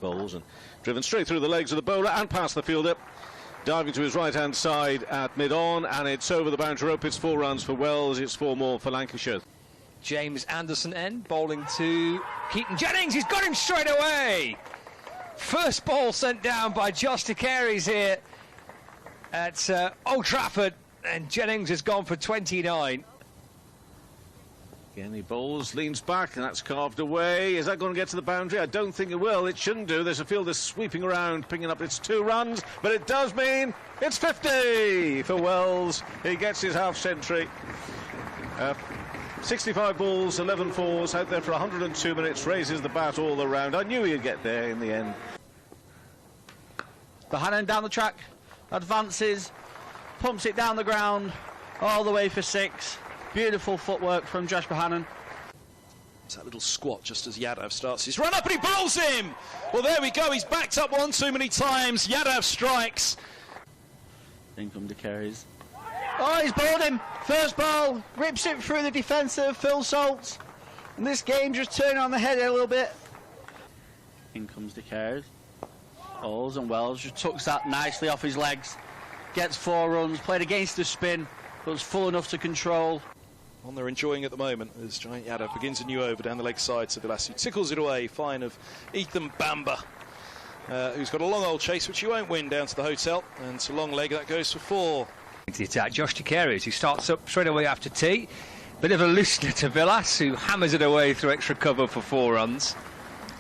Bowls and driven straight through the legs of the bowler and past the fielder, diving to his right hand side at mid-on, and it's over the boundary rope. It's 4 runs for Wells, it's 4 more for Lancashire. James Anderson bowling to Keaton Jennings. He's got him straight away. First ball sent down by Josh Carey's here at Old Trafford, and Jennings has gone for 29. Again, he bowls, leans back, and that's carved away. Is that going to get to the boundary? I don't think it will. It shouldn't do. There's a fielder sweeping around, picking up its 2 runs, but it does mean it's 50 for Wells. He gets his half-century. 65 balls, 11 fours, out there for 102 minutes, raises the bat all around. I knew he'd get there in the end. Bohannon down the track, advances, pumps it down the ground, all the way for 6. Beautiful footwork from Josh Bohannon. It's that little squat just as Yadav starts his run up, and he bowls him! Well, there we go, he's backed up one too many times. Yadav strikes. In come Carey's. Oh, he's bowled him! First ball, rips it through the defence of Phil Salts. And this game just turning on the head a little bit. In comes Carey's. Bowls, and Wells just tucks that nicely off his legs. Gets 4 runs, played against the spin, but was full enough to control. One they're enjoying at the moment as Giant Yadav begins a new over down the leg side to Villas, who tickles it away, fine of Ethan Bamba, who's got a long old chase which he won't win down to the hotel, and it's a long leg that goes for 4. Into the attack, Josh Carey, who starts up straight away after tea. Bit of a loosener to Villas, who hammers it away through extra cover for 4 runs.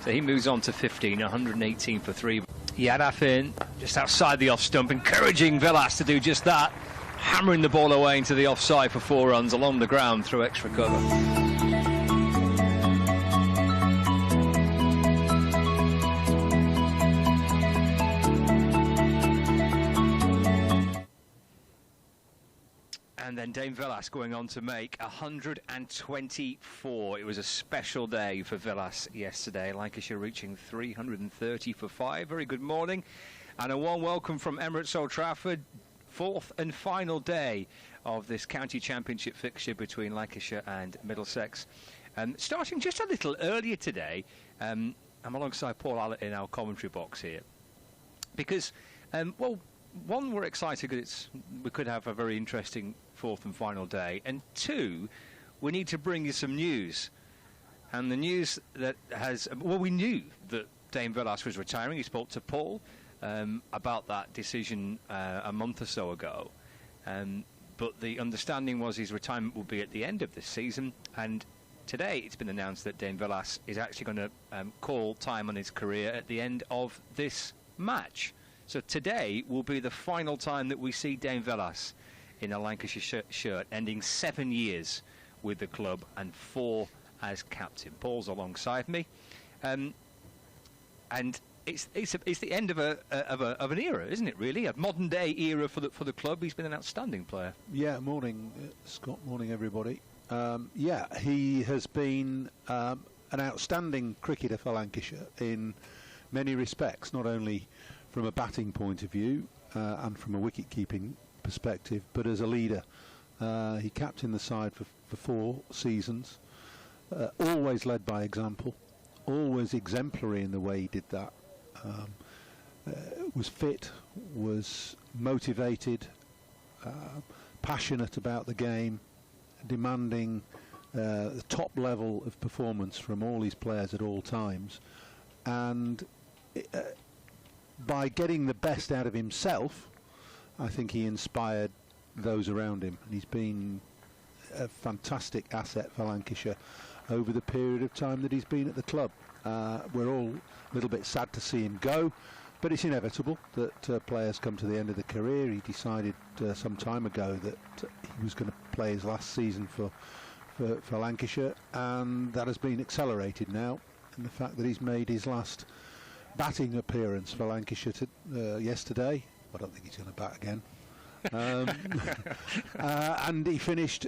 So he moves on to 15, 118 for 3. Yadav in, just outside the off stump, encouraging Villas to do just that, hammering the ball away into the offside for 4 runs along the ground through extra cover. And then Dane Villas going on to make 124. It was a special day for Villas yesterday. Lancashire reaching 330 for 5. Very good morning. And a warm welcome from Emirates Old Trafford. 4th and final day of this county championship fixture between Lancashire and Middlesex. Starting just a little earlier today, I'm alongside Paul Allett in our commentary box here. Because, well, one, we're excited because we could have a very interesting 4th and final day, and 2, we need to bring you some news. And the news that has, well, we knew that Dane Villas was retiring. He spoke to Paul about that decision a month or so ago, but the understanding was his retirement will be at the end of this season, and today it's been announced that Dane Villas is actually going to call time on his career at the end of this match. So today will be the final time that we see Dane Villas in a Lancashire shirt, ending 7 years with the club and 4 as captain. Paul's alongside me, and it's the end of an era, isn't it? Really, a modern day era for the club. He's been an outstanding player. Yeah, morning, Scott. Morning, everybody. Yeah, he has been an outstanding cricketer for Lancashire in many respects, not only from a batting point of view and from a wicket-keeping perspective, but as a leader. He captained the side for 4 seasons, always led by example, always exemplary in the way he did that. Was fit, was motivated, passionate about the game, demanding the top level of performance from all his players at all times, and by getting the best out of himself, I think he inspired those around him, and he's been a fantastic asset for Lancashire over the period of time that he's been at the club. We're all a little bit sad to see him go, but it's inevitable that players come to the end of the career. He decided some time ago that he was going to play his last season for Lancashire, and that has been accelerated now in the fact that he's made his last batting appearance for Lancashire yesterday. I don't think he's going to bat again. And he finished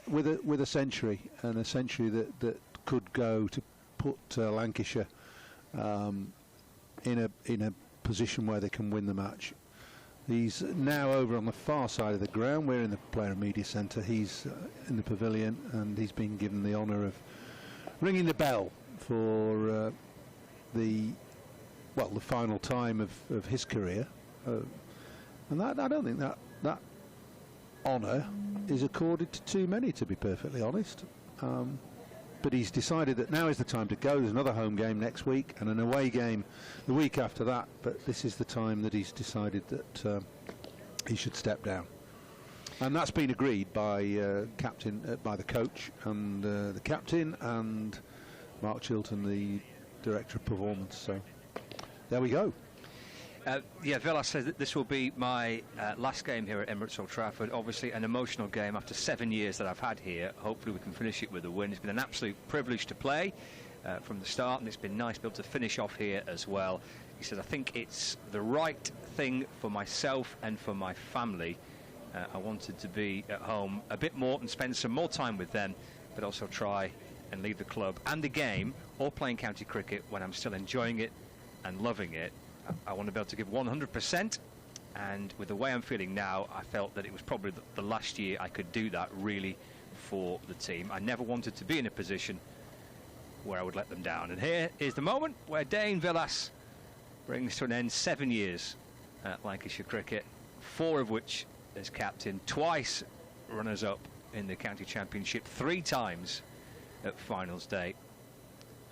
with a century, and a century that could go to put Lancashire in a position where they can win the match. He's now over on the far side of the ground. We're in the player and media centre. He's in the pavilion, and he's been given the honour of ringing the bell for the well, the final time of his career, and that I don't think that honour is accorded to too many, to be perfectly honest. But he's decided that now is the time to go. There's another home game next week and an away game the week after that. But this is the time that he's decided that he should step down. And that's been agreed by by the coach and the captain and Mark Chilton, the director of performance. So there we go. Yeah, Villas says that this will be my last game here at Emirates Old Trafford. Obviously an emotional game after 7 years that I've had here. Hopefully we can finish it with a win. It's been an absolute privilege to play from the start, and it's been nice to be able to finish off here as well. He says, I think it's the right thing for myself and for my family. I wanted to be at home a bit more and spend some more time with them, but also try and leave the club and the game or playing county cricket when I'm still enjoying it and loving it. I want to be able to give 100%, and with the way I'm feeling now, I felt that it was probably the last year I could do that really for the team. I never wanted to be in a position where I would let them down. And here is the moment where Dane Villas brings to an end 7 years at Lancashire cricket, 4 of which as captain, twice runners-up in the county championship, 3 times at finals day,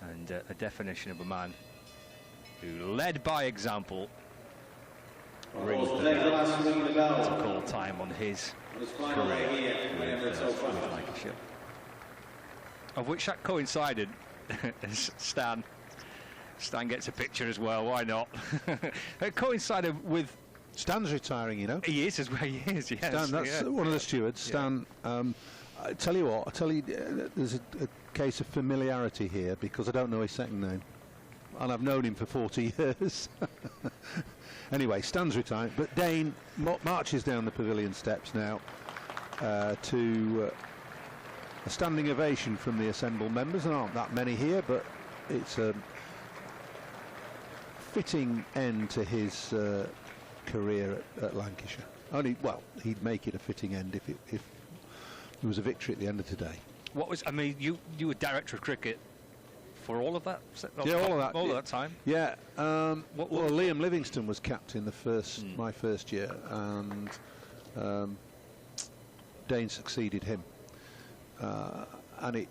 and a definition of a man who led by example. Rings the bell to call time on his career with Lancashire, of which that coincided. Stan gets a picture as well, why not? It coincided with Stan's retiring, you know. He is as well, he is, yes. Stan, that's one of the stewards. Stan, I tell you what, there's a case of familiarity here because I don't know his second name. And I've known him for 40 years. Anyway, Stan's retiring, but Dane marches down the pavilion steps now to a standing ovation from the assembled members. There aren't that many here, but it's a fitting end to his career at Lancashire. Well, he'd make it a fitting end if there was a victory at the end of today. I mean, you were director of cricket for all of that? Yeah, all of that. All of that time? Yeah. Well, Liam Livingston was captain my first year, and Dane succeeded him. And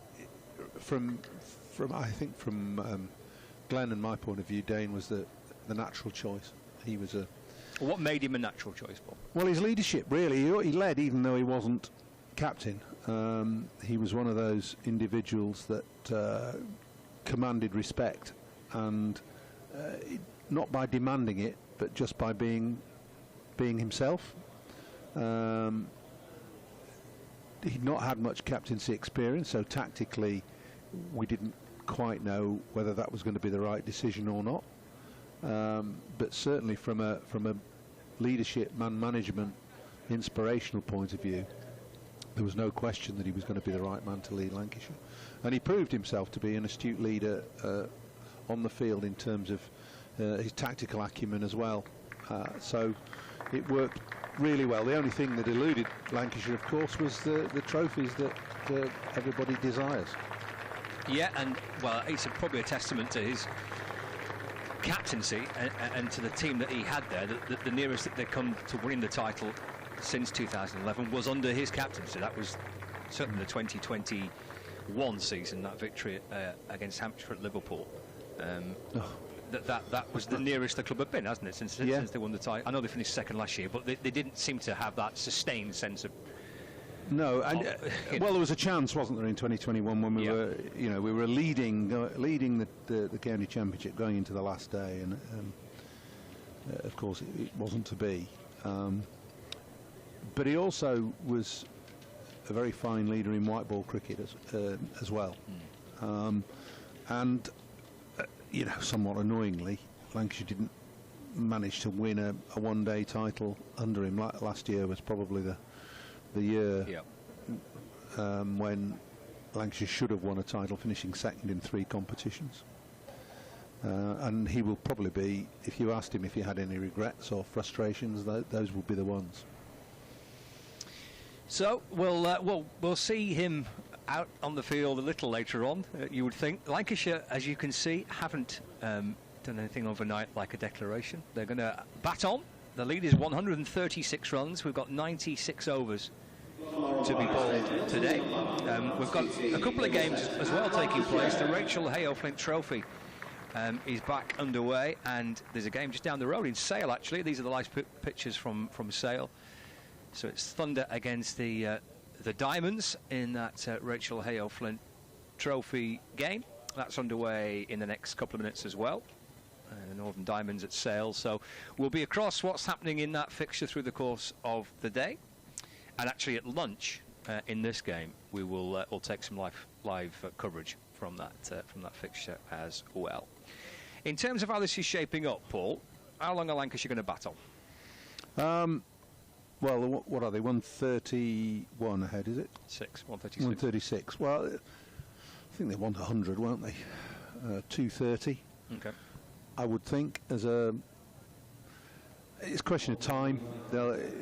from Glenn and my point of view, Dane was the natural choice. He was a. What made him a natural choice, Paul? Well, his leadership, really. He led even though he wasn't captain. He was one of those individuals that commanded respect, and not by demanding it, but just by being himself. He'd not had much captaincy experience, so tactically we didn't quite know whether that was going to be the right decision or not. But certainly from a leadership, man management, inspirational point of view, there was no question that he was going to be the right man to lead Lancashire. And he proved himself to be an astute leader on the field in terms of his tactical acumen as well. So it worked really well. The only thing that eluded Lancashire, of course, was the trophies that everybody desires. Yeah, and well, it's probably a testament to his captaincy and to the team that he had there. The nearest that they've come to winning the title since 2011 was under his captaincy. That was certainly the 2021 season, that victory against Hampshire at Liverpool. That was the nearest the club had been, hasn't it, since they won the title? I know they finished second last year, but they didn't seem to have that sustained sense of. No, and well, there was a chance, wasn't there, in 2021 when we were leading the county championship going into the last day, and of course it wasn't to be. But he also was a very fine leader in white ball cricket as well. And somewhat annoyingly, Lancashire didn't manage to win a one-day title under him. Last year was probably the year when Lancashire should have won a title, finishing second in 3 competitions. And he will probably be, if you asked him if he had any regrets or frustrations, those would be the ones. So we'll see him out on the field a little later on, you would think. Lancashire, as you can see, haven't done anything overnight like a declaration. They're going to bat on. The lead is 136 runs. We've got 96 overs to be bowled today. We've got a couple of games as well taking place. The Rachel Hale Flint Trophy is back underway, and there's a game just down the road in Sale, actually. These are the live pictures from Sale. So it's Thunder against the Diamonds in that Rachel Hale Flint Trophy game. That's underway in the next couple of minutes as well. Northern Diamonds at Sale. So we'll be across what's happening in that fixture through the course of the day. And actually at lunch in this game, we'll take some live coverage from that fixture as well. In terms of how this is shaping up, Paul, how long are Lancashire going to bat on? Well, what are they? 131 ahead, is it? 136. 136. Well, I think they want 100, won't they? 230. Okay. I would think it's a question of time.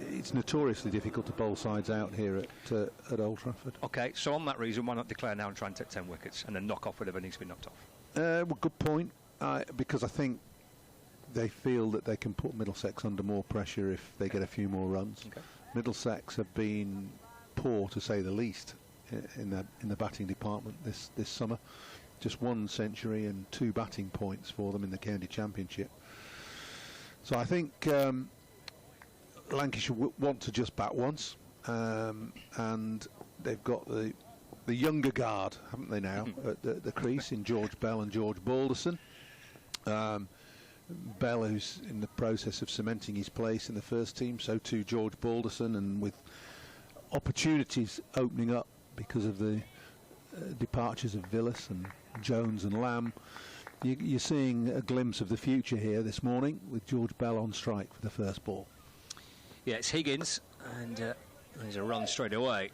It's notoriously difficult to bowl sides out here at Old Trafford. Okay, so on that reason, why not declare now and try and take 10 wickets and then knock off whatever needs to be knocked off? Well, good point. Because I think they feel that they can put Middlesex under more pressure if they get a few more runs. Okay. Middlesex have been poor, to say the least, in the batting department this summer. Just 1 century and 2 batting points for them in the county championship. So I think Lancashire want to just bat once, and they've got the younger guard, haven't they now, at the crease in George Bell and George Balderson. Bell, who's in the process of cementing his place in the first team, so too George Balderson, and with opportunities opening up because of the departures of Villas and Jones and Lamb, you're seeing a glimpse of the future here this morning with George Bell on strike for the first ball. Yeah, it's Higgins, and there's a run straight away,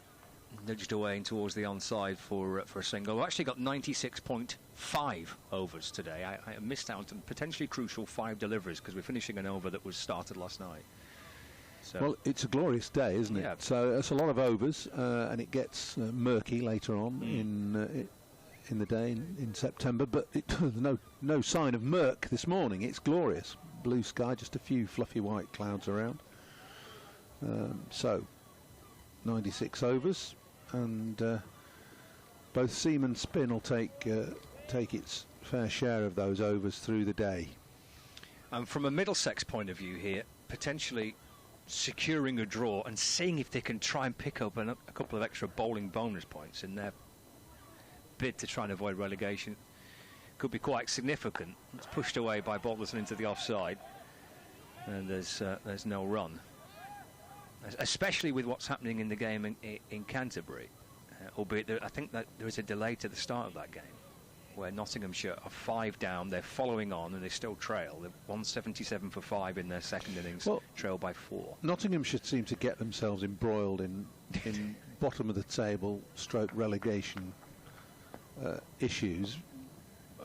nudged away in towards the onside for a single. We've actually got 96.5 overs today. I missed out on potentially crucial 5 deliveries because we're finishing an over that was started last night. So well, it's a glorious day, isn't it? Yeah. So it's a lot of overs, and it gets murky later on in the day in September. But no sign of murk this morning. It's glorious, blue sky, just a few fluffy white clouds around. So 96 overs, and both seam and spin will take its fair share of those overs through the day. And from a Middlesex point of view here, potentially securing a draw and seeing if they can try and pick up a couple of extra bowling bonus points in their bid to try and avoid relegation could be quite significant. It's pushed away by Balderson into the offside, and there's no run, especially with what's happening in the game in Canterbury, albeit I think that there was a delay to the start of that game where Nottinghamshire are 5 down, they're following on and they still trail. They're 177 for 5 in their second innings, trail by 4. Nottinghamshire seem to get themselves embroiled in bottom of the table stroke relegation issues,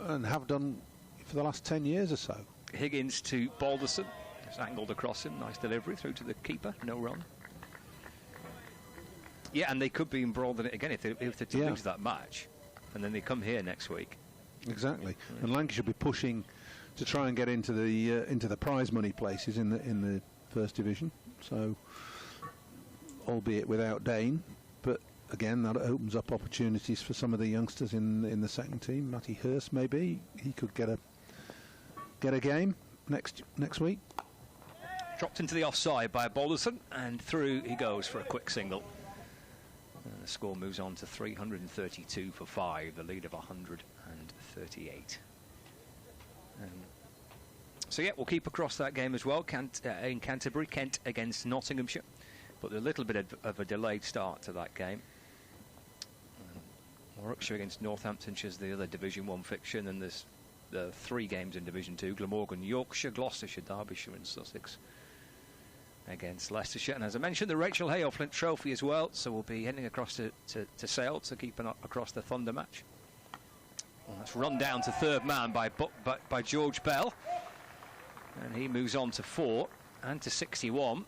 and have done for the last 10 years or so. Higgins to Balderson, it's angled across him, nice delivery through to the keeper, no run. Yeah, and they could be embroiled in it again if they lose that match. And then they come here next week. Exactly, and Lancashire will be pushing to try and get into the prize money places in the first division. So, albeit without Dane, but again that opens up opportunities for some of the youngsters in the second team. Matty Hurst, maybe he could get a game next week. Dropped into the offside by Balderson, and through he goes for a quick single. The score moves on to 332 for 5, the lead of 138. So yeah, we'll keep across that game as well. In Canterbury, Kent against Nottinghamshire, but a little bit of a delayed start to that game. Warwickshire against Northamptonshire's the other Division 1 fixture, and then there's the 3 games in Division 2, Glamorgan, Yorkshire, Gloucestershire, Derbyshire and Sussex against Leicestershire. And as I mentioned, the Rachel Hale Flint Trophy as well, so we'll be heading across to Sale to keep across the Thunder match. Well, that's run down to third man by George Bell, and he moves on to 4 and to 61.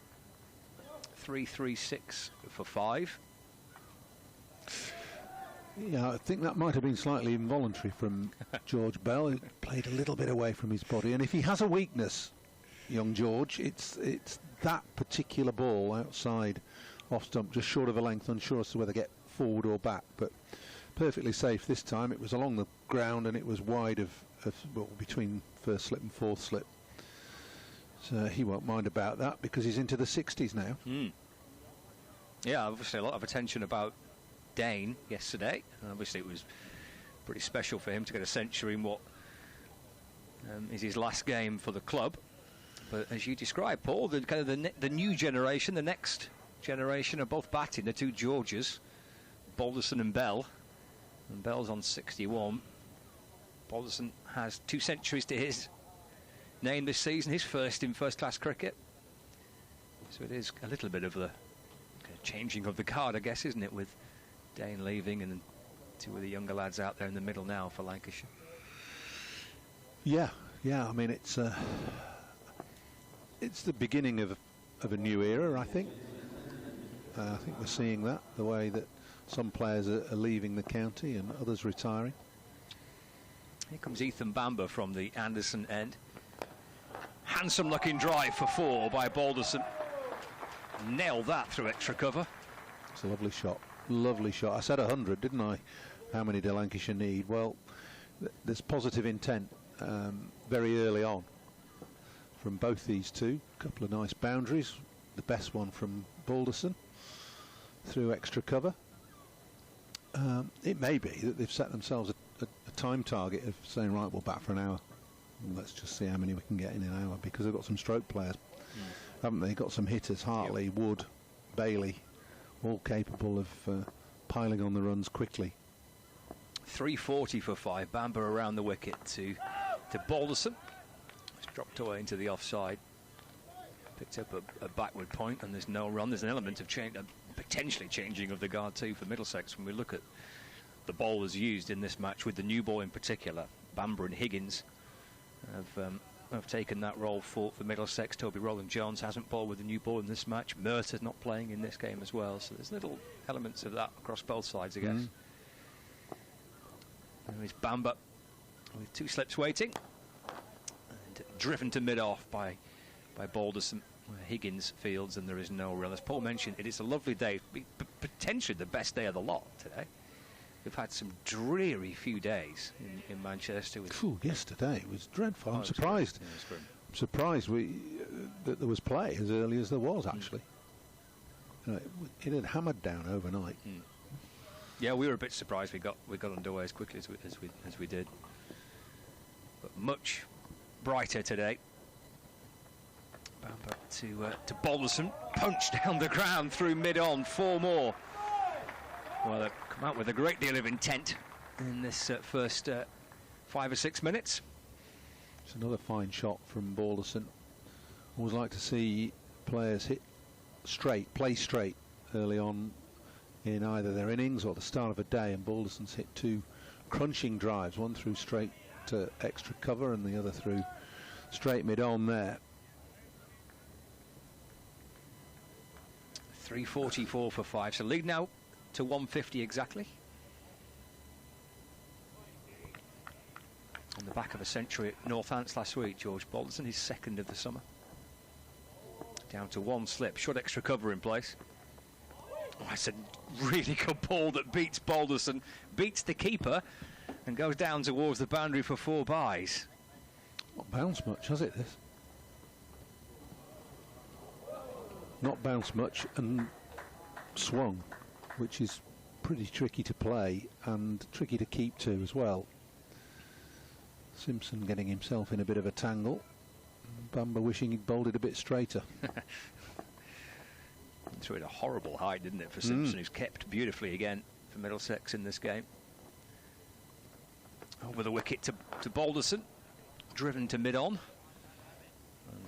336 for 5. Yeah, I think that might have been slightly involuntary from George Bell. He played a little bit away from his body, and if he has a weakness, young George, it's that particular ball outside off stump, just short of a length, unsure as to whether to get forward or back, but perfectly safe this time. It was along the ground and it was wide of well, between first slip and fourth slip. So he won't mind about that because he's into the 60s now. Yeah, obviously a lot of attention about Dane yesterday. Obviously it was pretty special for him to get a century in what is his last game for the club. But as you described, Paul, the kind of the new generation, the next generation are both batting, the two Georges, Balderson and Bell. And Bell's on 61. Balderson has 2 centuries to his name this season, his first in first-class cricket. So it is a little bit of the changing of the guard, I guess, isn't it, with Dane leaving and 2 of the younger lads out there in the middle now for Lancashire. Yeah, I mean, it's the beginning of a new era, I think. I think we're seeing that, the way that some players are leaving the county and others retiring. Here comes Ethan Bamber from the Anderson end. Handsome looking drive for 4 by Balderson. Nailed that through extra cover. It's a lovely shot. Lovely shot. I said 100, didn't I? How many do Lancashire need? Well, there's positive intent very early on from both these two. A couple of nice boundaries. The best one from Balderson through extra cover. It may be that they've set themselves a time target of saying, right, we'll bat for an hour. And let's just see how many we can get in an hour, because they've got some stroke players, haven't they? Got some hitters, Hartley, Wood, Bailey, all capable of piling on the runs quickly. 340 for 5. Bamber around the wicket to Balderson. It's dropped away into the offside. Picked up a backward point, and there's no run. There's an element of change, potentially changing of the guard too for Middlesex when we look at the bowlers used in this match, with the new ball in particular. Bamber and Higgins have taken that role for Middlesex. Toby Rowland-Jones hasn't bowled with the new ball in this match. Merter's not playing in this game as well, so there's little elements of that across both sides, I guess. And there's Bamber with 2 slips waiting, and driven to mid-off by Balderson. Higgins fields, and there is no run. As Paul mentioned, it is a lovely day, potentially the best day of the lot today. We've had some dreary few days in Manchester. Yesterday was dreadful. I'm surprised. Yeah, I'm surprised that there was play as early as there was, actually. It had hammered down overnight. Yeah, we were a bit surprised we got underway as quickly as we did. But much brighter today. Bamber to Balderson, punched down the ground through mid-on, 4 more. Well, they've come out with a great deal of intent in this first 5 or 6 minutes. It's another fine shot from Balderson. Always like to see players hit straight, play straight early on in either their innings or the start of a day, and Balderson's hit 2 crunching drives, one through straight to extra cover and the other through straight mid-on there. 344 for 5, so lead now to 150 exactly. On the back of a century at Northants last week, George Balderson, his 2nd of the summer. Down to 1 slip, short extra cover in place. Oh, it's a really good ball that beats Balderson, beats the keeper, and goes down towards the boundary for 4 byes. Not bounced much, has it, this? Not bounced much and swung, which is pretty tricky to play and tricky to keep to as well. Simpson getting himself in a bit of a tangle. Bamber wishing he'd bowled it a bit straighter. Threw it a horrible height, didn't it, for Simpson, who's kept beautifully again for Middlesex in this game. Over the wicket to Balderson, driven to mid-on.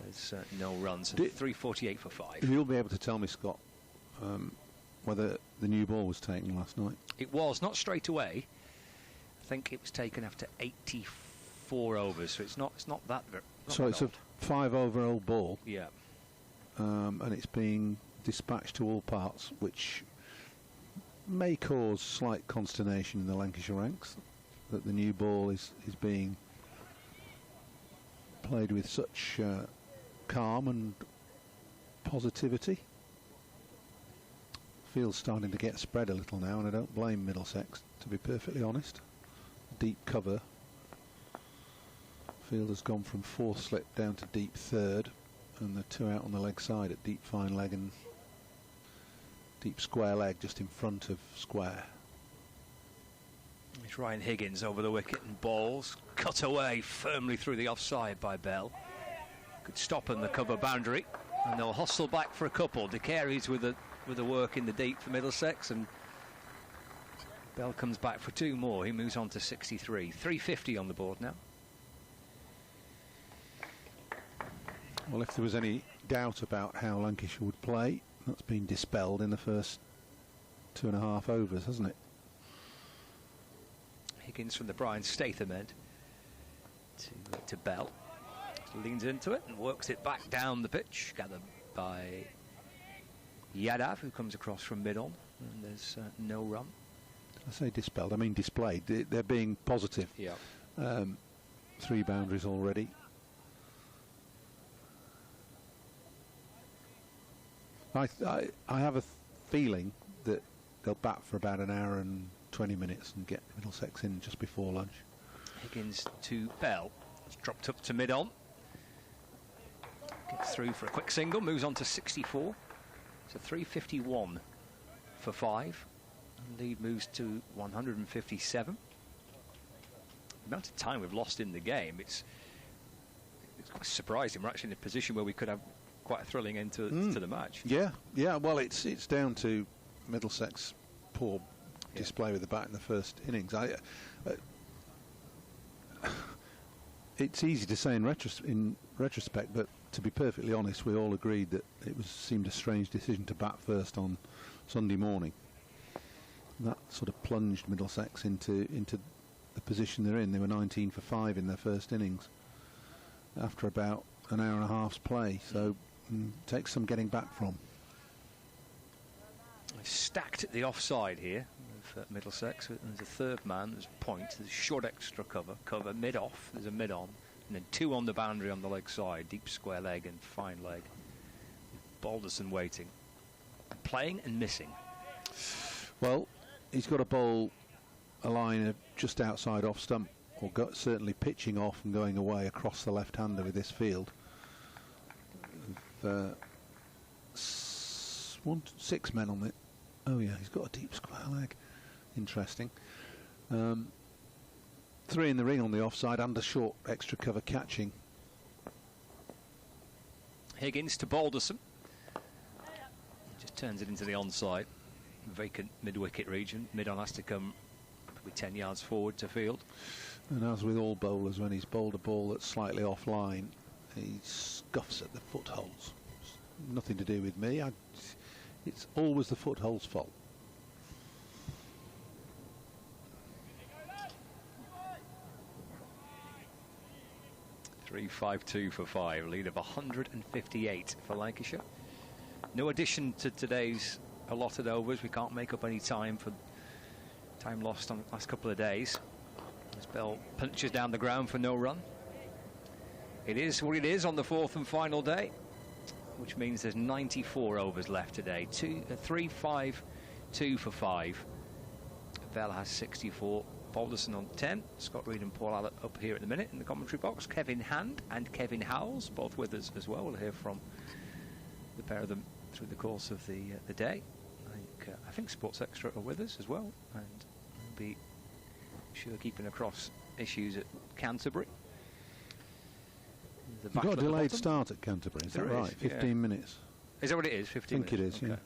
There's no runs. 348 for 5. You'll be able to tell me, Scott, whether the new ball was taken last night. It was, not straight away. I think it was taken after 84 overs, so it's not that very. So it's old. A 5-over-old ball. Yeah. And it's being dispatched to all parts, which may cause slight consternation in the Lancashire ranks that the new ball is being played with such calm and positivity. Field's starting to get spread a little now, and I don't blame Middlesex, to be perfectly honest. Deep cover. Field has gone from fourth slip down to deep third, and the two out on the leg side at deep fine leg and deep square leg just in front of square. It's Ryan Higgins over the wicket and balls cut away firmly through the offside by Bell. Could stop on the cover boundary, and they'll hustle back for a couple. De Carey's with the work in the deep for Middlesex, and Bell comes back for two more. He moves on to 63. 350 on the board now. Well, if there was any doubt about how Lancashire would play, that's been dispelled in the first 2.5 overs, hasn't it? Higgins from the Brian Statham end to Bell. Leans into it and works it back down the pitch, gathered by Yadav, who comes across from mid-on, and there's no run. I say dispelled, I mean displayed. They're being positive. Yeah. 3 boundaries already. I have a feeling that they'll bat for about an hour and 20 minutes and get Middlesex in just before lunch. Higgins to Bell. It's dropped up to mid-on. Gets through for a quick single, moves on to 64. So 351 for 5. And lead moves to 157. The amount of time we've lost in the game, it's quite surprising. We're actually in a position where we could have quite a thrilling end to the match. Yeah. Well, it's down to Middlesex poor display with the bat in the first innings. It's easy to say in retrospect, but to be perfectly honest, we all agreed that it seemed a strange decision to bat first on Sunday morning. That sort of plunged Middlesex into the position they're in. They were 19 for 5 in their first innings after about an hour and a half's play, so takes some getting back from. Stacked at the offside here with Middlesex. There's a third man, there's point, there's short extra cover mid-off, there's a mid-on, and then 2 on the boundary on the leg side, deep square leg and fine leg. Balderson waiting, playing and missing. Well, he's got to bowl a line just outside off stump, or certainly pitching off and going away across the left-hander with this field. 6 men on it. Oh yeah, he's got a deep square leg. Interesting. 3 in the ring on the offside, under short extra cover catching. Higgins to Balderson. Just turns it into the onside. Vacant mid-wicket region. Mid-on has to come probably 10 yards forward to field. And as with all bowlers, when he's bowled a ball that's slightly offline, he scuffs at the footholes. It's nothing to do with me. It's always the foothole's fault. .352 for 5, lead of 158 for Lancashire. No addition to today's allotted overs. We can't make up any time for time lost on the last couple of days. As Bell punches down the ground for no run. It is what it is on the 4th and final day, which means there's 94 overs left today. 3-5-2 for 5. Bell has 64. Balderson on 10. Scott Reed and Paul Allott up here at the minute in the commentary box. Kevin Hand and Kevin Howells both with us as well. We'll hear from the pair of them through the course of the day. I think Sports Extra are with us as well, and we'll be sure keeping across issues at Canterbury. You've got a delayed start at Canterbury, is that right? 15 minutes. Is that what it is? 15 minutes? I think it is, okay, yeah. Right.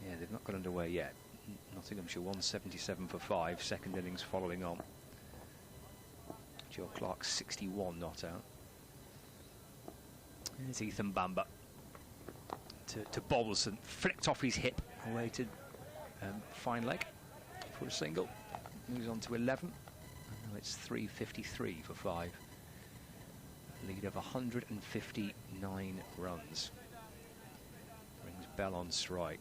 Yeah, they've not got underway yet. Nottinghamshire 177 for 5, second innings following on. Joe Clark 61 not out. There's Ethan Bamber to Balderson, flicked off his hip away to fine leg for a single. Moves on to 11. And now it's 353 for 5. Lead of 159 runs. Bell on strike.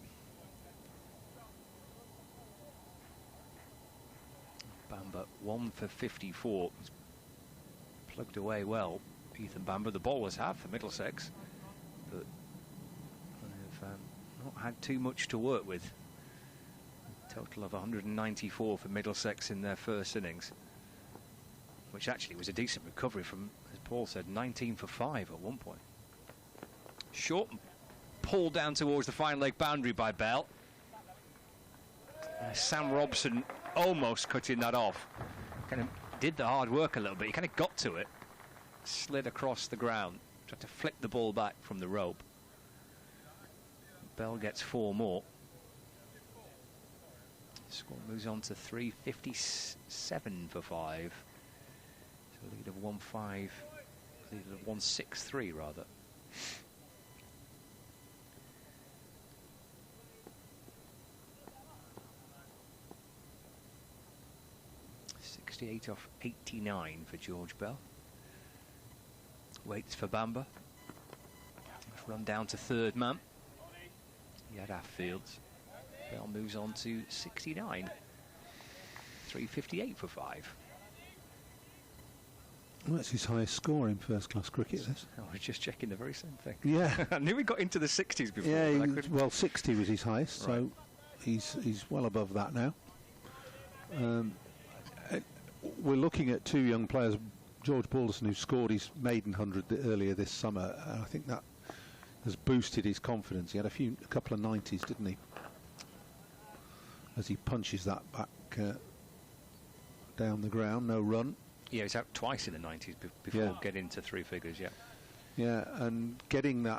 Bamber 1 for 54. He's plugged away well. Ethan Bamber, the bowlers have for Middlesex, but they've not had too much to work with. A total of 194 for Middlesex in their first innings, which actually was a decent recovery from, as Paul said, 19 for 5 at one point. Short and pulled down towards the fine leg boundary by Bell. Sam Robson almost cutting that off. Kind of did the hard work a little bit. He kind of got to it, slid across the ground, tried to flick the ball back from the rope. Bell gets 4 more. Score moves on to 357 for 5. So lead of 1-5, lead of 163 rather. 68 off 89 for George Bell. Waits for Bamber. Run down to third man. He had half fields. Bell moves on to 69. 358 for 5. Well, that's his highest score in first-class cricket. I was just checking the very same thing. Yeah. I knew he got into the 60s before. Yeah, well, 60 was his highest, right. So he's well above that now. We're looking at 2 young players, George Balderson, who scored his maiden 100 earlier this summer. I think that has boosted his confidence. He had a couple of 90s, didn't he? As he punches that back down the ground, no run. Yeah, he's out twice in the 90s before getting to 3 figures. Yeah. Yeah, and getting to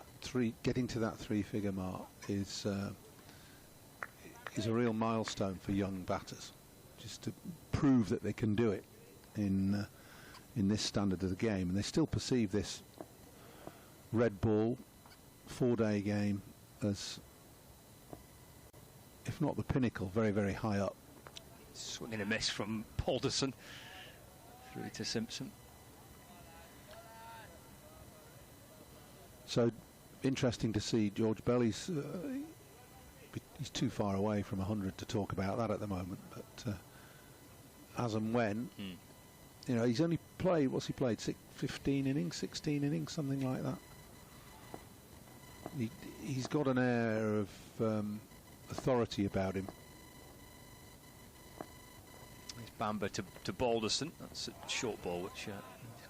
that 3-figure mark is a real milestone for young batters, just to prove that they can do it in this standard of the game. And they still perceive this red ball 4-day game as, if not the pinnacle, very, very high up. Swing and a miss from Balderson through to Simpson. So interesting to see George Bell. He's too far away from 100 to talk about that at the moment, but as and when, you know, he's only played, what's he played, 15 innings, 16 innings, something like that. He's got an air of authority about him. It's Bamber to Balderson. That's a short ball which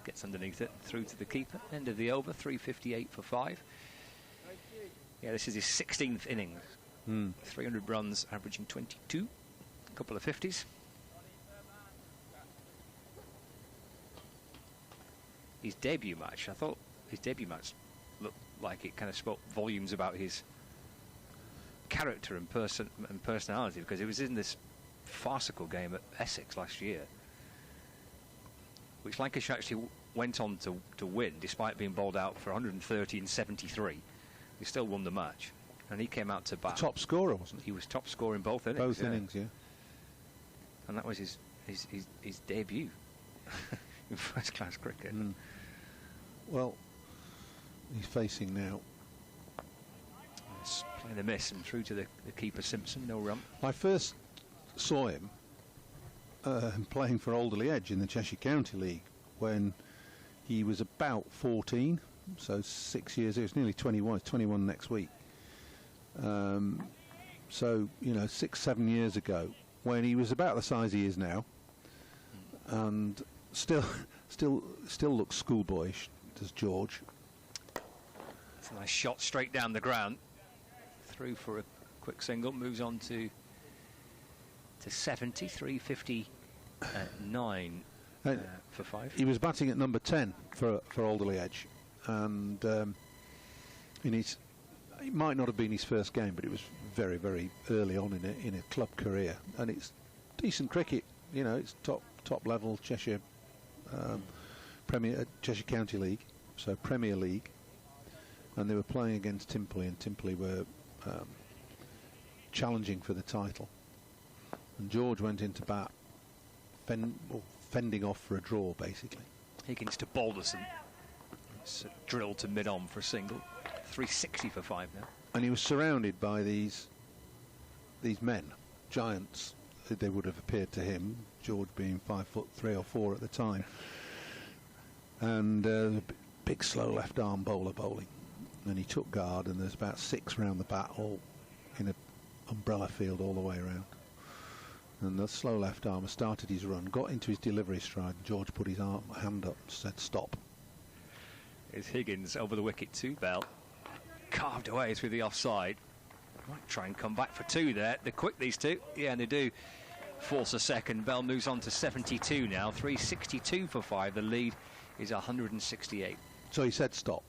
gets underneath it, through to the keeper. End of the over, 358 for 5. Yeah, this is his 16th innings. 300 runs, averaging 22. A couple of 50s. His debut match, I thought his debut match looked like it kind of spoke volumes about his character and personality, because he was in this farcical game at Essex last year, which Lancashire actually went on to win, despite being bowled out for 130 and 73. He still won the match, and he came out to bat. The top scorer, wasn't he? He was top scorer in both innings. Both innings, yeah. And that was his debut in first-class cricket. Well, he's facing now. It's playing a miss and through to the keeper Simpson, no run. I first saw him playing for Alderley Edge in the Cheshire County League when he was about 14, so 6 years. It was nearly 21. It's 21 next week. So, you know, 6-7 years ago, when he was about the size he is now, and still looks schoolboyish, does George. It's a nice shot straight down the ground, through for a quick single. Moves on to 70, 359 for 5. He was batting at number 10 for Alderley Edge, and it might not have been his first game, but it was very, very early on in a club career, and it's decent cricket. You know, it's top level Cheshire Cheshire County League, so Premier League, and they were playing against Timperley, and Timperley were challenging for the title, and George went into bat, fending off for a draw, basically. Higgins to Balderson. It's a drill to mid-on for a single. 360 for 5 now. and he was surrounded by these men, giants. They would have appeared to him, George being 5'3" or 4" at the time, and big slow left arm bowler bowling, and he took guard, and there's about 6 round the bat, all in an umbrella field all the way around. And the slow left armer started his run, got into his delivery stride, and George put his hand up and said stop. It's Higgins over the wicket to Bell. Carved away through the offside. Might try and come back for 2 there. They're quick, these two. Yeah, and they do force a second. Bell moves on to 72 now. 362 for 5. The lead is 168. So he said stop,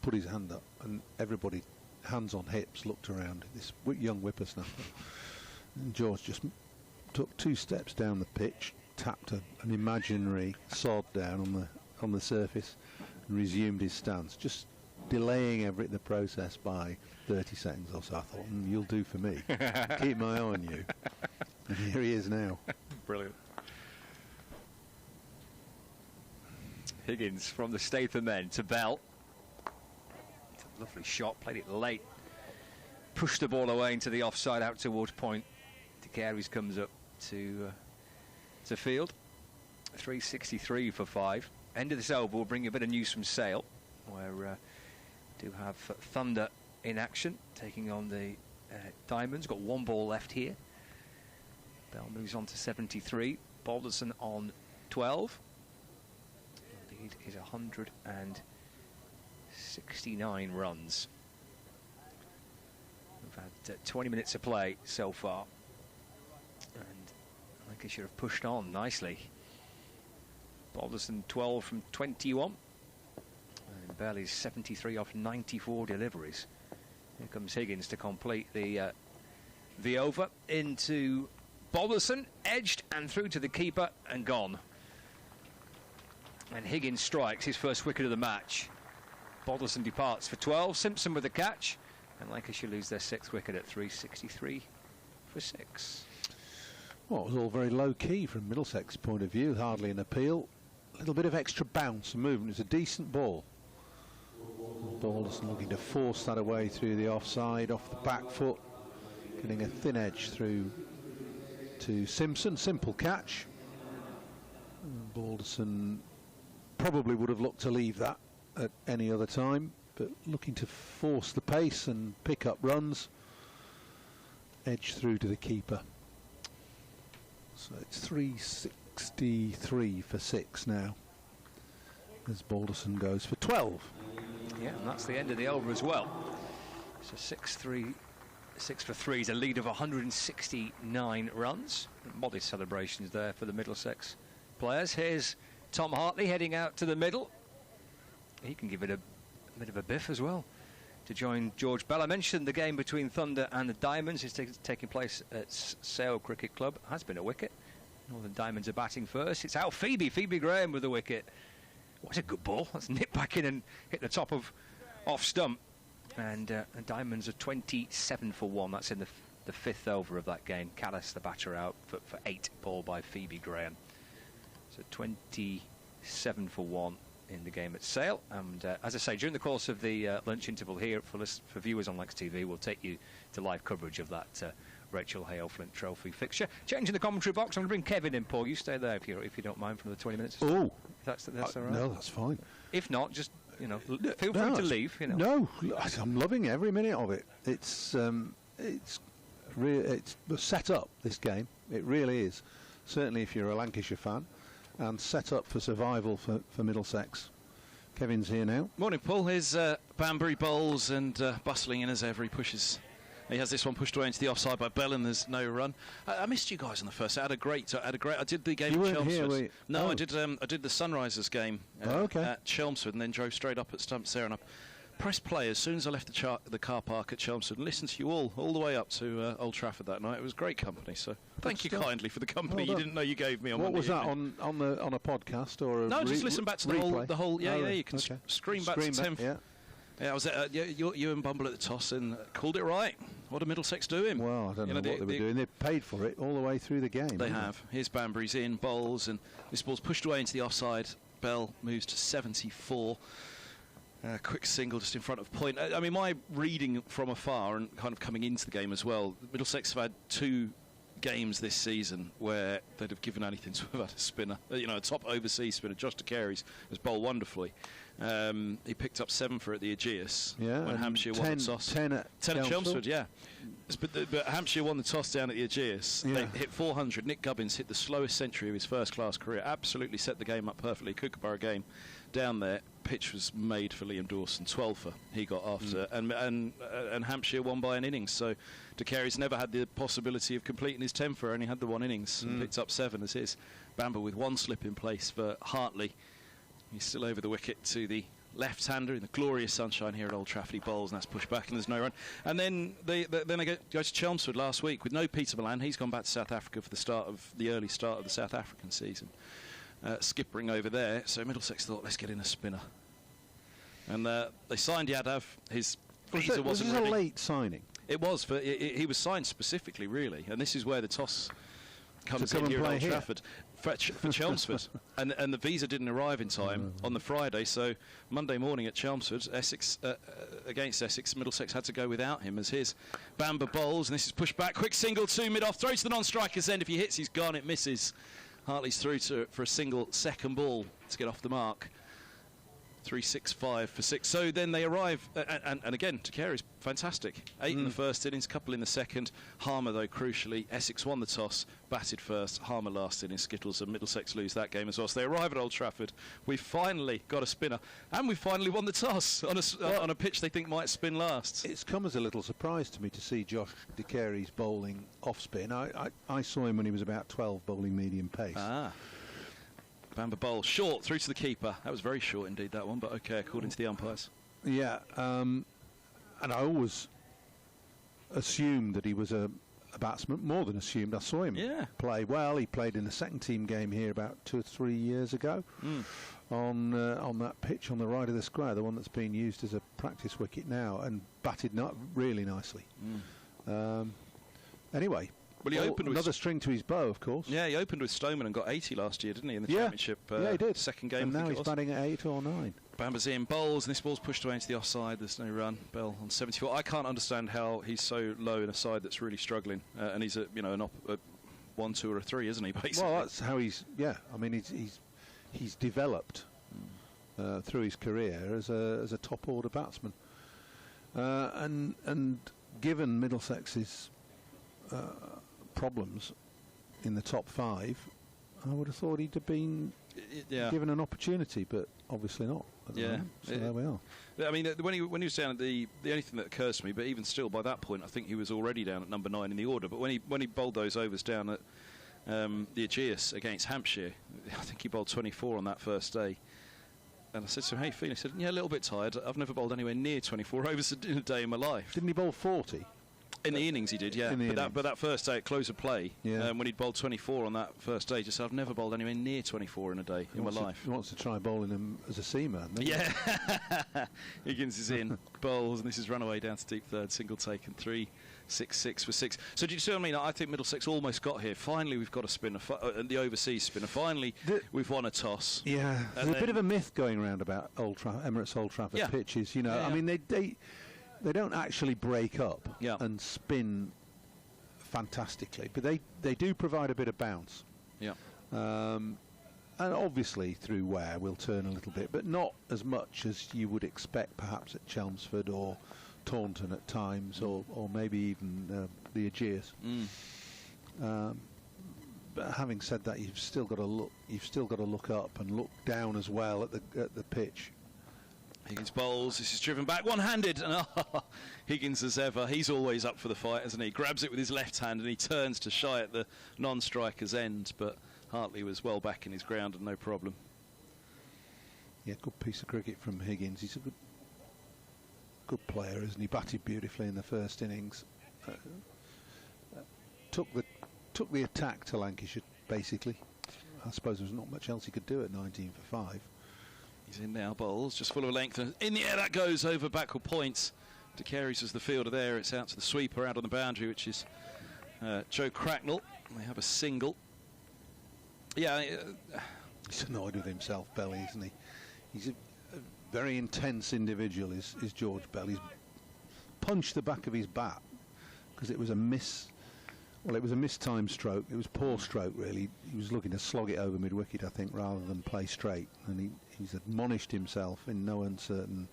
put his hand up, and everybody, hands on hips, looked around. This young whippersnapper. And George just took 2 steps down the pitch, tapped an imaginary sod down on the surface, and resumed his stance, just delaying the process by 30 seconds or so. I thought, you'll do for me. Keep my eye on you. And here he is now. Brilliant. Higgins from the Statham end to Bell. It's a lovely shot, played it late. Pushed the ball away into the offside out towards point. De Carey's comes up to field. 363 for 5. End of this over will bring a bit of news from Sale, where do have Thunder in action, taking on the Diamonds. Got 1 ball left here. Bell moves on to 73. Balderson on 12. The lead is 169 runs. We've had 20 minutes of play so far, and Lancashire have pushed on nicely. Balderson 12 from 21. And Bell is 73 off 94 deliveries. Here comes Higgins to complete the over into Balderson, edged and through to the keeper and gone. And Higgins strikes his first wicket of the match. Balderson departs for 12. Simpson with the catch, and Lancashire lose their 6th wicket at 363 for 6. Well, it was all very low key from Middlesex' point of view. Hardly an appeal. A little bit of extra bounce and movement. It's a decent ball. Balderson looking to force that away through the offside, off the back foot, getting a thin edge through to Simpson. Simple catch. Balderson probably would have looked to leave that at any other time, but looking to force the pace and pick up runs. Edge through to the keeper. So it's 363 for 6 now, as Balderson goes for 12. Yeah, and that's the end of the over as well. So 6 for 3 is a lead of 169 runs. Modest celebrations there for the Middlesex players. Here's Tom Hartley heading out to the middle. He can give it a bit of a biff as well to join George Bell. I mentioned the game between Thunder and the Diamonds is taking place at Sale Cricket Club. Has been a wicket. Northern Diamonds are batting first. It's out Phoebe Graham with the wicket. What a good ball. That's nipped back in and hit the top of off stump. And Diamonds are 27 for 1. That's in the 5th over of that game. Callis, the batter, out for 8, ball by Phoebe Graham. So 27 for 1 in the game at Sale. And as I say, during the course of the lunch interval here for viewers on Lex TV, we'll take you to live coverage of that Rachel Hale Flint Trophy fixture. Changing the commentary box, I'm going to bring Kevin in, Paul. You stay there if you don't mind for the 20 minutes. Oh, that's all right. No, that's fine. If not, just feel free to leave. No, I'm loving every minute of it. It's set up, this game. It really is. Certainly, if you're a Lancashire fan, and set up for survival for Middlesex. Kevin's here now. Morning, Paul. Here's Banbury bowls and bustling in as ever. He pushes. He has this one pushed away into the offside by Bell, and there's no run. I missed you guys in the first. I had a great. I did the game at Chelmsford. Here, no, I did the Sunrisers game at Chelmsford, and then drove straight up at Stumps there, and I pressed play as soon as I left the car park at Chelmsford, and listened to you all the way up to Old Trafford that night. It was great company. So thank you kindly for the company you didn't know you gave me on What Monday was that evening. on a podcast or a no? Just listen back to the whole. Yeah, you can scream back to Tim. Yeah, I was at you and Bumble at the toss and called it right. What are Middlesex doing? Well, I don't know what they were doing. They paid for it all the way through the game. They have. Here's Banbury's in, bowls, and this ball's pushed away into the offside. Bell moves to 74. Quick single just in front of point. I mean, my reading from afar and kind of coming into the game as well, Middlesex have had 2 games this season where they'd have given anything to have had a spinner. A top overseas spinner. Josh de Carey's has bowled wonderfully. He picked up 7 for at the Aegeus when Hampshire won the toss. 10 at Chelmsford, yeah. But Hampshire won the toss down at the Aegeus. They hit 400. Nick Gubbins hit the slowest century of his first-class career. Absolutely set the game up perfectly. Kookaburra game down there. Pitch was made for Liam Dawson. 12 for he got after, and Hampshire won by an innings. So de Carey's never had the possibility of completing his 10 for. Only had the 1 innings. And picked up 7 as his. Bamber with 1 slip in place for Hartley. He's still over the wicket to the left-hander in the glorious sunshine here at Old Trafford. He bowls and that's pushed back and there's no run. And then they go to Chelmsford last week with no Peter Milan. He's gone back to South Africa for the early start of the South African season. Skippering over there. So Middlesex thought, let's get in a spinner. And they signed Yadav. His visa wasn't ready. Was this a late signing? It was. He was signed specifically, really. And this is where the toss comes in here at Old Trafford. For Chelmsford, and the visa didn't arrive in time on the Friday, so Monday morning at Chelmsford, against Essex, Middlesex had to go without him as his Bamber bowls, and this is pushed back, quick single 2 mid-off, throw to the non-striker's end. If he hits, he's gone, it misses. Hartley's through for a single second ball to get off the mark. 3-6-5 for 6. So then they arrive, and again, de Carey's fantastic. 8 in the first innings, couple in the second. Harmer, though, crucially, Essex won the toss, batted first. Harmer last in his Skittles, and Middlesex lose that game as well. So they arrive at Old Trafford. We've finally got a spinner, and we finally won the toss on a pitch they think might spin last. It's come as a little surprise to me to see Josh de Carey's bowling off spin. I saw him when he was about 12, bowling medium pace. Bamber bowl short through to the keeper. That was very short indeed, that one, but okay, according to the umpires. Yeah, and I always assumed that he was a batsman. More than assumed, I saw him play well. He played in the second team game here about 2 or 3 years ago on that pitch on the right of the square, the one that's being used as a practice wicket now, and batted really nicely. Anyway. Well, he opened another string to his bow, of course. Yeah, he opened with Stoneman and got 80 last year, didn't he, in the championship? Yeah, he did. Second game. And now he's batting at 8 or 9. Bamber's in, bowls, and this ball's pushed away into the offside. There's no run. Bell on 74. I can't understand how he's so low in a side that's really struggling, and he's a 1, 2, or a 3, isn't he? Basically. Well, that's how he's. Yeah, I mean, he's developed through his career as a top order batsman, and given Middlesex's problems in the top 5, I would have thought he'd have been given an opportunity, but obviously not. At the moment, so there we are. I mean, when he was down at the only thing that occurs to me, but even still, by that point, I think he was already down at number 9 in the order. But when he bowled those overs down at the Aegeus against Hampshire, I think he bowled 24 on that first day. And I said to him, "How you feeling?" He said, "Yeah, a little bit tired. I've never bowled anywhere near 24 overs in a day in my life." Didn't he bowl 40? In the innings he did, yeah. But that first day at close of play, when he'd bowled 24 on that first day, just said, I've never bowled anywhere near 24 in a day in my life. He wants to try bowling him as a seaman. Yeah. Higgins is in, bowls, and this is run away down to deep third, single taken, 3-6-6 for 6. So do you see what I mean? I think Middlesex almost got here. Finally, we've got a spinner, the overseas spinner. Finally, we've won a toss. Yeah, there's a bit of a myth going around about Emirates Old Trafford pitches. You know, I mean, they don't actually break up and spin fantastically, but they do provide a bit of bounce. Yeah. And obviously through wear will turn a little bit, but not as much as you would expect perhaps at Chelmsford or Taunton at times, or maybe even the Aegeus. But having said that, you've still got to look up and look down as well at the pitch. Higgins bowls, this is driven back one-handed, and Higgins as ever, he's always up for the fight, isn't he? Grabs it with his left hand and he turns to shy at the non-striker's end, but Hartley was well back in his ground and no problem. Yeah, good piece of cricket from Higgins. He's a good player, isn't he? Batted beautifully in the first innings. Took the attack to Lancashire, basically. I suppose there's not much else he could do at 19 for 5. He's in now, bowls, just full of length. And in the air, that goes over backward points. De Carey's as the fielder there. It's out to the sweeper out on the boundary, which is Joe Cracknell. They have a single. Yeah. He's annoyed with himself, Belly, isn't he? very intense individual is George Bell. He's punched the back of his bat because it was a mistimed stroke. It was poor stroke, really. He was looking to slog it over mid-wicket, I think, rather than play straight. And he's admonished himself in no uncertain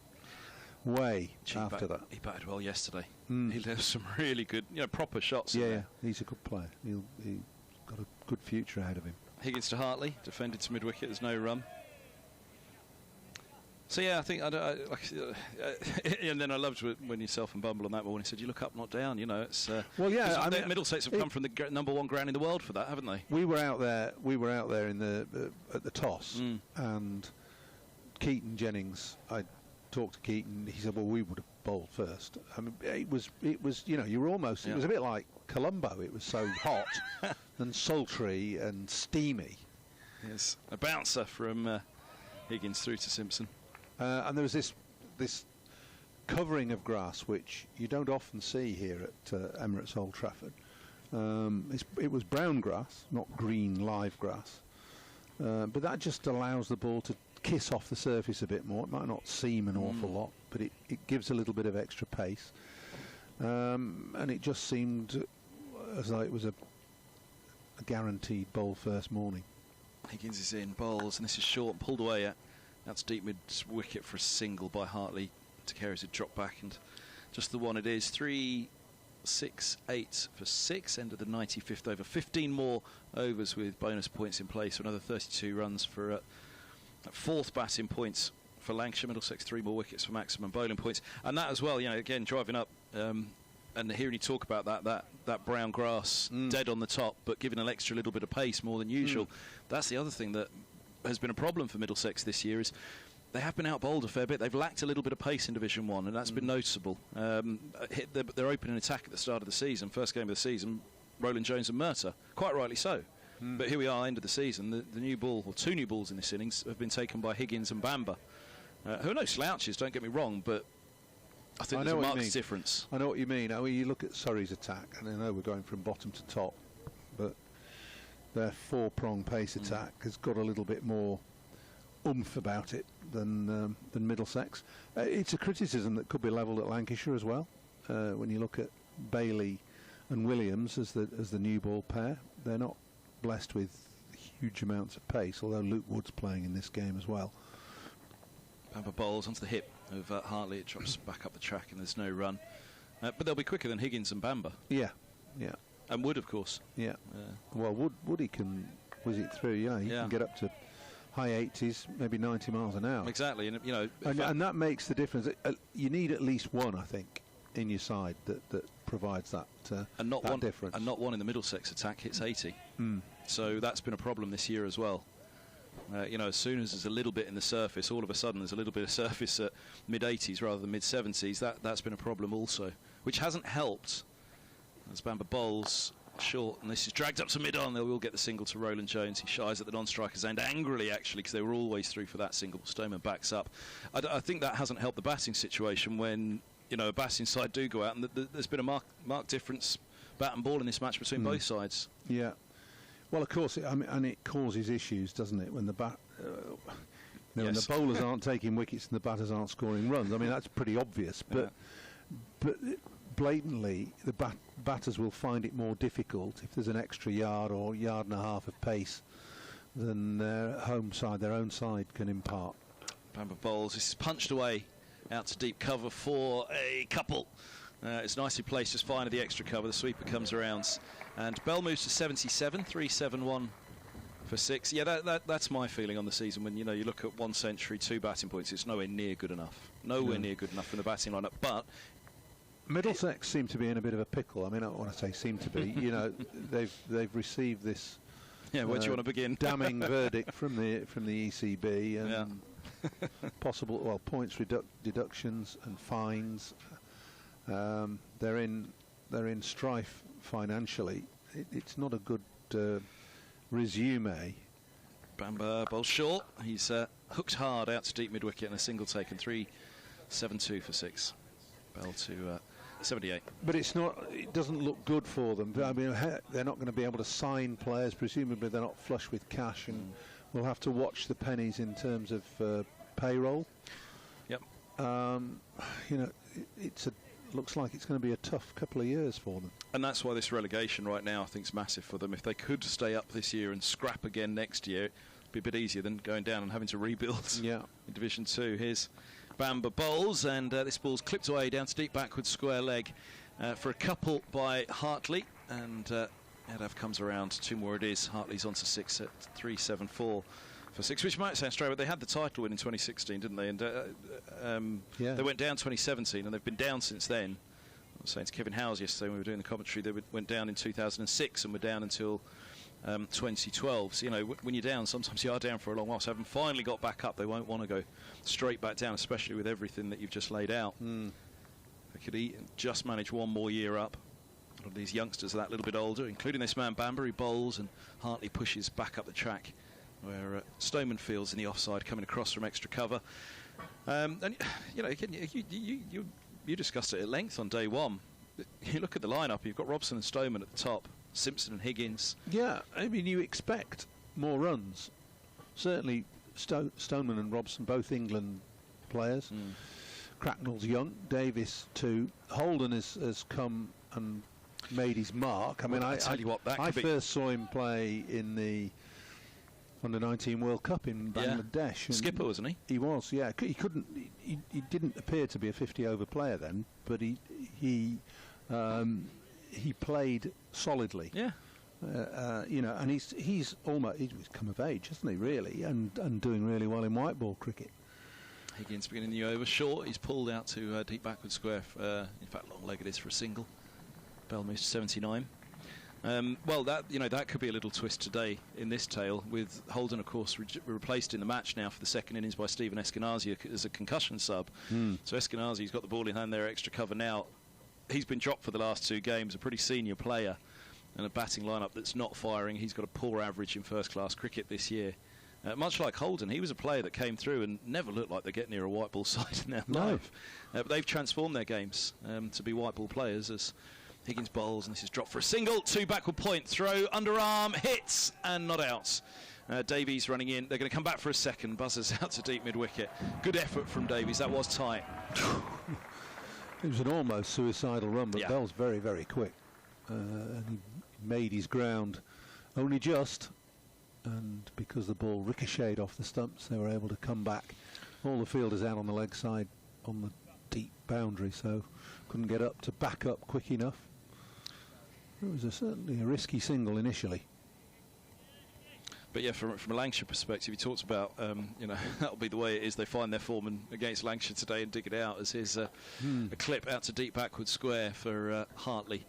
way after that. He batted well yesterday. He left some really good, proper shots. Yeah, he's a good player. He's got a good future ahead of him. Higgins to Hartley, defended to mid-wicket. There's no run. So yeah, I think and then I loved when yourself and Bumble on that one. He said, "You look up, not down." It's well, yeah. I mean, Middlesex have come from the #1 ground in the world for that, haven't they? We were out there in at the toss, and Keaton Jennings. I talked to Keaton. He said, "Well, we would have bowled first." I mean, it was. You were almost. It was a bit like Colombo. It was so hot and sultry and steamy. Yes, a bouncer from Higgins through to Simpson. And there was this covering of grass which you don't often see here at Emirates Old Trafford. It was brown grass, not green live grass, but that just allows the ball to kiss off the surface a bit more. It might not seem an awful lot, but it gives a little bit of extra pace, and it just seemed as though it was a guaranteed bowl first morning. Higgins is in, bowls, and this is short and pulled away at. That's deep mid-wicket for a single by Hartley. Takeri's had dropped back, and just the one it is. 3, 6, 8 for 6, end of the 95th over. 15 more overs with bonus points in place. So another 32 runs for fourth batting points for Lancashire. Middlesex 3 more wickets for maximum bowling points. And that as well, again, driving up and hearing you talk about that brown grass dead on the top, but giving an extra little bit of pace more than usual. That's the other thing that has been a problem for Middlesex this year, is they have been out-bowled a fair bit. They've lacked a little bit of pace in Division 1, and that's been noticeable. Their opening attack at the start of the season, first game of the season, Roland Jones and Murtagh, quite rightly so. But here we are, end of the season. The new ball, or 2 new balls in this innings, have been taken by Higgins and Bamber, who are no slouches, don't get me wrong, but I think there's a marked difference. I know what you mean. You look at Surrey's attack, and I know we're going from bottom to top, but their 4-prong pace attack has got a little bit more oomph about it than Middlesex. It's a criticism that could be levelled at Lancashire as well. When you look at Bailey and Williams as the new ball pair, they're not blessed with huge amounts of pace, although Luke Wood's playing in this game as well. Bamber bowls onto the hip of Hartley. It drops back up the track, and there's no run. But they'll be quicker than Higgins and Bamber. Yeah. And Wood, of course. Yeah. Well, Wood he can whiz it through. Yeah, he can get up to high 80s, maybe 90 miles an hour. Exactly, and and that makes the difference. You need at least one, I think, in your side that provides that and not that one difference. And not one in the Middlesex attack hits 80. So that's been a problem this year as well. As soon as there's a little bit in the surface, all of a sudden there's a little bit of surface at mid-80s rather than mid-70s. That's been a problem also, which hasn't helped. As Bamber bowls short, and this is dragged up to mid-on. They will get the single to Roland Jones. He shies at the non-striker's end angrily, actually, because they were always through for that single. Stoneman backs up. I think that hasn't helped the batting situation when a batting side do go out, and there's been a marked difference, bat and ball, in this match between both sides. Yeah. Well, of course, and it causes issues, doesn't it, when the when the bowlers aren't taking wickets and the batters aren't scoring runs. I mean, that's pretty obvious, but blatantly, the batters will find it more difficult if there's an extra yard or yard and a half of pace than their own side can impart. Bamber bowls. This is punched away out to deep cover for a couple. It's nicely placed, just fine of the extra cover. The sweeper comes around, and Bell moves to 77, 371 for 6. Yeah, that's my feeling on the season. When you look at 1 century, 2 batting points, it's nowhere near good enough. Nowhere near good enough from the batting lineup. But Middlesex seem to be in a bit of a pickle. I mean, I don't want to say seem to be. They've received this. Yeah, where do you want to begin? Damning verdict from the ECB and possible points deductions and fines. They're in strife financially. It's not a good resume. Bamber bowls short. He's hooked hard out to deep mid-wicket and a single taken. 372 for 6. Bell to 78. But it doesn't look good for them. I mean, they're not going to be able to sign players. Presumably they're not flush with cash, and we'll have to watch the pennies in terms of payroll. Yep. You know, looks like it's going to be a tough couple of years for them. And that's why this relegation right now I think is massive for them. If they could stay up this year and scrap again next year, it'd be a bit easier than going down and having to rebuild in Division 2. Here's Bamba bowls, and this ball's clipped away down to deep backward square leg for a couple by Hartley, and Yadav comes around. 2 more it is. Hartley's on to 6 at 3-7-4 for 6, which might sound strange, but they had the title win in 2016, didn't they? And they went down 2017, and they've been down since then. I was saying to Kevin Howes yesterday when we were doing the commentary, they went down in 2006 and were down until 2012. So, you know, when you're down, sometimes you are down for a long while. So having finally got back up, they won't want to go straight back down, especially with everything that you've just laid out. They could just manage 1 more year up. A lot of these youngsters are that little bit older, including this man Bamba, who bowls, and Hartley pushes back up the track, where Stoneman fields in the offside, coming across from extra cover. And you know, you discussed it at length on day one. You look at the lineup, you've got Robson and Stoneman at the top, Simpson and Higgins. Yeah, I mean, you expect more runs. Certainly Stoneman and Robson, both England players. Cracknell's young, Davis too. Holden has come and made his mark. I mean, I tell you what, I first saw him play in the Under-19 World Cup in Bangladesh. Skipper, wasn't he? He was, yeah. He didn't appear to be a 50-over player then, but he played solidly. Yeah. You know, and he's come of age, hasn't he? Really, and doing really well in white ball cricket. Higgins beginning the over short. He's pulled out to deep backward square. In fact, long leg it is for a single. Bell moves to 79. Well, that could be a little twist today in this tale, with Holden, of course, replaced in the match now for the second innings by Stephen Eskenazi as a concussion sub. So Eskenazi's got the ball in hand there, extra cover now. He's been dropped for the last 2 games, a pretty senior player, and a batting lineup that's not firing. He's got a poor average in first-class cricket this year. Much like Holden, he was a player that came through and never looked like they get near a white ball side in their life. But they've transformed their games to be white ball players as Higgins bowls, and this is dropped for a single. 2 backward point, throw, underarm, hits, and not out. Davies running in. They're going to come back for a second. Buzzers out to deep mid-wicket. Good effort from Davies. That was tight. It was an almost suicidal run, but Bell's very, very quick. And he made his ground only just. And because the ball ricocheted off the stumps, they were able to come back. All the fielders out on the leg side on the deep boundary, so couldn't get up to back up quick enough. It was certainly a risky single initially. But yeah, from a Lancashire perspective, he talks about, you know, that'll be the way it is. They find their form against Lancashire today and dig it out, as his a clip out to deep backward square for Hartley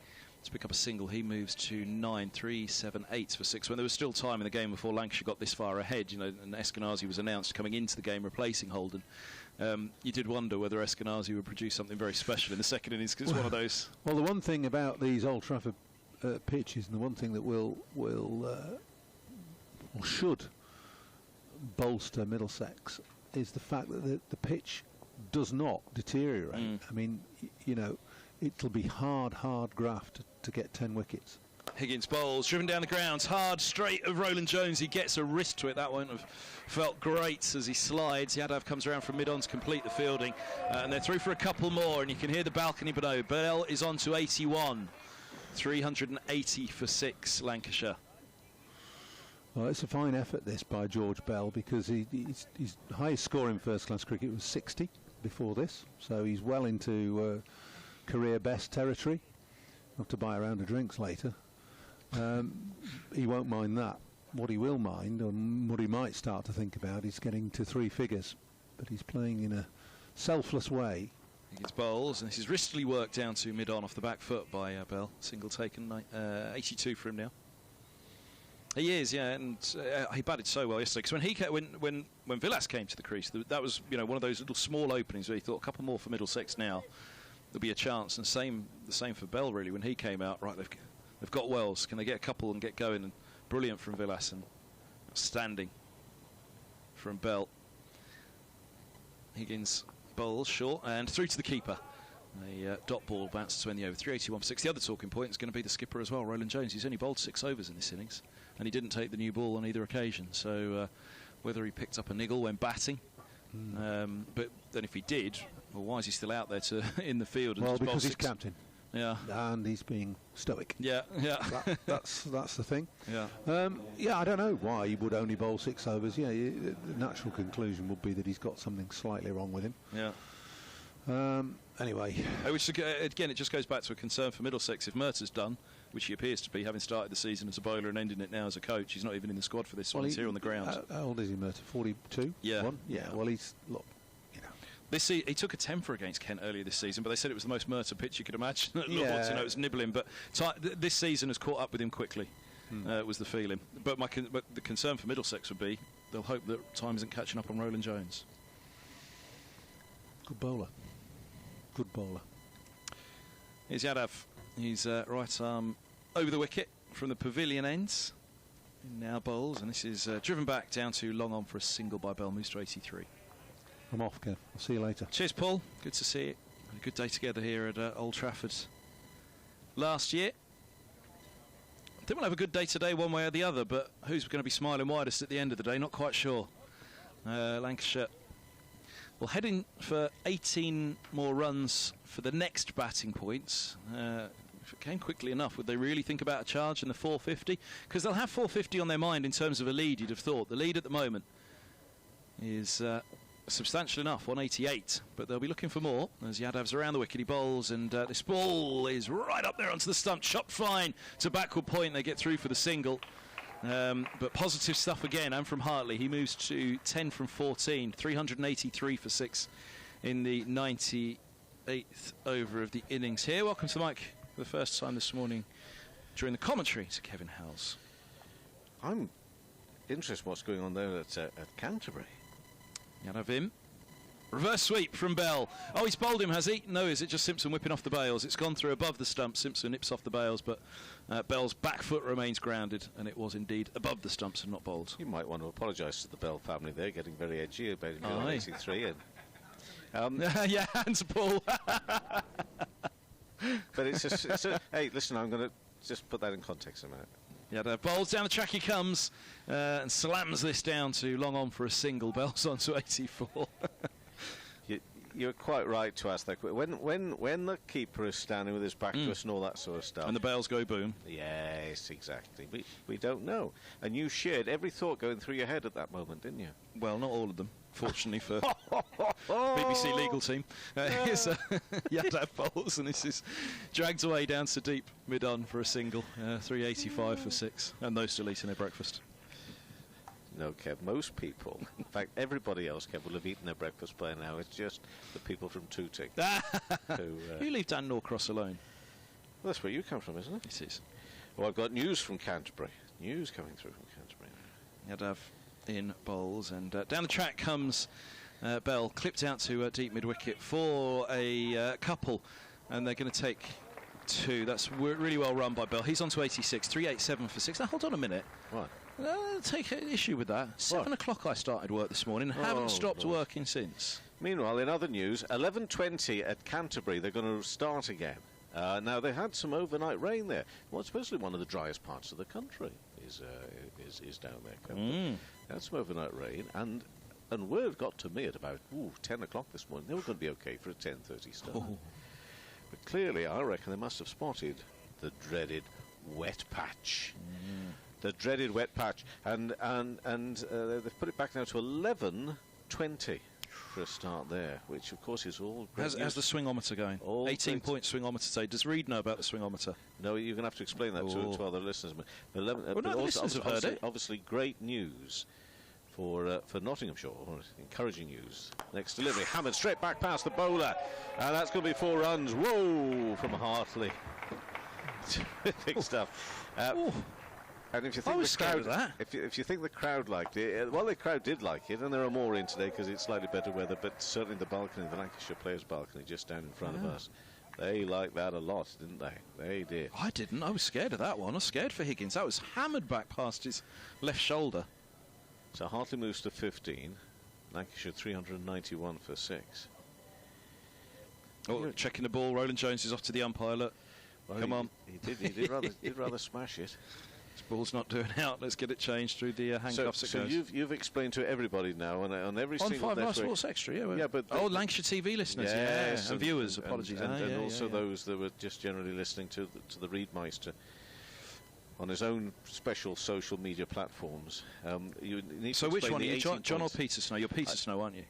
to pick up a single. He moves to 9, 3, 7, 8 for 6. When there was still time in the game before Lancashire got this far ahead, you know, and Eskenazi was announced coming into the game replacing Holden. You did wonder whether Eskenazi would produce something very special in the second innings, because it's one of those. Well, the one thing about these Old Trafford pitches, and the one thing that should bolster Middlesex, is the fact that the pitch does not deteriorate. I mean, you know, it'll be hard graft to get 10 wickets. Higgins bowls, driven down the grounds, hard, straight of Roland Jones. He gets a wrist to it. That won't have felt great as he slides. Yadav comes around from mid-on to complete the fielding. And they're through for a couple more, and you can hear the balcony below. Bell is on to 81. 380 for 6, Lancashire. Well, it's a fine effort, this, by George Bell, because his highest score in first-class cricket was 60 before this. So he's well into career best territory. Not to buy a round of drinks later. He won't mind that. What he will mind, and what he might start to think about, is getting to 3 figures. But he's playing in a selfless way. Higgins bowls, and this is wristily worked down to mid-on off the back foot by Bell. Single taken, 82 for him now. He is, yeah, and he batted so well yesterday. Because when Villas came to the crease, that was, you know, one of those little small openings where he thought a couple more for Middlesex now, there'll be a chance. And the same for Bell, really. When he came out, right, they've got Wells. Can they get a couple and get going? And brilliant from Villas, and standing from Bell. Higgins bowls short and through to the keeper. A dot ball bounces to end the over. 381 for 6. The other talking point is going to be the skipper as well, Roland Jones. He's only bowled 6 overs in this innings, and he didn't take the new ball on either occasion. So whether he picked up a niggle when batting But then if he did, well, why is he still out there in the field? And Well, just bowl because he's 6? captain. Yeah. And he's being stoic. Yeah, yeah. That's the thing. Yeah. I don't know why he would only bowl 6 overs. Yeah, the natural conclusion would be that he's got something slightly wrong with him. Yeah. Anyway. Which, again, it just goes back to a concern for Middlesex. If Murtaugh's done, which he appears to be, having started the season as a bowler and ending it now as a coach, he's not even in the squad for this one. He's here on the ground. How old is he, Murtaugh? 42? Yeah. Yeah, well, he's... Look, he took a temper against Kent earlier this season, but they said it was the most Murtaugh pitch you could imagine at Lords. It was nibbling, but this season has caught up with him quickly, was the feeling. But the concern for Middlesex would be they'll hope that time isn't catching up on Roland Jones. Good bowler. Good bowler. Here's Yadav. He's right arm over the wicket from the pavilion ends. He now bowls, and this is driven back down to long on for a single by Bell, moves to 83. I'm off, Kev. I'll see you later. Cheers, Paul. Good to see you. Had a good day together here at Old Trafford last year. I think we'll have a good day today one way or the other, but who's going to be smiling widest at the end of the day? Not quite sure. Lancashire will head in for 18 more runs for the next batting points. If it came quickly enough, would they really think about a charge in the 450? Because they'll have 450 on their mind in terms of a lead, you'd have thought. The lead at the moment is substantial enough, 188, but they'll be looking for more as Yadav's around the wicket. He bowls, and this ball is right up there onto the stump, chopped fine to backward point. They get through for the single, but positive stuff again, and from Hartley. He moves to 10 from 14, 383 for 6 in the 98th over of the innings here. Welcome to the mic for the first time this morning during the commentary to Kevin Howells. I'm interested in what's going on there at Canterbury. Yadav in. Reverse sweep from Bell. Oh, he's bowled him, has he? No, is it just Simpson whipping off the bails? It's gone through above the stump. Simpson nips off the bails, but Bell's back foot remains grounded, and it was indeed above the stumps and not bowled. You might want to apologise to the Bell family. They're getting very edgy about it being 83. And, yeah, hands Paul. but it's just... hey, listen, I'm going to just put that in context a minute. Yadav bowls down the track, he comes and slams this down to long on for a single. Bell's on to 84. You're quite right to ask that. When the keeper is standing with his back to us and all that sort of stuff, and the bails go boom. Yes, exactly. We don't know. And you shared every thought going through your head at that moment, didn't you? Well, not all of them, fortunately for BBC legal team. Here's Yadav bowls, and this is dragged away down to deep mid-on for a single. 385 for 6, and those still eating their breakfast. No, Kev, most people, in fact, everybody else, Kev, will have eaten their breakfast by now. It's just the people from Tooting who... You leave Dan Norcross alone. Well, that's where you come from, isn't it? It is. Well, I've got news from Canterbury. News coming through from Canterbury. Yadav in bowls, and down the track comes Bell, clipped out to deep mid-wicket for a couple, and they're going to take 2. That's really well run by Bell. He's on to 86, 387 for 6. Now, hold on a minute. What? Take an issue with that. 7 o'clock I started work this morning, haven't stopped working since. Meanwhile, in other news, 11:20 at Canterbury, they're going to start again. Now, they had some overnight rain there. Well, it's supposedly one of the driest parts of the country is down there. They had some overnight rain, and word got to me at about 10 o'clock this morning. They were going to be okay for a 10:30 start. But clearly, I reckon they must have spotted the dreaded wet patch. The dreaded wet patch, and they've put it back now to 11:20 for a start there, which of course is all great. How's the swingometer going? 18-point swingometer today. Does Reed know about the swingometer? No, you're going to have to explain that to other listeners. But listeners have heard it. Obviously, great news for Nottinghamshire. Encouraging news. Next delivery, hammered straight back past the bowler, and that's going to be 4 runs. Whoa, from Hartley. Terrific stuff. And if you think the crowd, if you think the crowd liked it, well, the crowd did like it, and there are more in today because it's slightly better weather. But certainly the balcony, the Lancashire players' balcony, just down in front of us, they liked that a lot, didn't they? They did. I didn't. I was scared of that one. I was scared for Higgins. That was hammered back past his left shoulder. So Hartley moves to 15. Lancashire 391 for 6. Oh, checking the ball. Roland Jones is off to the umpire. Look. Well, Come on. He did rather smash it. This ball's not doing out. Let's get it changed through the handcuffs. So you've explained to everybody now on every on single 5 Live Sports Extra, yeah. But Lancashire TV listeners, yes, and viewers. Apologies, and also those that were just generally listening to the Readmeister on his own special social media platforms. You need so to which one are you, John or Peter Snow? You're Peter Snow, aren't you?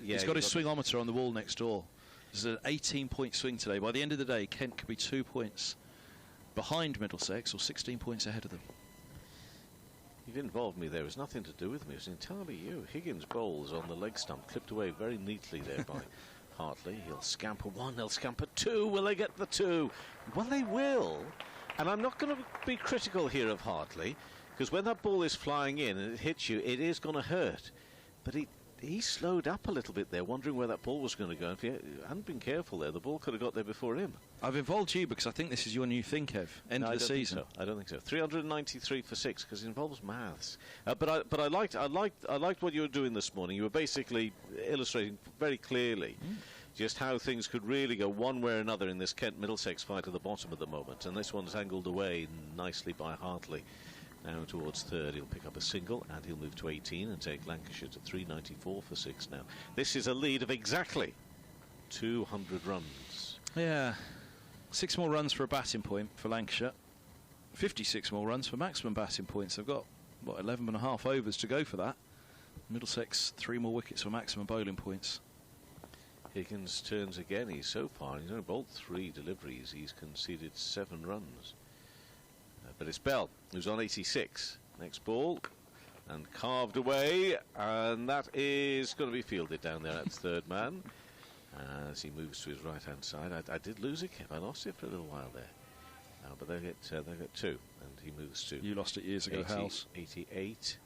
Yeah, he's got his swingometer on the wall next door. There's an 18-point swing today. By the end of the day, Kent could be 2 points behind Middlesex or 16 points ahead of them. You've involved me there. It was nothing to do with me. It was entirely you. Higgins bowls on the leg stump, clipped away very neatly there by Hartley. He'll scamper 1, he'll scamper 2. Will they get the 2? Well, they will. And I'm not going to be critical here of Hartley, because when that ball is flying in and it hits you, it is going to hurt. But he slowed up a little bit there, wondering where that ball was going to go. If he hadn't been careful there, the ball could have got there before him. I've involved you because I think this is your new thing, Kev. End of the season. I don't think so. 393 for 6 because it involves maths. But I liked what you were doing this morning. You were basically illustrating very clearly just how things could really go one way or another in this Kent-Middlesex fight at the bottom at the moment. And this one's angled away nicely by Hartley. Now towards third, he'll pick up a single and he'll move to 18 and take Lancashire to 394 for 6 now. This is a lead of exactly 200 runs. Yeah, 6 more runs for a batting point for Lancashire. 56 more runs for maximum batting points. They've got, 11.5 overs to go for that. Middlesex, 3 more wickets for maximum bowling points. Higgins turns again. He's so far, he's only bowled 3 deliveries. He's conceded 7 runs. But it's Bell who's on 86. Next ball and carved away, and that is going to be fielded down there at third man as he moves to his right hand side. I did lose it, Kev. I lost it for a little while there. But they get 2, and he moves to. You lost it years ago, House. 88.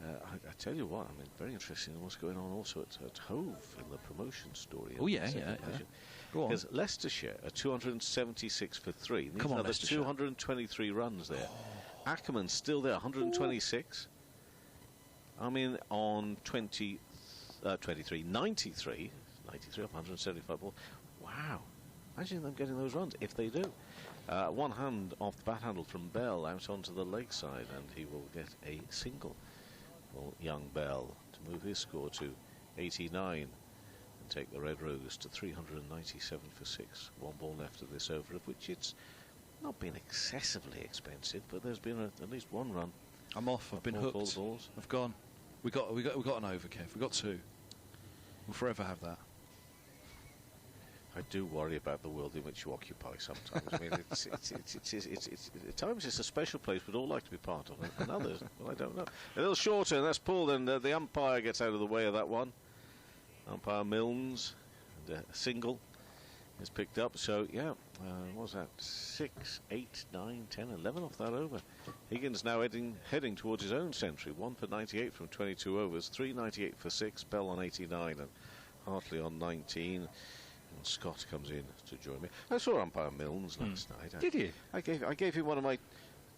I tell you what, I mean, very interesting what's going on also at Hove in the promotion story. Oh yeah. Go on. Because Leicestershire are 276 for 3. These Come on, are the Leicestershire. 223 runs there. Ackerman's still there, 126. I mean, on 93, 93 off 175 ball. Wow. Imagine them getting those runs, if they do. One hand off the bat handle from Bell out onto the leg side, and he will get a single. Well, young Bell to move his score to 89 and take the Red Rose to 397 for 6. 1 ball left of this over, of which it's not been excessively expensive, but there's been at least 1 run. I'm off. I've been hooked. I've gone. We got an over, Kev. We got 2. We'll forever have that. I do worry about the world in which you occupy sometimes. I mean, it's at times it's a special place we'd all like to be part of, and others, well, I don't know. A little shorter, and that's pulled, and the umpire gets out of the way of that one. Umpire Milnes, and a single is picked up. So, yeah, what was that? 6, 8, 9, 10, 11 off that over. Higgins now heading towards his own century. 1 for 98 from 22 overs, 398 for 6, Bell on 89, and Hartley on 19. And Scott comes in to join me. I saw umpire Milnes last night. Did you? I gave him one of my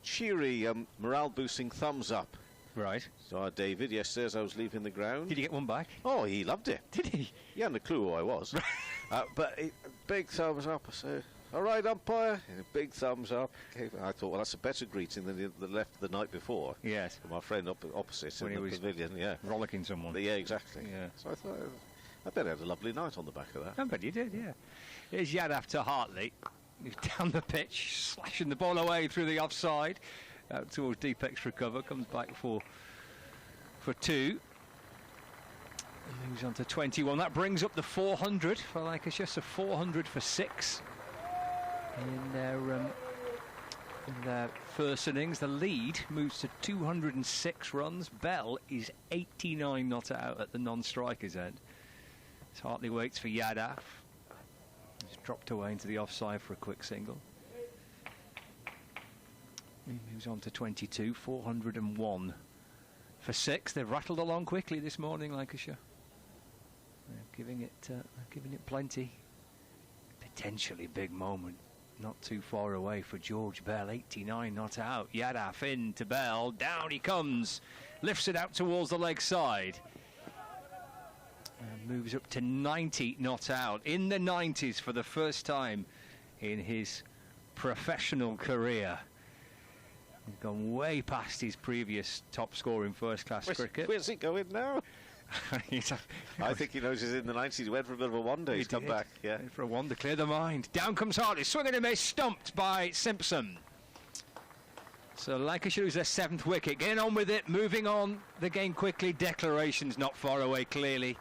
cheery, morale-boosting thumbs up. Right. So David yesterday as I was leaving the ground. Did you get one back? Oh, he loved it. Did he? He hadn't a clue who I was. But big thumbs up. I said, all right, umpire. And a big thumbs up. I thought, well, that's a better greeting than the left the night before. Yes. My friend opposite when in the pavilion. Yeah. Rollicking someone. Yeah, exactly. Yeah. So I thought, I bet I had a lovely night on the back of that. I bet you did, yeah. Here's Yadav to Hartley. He's down the pitch, slashing the ball away through the offside. Out towards deep extra cover, comes back for 2. And moves on to 21. That brings up the 400 for Lancashire, so 400 for 6 in their first innings. The lead moves to 206 runs. Bell is 89 not out at the non-strikers end. So Hartley waits for Yadav. He's dropped away into the offside for a quick single. He moves on to 22, 401 for 6. They've rattled along quickly this morning, Lancashire. They're giving it plenty. Potentially big moment. Not too far away for George Bell. 89 not out. Yadav in to Bell. Down he comes. Lifts it out towards the leg side. And moves up to 90 not out. In the 90s for the first time in his professional career. He's gone way past his previous top score in first-class cricket. Where's he going now? I think he knows he's in the 90s. He went for a bit of a wonder. He's come back. Yeah, for a wonder, clear the mind. Down comes Hartley, swinging a miss, stumped by Simpson. So Lancashire lose their 7th wicket. Getting on with it, moving on the game quickly. Declaration's not far away, clearly.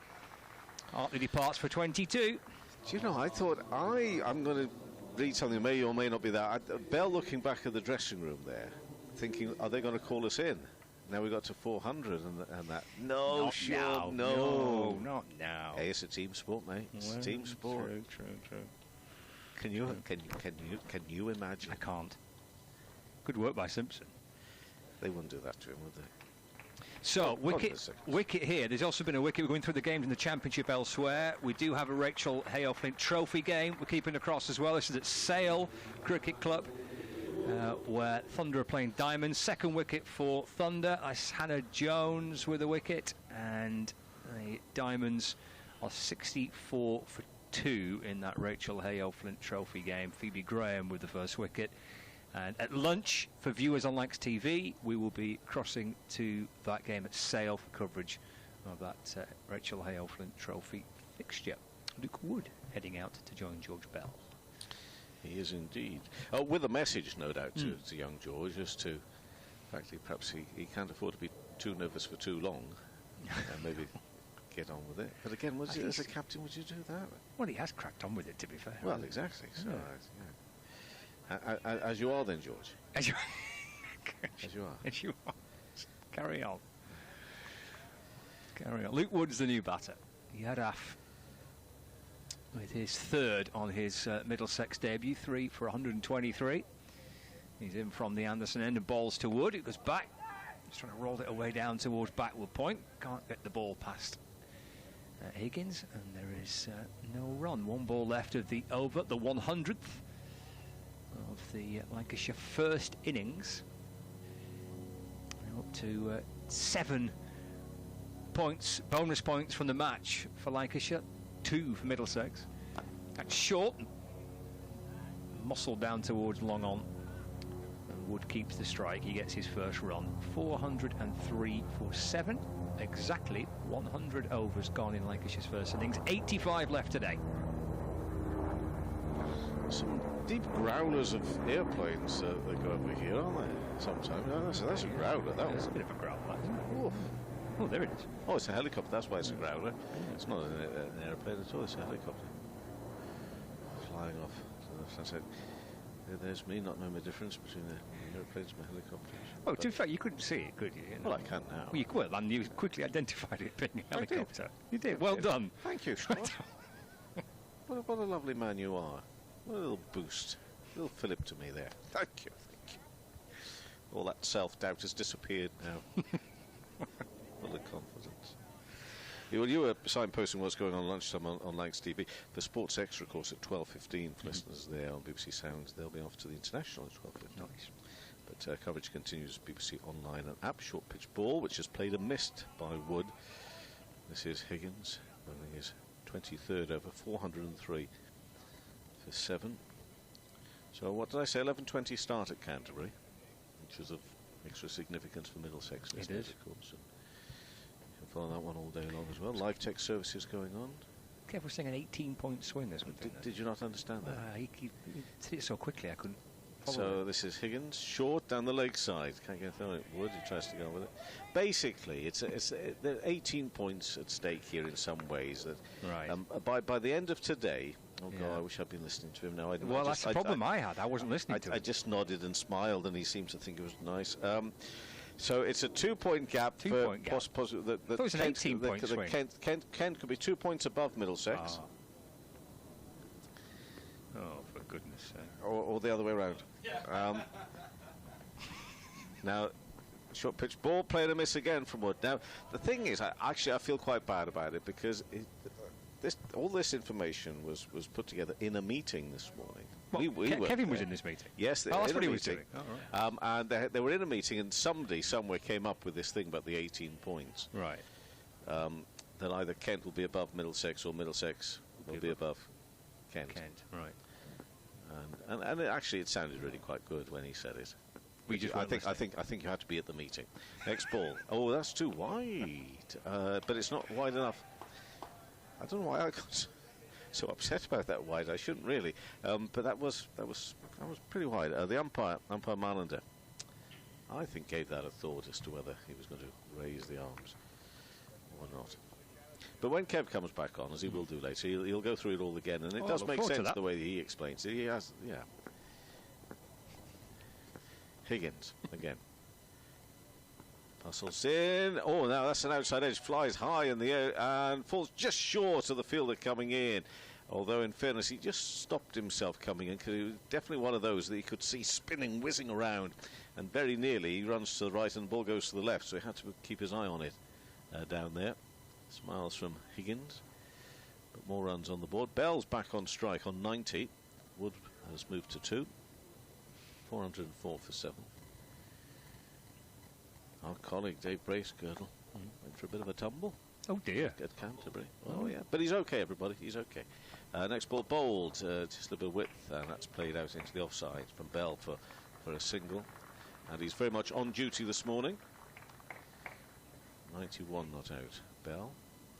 Hartley departs for 22. Do you know, I thought I'm going to read something that may or may not be that. Bell looking back at the dressing room there, thinking, are they going to call us in? Now we got to 400 and that. No, not sure, now. No, not now. Hey, it's a team sport, mate. It's a team sport. True. Can you imagine? I can't. Good work by Simpson. They wouldn't do that to him, would they? So, wicket here. There's also been a wicket. We're going through the games in the Championship elsewhere. We do have a Rachel Hale-Flint Trophy game. We're keeping across as well. This is at Sale Cricket Club, where Thunder are playing Diamonds. 2nd wicket for Thunder. That's Hannah Jones with a wicket. And the Diamonds are 64 for 2 in that Rachel Hale-Flint Trophy game. Phoebe Graham with the 1st wicket. And at lunch, for viewers on Lancs TV, we will be crossing to that game at Sale for coverage of that Rachel Hale-Flint Trophy fixture. Luke Wood heading out to join George Bell. He is indeed. With a message, no doubt, to young George, as to, frankly, perhaps he can't afford to be too nervous for too long, and maybe get on with it. But again, as a captain, would you do that? Well, he has cracked on with it, to be fair. Well, exactly. So, as you are then, George. As you are. As you are. Carry on. Luke Wood's the new batter. He had off with his 3rd on his Middlesex debut, 3 for 123. He's in from the Anderson end and balls to Wood. It goes back. He's trying to roll it away down towards backward point. Can't get the ball past Higgins, and there is no run. 1 ball left of the over, the 100th of the Lancashire first innings. Up to 7 points, bonus points from the match for Lancashire, 2 for Middlesex. That's short, muscle down towards long on, and Wood keeps the strike. He gets his first run. 403 for 7, exactly 100 overs gone in Lancashire's first innings. 85 left today. Some deep growlers of airplanes that go over here, aren't they? Sometimes. That's a growler. That was a bit of a growler, isn't it? Oh, there it is. Oh, it's a helicopter. That's why it's a growler. It's not an airplane at all. It's a helicopter flying off to the sunset. There's me not knowing the difference between the airplanes and the helicopters. Oh, to be fair, you couldn't see it, could you? Well, I can now. Well, you could, and you quickly identified it being a helicopter. You did. Well done. Thank you, Scott. What a lovely man you are. What a little boost. A little fillip to me there. Thank you. All that self-doubt has disappeared now. Full of confidence. You were signposting what's going on lunchtime on Lancs TV. The Sports Extra course at 12:15 for listeners there on BBC Sounds. They'll be off to the International at 12:15. Nice. But coverage continues BBC Online and app. Short pitch ball, which has played a missed by Wood. This is Higgins running his 23rd over, 403 for 7. So what did I say? 11:20 start at Canterbury, which is of extra significance for Middlesex. It is, of course. And you can follow that one all day long as well. Live tech services going on. Kev was saying an 18-point swing this one. Did you not understand that? He did it so quickly I couldn't follow So it. this is Higgins, short down the leg side. Can't get through it. Wood, he tries to go with it. Basically, there are 18 points at stake here in some ways. That right. By the end of today. Oh God, I wish I'd been listening to him now. Well, that's the problem I had. I wasn't listening to him. I just nodded and smiled, and he seemed to think it was nice. So it's a 2-point gap. I thought it was an 18-point swing. Kent could be 2 points above Middlesex. Oh, for goodness sake. Or the other way around. Now, short pitch ball, played a miss again from Wood. Now, the thing is, I feel quite bad about it because all this information was put together in a meeting this morning. Well, Kevin was in this meeting. Yes, that's what he was doing. Oh, right. And they were in a meeting, and somebody somewhere came up with this thing about the 18 points. Right. That either Kent will be above Middlesex or Middlesex will be above Kent. Right. And actually, it sounded really quite good when he said it. We just I think you had to be at the meeting. Next ball. Oh, that's too wide. But it's not wide enough. I don't know why I got so upset about that wide. I shouldn't really. But that was pretty wide. The umpire Marlander, I think gave that a thought as to whether he was going to raise the arms or not. But when Kev comes back on, as he will do later, he'll go through it all again, and it does make sense the way that he explains it. He has, yeah. Higgins again. Hustles in. Oh, now that's an outside edge. Flies high in the air and falls just short of the fielder coming in. Although, in fairness, he just stopped himself coming in because he was definitely one of those that he could see spinning, whizzing around. And very nearly he runs to the right and the ball goes to the left, so he had to keep his eye on it down there. Smiles from Higgins. But more runs on the board. Bell's back on strike on 90. Wood has moved to 2. 404 for 7. Our colleague Dave Bracegirdle went for a bit of a tumble. Oh dear. At Canterbury. Oh yeah, but he's okay, everybody. He's okay. Next ball bowled, just a bit of width, and that's played out into the offside from Bell for a single. And he's very much on duty this morning. 91 not out. Bell.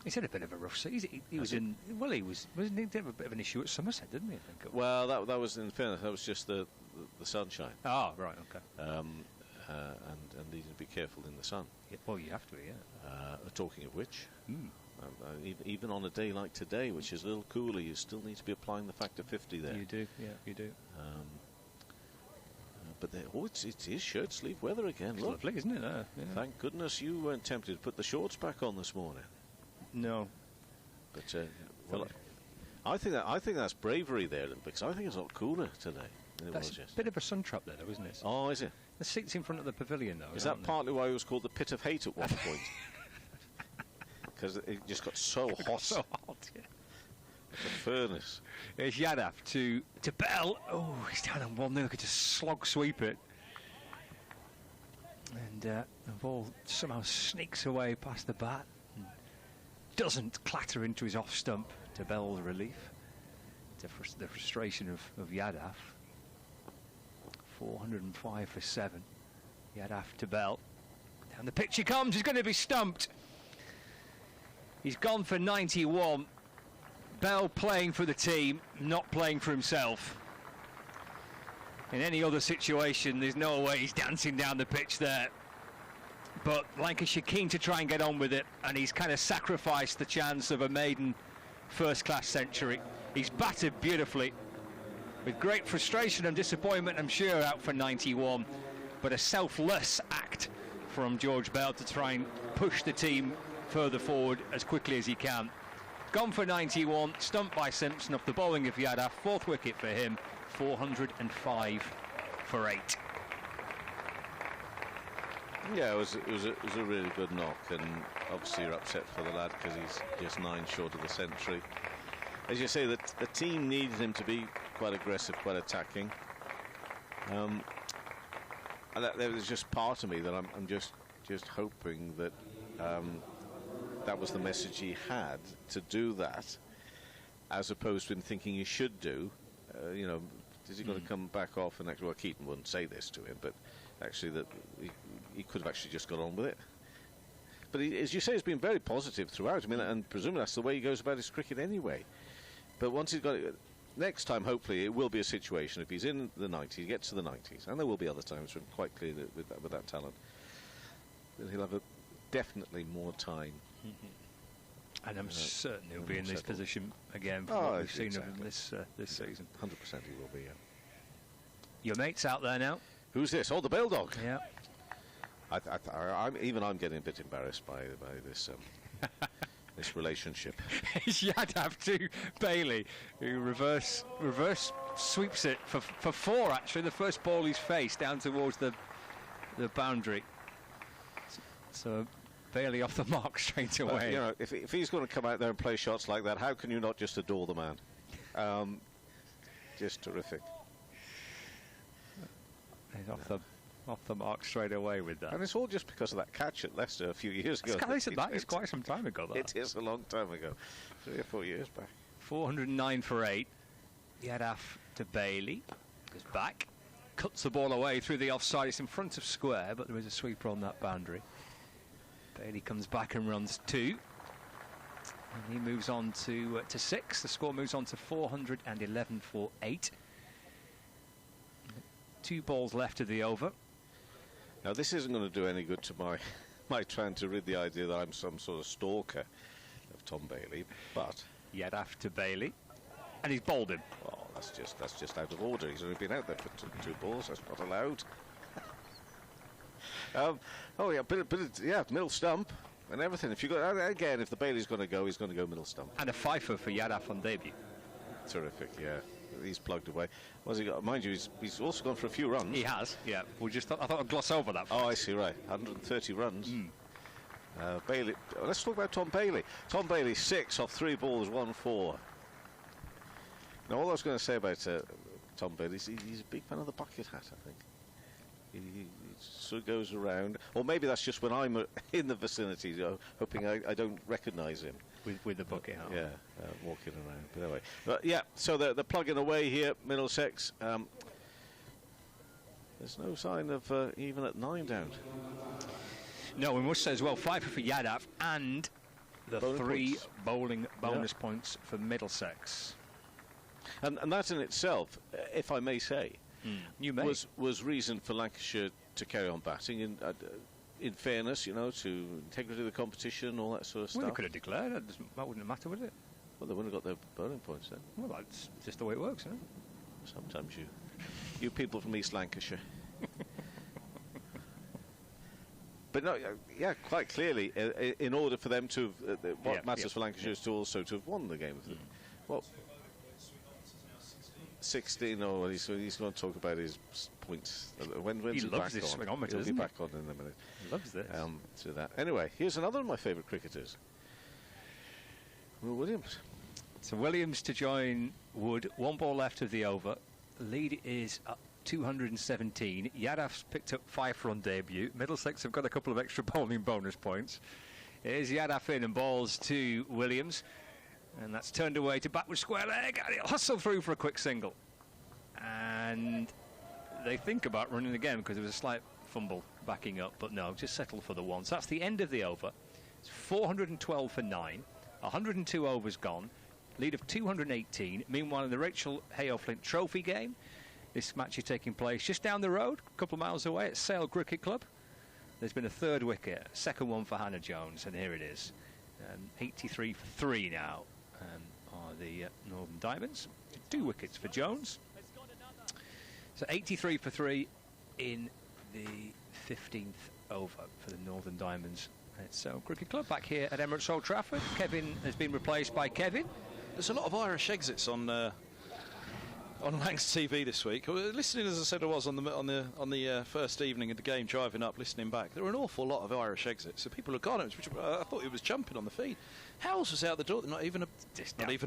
He's had a bit of a rough season. He was in. Well, wasn't he? Have a bit of an issue at Somerset, didn't he? I think. Well, that was in fairness. That was just the sunshine. Oh, right, okay. And need to be careful in the sun. Yeah, well, you have to, yeah. Talking of which, even on a day like today, which is a little cooler, you still need to be applying the factor 50 there. You do, yeah, you do. But it is shirt sleeve weather again. It's look, lovely, isn't it? Yeah. Thank goodness you weren't tempted to put the shorts back on this morning. No. But well, I think that's bravery there, because I think it's a lot cooler today than it was yesterday. A bit of a sun trap there, though, isn't it? Oh, is it? The seats in front of the pavilion, though. Is that partly why it was called the Pit of Hate at one point? Because it just got so hot. So hot, yeah. Like a furnace. It's Yadav to Bell. Oh, he's down on 1-0. Could just slog sweep it. And the ball somehow sneaks away past the bat. Doesn't clatter into his off stump to Bell's relief. The frustration of Yadav. 405 for 7. Yadav to Bell. Down the pitch he comes. He's going to be stumped. He's gone for 91. Bell playing for the team, not playing for himself. In any other situation, there's no way he's dancing down the pitch there. But Lancashire keen to try and get on with it, and he's kind of sacrificed the chance of a maiden first-class century. He's batted beautifully, with great frustration and disappointment, I'm sure, out for 91. But a selfless act from George Bell to try and push the team further forward as quickly as he can. Gone for 91, stumped by Simpson off the bowling of Yadav. 4th wicket for him, 405 for 8. Yeah, it was a really good knock, and obviously you're upset for the lad because he's just 9 short of the century. As you say, the team needed him to be quite aggressive, quite attacking. And there was just part of me that I'm just hoping that that was the message he had, to do that, as opposed to him thinking he should do. You know, is he going to come back off? And actually, well, Keaton wouldn't say this to him, but actually that he could have actually just got on with it. But he, as you say, he's been very positive throughout. I mean, and presumably that's the way he goes about his cricket anyway. But once he's got it, next time, hopefully, it will be a situation. If he's in the 90s, he gets to the 90s, and there will be other times for him, quite clear that with that talent, that he'll have definitely more time. And I'm certain he'll be in this position again from what we've seen of him this season. 100% he will be, yeah. Your mate's out there now. Who's this? Oh, the Bale Dog. Yeah. I'm getting a bit embarrassed by this this relationship. It's Yadav to Bailey, who reverse sweeps it for 4, actually. The first ball he's faced down towards the boundary. So Bailey off the mark straight away. You know, if he's going to come out there and play shots like that, how can you not just adore the man? Just terrific. He's off the mark straight away with that. And it's all just because of that catch at Leicester a few years ago. That is quite some time ago, that. It is a long time ago. 3 or 4 years back. 409 for 8. Yadav to Bailey. Goes back. cuts the ball away through the offside. It's in front of square, but there is a sweeper on that boundary. Bailey comes back and runs 2. And he moves on to 6. The score moves on to 411 for 8. 2 balls left of the over. Now, this isn't going to do any good to my trying to rid the idea that I'm some sort of stalker of Tom Bailey, but... Yadaf to Bailey, and he's bowled him. Oh, that's just out of order. He's only been out there for two balls. That's not allowed. Yeah, middle stump and everything. If you go again, if the Bailey's going to go, he's going to go middle stump. And a fifer for Yadaf on debut. Terrific, yeah. He's plugged away. What's he got? Mind you, he's also gone for a few runs. He has, yeah. I thought I'd gloss over that. Oh, I see, right. 130 runs. Bailey. Let's talk about Tom Bailey. Tom Bailey, 6 off 3 balls, 1-4. Now, all I was going to say about Tom Bailey is he's a big fan of the bucket hat, I think. He sort of goes around, or maybe that's just when I'm in the vicinity, hoping I don't recognise him. With the bucket hat. Yeah, walking around. But anyway, yeah, so they're plugging away here, Middlesex. There's no sign of even at 9 down. No, we must say as well, fifer for Yadaf and the Bowling 3 points. bowling bonus points for Middlesex. And that in itself, if I may say, was reason for Lancashire to carry on batting. In fairness, you know, to integrity of the competition, all that sort of stuff. Well, they could have declared. That wouldn't matter, would it? Well, they wouldn't have got their bowling points then. Well, that's just the way it works, isn't it? Sometimes you people from East Lancashire. But no, yeah, quite clearly, in order for them to, what matters for Lancashire is to also to have won the game. Well, 16. Oh, well, he's going to talk about his points. When's he loves back this on? swingometer, He'll be doesn't he? back on in a minute. He loves this. To that. Anyway, here's another of my favourite cricketers, Will Williams. So Williams to join Wood. 1 ball left of the over. The lead is up 217. Yadaf's picked up 5 for on debut. Middlesex have got a couple of extra bowling bonus points. Here's Yadaf in and balls to Williams. And that's turned away to backward square leg. And he'll hustle through for a quick single. And they think about running again because there was a slight fumble backing up. But no, just settle for the 1. So that's the end of the over. It's 412 for 9. 102 overs gone. Lead of 218. Meanwhile, in the Rachel Hale-Flint Trophy game, this match is taking place just down the road, a couple of miles away at Sale Cricket Club. There's been a 3rd wicket, second one for Hannah Jones, and here it is. 83 for 3 now are the Northern Diamonds. 2 wickets for Jones. So 83 for 3 in the 15th over for the Northern Diamonds. It's Cricket Club back here at Emirates Old Trafford. Kevin has been replaced by Kevin. There's a lot of Irish exits on Lancs TV this week. Listening, as I said, I was on the first evening of the game, driving up, listening back. There were an awful lot of Irish exits. So people have gone. I thought it was jumping on the feed. Howells was out the door. Not even a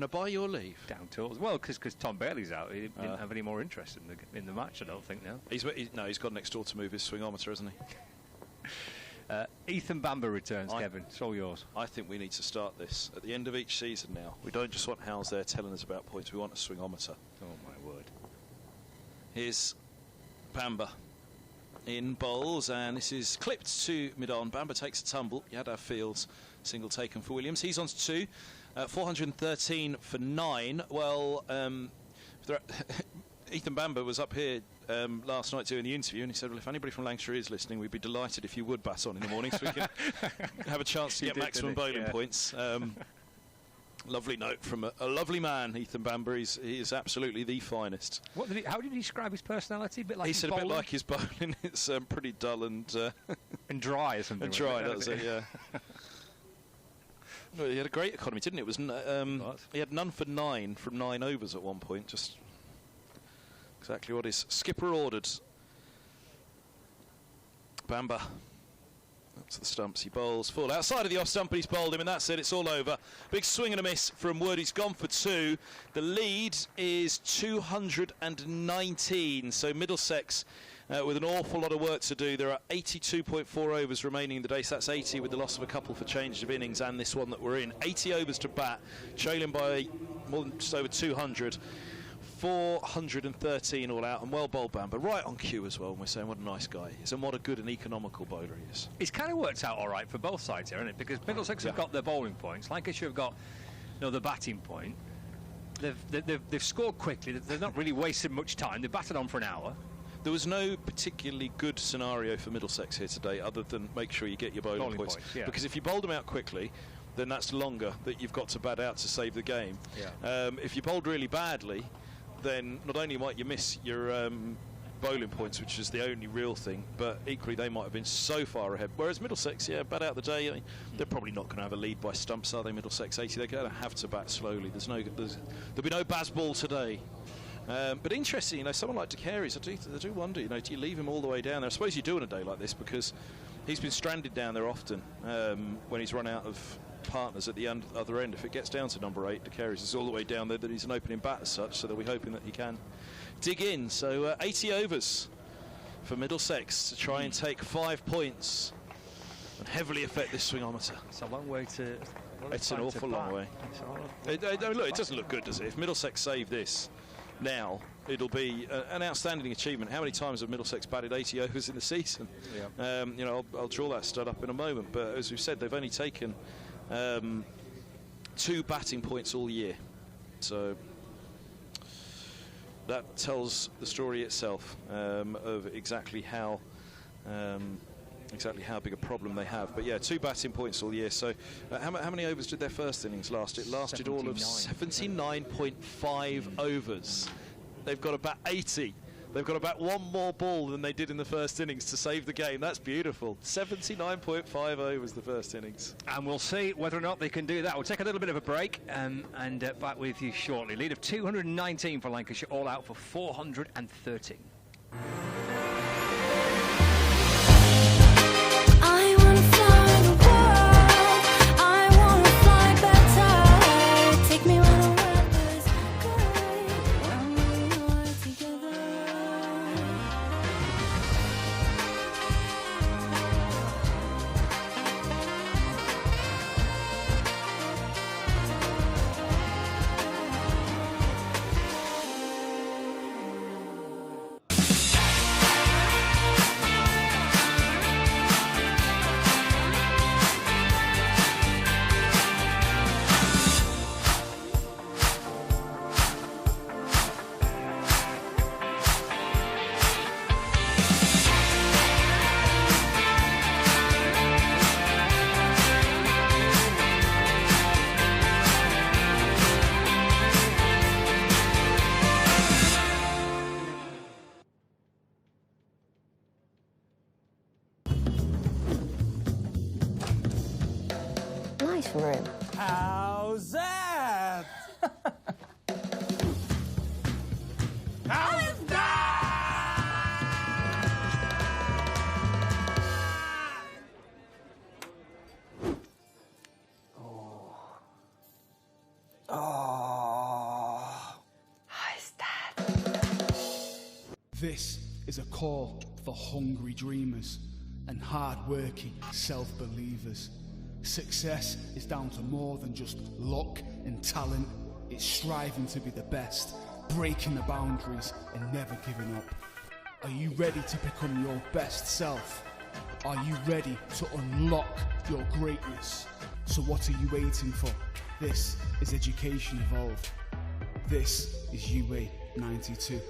by your leave. Down tools. Well, because Tom Bailey's out, he didn't have any more interest in the match. I don't think now. He's gone next door to move his swingometer, hasn't he? Ethan Bamber returns, Kevin. It's all yours. I think we need to start this at the end of each season now. We don't just want Howells there telling us about points. We want a swingometer. Oh, my word. Here's Bamber in bowls, and this is clipped to mid-on. Bamber takes a tumble. Yadav fields, single taken for Williams. He's on to 2. 413 for 9. Well, Ethan Bamber was up here last night doing the interview, and he said, well, if anybody from Lancashire is listening, we'd be delighted if you would bat on in the morning so we can have a chance to get maximum bowling points. Lovely note from a lovely man, Ethan Bamber. He is absolutely the finest. How did he describe his personality? He said a bit like his bowling. It's pretty dull and dry or something. And dry, that was it, yeah. Well, he had a great economy, didn't it? He had none for 9 from 9 overs at one point. Just exactly what his skipper ordered. Bamber up to the stumps, he bowls full outside of the off stump, and he's bowled him, and that's it, it's all over. Big swing and a miss from Wood. He's gone for 2. The lead is 219, so Middlesex with an awful lot of work to do. There are 82.4 overs remaining in the day, so that's 80 with the loss of a couple for change of innings and this one that we're in. 80 overs to bat, trailing by more than just over 200. 413 all out, and well bowled Bamber, right on cue as well. And we're saying what a nice guy he is, and what a good and economical bowler he is. It's kind of worked out all right for both sides here, isn't it? Because Middlesex have got their bowling points, Lancashire have got the batting point. They've scored quickly. They've not really wasted much time. They've batted on for an hour. There was no particularly good scenario for Middlesex here today, other than make sure you get your bowling points. Because if you bowled them out quickly, then that's longer that you've got to bat out to save the game. If you bowled really badly, then not only might you miss your bowling points, which is the only real thing, but equally they might have been so far ahead. Whereas Middlesex, bat out the day, they're probably not going to have a lead by stumps, are they? Middlesex 80, they're going to have to bat slowly. There'll be no Bazball today. But interesting, someone like De Carey's, I do wonder, do you leave him all the way down there? I suppose you do on a day like this, because he's been stranded down there often when he's run out of partners at the other end. If it gets down to number 8, De Carey's is all the way down there, that he's an opening bat as such, so they'll be hoping that he can dig in. So 80 overs for Middlesex to try and take 5 points and heavily affect this swingometer. It's a long way to... It's an awful long way. Look, it doesn't look good, does it? If Middlesex save this now, it'll be an outstanding achievement. How many times have Middlesex batted 80 overs in the season? I'll draw that stud up in a moment, but as we've said, they've only taken 2 batting points all year, so that tells the story itself of exactly how big a problem they have. But yeah, 2 batting points all year. So how many overs did their first innings last? It lasted 79. All of 79.5 overs. They've got to bat 80. They've got to bat 1 more ball than they did in the first innings to save the game. That's beautiful. 79.5 overs the first innings. And we'll see whether or not they can do that. We'll take a little bit of a break and back with you shortly. Lead of 219 for Lancashire, all out for 413. Room. How's that? How's that? How's that? This is a call for hungry dreamers and hard-working self-believers. Success is down to more than just luck and talent. It's striving to be the best, breaking the boundaries and never giving up. Are you ready to become your best self? Are you ready to unlock your greatness? So what are you waiting for? This is Education Evolved. This is UA 92.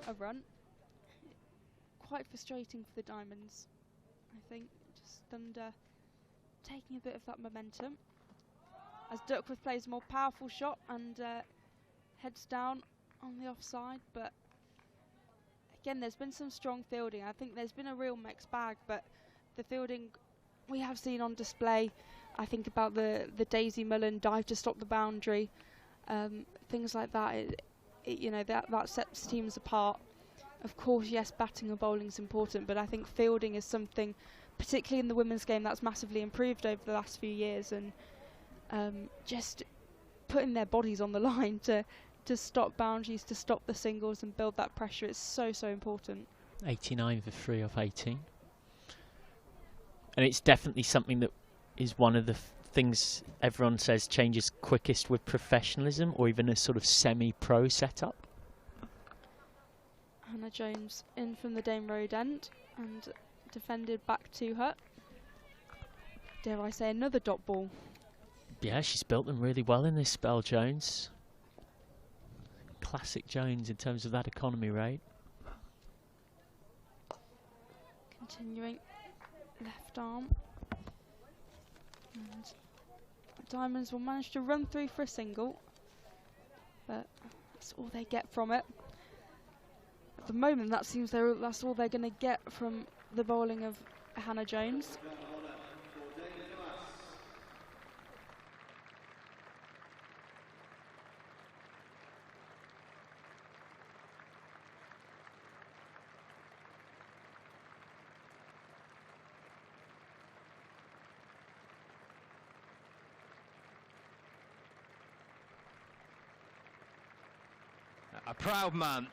A run. Quite frustrating for the Diamonds, I think, just under taking a bit of that momentum. As Duckworth plays a more powerful shot and heads down on the offside, but again, there's been some strong fielding. I think there's been a real mixed bag, but the fielding we have seen on display, I think about the Daisy Mullen dive to stop the boundary, things like that. You know, that sets teams apart. Of course, yes, batting and bowling is important, but I think fielding is something, particularly in the women's game, that's massively improved over the last few years, and just putting their bodies on the line to stop boundaries, to stop the singles and build that pressure is so important. 89 for 3 off 18. And it's definitely something that is one of the things everyone says changes quickest with professionalism, or even a sort of semi-pro setup. Hannah Jones in from the Dame Road end and defended back to her. Dare I say another dot ball. Yeah, she's built them really well in this spell, Jones. Classic Jones in terms of that economy rate. Continuing left arm. And Diamonds will manage to run through for a single, but that's all they get from it. At the moment, that seems that's all they're going to get from the bowling of Hannah Jones. A proud man,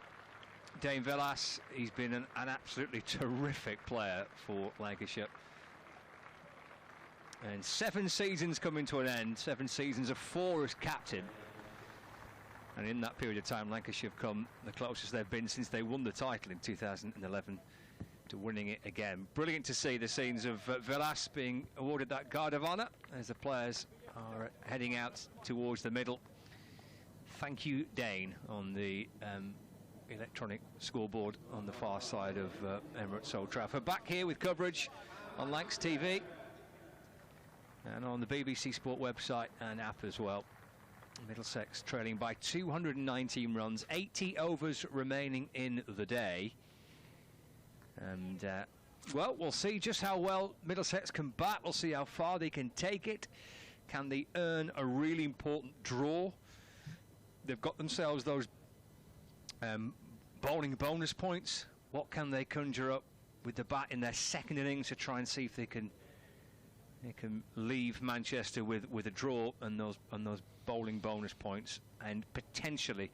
Dane Villas. He's been an absolutely terrific player for Lancashire. And 7 seasons coming to an end, 7 seasons of 4 as captain. And in that period of time, Lancashire have come the closest they've been since they won the title in 2011 to winning it again. Brilliant to see the scenes of Villas being awarded that Guard of Honour as the players are heading out towards the middle. Thank you, Dane, on the electronic scoreboard on the far side of Emirates Old Trafford. Back here with coverage on Lancs TV and on the BBC Sport website and app as well. Middlesex trailing by 219 runs, 80 overs remaining in the day. And, well, we'll see just how well Middlesex can bat. We'll see how far they can take it. Can they earn a really important draw? They've got themselves those bowling bonus points. What can they conjure up with the bat in their second innings to try and see if they can leave Manchester with a draw and those bowling bonus points, and potentially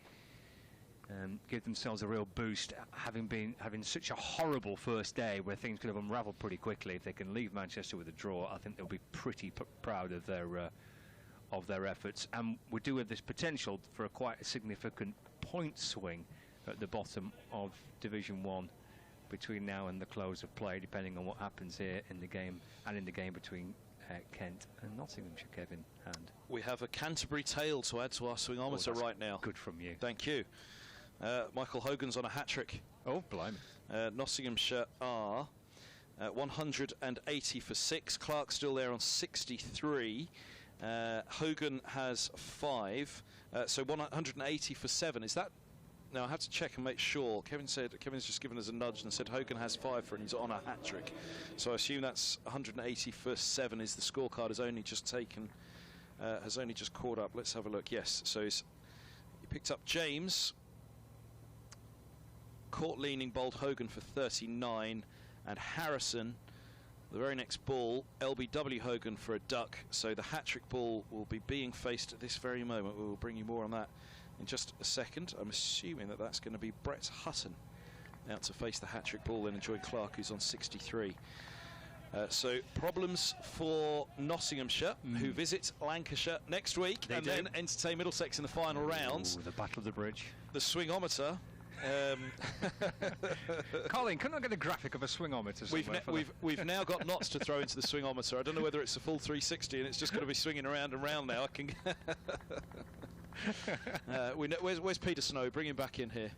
give themselves a real boost, having such a horrible first day where things could have unravelled pretty quickly. If they can leave Manchester with a draw, I think they'll be pretty proud of their efforts, and we do have this potential for quite a significant point swing at the bottom of Division 1 between now and the close of play, depending on what happens here in the game and in the game between Kent and Nottinghamshire. Kevin Hand. We have a Canterbury tale to add to our swingometer right now. Good from you. Thank you. Michael Hogan's on a hat-trick. Oh, blimey. Nottinghamshire are 180 for 6. Clark still there on 63. Hogan has 5, so 180 for 7. Is that? Now I have to check and make sure. Kevin's just given us a nudge and said Hogan has 5 for, and he's on a hat trick. So I assume that's 180 for 7. Is the scorecard has only just caught up. Let's have a look. Yes, so he picked up James. Caught leaning, bowled Hogan for 39, and Harrison. The very next ball, LBW Hogan for a duck. So the hat-trick ball will be being faced at this very moment. We will bring you more on that in just a second. I'm assuming that that's going to be Brett Hutton out to face the hat-trick ball, then enjoy Clark, who's on 63. So problems for Nottinghamshire, who visit Lancashire next week then entertain Middlesex in the final round. The Battle of the Bridge. The swingometer. Colin, can I get a graphic of a swingometer somewhere? We've now got knots to throw into the swingometer. I don't know whether it's a full 360 and it's just going to be swinging around and round now. I can. Where's Peter Snow? Bring him back in here.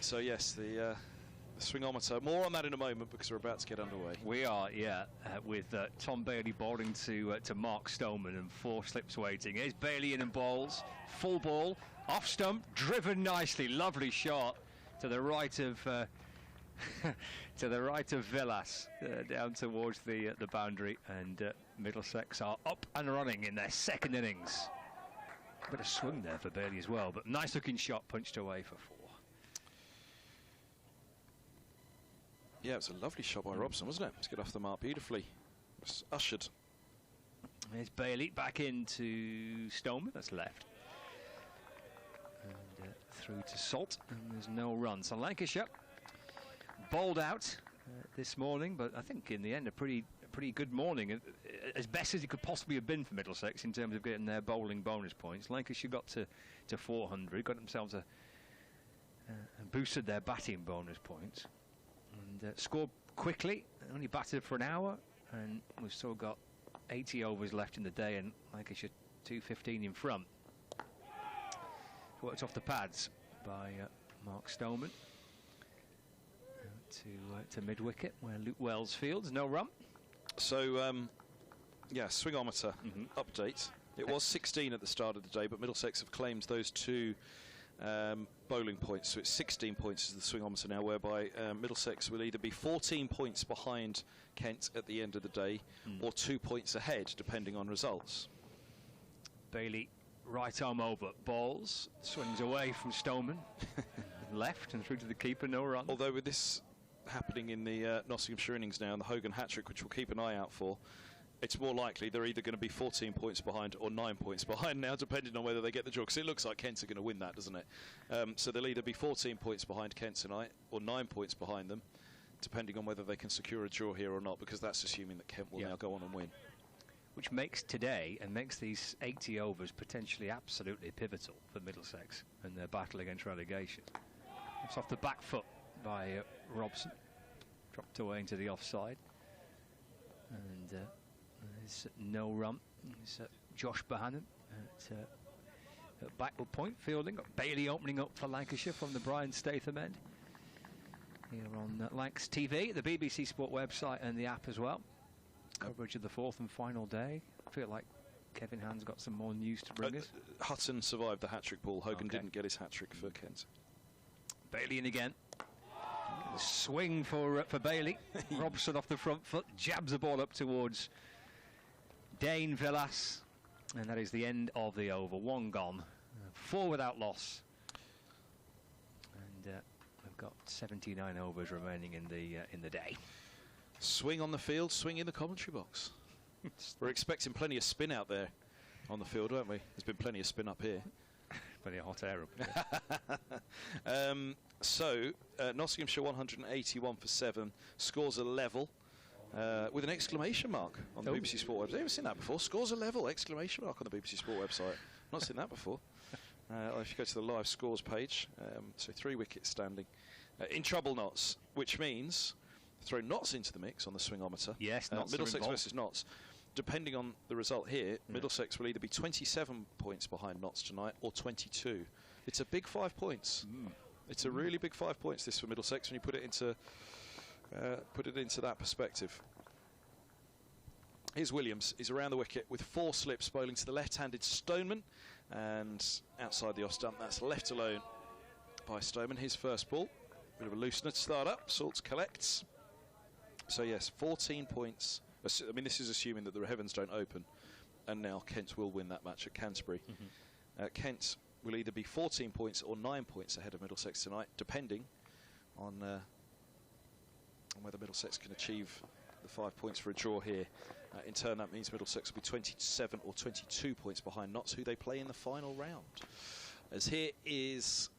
So yes, the swingometer. More on that in a moment because we're about to get underway. We are, yeah, with Tom Bailey bowling to Mark Stoneman and 4 slips waiting. Here's Bailey in and bowls, full ball, off stump, driven nicely, lovely shot to the right of Villas, down towards the boundary, and Middlesex are up and running in their second innings. A bit of swing there for Bailey as well, but nice looking shot punched away for 4. Yeah, it was a lovely shot by Robson, wasn't it? Let's get off the mark beautifully. It's ushered. There's Bailey back into Stoneman, that's left. And through to Salt, and there's no run. So Lancashire bowled out this morning, but I think in the end a pretty good morning, as best as it could possibly have been for Middlesex in terms of getting their bowling bonus points. Lancashire got to 400, got themselves boosted their batting bonus points. And scored quickly, only batted for an hour, and we've still got 80 overs left in the day, and Lancashire 215 in front. Worked off the pads by Mark Stoneman to mid-wicket, where Luke Wells fields, no run. So, yeah, swingometer update. It was 16 at the start of the day, but Middlesex have claimed those 2 bowling points, so it's 16 points is the swingometer now, whereby Middlesex will either be 14 points behind Kent at the end of the day or 2 points ahead, depending on results. Bailey right arm over, balls, swings away from Stoneman, left and through to the keeper, no run. Although with this happening in the Nottinghamshire innings now and the Hogan hat-trick, which we'll keep an eye out for, it's more likely they're either going to be 14 points behind or 9 points behind now, depending on whether they get the draw, because it looks like Kent are going to win that, doesn't it? So they'll either be 14 points behind Kent tonight or 9 points behind them, depending on whether they can secure a draw here or not, because that's assuming that Kent will now go on and win. Which makes today and makes these 80 overs potentially absolutely pivotal for Middlesex and their battle against relegation. It's off the back foot by Robson, dropped away into the offside, and there's no run. It's Josh Bohannon at backward point fielding. Got Bailey opening up for Lancashire from the Brian Statham end. Here on Lancs TV, the BBC Sport website and the app as well. Coverage of the 4th and final day. I feel like Kevin Hand's got some more news to bring us. Hutton survived the hat-trick ball. Hogan didn't get his hat-trick for Kent. Bailey in again. Swing for Bailey. Robson off the front foot, jabs the ball up towards Dane Villas, and that is the end of the over. 1 gone, 4 without loss, and we've got 79 overs remaining in the day. Swing on the field, swing in the commentary box. We're expecting plenty of spin out there on the field, aren't we? There's been plenty of spin up here. Plenty of hot air up here. So Nottinghamshire 181 for 7, scores are level. With an exclamation mark on the BBC Sport website. Have you ever seen that before? Scores are level, exclamation mark on the BBC Sport website. Not seen that before. If you go to the live scores page, so 3 wickets standing. In trouble knots, which means throw knots into the mix on the swingometer. Yes, Middlesex versus knots. Depending on the result here, Middlesex will either be 27 points behind knots tonight or 22. It's a big 5 points. It's a really big 5 points, this, for Middlesex, when you put it into that perspective. Here's Williams. He's around the wicket with 4 slips, bowling to the left-handed Stoneman, and outside the off stump, that's left alone by Stoneman. His first ball, bit of a loosener to start up. Salts collects. So yes, 14 points. I mean, this is assuming that the heavens don't open, and now Kent will win that match at Canterbury. Kent will either be 14 points or 9 points ahead of Middlesex tonight, depending on whether Middlesex can achieve the 5 points for a draw here. In turn, that means Middlesex will be 27 or 22 points behind Notts, who they play in the final round. As here is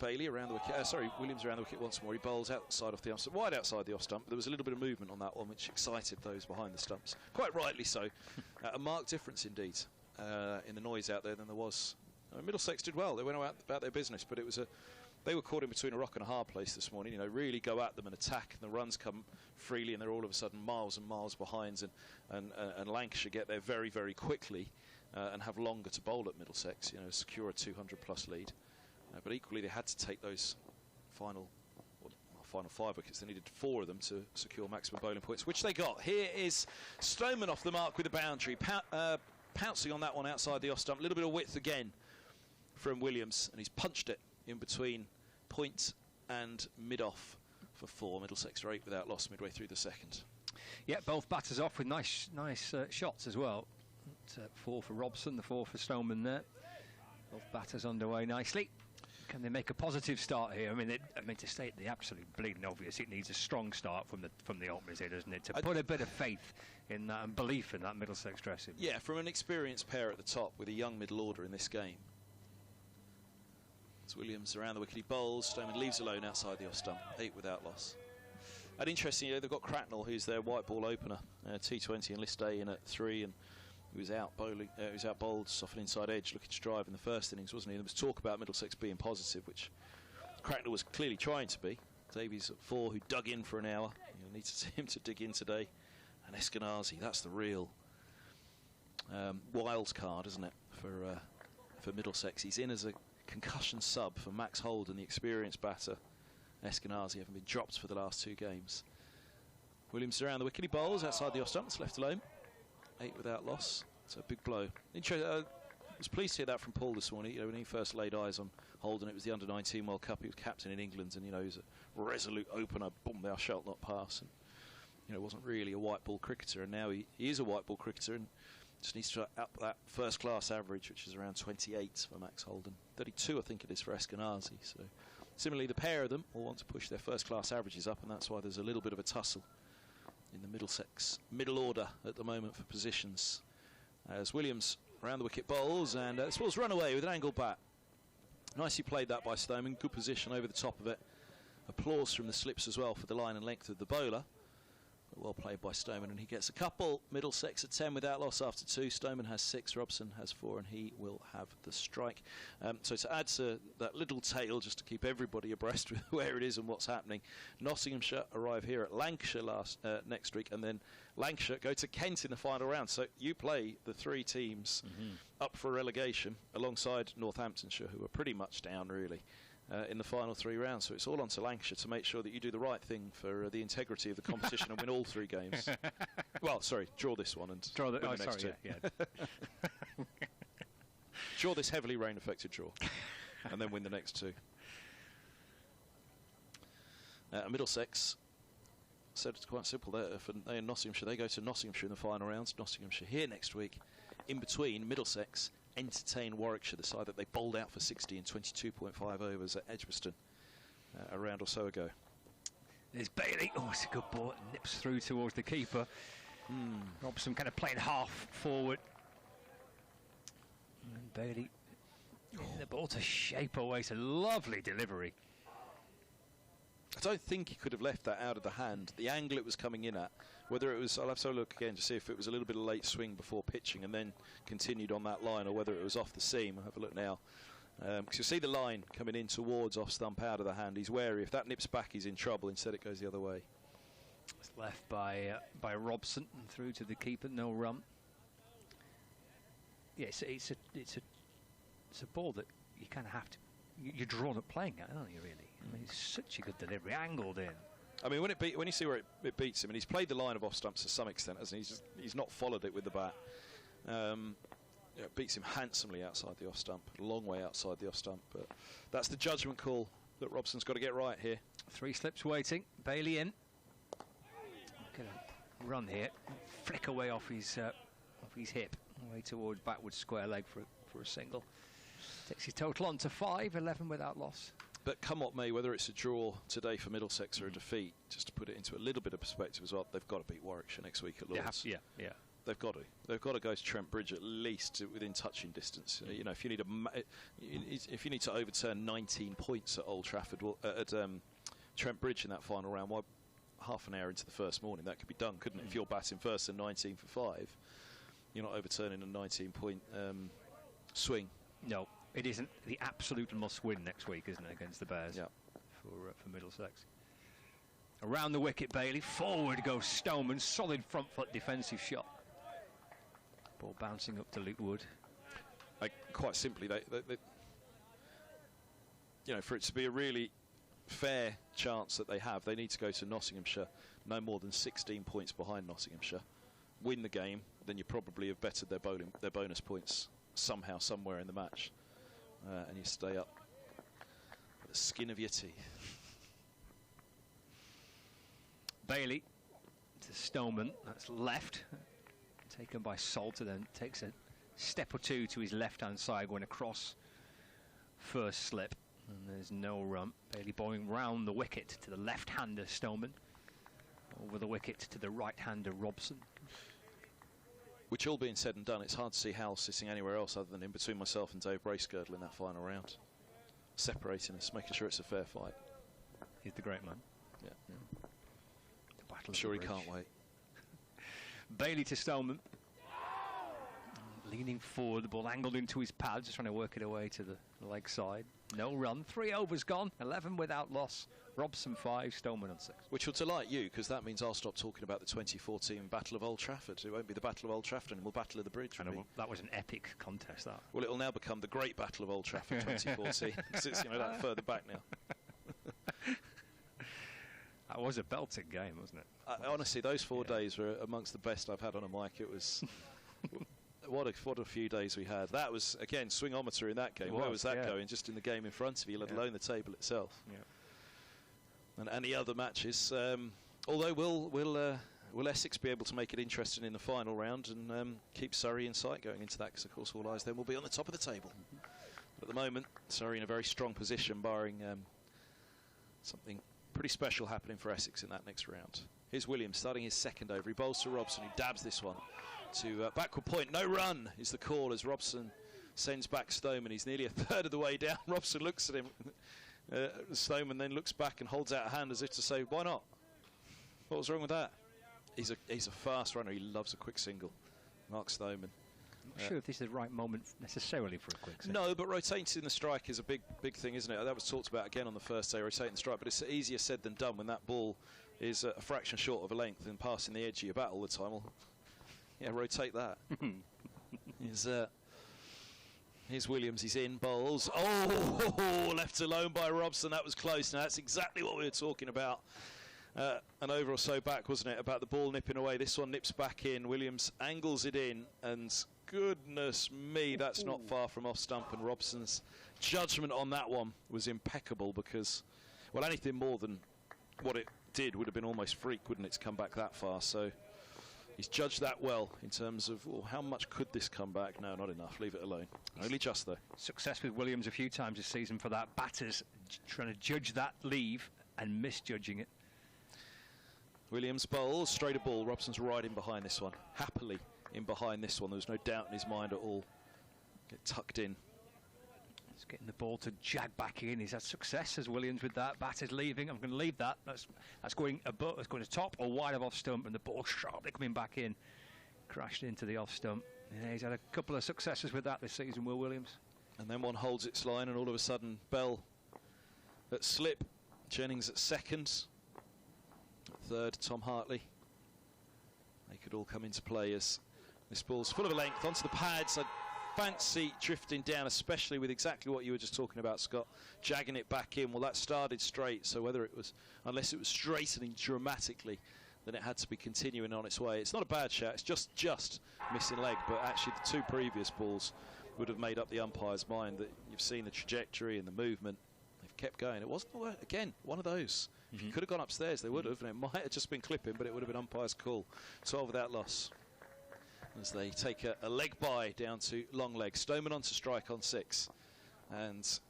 Bailey around the wicket. Williams around the wicket once more. He bowls outside off the off stump, wide outside the off stump. There was a little bit of movement on that one, which excited those behind the stumps. Quite rightly so. A marked difference indeed in the noise out there than there was. Middlesex did well. They went about their business, but it was they were caught in between a rock and a hard place this morning. You know, really go at them and attack, and the runs come freely, and they're all of a sudden miles and miles behind. And Lancashire get there very, very quickly and have longer to bowl at Middlesex. You know, secure a 200+ lead. But equally, they had to take those final 5 wickets. They needed 4 of them to secure maximum bowling points, which they got. Here is Stoneman off the mark with a boundary, pouncing on that one outside the off stump. A little bit of width again from Williams, and he's punched it in between point and mid-off for 4. Middlesex are 8 without loss midway through the second. Yeah, both batters off with nice shots as well. 4 for Robson, the 4 for Stoneman there. Both batters underway nicely. Can they make a positive start here? I mean, to state the absolute bleeding obvious, it needs a strong start from the openers here, doesn't it? To put a bit of faith in that and belief in that Middlesex dressing. Yeah, from an experienced pair at the top with a young middle order in this game. It's Williams around the wicket, he bowls. Stoneman leaves alone outside the off stump, 8 without loss. And interestingly, they've got Cracknell, who's their white ball opener, T20 and list day in at 3, and he was out bowling. He was out bowled off an inside edge, looking to drive in the first innings, wasn't he? There was talk about Middlesex being positive, which Cracknell was clearly trying to be. Davies at 4, who dug in for an hour. You'll need to see him to dig in today. And Eskenazi, that's the real wild card, isn't it, for Middlesex? He's in as a concussion sub for Max Holden, the experienced batter. Eskenazi having been dropped for the last 2 games. Williams around the wicket, he bowls outside the off stump, it's left alone. 8 without loss. It's a big blow. I was pleased to hear that from Paul this morning. You know, when he first laid eyes on Holden, it was the Under-19 World Cup. He was captain in England, and you know, he's a resolute opener. Boom, thou shalt not pass. And you know, wasn't really a white ball cricketer, and now he is a white ball cricketer, and just needs to up that first class average, which is around 28 for Max Holden. 32, I think it is, for Eskenazi. So similarly, the pair of them all want to push their first class averages up, and that's why there's a little bit of a tussle in the Middlesex middle order at the moment for positions. As Williams around the wicket bowls, and this ball's run away with an angled bat. Nicely played that by Stoneman, good position over the top of it. Applause from the slips as well for the line and length of the bowler. Well played by Stoneman, and he gets a couple. Middlesex at 10 without loss after 2. Stoneman has 6, Robson has 4, and he will have the strike. So to add to that little tale, just to keep everybody abreast with where it is and what's happening, Nottinghamshire arrive here at Lancashire next week, and then Lancashire go to Kent in the final round. So you play the 3 teams up for relegation alongside Northamptonshire, who are pretty much down really. In the final 3 rounds, so it's all on to Lancashire to make sure that you do the right thing for the integrity of the competition and win all 3 games. Well, sorry, draw this one and draw the next 2. Yeah. Draw this heavily rain-affected draw, and then win the next 2. Middlesex said it's quite simple there. For they and Nottinghamshire, they go to Nottinghamshire in the final rounds. Nottinghamshire here next week. In between, Middlesex entertain Warwickshire, the side that they bowled out for 60 in 22.5 overs at Edgbaston a round or so ago. There's Bailey. Oh, it's a good ball. It nips through towards the keeper. Robson kind of playing half forward. And Bailey the ball to shape away. It's a lovely delivery. I don't think he could have left that out of the hand. The angle it was coming in at, whether it was, I'll have to look again to see if it was a little bit of late swing before pitching and then continued on that line, or whether it was off the seam. I'll have a look now. Because you'll see the line coming in towards off stump out of the hand. He's wary. If that nips back, he's in trouble. Instead, it goes the other way. It's left by Robson and through to the keeper. No run. Yeah, it's a ball that you kind of have to. You're drawn up playing at, aren't you? Really. I mean, it's such a good delivery, angled in. I mean, when you see where it beats him, and he's played the line of off stumps to some extent, hasn't he? He's not followed it with the bat. It beats him handsomely outside the off stump, a long way outside the off stump. But that's the judgment call that Robson's got to get right here. 3 slips waiting. Bailey in. Going to run here, flick away off his hip, away towards backward square leg for a single. Takes his total on to 5, 11 without loss. But come what may, whether it's a draw today for Middlesex or a defeat, just to put it into a little bit of perspective as well, they've got to beat Warwickshire next week at Lord's. Yeah. They've got to go to Trent Bridge at least within touching distance. You know, if you need to overturn 19 points at Old Trafford, at Trent Bridge in that final round, why half an hour into the first morning that could be done, couldn't it? If you're batting first and 19 for 5, you're not overturning a 19-point swing. No, it isn't. The absolute must-win next week, isn't it, against the Bears? Yeah. For Middlesex. Around the wicket, Bailey. Forward goes Stoneman. Solid front foot defensive shot. Ball bouncing up to Luke Wood. Quite simply, you know, for it to be a really fair chance that they have, they need to go to Nottinghamshire no more than 16 points behind Nottinghamshire, win the game, then you probably have bettered their bonus points somehow, somewhere in the match, and you stay up with the skin of your teeth. Bailey to Stoneman. That's left, taken by Salter, then takes a step or two to his left-hand side, going across first slip, and there's no run. Bailey bowling round the wicket to the left-hander Stoneman, over the wicket to the right-hander Robson. Which, all being said and done, it's hard to see Hal sitting anywhere else other than in between myself and Dave Bracegirdle in that final round, separating us, making sure it's a fair fight. He's the great man. Yeah. The battle I'm sure he bridge. can't wait. Bailey to Stoneman. Leaning forward, the ball angled into his pad, just trying to work it away to the leg side. No run, 3 overs gone, 11 without loss. Robson 5, Stoneman on 6. Which will delight you, because that means I'll stop talking about the 2014 Battle of Old Trafford. It won't be the Battle of Old Trafford anymore, Battle of the Bridge. That was an epic contest, that. Well, it'll now become the Great Battle of Old Trafford 2014, because it's, you know, that further back now. That was a belting game, wasn't it? Honestly, those 4 days were amongst the best I've had on a mic. It was... What a few days we had. That was, again, swingometer in that game. Where was that going? Just in the game in front of you, let alone the table itself. Yeah. And any other matches. Although will Essex be able to make it interesting in the final round and keep Surrey in sight going into that? Because, of course, all eyes then will be on the top of the table. But at the moment, Surrey in a very strong position, barring something pretty special happening for Essex in that next round. Here's Williams starting his second over. He bowls to Robson, who dabs this one to backward point. No run is the call as Robson sends back Stoneman. He's nearly a third of the way down. Robson looks at him. Stoneman then looks back and holds out a hand as if to say, why not? What was wrong with that? He's a fast runner. He loves a quick single. Mark Stoneman. I'm not sure if this is the right moment necessarily for a quick single. No, but rotating the strike is a big thing, isn't it? That was talked about again on the first day, rotating the strike, but it's easier said than done when that ball is a fraction short of a length and passing the edge of your bat all the time. Well, yeah, rotate that. Here's Williams, he's in, bowls. Oh, left alone by Robson, that was close. Now, that's exactly what we were talking about. An over or so back, wasn't it, about the ball nipping away. This one nips back in. Williams angles it in, and goodness me, that's not far from off stump. And Robson's judgment on that one was impeccable because, well, anything more than what it did would have been almost freak, wouldn't it, to come back that far. So he's judged that well in terms of, well, how much could this come back? No, not enough. Leave it alone. Only just, though. Success with Williams a few times this season for that. Batters trying to judge that leave and misjudging it. Williams bowls, straight a ball. Robson's right in behind this one. Happily in behind this one. There was no doubt in his mind at all. Get tucked in. He's getting the ball to jag back in. He's had success as Williams with that. Batter's leaving. I'm going to leave that. That's going above. It's going to top or wide of off stump, and the ball sharply coming back in. Crashed into the off stump. Yeah, he's had a couple of successes with that this season, Will Williams. And then one holds its line, and all of a sudden, Bell at slip. Jennings at second. At third, Tom Hartley. They could all come into play as this ball's full of a length onto the pads. I fancy drifting down, especially with exactly what you were just talking about, Scott, jagging it back in. Well, that started straight, so unless it was straightening dramatically, then it had to be continuing on its way. It's not a bad shot, it's just missing leg, but actually the two previous balls would have made up the umpire's mind that you've seen the trajectory and the movement. They've kept going. It wasn't, again, one of those. If you could have gone upstairs, they would have, and it might have just been clipping, but it would have been umpire's call. 12 without loss. As they take a leg bye down to long leg. Stoneman on to strike on 6. And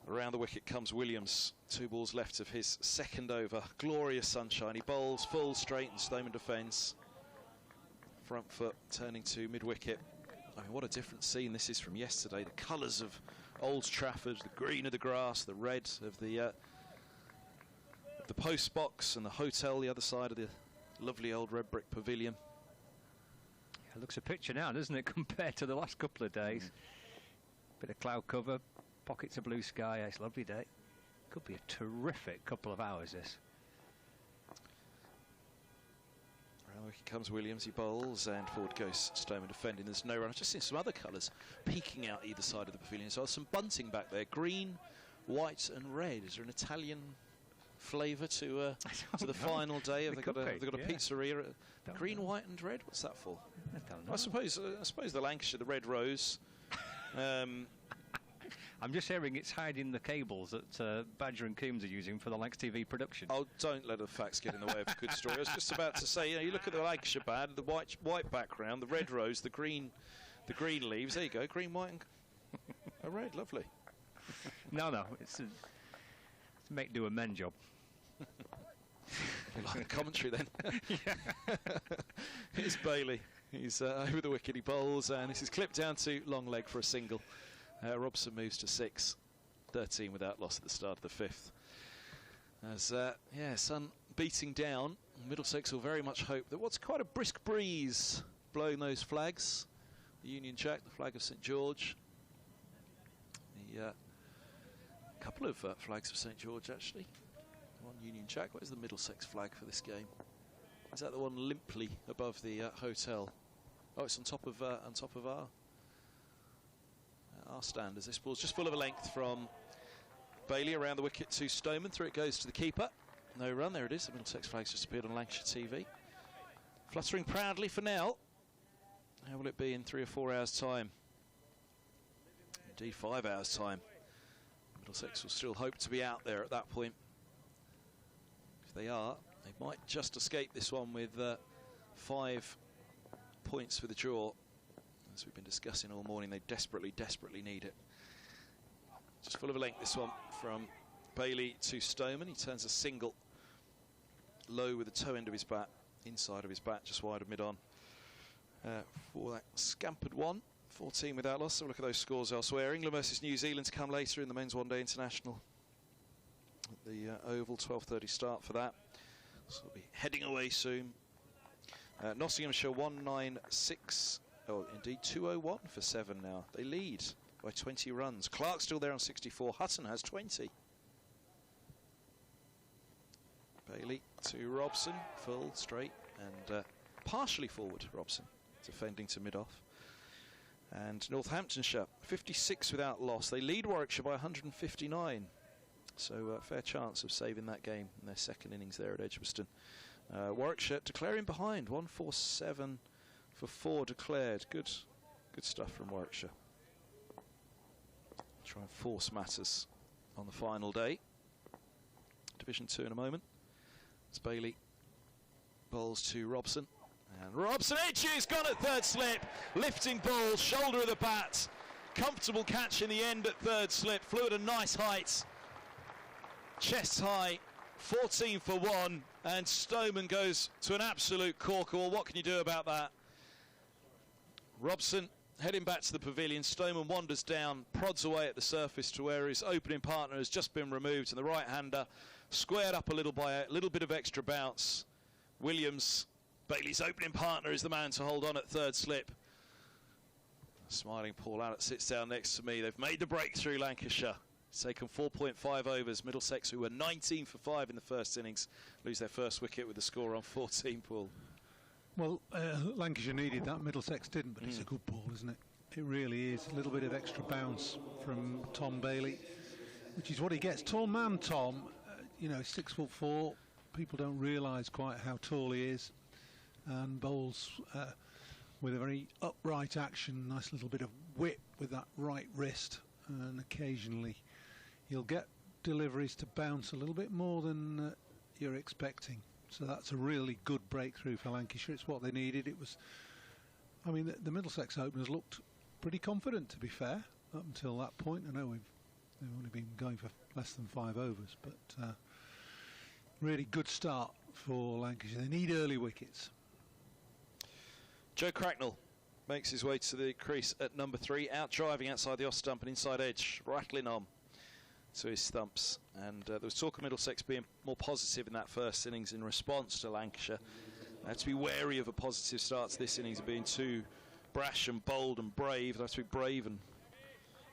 around the wicket comes Williams. 2 balls left of his second over. Glorious sunshine. He bowls full straight and Stoneman defends. front foot, turning to mid-wicket. I mean, what a different scene this is from yesterday. The colours of Old Trafford, the green of the grass, the red of the post box, and the hotel the other side of the lovely old red brick pavilion. It looks a picture now, doesn't it, compared to the last couple of days? Bit of cloud cover, pockets of blue sky. It's a lovely day. Could be a terrific couple of hours, this. Around the wicket comes Williams, he bowls, and forward goes Stoneman defending. There's no run. I've just seen some other colours peeking out either side of the pavilion. So some bunting back there, green, white and red. Is there an Italian flavour to the final day? Have they got a pizzeria? Green, white and red? What's that for? I don't know. I suppose the Lancashire, the red rose. I'm just hearing it's hiding the cables that Badger and Coombs are using for the Lancs TV production. Oh, don't let the facts get in the way of a good story. I was just about to say, you look at the Lancashire band, the white background, the red rose, the green leaves. There you go, green, white, and red. Lovely. No, it's a make do amend job. Like the commentary then. Here's Bailey. He's over the wicket. He bowls, and this is clipped down to long leg for a single. Robson moves to 6, 13 without loss at the start of the 5th. As sun beating down, Middlesex will very much hope that what's quite a brisk breeze blowing those flags. The Union Jack, the flag of St George. The couple of flags of St George actually. One Union Jack. What is the Middlesex flag for this game? Is that the one limply above the hotel? Oh, it's on top of our stand as this ball's just full of a length from Bailey around the wicket to Stoneman. Through it goes to the keeper. No run. There it is. The Middlesex flag's just appeared on Lancashire TV. Fluttering proudly for now. How will it be in 3 or 4 hours' time? Indeed, 5 hours' time. Middlesex will still hope to be out there at that point. If they are, they might just escape this one with 5 points for the draw. As we've been discussing all morning, they desperately need it. Just full of a length, this one, from Bailey to Stoneman. He turns a single low with the toe end of his bat, inside of his bat, just wide of mid-on. For that scampered one, 14 without loss. So look at those scores elsewhere. England versus New Zealand to come later in the Men's One Day International. At the Oval, 12:30 start for that. So we'll be heading away soon. Nottinghamshire 196. Oh, indeed, 201 for 7 now. They lead by 20 runs. Clark's still there on 64. Hutton has 20. Bailey to Robson, full, straight, and partially forward, Robson, defending to mid-off. And Northamptonshire, 56 without loss. They lead Warwickshire by 159. So a fair chance of saving that game in their second innings there at Edgbaston. Warwickshire declaring behind, 147 for 4 declared. Good stuff from Warwickshire. Try and force matters on the final day. Division 2 in a moment. As Bailey bowls to Robson. And Robson edges, gone at third slip. Lifting ball, shoulder of the bat. Comfortable catch in the end at third slip. Flew at a nice height. Chest high, 14 for 1. And Stoneman goes to an absolute corker. Well, what can you do about that? Robson heading back to the pavilion. Stoneman wanders down, prods away at the surface to where his opening partner has just been removed, and the right-hander squared up a little by a little bit of extra bounce. Williams, Bailey's opening partner, is the man to hold on at third slip. Smiling Paul Allott sits down next to me. They've made the breakthrough, Lancashire. It's taken 4.5 overs. Middlesex, who were 19 for 5 in the first innings, lose their first wicket with the score on 14, Paul. Well, Lancashire needed that, Middlesex didn't, but it's a good ball, isn't it? It really is. A little bit of extra bounce from Tom Bailey, which is what he gets. Tall man, Tom, 6'4". People don't realise quite how tall he is, and bowls with a very upright action, nice little bit of whip with that right wrist, and occasionally he'll get deliveries to bounce a little bit more than you're expecting. So that's a really good breakthrough for Lancashire. It's what they needed. It was, I mean, the Middlesex openers looked pretty confident, to be fair, up until that point. I know they've only been going for less than 5 overs, but really good start for Lancashire. They need early wickets. Joe Cracknell makes his way to the crease at number 3, out driving outside the off stump and inside edge, rattling on to his stumps. And there was talk of Middlesex being more positive in that first innings in response to Lancashire. They have to be wary of a positive start to this innings of being too brash and bold and brave. They have to be brave and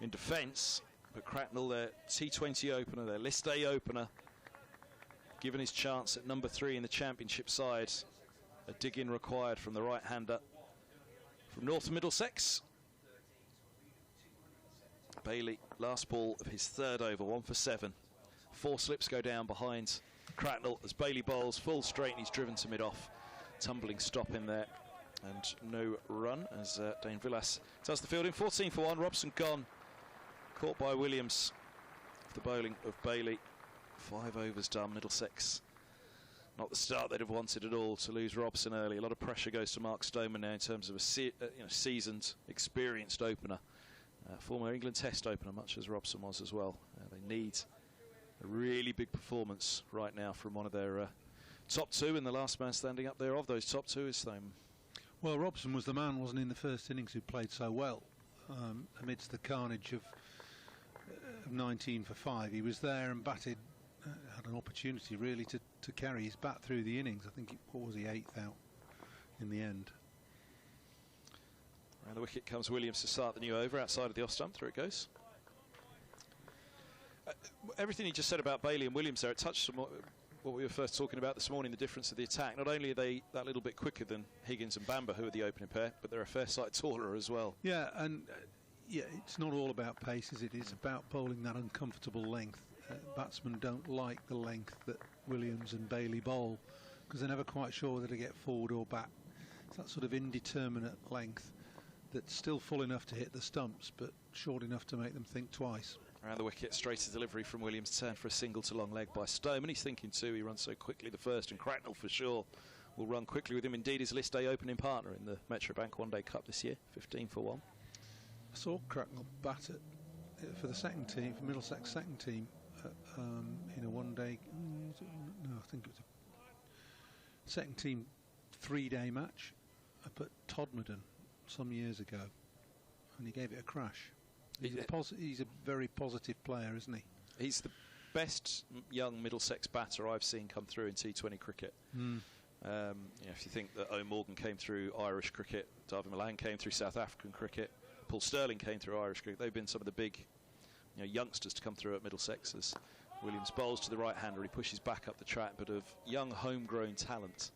in defence. But Cracknell, their T20 opener, their List A opener, given his chance at number 3 in the championship side. A dig-in required from the right-hander from North Middlesex. Bailey, last ball of his 3rd over, 1 for 7. 4 slips go down behind Cracknell as Bailey bowls full straight and he's driven to mid-off. Tumbling stop in there and no run as Dane Villas does the fielding. 14 for 1, Robson gone. Caught by Williams. The bowling of Bailey. 5 overs done, Middlesex. Not the start they'd have wanted at all to lose Robson early. A lot of pressure goes to Mark Stoneman now in terms of a seasoned, experienced opener. Former England Test opener, much as Robson was as well. They need a really big performance right now from one of their top 2, and the last man standing up there of those top 2 is Stoneman. Well, Robson was the man, wasn't he, in the first innings who played so well amidst the carnage of 19 for 5. He was there and batted. Had an opportunity really to carry his bat through the innings. I think, what was he, 8th out in the end. Around the wicket comes Williams to start the new over outside of the off stump. Through it goes. Everything he just said about Bailey and Williams there, it touched on what we were first talking about this morning, the difference of the attack. Not only are they that little bit quicker than Higgins and Bamber, who are the opening pair, but they're a fair sight taller as well. Yeah, and yeah, it's not all about pace, is it? It's about bowling that uncomfortable length. Batsmen don't like the length that Williams and Bailey bowl because they're never quite sure whether to get forward or back. It's that sort of indeterminate length that's still full enough to hit the stumps but short enough to make them think twice. Around the wicket, straight to delivery from Williams, turn for a single to long leg by Stoneman. He's thinking too, he runs so quickly the first, and Cracknell for sure will run quickly with him. Indeed, his List A opening partner in the Metrobank One Day Cup this year, 15 for 1. I saw Cracknell bat for the second team, for Middlesex second team, in a one-day, no, I think it was a second team 3-day match up at Todmorden some years ago, and he gave it a crash. He's a very positive player, isn't he? He's the best young Middlesex batter I've seen come through in T20 cricket. If you think that O. Morgan came through Irish cricket, Darvin Milan came through South African cricket, Paul Sterling came through Irish cricket, they've been some of the big youngsters to come through at Middlesex. As Williams bowls to the right-hander, he pushes back up the track, but of young homegrown talent,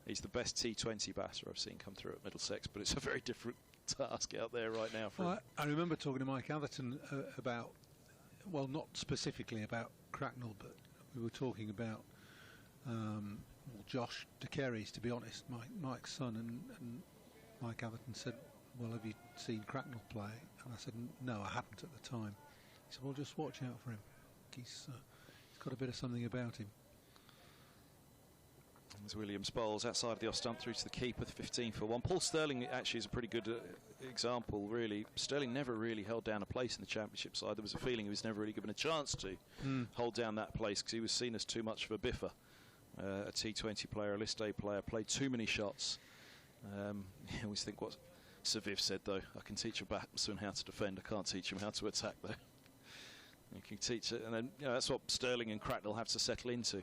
he's the best T20 batter I've seen come through at Middlesex, but it's a very different task out there right now. Well, I remember talking to Mike Atherton about, well, not specifically about Cracknell, but we were talking about Josh De Kerry's, to be honest, Mike's son, and Mike Atherton said, well, have you seen Cracknell play? And I said, no, I hadn't at the time. He said, well, just watch out for him. He's got a bit of something about him. As Williams bowls outside the off stump through to the keeper, 15 for 1. Paul Sterling actually is a pretty good example, really. Sterling never really held down a place in the championship side. There was a feeling he was never really given a chance to hold down that place because he was seen as too much of a biffer. A T20 player, a List A player, played too many shots. I always think what Sir Viv said, though, I can teach a batsman how to defend, I can't teach him how to attack, though. You can teach it, and then that's what Sterling and Cracknell have to settle into.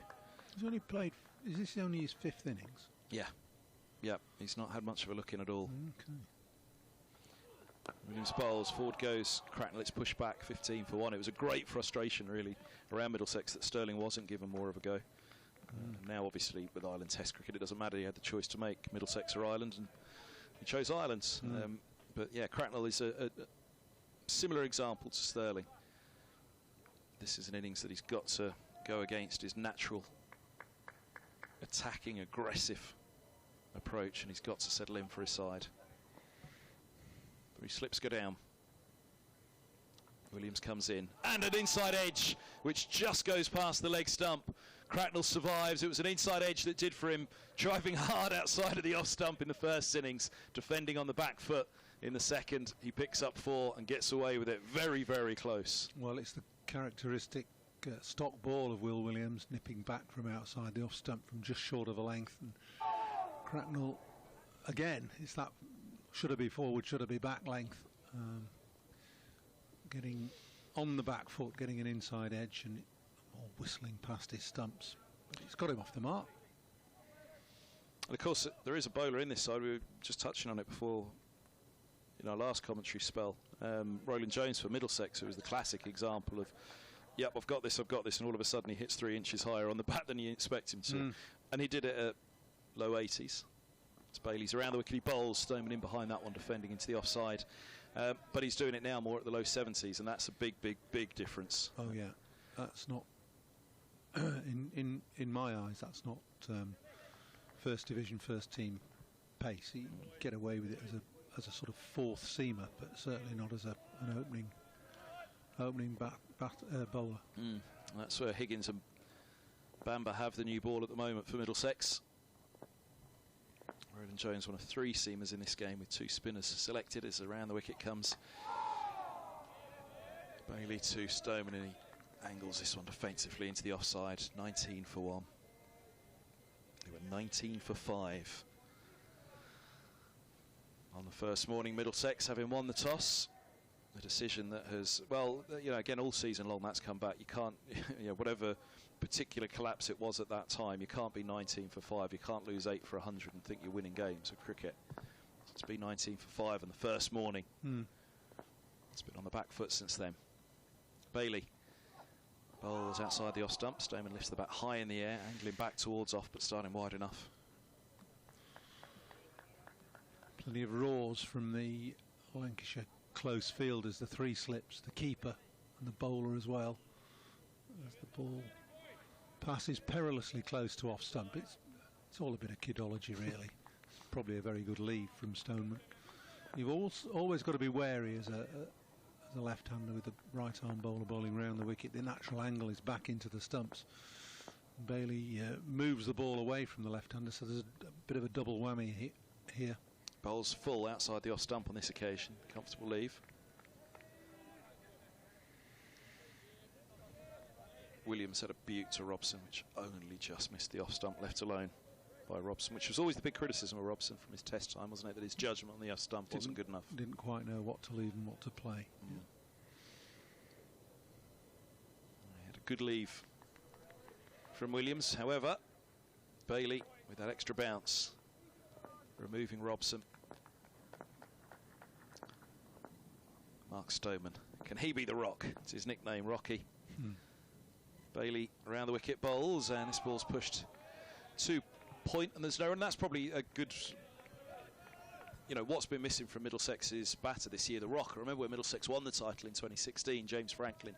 He's only played, is this only his 5th innings? Yeah, he's not had much of a look in at all. Okay. Williams bowls, forward goes Cracknell, it's pushed back, 15 for 1. It was a great frustration, really, around Middlesex that Sterling wasn't given more of a go. Now, obviously, with Ireland Test cricket, it doesn't matter, he had the choice to make, Middlesex or Ireland, and he chose Ireland. But yeah, Cracknell is a similar example to Sterling. This is an innings that he's got to go against his natural attacking, aggressive approach, and he's got to settle in for his side. 3 slips go down. Williams comes in, and an inside edge, which just goes past the leg stump. Cracknell survives. It was an inside edge that did for him, driving hard outside of the off stump in the first innings, defending on the back foot in the second. He picks up 4 and gets away with it. Very, very close. Well, it's the characteristic stock ball of Will Williams, nipping back from outside the off stump from just short of a length. And Cracknell, again, it's that should it be forward, should it be back length, getting on the back foot, getting an inside edge, and whistling past his stumps. But he's got him off the mark. And of course, there is a bowler in this side. We were just touching on it before in our last commentary spell. Roland Jones for Middlesex, who was the classic example of, yep, I've got this, and all of a sudden he hits 3 inches higher on the bat than you expect him to. And he did it at low 80s. It's Bailey's around the wicket, he bowls, Stoneman in behind that one, defending into the offside. But he's doing it now more at the low 70s, and that's a big, big, big difference. Oh yeah, that's not in my eyes. That's not first division, first team pace. You get away with it as a sort of fourth seamer, but certainly not as an opening bowler. That's where Higgins and Bamber have the new ball at the moment for Middlesex. Roland Jones, one of 3 seamers in this game, with 2 spinners selected as around the wicket comes. Bailey to Stoneman, and he angles this one defensively into the offside. 19 for 1. They were 19 for 5. On the first morning, Middlesex having won the toss. A decision that has, well, you know, again, all season long that's come back. You can't, you know, whatever particular collapse it was at that time, you can't be 19 for 5. You can't lose 8 for 100 and think you're winning games of cricket. It's been 19 for 5 on the first morning. It's been on the back foot since then. Bailey bowls outside the off stump. Stoneman lifts the bat high in the air, angling back towards off, but starting wide enough. Plenty of roars from the Lancashire close fielders, the 3 slips, the keeper and the bowler as well, as the ball passes perilously close to off stump. It's all a bit of kidology, really. It's probably a very good leave from Stoneman. You've always got to be wary as a left-hander with the right-arm bowler bowling round the wicket. The natural angle is back into the stumps. Bailey moves the ball away from the left-hander, so there's a bit of a double whammy here. Bowls full outside the off stump on this occasion. Comfortable leave. Williams had a beaut to Robson, which only just missed the off stump, left alone by Robson, which was always the big criticism of Robson from his test time, wasn't it? That his judgment on the off stump wasn't good enough. Didn't quite know what to leave and what to play. He had a good leave from Williams. However, Bailey with that extra bounce, removing Robson. Mark Stoneman. Can he be the Rock? It's his nickname, Rocky. Bailey around the wicket bowls, and this ball's pushed to point, and there's no, and that's probably a good, you know, what's been missing from Middlesex's batter this year, the Rock. I remember when Middlesex won the title in 2016, James Franklin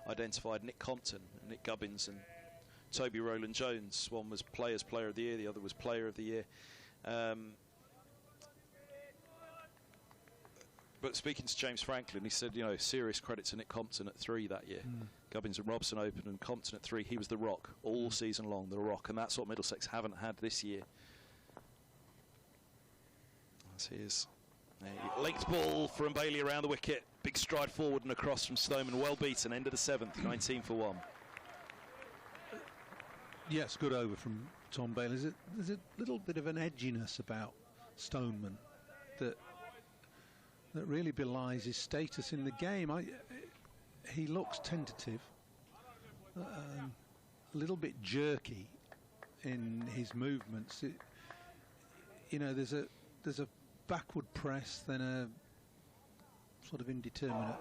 identified Nick Compton, Nick Gubbins and Toby Roland Jones. One was Player of the Year, the other was Player of the Year. But speaking to James Franklin, he said, you know, serious credit to Nick Compton at 3 that year. Gubbins and Robson opened, and Compton at 3. He was the Rock all season long, the Rock, and that's what Middlesex haven't had this year. As here's a length ball from Bailey around the wicket. Big stride forward and across from Stoneman. Well beaten. End of the 7th. 19 for 1. Yes, good over from Tom Bailey. There's a little bit of an edginess about Stoneman that really belies his status in the game. He looks tentative, a little bit jerky in his movements. You know, there's a backward press, then a sort of indeterminate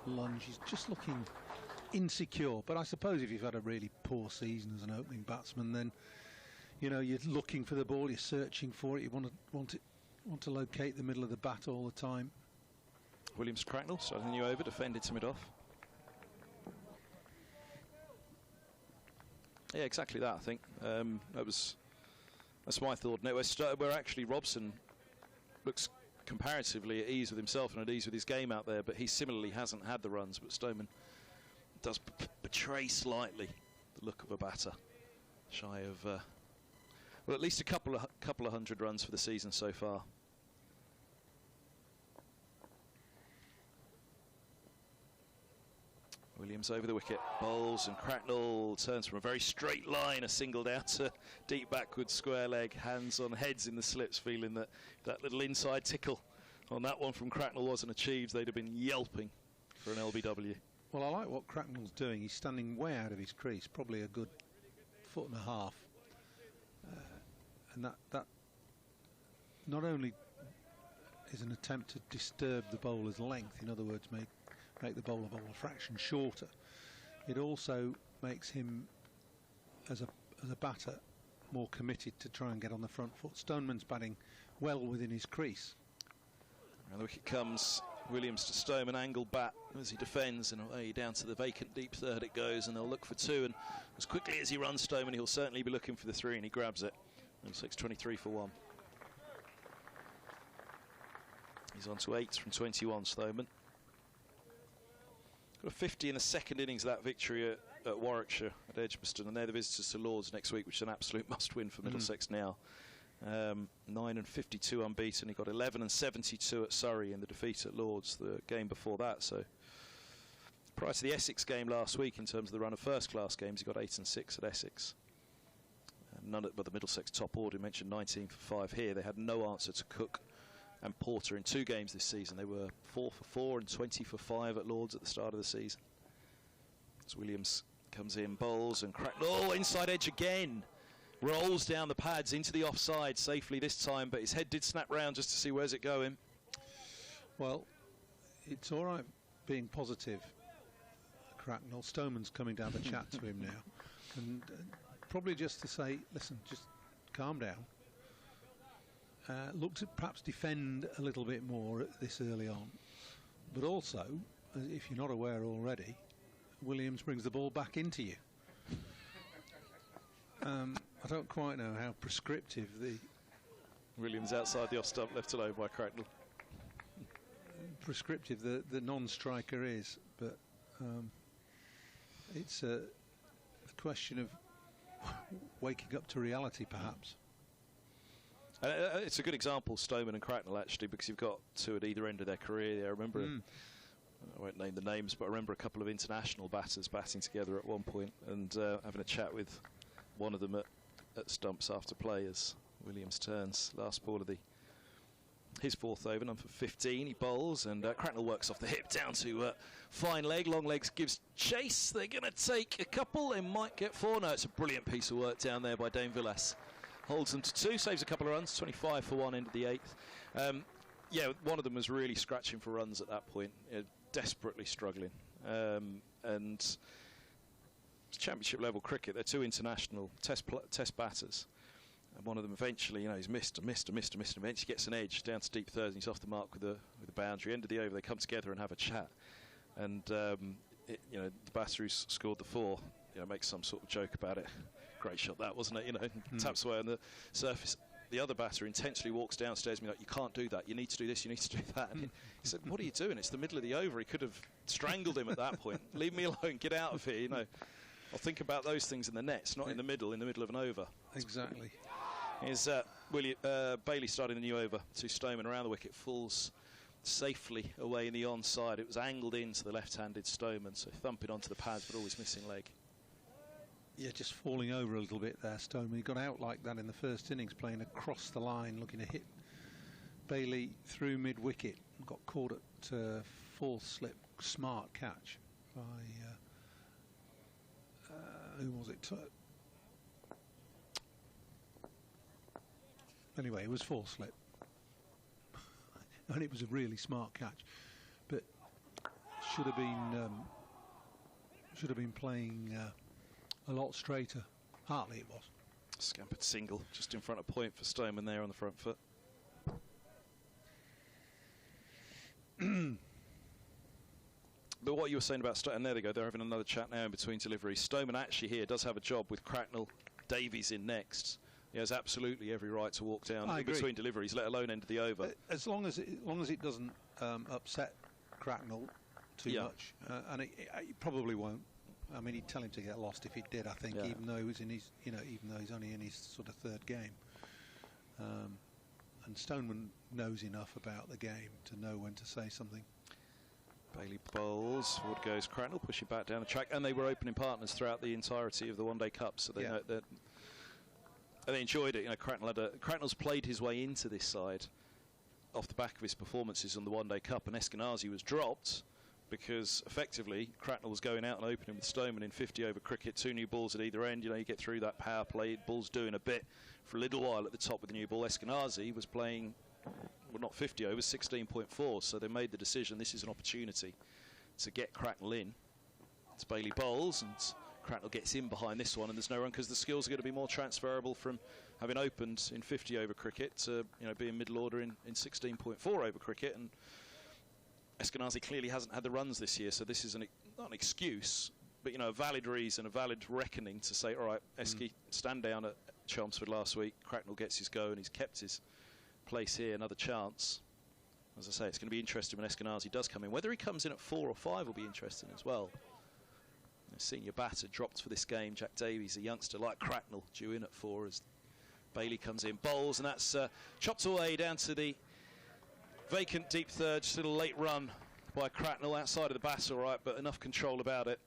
lunge. He's just looking insecure. But I suppose if you've had a really poor season as an opening batsman, then you know you're looking for the ball, you're searching for it, you want to locate the middle of the bat all the time. Williams Cracknell starting the new over, defended to mid-off. Yeah, exactly that, I think. That's my thought. No, where actually Robson looks comparatively at ease with himself and at ease with his game out there, but he similarly hasn't had the runs. But Stoneman does betray slightly the look of a batter, shy of well, at least a couple of 100 runs for the season so far. Williams over the wicket, bowls, and Cracknell turns from a very straight line, a single down to deep backward square leg, hands on heads in the slips, feeling that little inside tickle on that one from Cracknell wasn't achieved, they'd have been yelping for an LBW. Well, I like what Cracknell's doing. He's standing way out of his crease, probably a good 1.5 foot. And that not only is an attempt to disturb the bowler's length, in other words, make the bowler bowl a fraction shorter, it also makes him, as a batter, more committed to try and get on the front foot. Stoneman's batting well within his crease. And the wicket comes. Williams to Stoneman, angle bat as he defends, and away down to the vacant deep third it goes, and they'll look for 2, and as quickly as he runs Stoneman, he'll certainly be looking for the 3, and he grabs it. And 6:23 for 1. He's on to 8 from 21, Stoneman. Got a 50 in the second innings of that victory at Warwickshire at Edgbaston, and they're the visitors to Lords next week, which is an absolute must-win for Middlesex now. 9 and 52 unbeaten. He got 11 and 72 at Surrey in the defeat at Lords the game before that. So prior to the Essex game last week, in terms of the run of first-class games, he got 8 and 6 at Essex. None but the Middlesex top order mentioned 19 for 5 here. They had no answer to Cook and Porter in 2 games this season. They were 4 for 4 and 20 for 5 at Lords at the start of the season. As Williams comes in, bowls, and Cracknell inside edge again. Rolls down the pads into the offside safely this time, but his head did snap round just to see where's it going. Well, it's all right being positive, Cracknell. Stoneman's coming to have a chat to him now, and probably just to say, listen, just calm down. Look to perhaps defend a little bit more this early on, but also, if you're not aware already, Williams brings the ball back into you. I don't quite know how prescriptive the... Williams outside the off stump, left alone by Cracknell. Prescriptive the non-striker is, but it's a question of waking up to reality, perhaps. It's a good example, Stoneman and Cracknell, actually, because you've got 2 at either end of their career. I remember, I won't name the names, but I remember a couple of international batters batting together at one point and having a chat with one of them at stumps after play as Williams turns. Last ball of his 4th over, number 15. He bowls, and Cracknell works off the hip down to fine leg. Long legs gives chase. They're going to take a couple. They might get 4. No, it's a brilliant piece of work down there by Dane Villas. Holds them to 2, saves a couple of runs. 25 for 1 into the 8th. Yeah, one of them was really scratching for runs at that point, desperately struggling. And it's championship level cricket. They're 2 international test batters. And one of them eventually, he's missed, eventually gets an edge down to deep third, and he's off the mark with the boundary. End of the over, they come together and have a chat. And the batter who's scored the 4, makes some sort of joke about it. Great shot that, wasn't it? Taps away on the surface. The other batter intentionally walks downstairs and be like, you can't do that, you need to do this, you need to do that. And he said, what are you doing? It's the middle of the over. He could have strangled him at that point. Leave me alone, get out of here, I'll think about those things in the nets, not in the middle of an over. Exactly. Here's Bailey starting the new over to Stoneman around the wicket, falls safely away in the onside. It was angled into the left-handed Stoneman, so thumping onto the pads, but always missing leg. Yeah, just falling over a little bit there, Stoneman. He got out like that in the first innings, playing across the line, looking to hit Bailey through mid-wicket. Got caught at 4th slip, smart catch by... who was it? Anyway, it was 4th slip. And it was a really smart catch. But should have been playing a lot straighter. Hartley it was. Scampered single just in front of point for Stoneman there on the front foot. But what you were saying about Stoneman, and there they go, they're having another chat now in between deliveries. Stoneman actually here does have a job with Cracknell, Davies in next. He has absolutely every right to walk down in between deliveries, let alone end of the over. As long as it doesn't upset Cracknell too much, and it probably won't. I mean, he'd tell him to get lost if he did, I think, even though he was in his, even though he's only in his sort of 3rd game. And Stoneman knows enough about the game to know when to say something. Bailey bowls, forward goes Cracknell, pushing back down the track, and they were opening partners throughout the entirety of the One Day Cup, so they know that. And they enjoyed it. Cracknell's played his way into this side off the back of his performances on the One Day Cup, and Eskenazi was dropped because effectively Cracknell was going out and opening with Stoneman in 50 over cricket, 2 new balls at either end. You know, you get through that power play, ball's doing a bit for a little while at the top with the new ball. Eskenazi was playing, well, not 50 overs, 16.4, so they made the decision this is an opportunity to get Cracknell in. It's Bailey bowls, and Cracknell gets in behind this one, and there's no run because the skills are going to be more transferable from having opened in 50 over cricket to, you know, being middle order in 16.4 over cricket. And Eskenazi clearly hasn't had the runs this year, so this is not an excuse, but, you know, a valid reason, a valid reckoning to say, all right, Esky, stand down at Chelmsford last week. Cracknell gets his go, and he's kept his place here. Another chance. As I say, it's going to be interesting when Eskenazi does come in. Whether he comes in at 4 or 5 will be interesting as well. The senior batter dropped for this game. Jack Davies, a youngster like Cracknell, due in at 4 as Bailey comes in, bowls, and that's chopped away down to the vacant deep third. Just a little late run by Cracknell outside of the bat, all right, but enough control about it.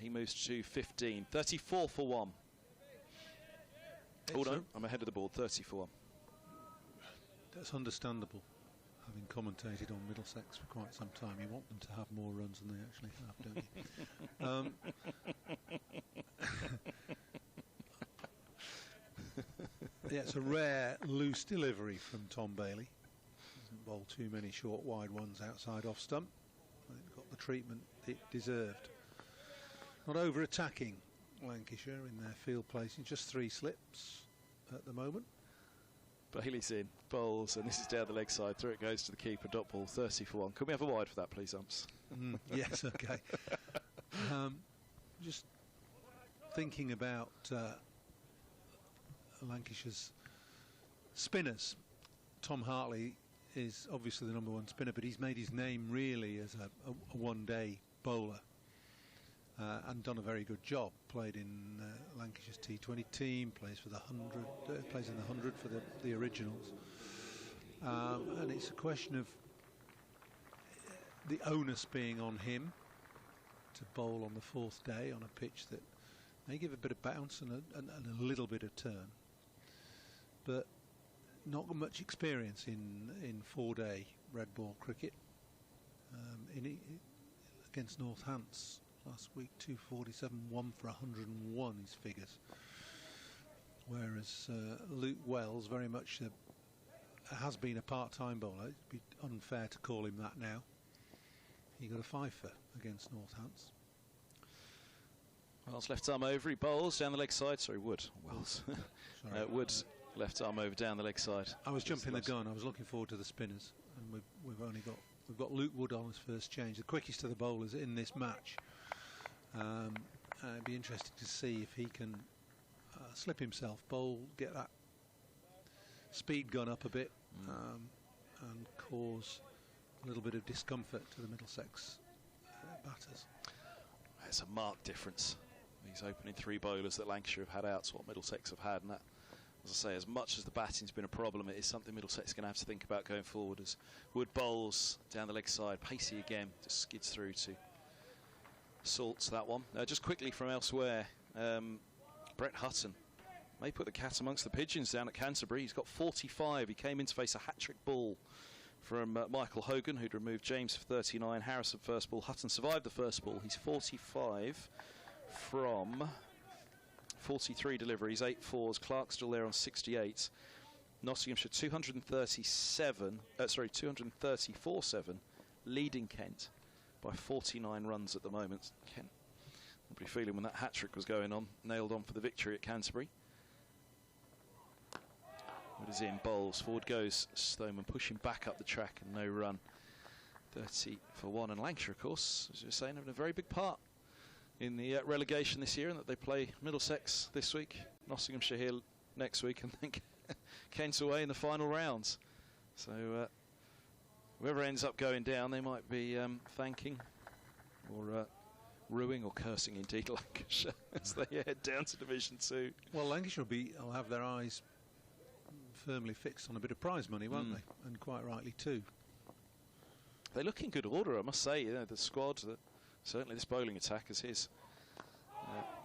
He moves to 15, 34 for 1. Oh no, I'm ahead of the board, 30 for 1. That's understandable. Having commentated on Middlesex for quite some time, you want them to have more runs than they actually have, don't you? Yeah, it's a rare loose delivery from Tom Bailey. Doesn't bowl too many short wide ones outside off stump. It got the treatment it deserved. Not over attacking Lancashire in their field placing, just 3 slips at the moment. Bailey's in, bowls, and this is down the leg side. Through it goes to the keeper, dot ball, 30 for 1. Can we have a wide for that, please, umps? Yes, okay. Just thinking about Lancashire's spinners. Tom Hartley is obviously the #1 spinner, but he's made his name really as a one-day bowler. And done a very good job. Played in Lancashire's T20 team, plays for the 100, plays in the 100 for the originals. And it's a question of the onus being on him to bowl on the 4th day on a pitch that may give a bit of bounce and a little bit of turn, but not got much experience in 4-day red ball cricket. Against Northants last week, 247, 1 for 101 his figures. Whereas Luke Wells very much has been a part-time bowler. It'd be unfair to call him that now. He got a 5 against Northants. Wells left arm over, he bowls down the leg side. Sorry, Wood. Wells. Wood left arm over down the leg side. I was jumping the gun. I was looking forward to the spinners, and we've got Luke Wood on his first change, the quickest of the bowlers in this match. It'd be interesting to see if he can slip himself, bowl, get that speed gun up a bit, and cause a little bit of discomfort to the Middlesex batters. It's a marked difference. These opening 3 bowlers that Lancashire have had out to what Middlesex have had, and that, as I say, as much as the batting's been a problem, it is something Middlesex is going to have to think about going forward. As Wood bowls down the leg side, pacey again, just skids through to Salts, that one. Just quickly from elsewhere, Brett Hutton may put the cat amongst the pigeons down at Canterbury. He's got 45. He came in to face a hat-trick ball from Michael Hogan, who'd removed James for 39. Harrison first ball. Hutton survived the first ball. He's 45 from 43 deliveries, 8 fours. Clark still there on 68. Nottinghamshire 234-7, leading Kent by 49 runs at the moment. Kent probably feeling when that hat-trick was going on, nailed on for the victory at Canterbury. Wood is in, bowls, forward goes Stoneman, pushing back up the track and no run. 30 for 1, and Lancashire, of course, as you were saying, having a very big part in the relegation this year, and that they play Middlesex this week, Nottinghamshire here next week, and then Kent away in the final rounds. So whoever ends up going down, they might be thanking or ruining or cursing indeed Lancashire as they head down to Division 2. Well, Lancashire will have their eyes firmly fixed on a bit of prize money, won't they? And quite rightly too. They look in good order, I must say. You know, the squad, certainly this bowling attack, as his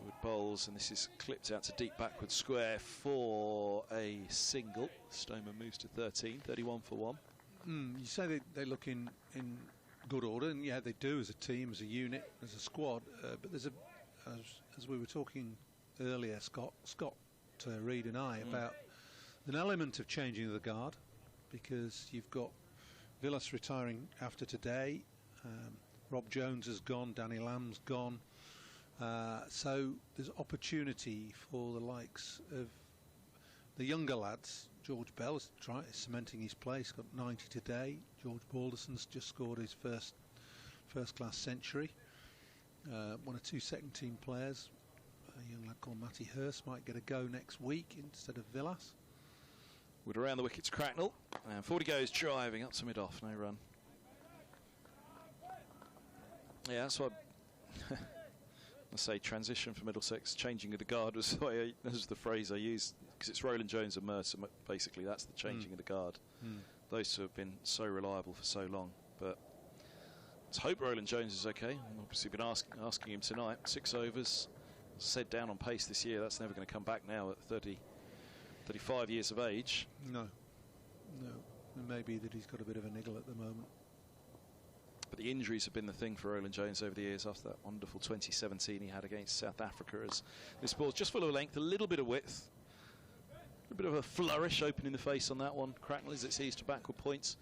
Wood bowls, and this is clipped out to deep backward square for a single. Stoneman moves to 13, 31 for 1. You say they look in good order, and yeah, they do as a team, as a unit, as a squad. But there's as we were talking earlier, Scott, Reed and I, about an element of changing of the guard, because you've got Villas retiring after today. Rob Jones has gone, Danny Lamb's gone. So there's opportunity for the likes of the younger lads. George Bell is cementing his place, got 90 today. George Balderson's just scored his first class century. One or two second team players. A young lad called Matty Hurst might get a go next week instead of Villas. Wood around the wickets, Cracknell, and 40 goes driving up to mid-off, no run. Yeah, that's what I say. Transition for Middlesex, changing of the guard was the phrase I used, because it's Roland Jones and Mercer. Basically, that's the changing of the guard. Those two have been so reliable for so long. But let's hope Roland Jones is okay. I've obviously been asking him tonight. 6 overs, said down on pace this year. That's never going to come back now at 35 years of age. No. It may be that he's got a bit of a niggle at the moment. But the injuries have been the thing for Roland Jones over the years, after that wonderful 2017 he had against South Africa. As this ball's just full of length, a little bit of width, a bit of a flourish opening the face on that one. Cracknell as it sees to backward points,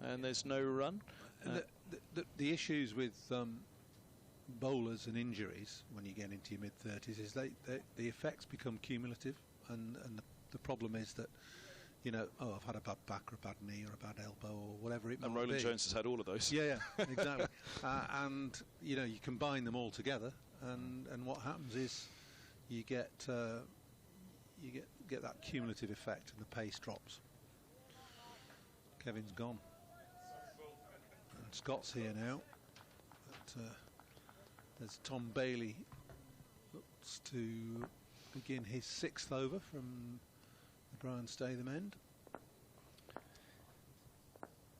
and there's no run. The issues with bowlers and injuries when you get into your mid-30s is the effects become cumulative, and the problem is that, you know, I've had a bad back or a bad knee or a bad elbow or whatever it might be. And Roland Jones has had all of those. Yeah, exactly. And, you know, you combine them all together, and what happens is you get that cumulative effect, and the pace drops. Kevin's gone. And Scott's here now. But there's Tom Bailey, looks to begin his 6th over from the Brian Statham end.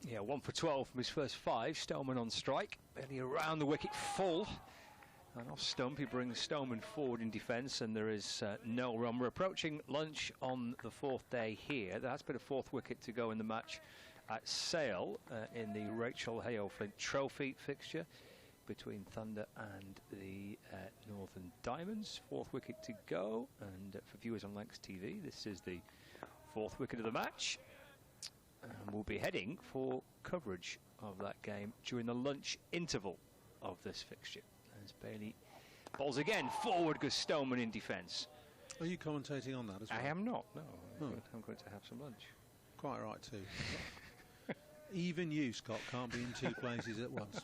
Yeah, 1 for 12 from his first 5. Stoneman on strike. Bailey around the wicket full. And off stump, he brings Stoneman forward in defence, and there is no run. We're approaching lunch on the 4th day here. There has been a 4th wicket to go in the match at Sale in the Rachel Hale Flint Trophy fixture between Thunder and the Northern Diamonds. 4th wicket to go, and for viewers on Lancs TV, this is the 4th wicket of the match, and we'll be heading for coverage of that game during the lunch interval of this fixture. As Bailey bowls again, forward goes Stoneman in defence. Are you commentating on that as well? I am not, no. I'm going to have some lunch. Quite right too. Even you, Scott, can't be in 2 places at once.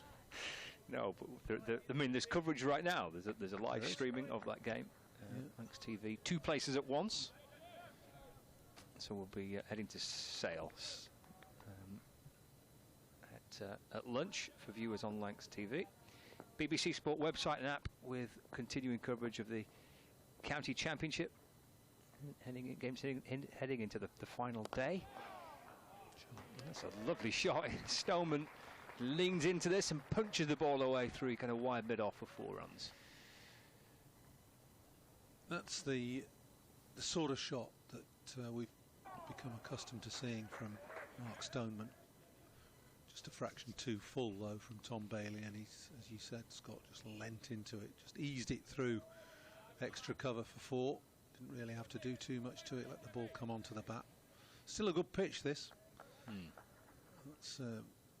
No, but I mean, there's coverage right now. There's a live streaming of that game. Lancs TV, 2 places at once. So we'll be heading to Sales at lunch for viewers on Lancs TV. BBC Sport website and app with continuing coverage of the County Championship. Heading into the final day. That's a lovely shot. Stoneman leans into this and punches the ball away through kind of wide mid-off for 4 runs. That's the sort of shot that we've become accustomed to seeing from Mark Stoneman. Just a fraction too full, though, from Tom Bailey, and he's, as you said, Scott, just lent into it, just eased it through extra cover for 4. Didn't really have to do too much to it, let the ball come onto the bat. Still a good pitch, this. That's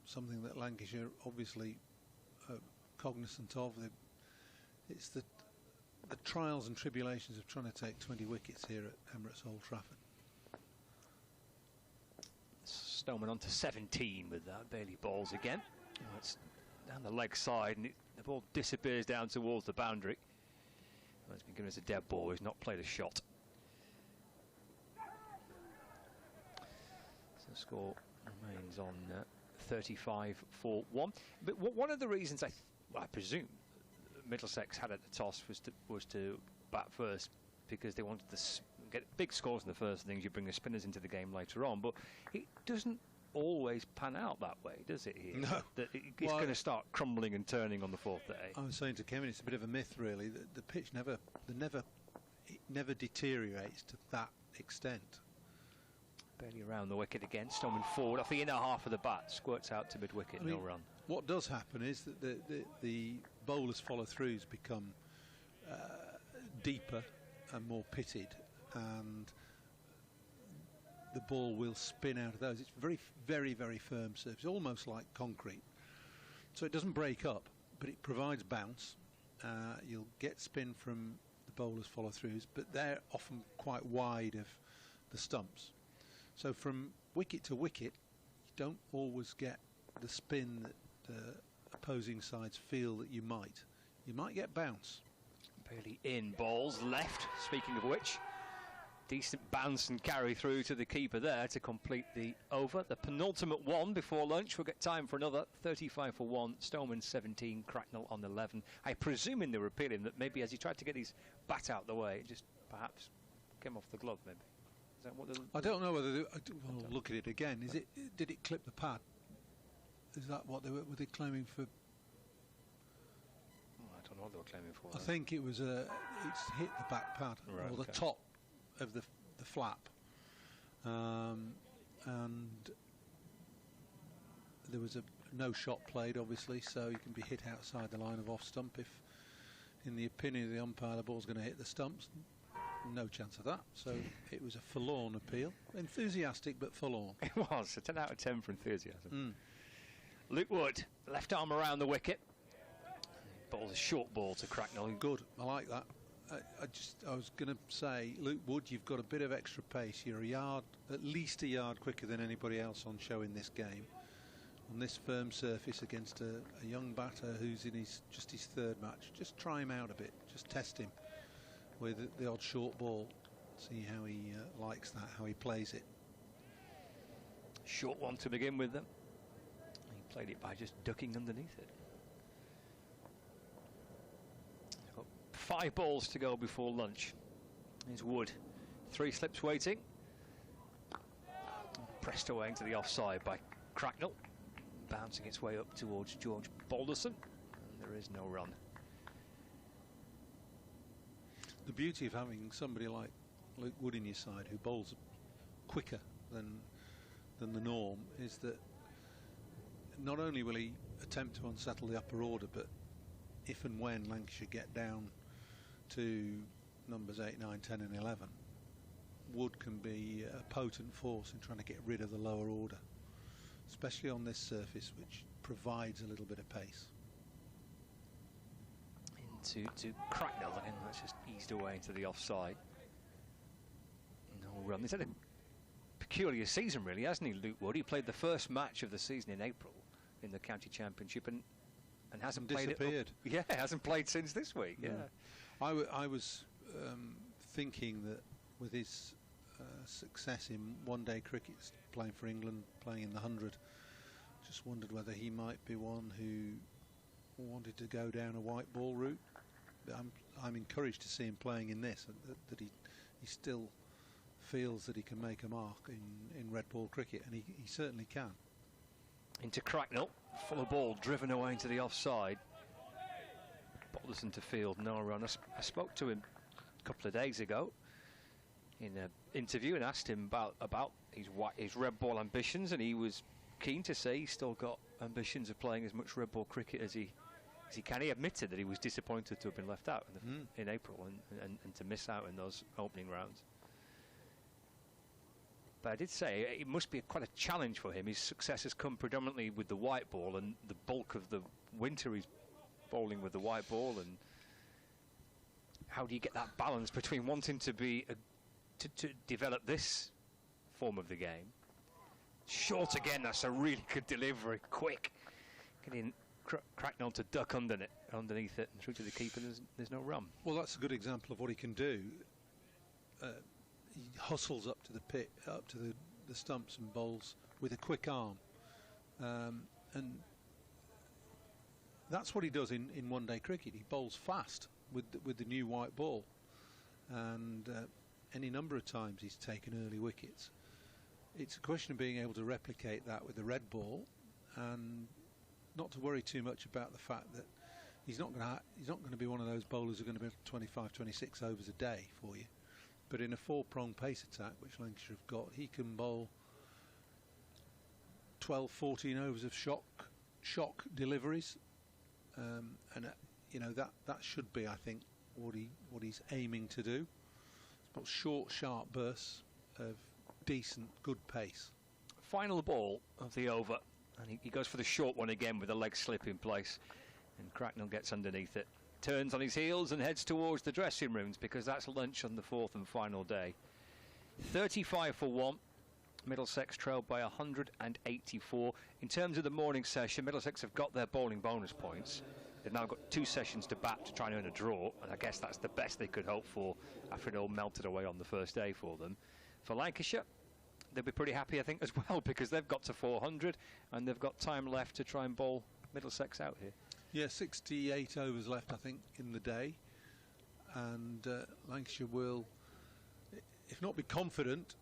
something that Lancashire obviously cognizant of. It's the trials and tribulations of trying to take 20 wickets here at Emirates Old Trafford. Stoneman on to 17 with that. Bailey balls again. It's down the leg side, and the ball disappears down towards the boundary. Well, it's been given as a dead ball. He's not played a shot. So the score remains on 35 for 1. But one of the reasons I presume Middlesex had at the toss was to bat first, because they wanted to get big scores in the first innings. You bring the spinners into the game later on, but it doesn't always pan out that way, does it? Here? No. It's going to start crumbling and turning on the 4th day. I was saying to Kevin, it's a bit of a myth, really. The pitch never deteriorates to that extent. Barely around the wicket again, Stoneman forward off the inner half of the bat, squirts out to mid-wicket, no run. What does happen is that the bowlers' follow-throughs become deeper and more pitted, and the ball will spin out of those. It's very, very, very firm surface, almost like concrete. So it doesn't break up, but it provides bounce. You'll get spin from the bowlers' follow-throughs, but they're often quite wide of the stumps. So from wicket to wicket, you don't always get the spin that the opposing sides feel that you might. You might get bounce. Barely in, balls left, speaking of which. Decent bounce and carry through to the keeper there to complete the over. The penultimate one before lunch. We'll get time for another. 35 for 1, Stoneman 17, Cracknell on 11. I presume in the repealing that maybe as he tried to get his bat out the way, it just perhaps came off the glove maybe. Is that what I don't know whether we'll look at it again. Did it clip the pad? Is that what were they claiming for? I don't know what they were claiming for. I think it was it's hit the back pad or the top of the flap, and there was no shot played, obviously, so you can be hit outside the line of off stump if, in the opinion of the umpire, the ball's going to hit the stumps. No chance of that, so it was a forlorn appeal. Enthusiastic but forlorn. It was a 10 out of 10 for enthusiasm. Luke Wood, left arm around the wicket. Ball's a short ball to Cracknell. Good, I like that. I was going to say, Luke Wood, you've got a bit of extra pace. You're at least a yard quicker than anybody else on show in this game. On this firm surface against a young batter who's in just his 3rd match. Just try him out a bit. Just test him with the odd short ball. See how he likes that, how he plays it. Short one to begin with them. He played it by just ducking underneath it. 5 balls to go before lunch. Here's Wood. 3 slips waiting. Pressed away into the offside by Cracknell. Bouncing its way up towards George Balderson. And there is no run. The beauty of having somebody like Luke Wood in your side who bowls quicker than the norm is that not only will he attempt to unsettle the upper order, but if and when Lancashire get down to numbers 8, 9, 10 and 11, Wood can be a potent force in trying to get rid of the lower order, especially on this surface, which provides a little bit of pace. To Cracknell, and that's just eased away into the offside. No run. He's had a peculiar season, really, hasn't he, Luke Wood? He played the first match of the season in April in the county championship and hasn't played disappeared. Hasn't played since this week. Yeah, I was thinking that with his success in one-day cricket, playing for England, playing in the 100, just wondered whether he might be one who wanted to go down a white ball route. I'm encouraged to see him playing in this, that he still feels that he can make a mark in red ball cricket, and he certainly can. Into Cracknell, full of ball, driven away into the offside. Balderson to field, no run. I spoke to him a couple of days ago in an interview and asked him about his red ball ambitions, and he was keen to say he's still got ambitions of playing as much red ball cricket as he can. He admitted that he was disappointed to have been left out in April and to miss out in those opening rounds. But I did say it must be quite a challenge for him. His success has come predominantly with the white ball, and the bulk of the winter he's bowling with the white ball. And how do you get that balance between wanting to be to develop this form of the game? Short again, that's a really good delivery, quick. Getting Cracknell to duck underneath it and through to the keeper, there's no run. Well, that's a good example of what he can do. He hustles up to the pit, up to the stumps and bowls with a quick arm. And that's what he does in one-day cricket. He bowls fast with the new white ball. And any number of times he's taken early wickets. it's a question of being able to replicate that with the red ball, and not to worry too much about the fact that he's not going to be one of those bowlers who are going to be 25, 26 overs a day for you. But in a 4-prong pace attack, which Lancashire have got, he can bowl 12, 14 overs of shock deliveries, and you know that should be, I think, what he's aiming to do. But short, sharp bursts of decent, good pace. Final ball of the over, and he goes for the short one again with the leg slip in place, and Cracknell gets underneath it, turns on his heels and heads towards the dressing rooms, because that's lunch on the 4th and final day. 35 for 1. Middlesex trailed by 184. In terms of the morning session, Middlesex have got their bowling bonus points. They've now got 2 sessions to bat to try and earn a draw, and I guess that's the best they could hope for after it all melted away on the first day for them. For Lancashire, they'll be pretty happy, I think, as well, because they've got to 400 and they've got time left to try and bowl Middlesex out here. Yeah, 68 overs left, I think, in the day, and Lancashire will, if not be confident,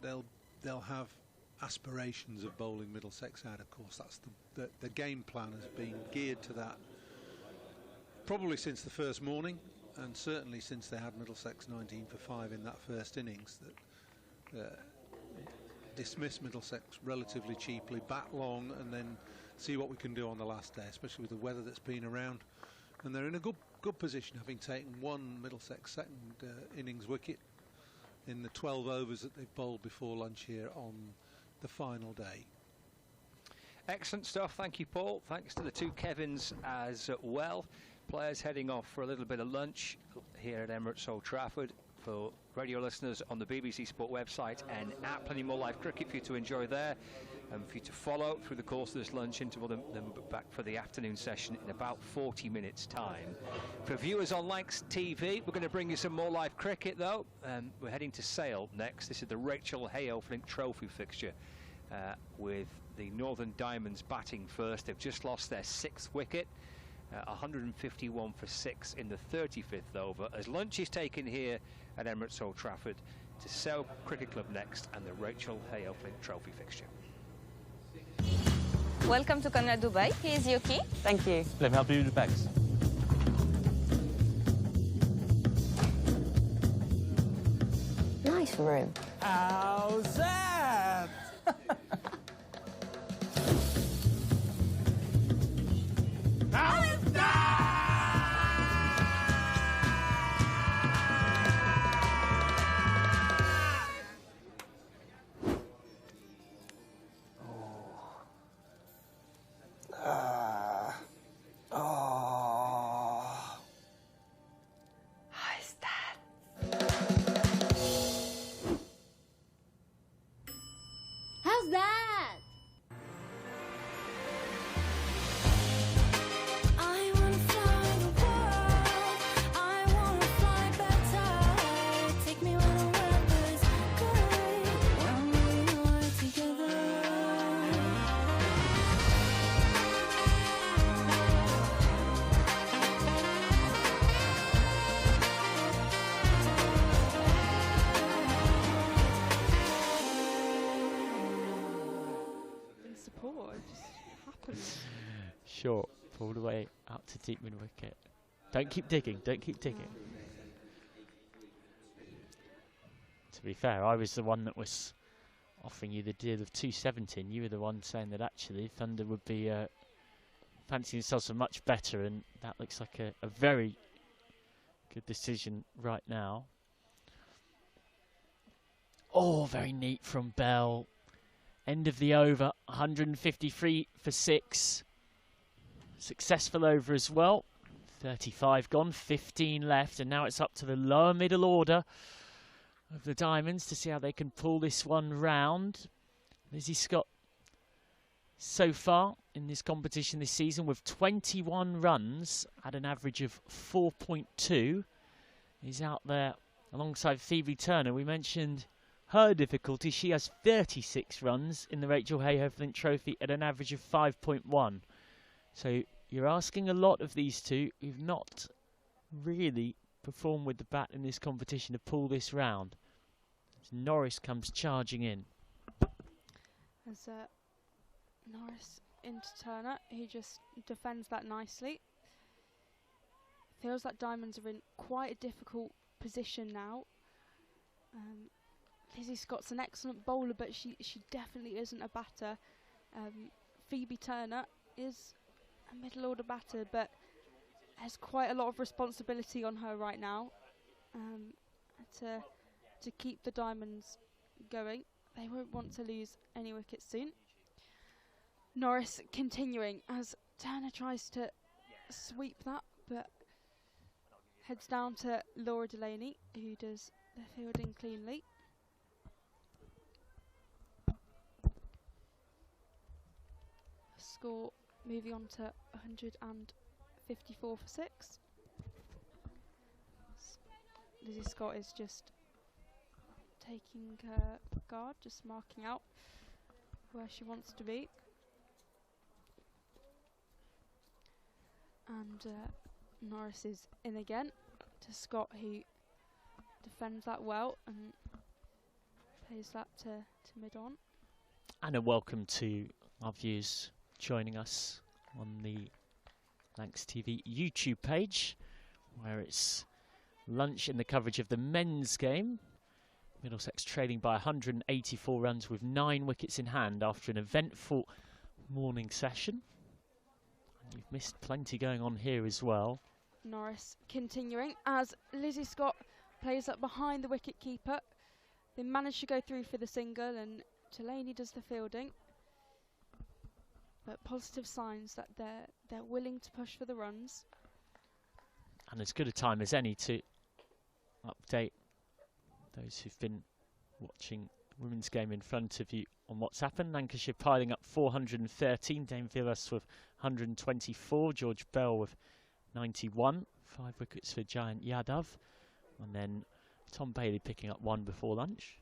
they'll have aspirations of bowling Middlesex out. Of course, that's the game plan has been geared to that probably since the first morning, and certainly since they had Middlesex 19 for 5 in that first innings, that dismiss Middlesex relatively cheaply, bat long, and then see what we can do on the last day, especially with the weather that's been around. And they're in a good position, having taken one Middlesex second innings wicket in the 12 overs that they've bowled before lunch here on the final day. Excellent stuff. Thank you, Paul. Thanks to the 2 Kevins as well. Players heading off for a little bit of lunch here at Emirates Old Trafford. For radio listeners on the BBC Sport website and app, plenty more live cricket for you to enjoy there, and for you to follow through the course of this lunch interval, then back for the afternoon session in about 40 minutes time. For viewers on Lancs TV, we're going to bring you some more live cricket though. We're heading to Sale next. This is the Rachel Hayoflink Trophy fixture with the Northern Diamonds batting first. They've just lost their 6th wicket. 151 for 6 in the 35th over, as lunch is taken here at Emirates Old Trafford to Sale Cricket Club next, and the Rachel Hayoflink Trophy fixture. Welcome to Conrad Dubai. Here's your key. Thank you. Let me help you with the bags. Nice room. How's that? How's that? How's that? I wanna fly the world. I wanna fly better. Take me where the weather's good. When we are together. Support, it just happens. Short, all the way out to deep mid wicket. Don't keep digging, don't keep digging. To be fair, I was the one that was offering you the deal of 217. You were the one saying that actually Thunder would be fancying themselves much better, and that looks like a very good decision right now. Oh, very neat from Bell. End of the over, 153 for 6. Successful over as well. 35 gone, 15 left, and now it's up to the lower middle order of the Diamonds to see how they can pull this one round. Lizzie Scott so far in this competition this season with 21 runs at an average of 4.2. He's out there alongside Phoebe Turner. We mentioned her difficulty. She has 36 runs in the Rachel Hayoflink Trophy at an average of 5.1. So you're asking a lot of these two who've not really performed with the bat in this competition to pull this round. As Norris comes charging in. As Norris into Turner, who just defends that nicely. Feels like Diamonds are in quite a difficult position now. Lizzie Scott's an excellent bowler, but she definitely isn't a batter. Phoebe Turner is a middle order batter, but has quite a lot of responsibility on her right now to keep the Diamonds going. They won't want to lose any wickets soon. Norris continuing as Turner tries to sweep that, but heads down to Laura Delaney, who does the fielding cleanly. Score moving on to 154 for 6. Lizzie Scott is just taking guard, just marking out where she wants to be. And Norris is in again to Scott, who defends that well and plays that to mid-on. And a welcome to our viewers joining us on the Lancs TV YouTube page, where it's lunch in the coverage of the men's game. Middlesex trailing by 184 runs with 9 wickets in hand after an eventful morning session. And you've missed plenty going on here as well. Norris continuing as Lizzie Scott plays up behind the wicket keeper. They manage to go through for the single and Delaney does the fielding. But positive signs that they're willing to push for the runs. And as good a time as any to update those who've been watching women's game in front of you on what's happened. Lancashire piling up 413, Dane Villas with 124, George Bell with 91, 5 wickets for Giant Yadav, and then Tom Bailey picking up 1 before lunch.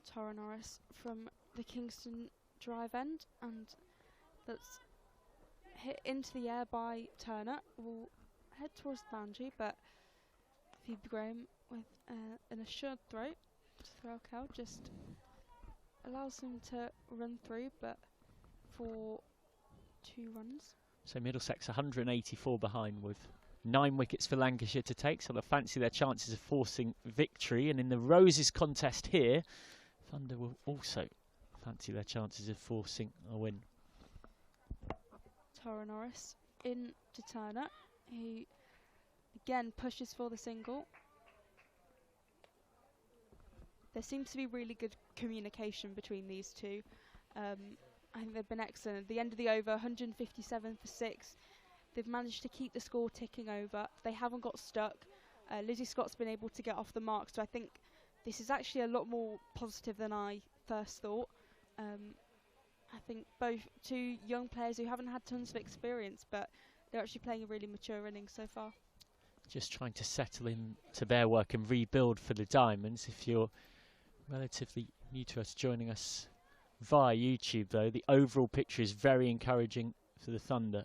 Tara Norris from the Kingston drive end, and that's hit into the air by Turner. Will head towards the boundary, but Phoebe Graham with an assured throw to Threlkel just allows him to run through, but for 2 runs. So Middlesex 184 behind with 9 wickets for Lancashire to take, so they'll fancy their chances of forcing victory. And in the Roses contest here, Thunder will also fancy their chances of forcing a win. Tara Norris in to Turner, who again pushes for the single. There seems to be really good communication between these two. I think they've been excellent. At the end of the over, 157 for 6. They've managed to keep the score ticking over. They haven't got stuck. Lizzie Scott's been able to get off the mark, so I think this is actually a lot more positive than I first thought. I think both 2 young players who haven't had tons of experience, but they're actually playing a really mature innings so far. Just trying to settle in to their work and rebuild for the Diamonds. If you're relatively new to us, joining us via YouTube though, the overall picture is very encouraging for the Thunder.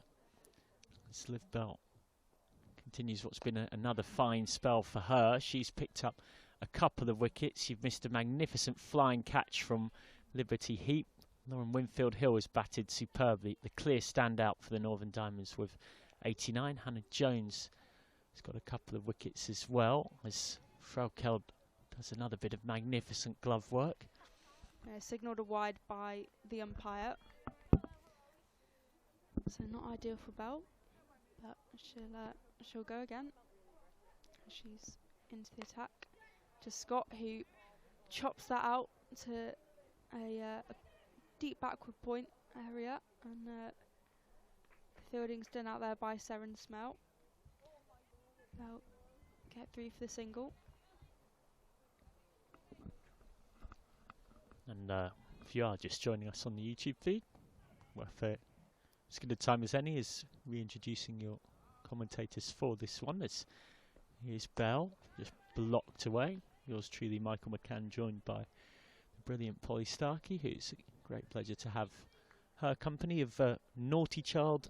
As Liv Bell continues what's been another fine spell for her. She's picked up a couple of wickets. You've missed a magnificent flying catch from Liberty Heap. Lauren Winfield-Hill has batted superbly, the clear standout for the Northern Diamonds with 89. Hannah Jones has got a couple of wickets as well, as Frelkeld does another bit of magnificent glove work. Signalled a wide by the umpire. So not ideal for Bell, but she'll go again. She's into the attack to Scott, who chops that out to a deep backward point area, and the fielding's done out there by Seren Smell. They'll get through for the single. And if you are just joining us on the YouTube feed, worth as good a time as any is reintroducing your commentators for this one. Here's Bell, just blocked away. Yours truly, Michael McCann, joined by the brilliant Polly Starkey, who's a great pleasure to have her company of Naughty Child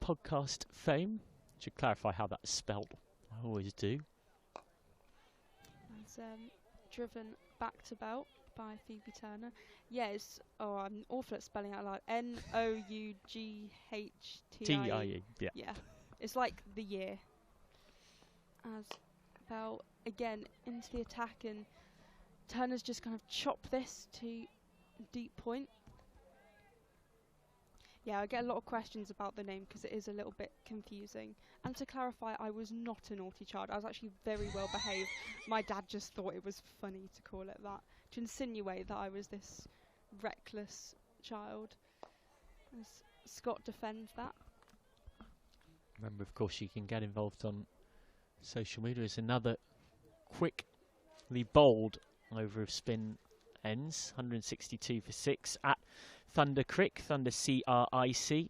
podcast fame. Should clarify how that's spelled. I always do. It's driven back to Bell. by Phoebe Turner. Yes, oh, I'm awful at spelling out loud. Noughtie. T-I-E, yeah. Yeah, it's like the year. As Bell again into the attack, and Turner's just kind of chopped this to deep point. Yeah, I get a lot of questions about the name because it is a little bit confusing. And to clarify, I was not a naughty child. I was actually very well behaved. My dad just thought it was funny to call it that, to insinuate that I was this reckless child. As Scott defends that. Remember, of course, you can get involved on social media. It's another quickly bowled over of spin ends. 162 for 6 at Thunder Crick, Thunder CRIC.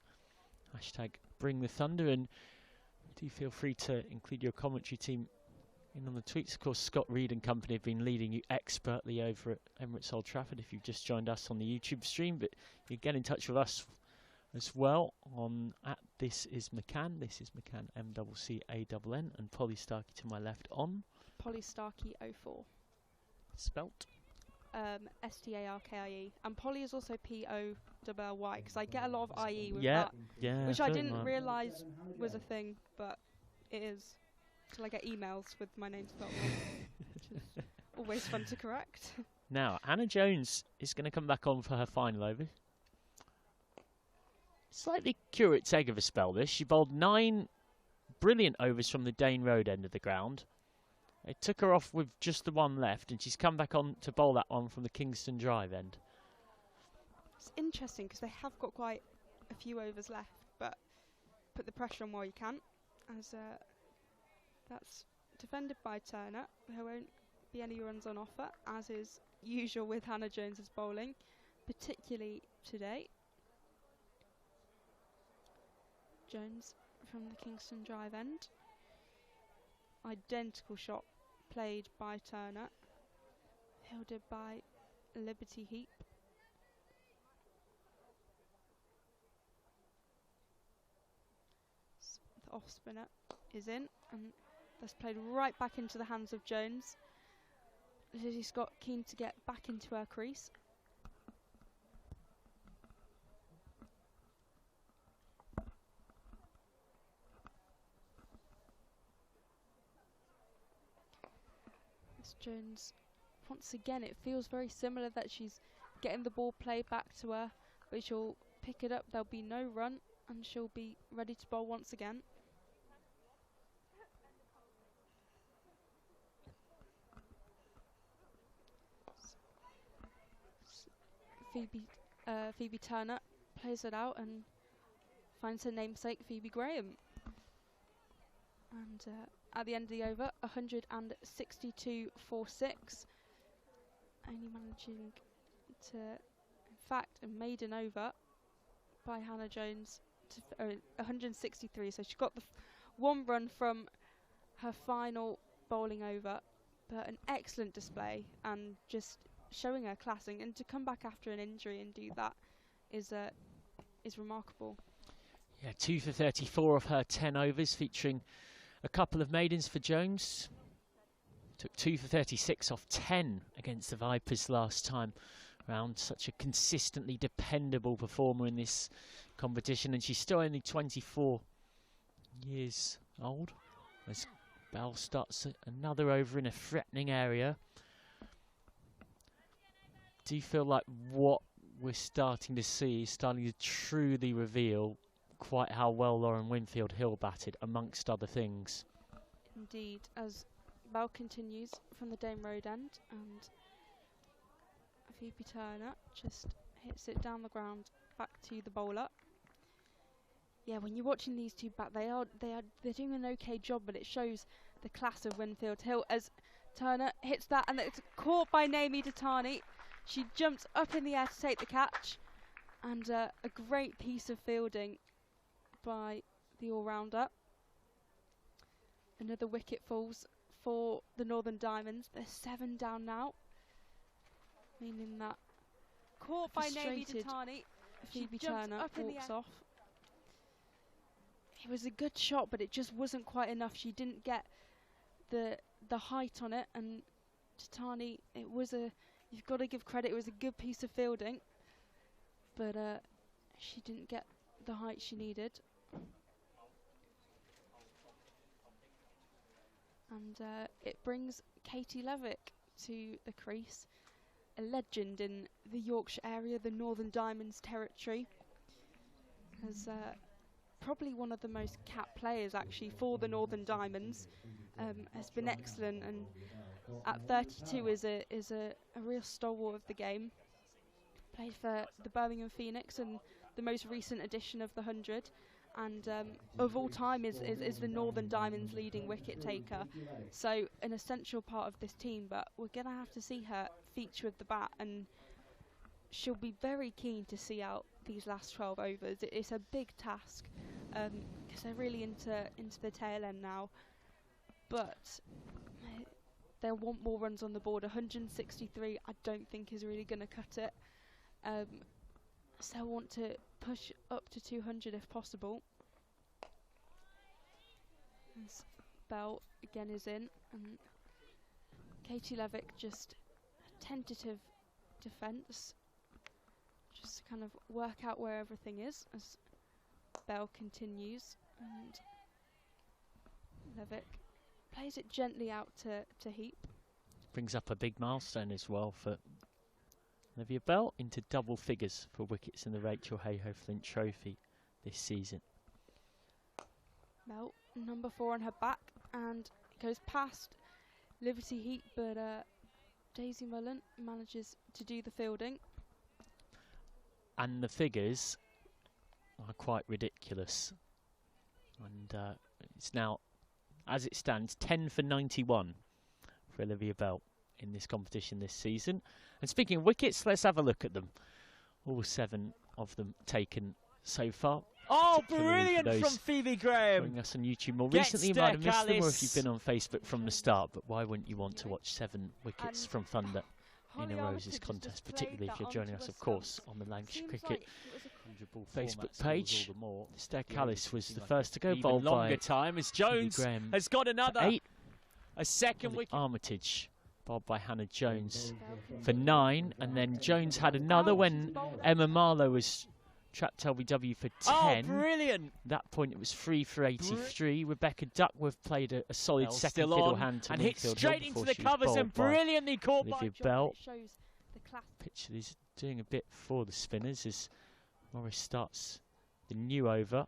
Hashtag bring the thunder, and do feel free to include your commentary team in on the tweets. Of course, Scott Reed and company have been leading you expertly over at Emirates Old Trafford if you've just joined us on the YouTube stream, but you get in touch with us as well on at This Is McCann. This is McCann, MCCANN, and Polly Starkey to my left on Polly Starkey 04. Spelt STARKIE, and Polly is also POLLY because I get a lot of IE with yeah, that, yeah, which I didn't realise was a thing, but it is. Till I get emails with my name spelled wrong, which is always fun to correct. Now, Hannah Jones is going to come back on for her final over. Slightly curate's egg of a spell this. She bowled 9 brilliant overs from the Dane Road end of the ground. It took her off with just the one left, and she's come back on to bowl that one from the Kingston Drive end. It's interesting because they have got quite a few overs left, but put the pressure on while you can, as that's defended by Turner. There won't be any runs on offer, as is usual with Hannah Jones's bowling, particularly today. Jones from the Kingston Drive end. Identical shot played by Turner, fielded by Liberty Heap. The off spinner is in, and that's played right back into the hands of Jones. Lizzie Scott keen to get back into her crease. Jones, once again, it feels very similar that she's getting the ball played back to her, but she'll pick it up, there'll be no run, and she'll be ready to bowl once again. Phoebe Turner plays it out and finds her namesake Phoebe Graham. And at the end of the over, 162 for 6. Only managing to, in fact, a maiden over by Hannah Jones to 163. So she got the one run from her final bowling over, but an excellent display and just showing her classing. And to come back after an injury and do that is remarkable. Yeah, 2 for 34 of her 10 overs, featuring a couple of maidens for Jones. Took 2 for 36 off 10 against the Vipers last time round. Such a consistently dependable performer in this competition, and she's still only 24 years old. As Bell starts another over in a threatening area. Do you feel like what we're starting to see is starting to truly reveal quite how well Lauren Winfield Hill batted, amongst other things? Indeed, as Bell continues from the Dame Road end, and Phoebe Turner just hits it down the ground back to the bowler. Yeah, when you're watching these two back, they're doing an okay job, but it shows the class of Winfield Hill as Turner hits that, and it's caught by Naomi Datani. She jumps up in the air to take the catch, and a great piece of fielding by the all-rounder. Another wicket falls for the Northern Diamonds. They're 7 down now, meaning that caught by Naomi Datani, Phoebe Turner walks off. It was a good shot, but it just wasn't quite enough. She didn't get the height on it, and Datani, it was a you've got to give credit. It was a good piece of fielding, but she didn't get the height she needed. And it brings Katie Levick to the crease, a legend in the Yorkshire area, the Northern Diamonds territory. As probably one of the most capped players actually for the Northern Diamonds, has been excellent, and at 32 is a real stalwart of the game. Played for the Birmingham Phoenix and the most recent edition of the 100, and of all time is the Northern Diamonds leading wicket taker. So an essential part of this team, but we're going to have to see her feature with the bat, and she'll be very keen to see out these last 12 overs. It's a big task because they're really into the tail end now, but they'll want more runs on the board. 163 I don't think is really going to cut it. So I want to push up to 200 if possible. As Bell again is in, and Katie Levick just a tentative defence, just to kind of work out where everything is as Bell continues, and Levick plays it gently out to Heap. Brings up a big milestone as well for Olivia Bell, into double figures for wickets in the Rachel Hayhoe Flint Trophy this season. Bell, number 4 on her back, and it goes past Liberty Heap, but Daisy Mullen manages to do the fielding. And the figures are quite ridiculous. And it's now, as it stands, 10 for 91 for Olivia Bell in this competition this season. And speaking of wickets, let's have a look at them. All 7 of them taken so far. Oh, brilliant from Phoebe Graham. Joining us on YouTube more recently, you might have missed them, or if you've been on Facebook from the start. But why wouldn't you want to watch 7 wickets from Thunder in a Roses contest, particularly if you're joining us, of course, on the Lancashire Cricket Facebook page. Esther Callis was the first to go, bowled longer by time as Jones Graham has got another 8. A second wicket. Armitage, bowled by Hannah Jones for 9, and then Jones had another when Emma Marlowe was trapped LBW for 10. Oh, brilliant! At that point it was 3 for 83. Rebecca Duckworth played a solid Bell second still fiddle on, hand to and hit Winfield straight Hill into before the she was covers bowled and by brilliantly caught by Olivia Bell. Pitch is doing a bit for the spinners as Morris starts the new over.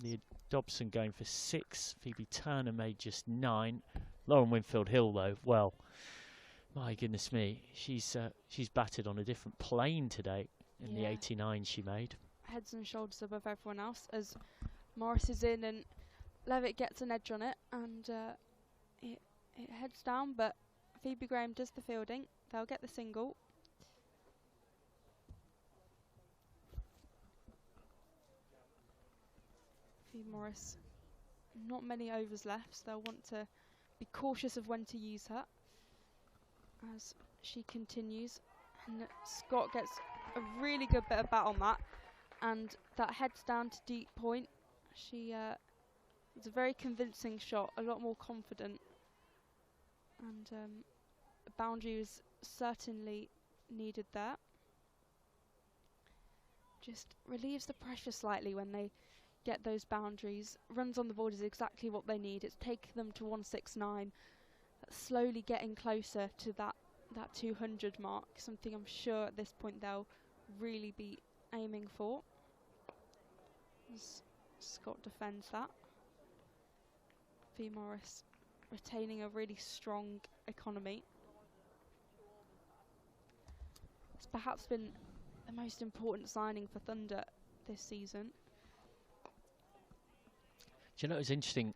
Leah Dobson going for 6. Phoebe Turner made just 9. Lauren Winfield Hill, though, well, my goodness me, she's batted on a different plane today in the 89 she made. Heads and shoulders above everyone else as Morris is in and Levitt gets an edge on it, and it heads down, but Phoebe Graham does the fielding. They'll get the single. Phoebe Morris, not many overs left, so they'll want to be cautious of when to use her as she continues, and Scott gets a really good bit of bat on that, and that heads down to deep point. She it's a very convincing shot, a lot more confident, and a boundary is certainly needed there. Just relieves the pressure slightly when they get those boundaries. Runs on the board is exactly what they need. It's taken them to 169, slowly getting closer to that 200 mark, something I'm sure at this point they'll really be aiming for. As Scott defends that. V. Morris retaining a really strong economy. It's perhaps been the most important signing for Thunder this season. Do you know, it was interesting,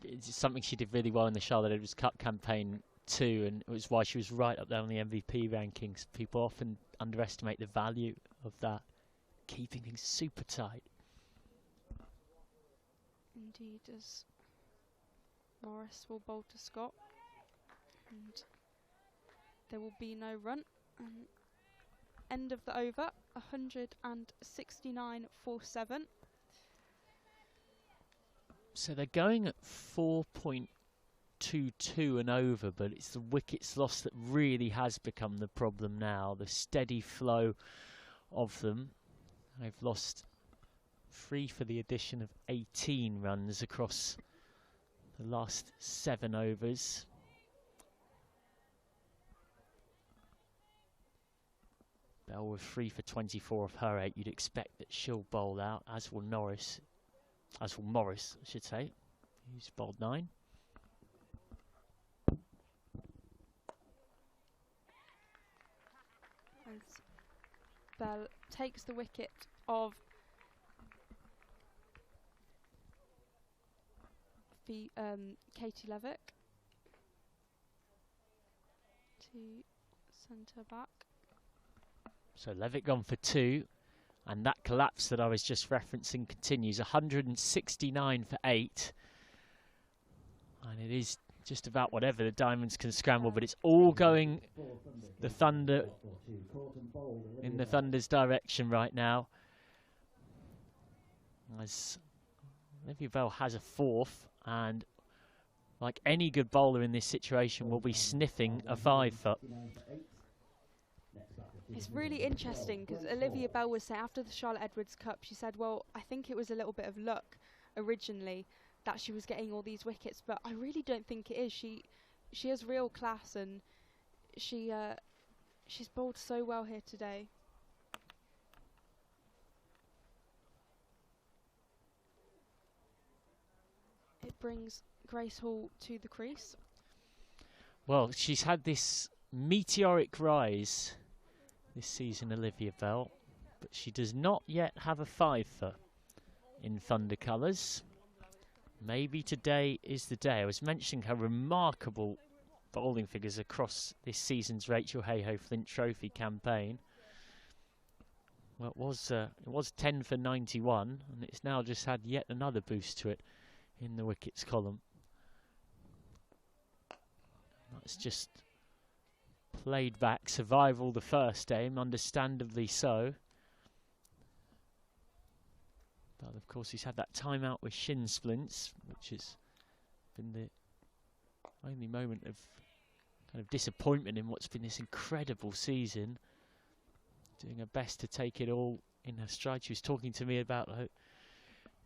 it's something she did really well in the Charlotte Edwards Cup campaign too, and it was why she was right up there on the MVP rankings. People often underestimate the value of that, keeping things super tight. Indeed, as Morris will bowl to Scott, and there will be no run. End of the over, 169 for 7. So they're going at 4.2 2-2 and over, but it's the wickets loss that really has become the problem now. The steady flow of them. They've lost 3 for the addition of 18 runs across the last 7 overs. Bell with 3 for 24 of her 8. You'd expect that she'll bowl out, as will Morris, I should say. He's bowled 9. As Bell takes the wicket of Katie Levick to centre back. So Levitt gone for 2, and that collapse that I was just referencing continues. 169 for 8, and it is just about whatever the Diamonds can scramble, but it's all going the Thunder in the Thunder's direction right now. As Olivia Bell has a 4th, and like any good bowler in this situation will be sniffing a 5-foot. It's really interesting because Olivia Bell was saying after the Charlotte Edwards Cup, she said, well, I think it was a little bit of luck originally that she was getting all these wickets, but I really don't think it is. She has real class, and she's bowled so well here today. It brings Grace Hall to the crease. Well, she's had this meteoric rise this season, Olivia Bell, but she does not yet have a 5-foot in Thunder colours. Maybe today is the day. I was mentioning her remarkable bowling figures across this season's Rachel Hayhoe Flint Trophy campaign. Well, it was 10 for 91, and it's now just had yet another boost to it in the wickets column. That's just played back, survival the first aim, understandably so. But of course he's had that time out with shin splints, which has been the only moment of kind of disappointment in what's been this incredible season. Doing her best to take it all in her stride. She was talking to me about her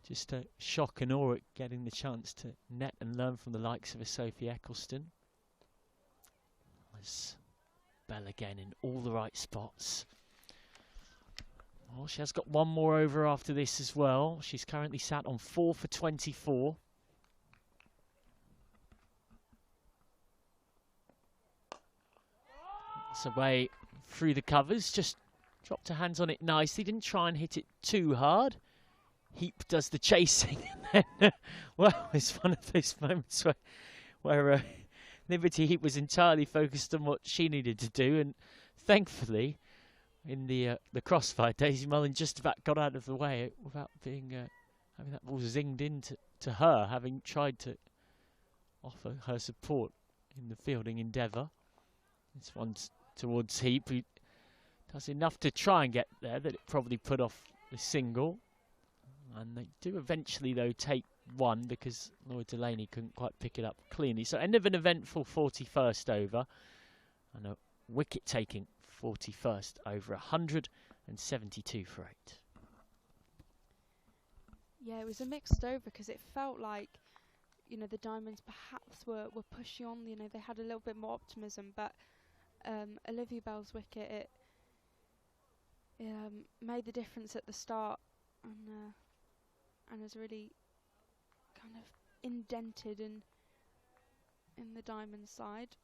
just a shock and awe at getting the chance to net and learn from the likes of a Sophie Eccleston. As Bell again in all the right spots. Well, she has got one more over after this as well. She's currently sat on 4 for 24. It's away through the covers, just dropped her hands on it nicely, didn't try and hit it too hard. Heap does the chasing, and then, well, it's one of those moments where Liberty Heap was entirely focused on what she needed to do, and thankfully, in the crossfire, Daisy Mullen just about got out of the way without being having that ball zinged into her, having tried to offer her support in the fielding endeavour. This one's towards Heap, who does enough to try and get there that it probably put off the single. And they do eventually, though, take one because Lloyd Delaney couldn't quite pick it up cleanly. So end of an eventful 41st over, and a wicket taking 41st over, 172 for 8. Yeah, it was a mixed over because it felt like, you know, the Diamonds perhaps were pushing on. You know, they had a little bit more optimism, but Olivia Bell's wicket, it made the difference at the start, and has really kind of indented in the Diamond side.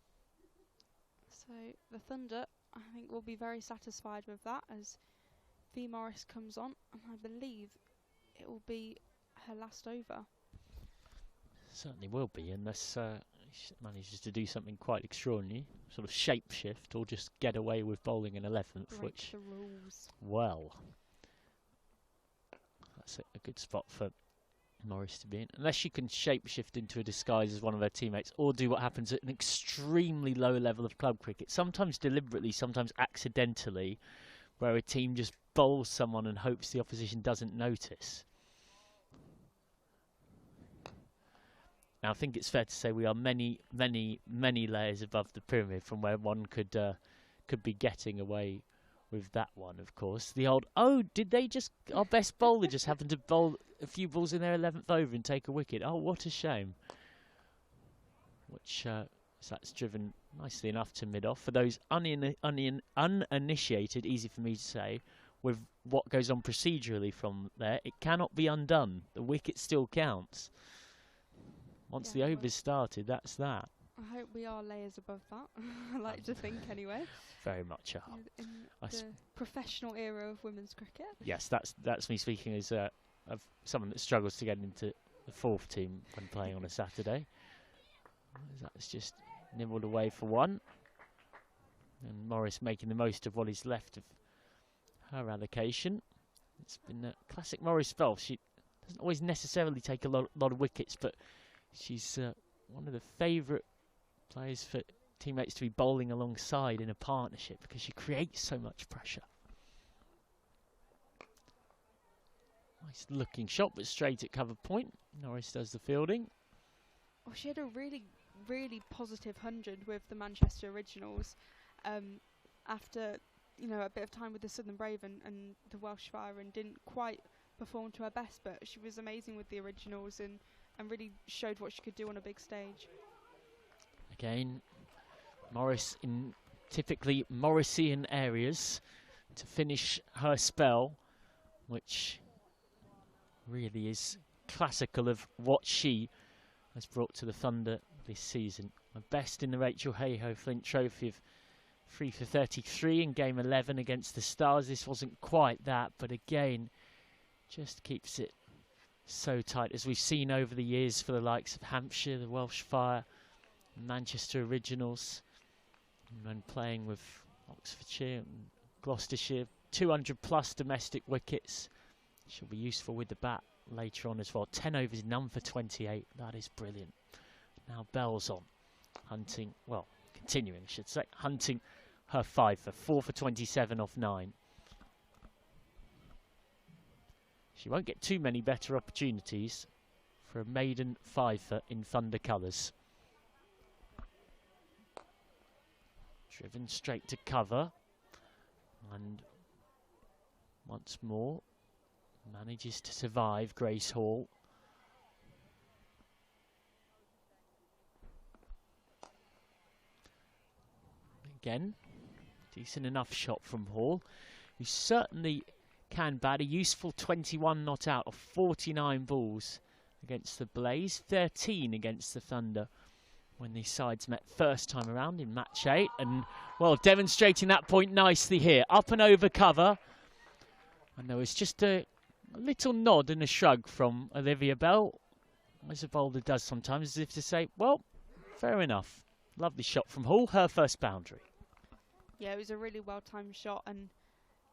So the Thunder, I think, will be very satisfied with that as V Morris comes on, and I believe it will be her last over. Certainly will be, unless she manages to do something quite extraordinary, sort of shapeshift, or just get away with bowling an 11th, Break which, the rules. well, that's a good spot for Morris to be in. Unless she can shapeshift into a disguise as one of her teammates, or do what happens at an extremely low level of club cricket, sometimes deliberately, sometimes accidentally, where a team just bowls someone and hopes the opposition doesn't notice. Now, I think it's fair to say we are many, many, many layers above the pyramid from where one could be getting away with that one, of course. The old, oh, did they just, our best bowler just happened to bowl a few balls in their 11th over and take a wicket. Oh, what a shame. Which, so that's driven nicely enough to mid-off. For those uninitiated, easy for me to say, with what goes on procedurally from there, it cannot be undone. The wicket still counts. Once the over's started, that's that. I hope we are layers above that. I like to think, anyway. Very much are. In the professional era of women's cricket. Yes, that's me speaking as of someone that struggles to get into the 4th team when playing on a Saturday. That's just nibbled away for one. And Morris making the most of what is left of her allocation. It's been a classic Morris spell. She doesn't always necessarily take a lot of wickets, but she's one of the favourite players for teammates to be bowling alongside in a partnership because she creates so much pressure. Nice looking shot, but straight at cover point. Norris does the fielding. Oh, she had a really, really positive 100 with the Manchester Originals after, you know, a bit of time with the Southern Brave and the Welsh Fire, and didn't quite perform to her best, but she was amazing with the Originals and really showed what she could do on a big stage. Again, Morris in typically Morrisian areas to finish her spell, which really is classical of what she has brought to the Thunder this season. Her best in the Rachel Hayhoe Flint Trophy of 3 for 33 in game 11 against the Stars. This wasn't quite that, but again, just keeps it so tight, as we've seen over the years for the likes of Hampshire, the Welsh Fire, Manchester Originals, and when playing with Oxfordshire and Gloucestershire. 200 plus domestic wickets. She'll be useful with the bat later on as well. 10 overs, none for 28. That is brilliant. Now Bell's on, hunting, well, continuing, I should say, hunting her 5 for 4 for 27 off 9. She won't get too many better opportunities for a maiden 5 in Thunder colours. Driven straight to cover, and once more manages to survive Grace Hall. Again, decent enough shot from Hall, who certainly can bat. A useful 21 not out of 49 balls against the Blaze, 13 against the Thunder when these sides met first time around in match 8, and well, demonstrating that point nicely here, up and over cover, and there was just a little nod and a shrug from Olivia Bell, as a bowler does sometimes, as if to say, well, fair enough. Lovely shot from Hall, her first boundary. Yeah, it was a really well-timed shot, and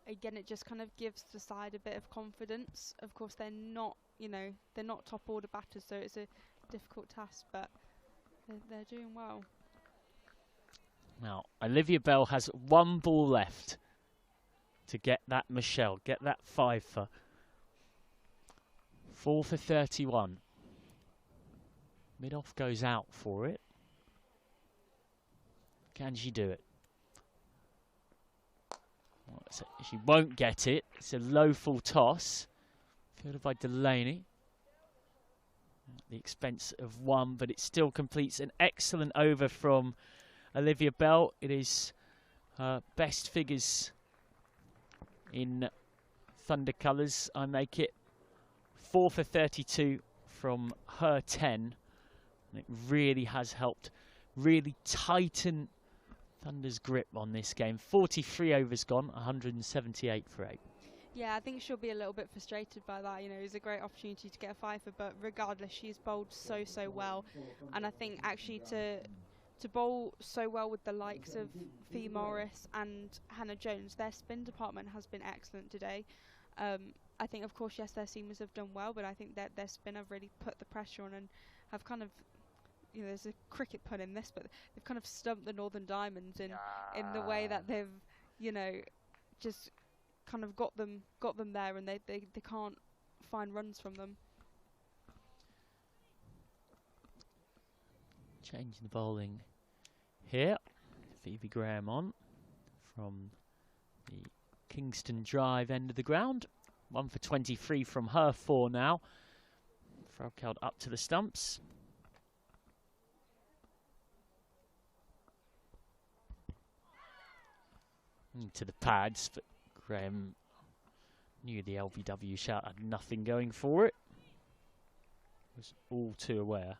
again, it just kind of gives the side a bit of confidence. Of course, they're not, you know, they're not top-order batters, so it's a difficult task, but they're doing well. Now, Olivia Bell has 1 ball left to get that Michelle, get that 5 for 4 for 31. Mid-off goes out for it. Can she do it? Well, she won't get it. It's a low full toss. Fielded by Delaney. At the expense of 1, but it still completes an excellent over from Olivia Bell. It is her best figures in Thunder colours. I make it 4 for 32 from her 10. And it really has helped really tighten Thunder's grip on this game. 43 overs gone, 178 for 8. Yeah, I think she'll be a little bit frustrated by that. You know, it was a great opportunity to get a 5, but regardless, she's bowled so well. And I think actually to bowl so well with the likes of Fee Morris and Hannah Jones, their spin department has been excellent today. I think, of course, yes, their seamers have done well, but I think that their spin have really put the pressure on and have kind of, you know, there's a cricket pun in this, but they've kind of stumped the Northern Diamonds in the way that they've, you know, just kind of got them there, and they can't find runs from them. Changing the bowling here. Phoebe Graham on from the Kingston Drive end of the ground. 1 for 23 from her 4 now. Frelkeld up to the stumps. Into the pads, but Graham knew the LBW shout had nothing going for it. Was all too aware.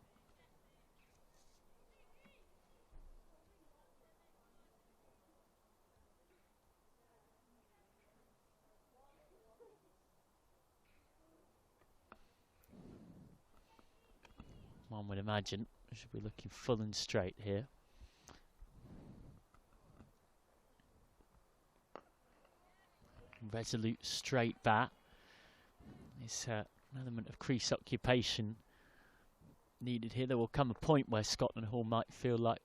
One would imagine we should be looking full and straight here. Resolute straight bat. There's an element of crease occupation needed here. There will come a point where Scotland Hall might feel like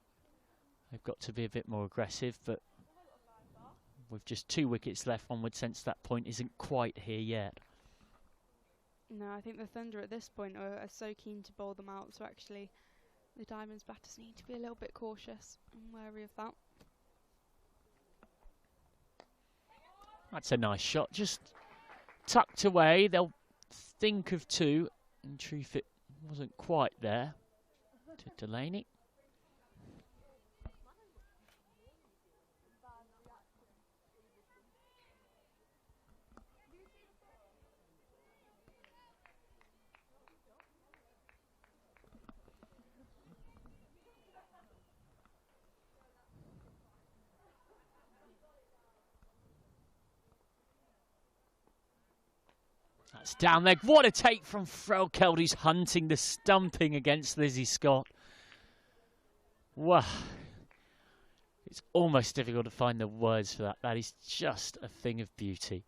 they've got to be a bit more aggressive, but with just 2 wickets left, one would sense that point isn't quite here yet. No, I think the Thunder at this point are so keen to bowl them out, so actually the Diamonds batters need to be a little bit cautious and wary of that. That's a nice shot, just tucked away. They'll think of 2. In truth, it wasn't quite there to Delaney. That's down leg. What a take from Frelkeld, who's hunting the stumping against Lizzie Scott. Wow. It's almost difficult to find the words for that. That is just a thing of beauty.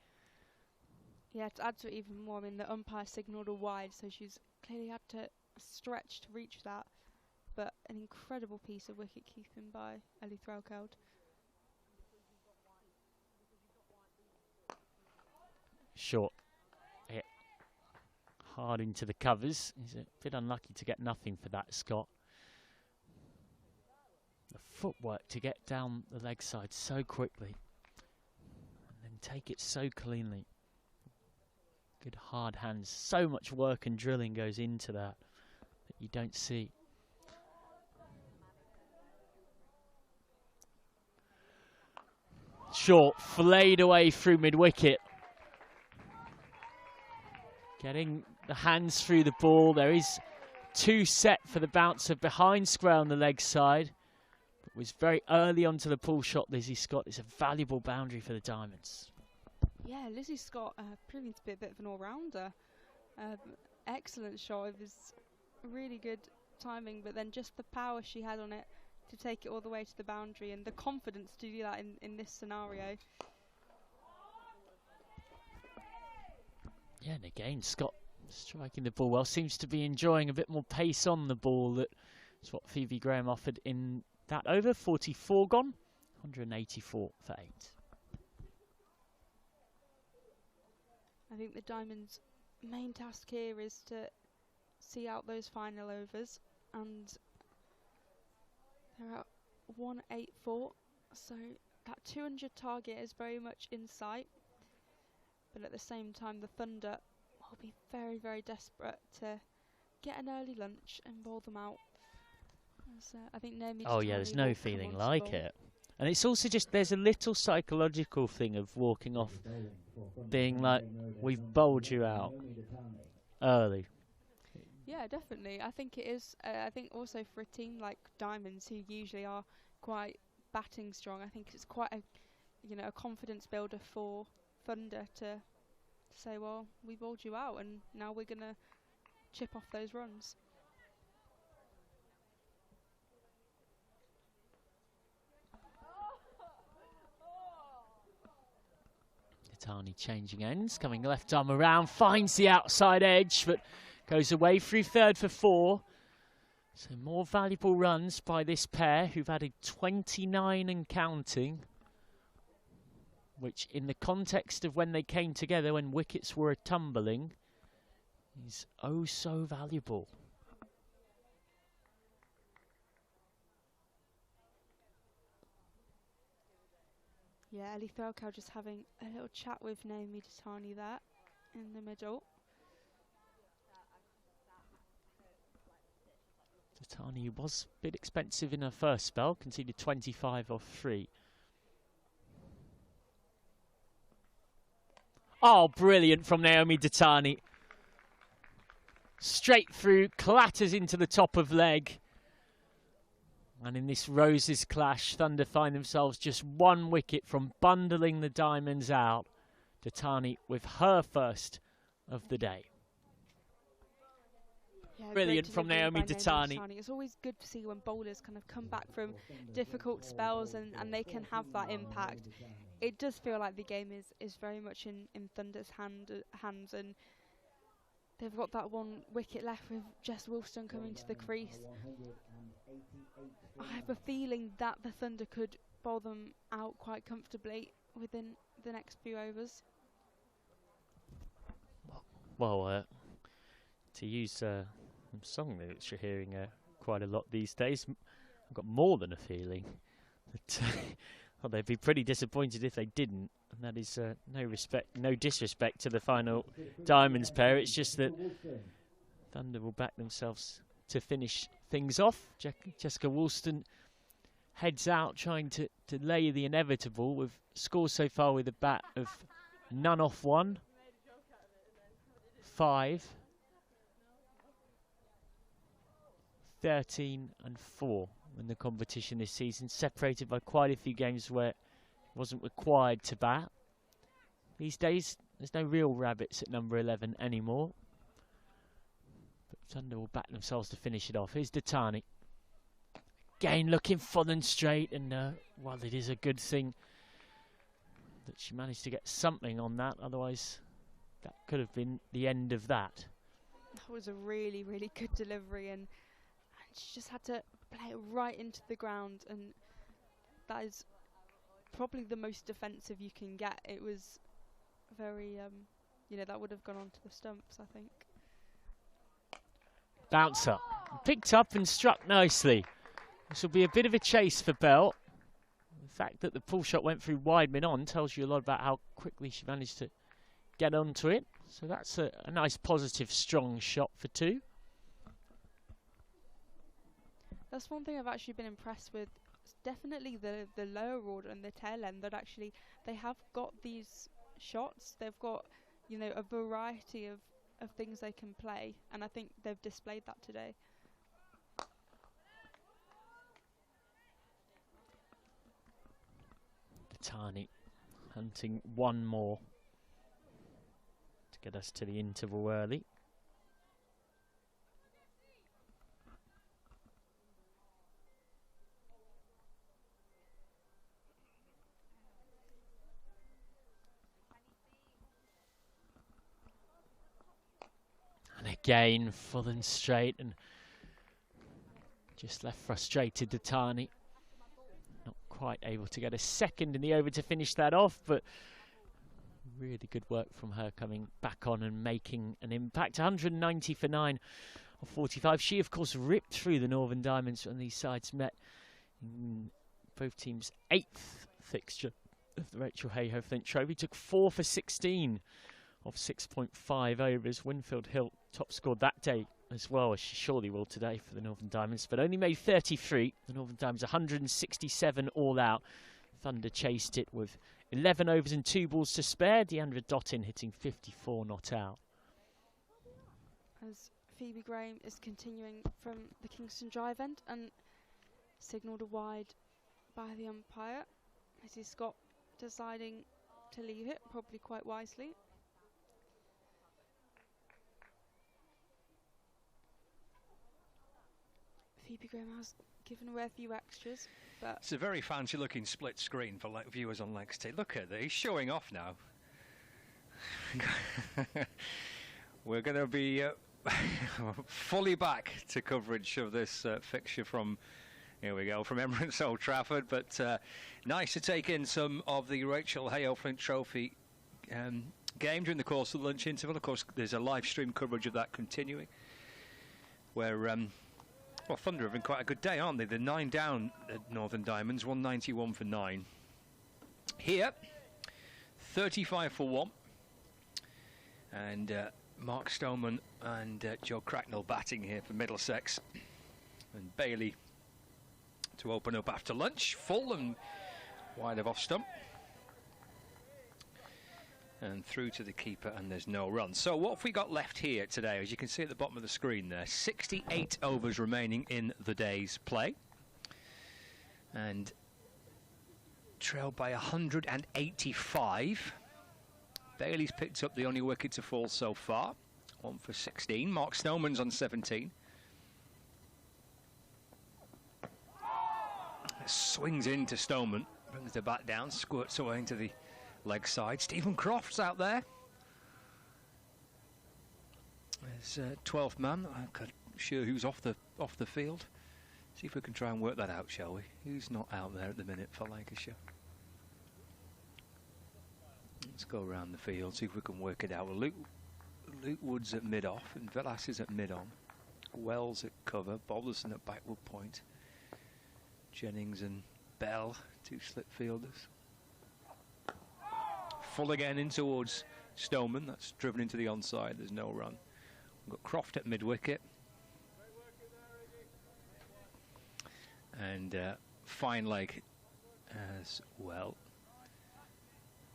Yeah, to add to it even more, I mean, the umpire signalled a wide, so she's clearly had to stretch to reach that. But an incredible piece of wicket keeping by Ellie Frelkeld. Short. Hit hard into the covers. He's a bit unlucky to get nothing for that, Scott. The footwork to get down the leg side so quickly and then take it so cleanly. Good hard hands. So much work and drilling goes into that you don't see. Short, flayed away through mid-wicket. Getting the hands through the ball. There is 2 set for the bouncer behind square on the leg side. It was very early onto the pull shot, Lizzie Scott. It's a valuable boundary for the Diamonds. Yeah, Lizzie Scott proving to be a bit of an all-rounder. Excellent shot. It was really good timing, but then just the power she had on it to take it all the way to the boundary and the confidence to do that in this scenario. Yeah, and again, Scott striking the ball well. Seems to be enjoying a bit more pace on the ball. That's what Phoebe Graham offered in that over. 44 gone, 184 for 8. I think the Diamonds' main task here is to see out those final overs, and they're at 184, so that 200 target is very much in sight. But at the same time, the Thunder will be very, very desperate to get an early lunch and bowl them out. As, I think Naomi. Oh yeah, there's no feeling like it. And it's also just, there's a little psychological thing of walking off, being like, we've bowled you out early. Yeah, definitely. I think it is. I think also for a team like Diamonds, who usually are quite batting strong, I think it's quite a, a confidence builder for Thunder to say, well, we bowled you out and now we're going to chip off those runs. Tani changing ends, coming left arm around, finds the outside edge, but goes away through third for 4. So more valuable runs by this pair, who've added 29 and counting, which in the context of when they came together, when wickets were tumbling, is oh so valuable. Yeah, Ellie Thelkow just having a little chat with Naomi Datani there in the middle. Datani was a bit expensive in her first spell, conceded 25 off 3. Oh, brilliant from Naomi Datani. Straight through, clatters into the top of leg. And in this Roses clash, Thunder find themselves just 1 wicket from bundling the diamonds out. Datani with her first of the day. Yeah, Brilliant great from delivery Naomi by Datani. It's always good to see when bowlers kind of come back from difficult spells and they can have that impact. It does feel like the game is very much in Thunder's hands, and they've got that 1 wicket left with Jess Wilson coming to the crease. I have a feeling that the Thunder could bowl them out quite comfortably within the next few overs. Well, to use a song lyrics you're hearing quite a lot these days, I've got more than a feeling that well, they'd be pretty disappointed if they didn't. And that is no disrespect to the final Diamonds pair. It's just that Thunder will back themselves to finish things off. Jessica Woolston heads out trying to lay the inevitable, with scores so far with a bat of none off 1, 5, 13 and 4 in the competition this season, separated by quite a few games where it wasn't required to bat. These days there's no real rabbits at number 11 anymore. Thunder will back themselves to finish it off. Here's Datani. Again looking full and straight, and well, it is a good thing that she managed to get something on that, otherwise that could have been the end of that. That was a really, really good delivery, and she just had to play it right into the ground, and that is probably the most defensive you can get. It was very, that would have gone onto the stumps, I think. Bouncer. Picked up and struck nicely. This will be a bit of a chase for Bell. The fact that the pull shot went through wide mid-on tells you a lot about how quickly she managed to get onto it. So that's a nice, positive, strong shot for 2. That's one thing I've actually been impressed with. It's definitely the lower order and the tail end, that actually they have got these shots. They've got, a variety of things they can play, and I think they've displayed that today. Datani hunting 1 more to get us to the interval early. And again, full and straight, and just left frustrated Datani. Not quite able to get a second in the over to finish that off, but really good work from her coming back on and making an impact. 190 for 9 of 45. She, of course, ripped through the Northern Diamonds when these sides met in both teams' 8th fixture of the Rachel Hayhoe Flint Trophy. Took 4 for 16 of 6.5 overs. Winfield Hill top scored that day as well, as she surely will today for the Northern Diamonds, but only made 33. The Northern Diamonds 167 all out. Thunder chased it with 11 overs and 2 balls to spare. Deandra Dottin hitting 54 not out. As Phoebe Graham is continuing from the Kingston Drive end and signalled a wide by the umpire. Missy Scott deciding to leave it, probably quite wisely. Phoebe Graham has given away a few extras, but it's a very fancy looking split screen for viewers on Lex T. Look at that, he's showing off now. We're going to be fully back to coverage of this fixture from, here we go, from Emirates Old Trafford, but nice to take in some of the Rachel Hayhoe Flint Trophy game during the course of the lunch interval. Of course, there's a live stream coverage of that continuing, where well, Thunder have been quite a good day, aren't they? They're 9 down at Northern Diamonds, 191 for 9. Here, 35 for 1. And Mark Stoneman and Joe Cracknell batting here for Middlesex. And Bailey to open up after lunch. Full and wide of off stump. And through to the keeper, and there's no run. So what have we got left here today? As you can see at the bottom of the screen there, 68 overs remaining in the day's play. And trailed by 185. Bailey's picked up the only wicket to fall so far. 1 for 16. Mark Snowman's on 17. Swings into Stoneman. Brings the bat down. Squirts away into the leg side. Stephen Croft's out there. There's 12th man. I'm not sure who's off the field. See if we can try and work that out, shall we? Who's not out there at the minute for Lancashire? Let's go around the field, see if we can work it out. Well, Luke Wood's at mid-off and Villas is at mid-on. Wells at cover, Balderson at backward point. Jennings and Bell, 2 slip fielders. Full again in towards Stoneman. That's driven into the onside. There's no run. We've got Croft at mid-wicket. And fine leg as well.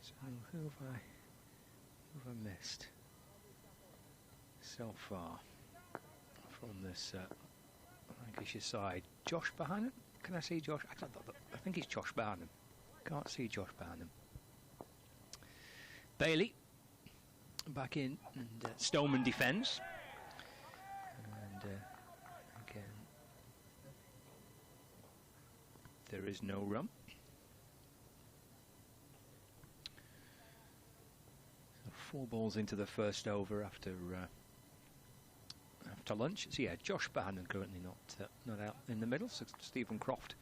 So who have I missed so far from this Lancashire side? Josh Barnum? Can I see Josh? I think it's Josh Barnum. Can't see Josh Barnum. Bailey back in, and Stoneman defends. And again, there is no run. So 4 balls into the first over after lunch. So yeah, Josh Barnum currently not out in the middle. So Stephen Croft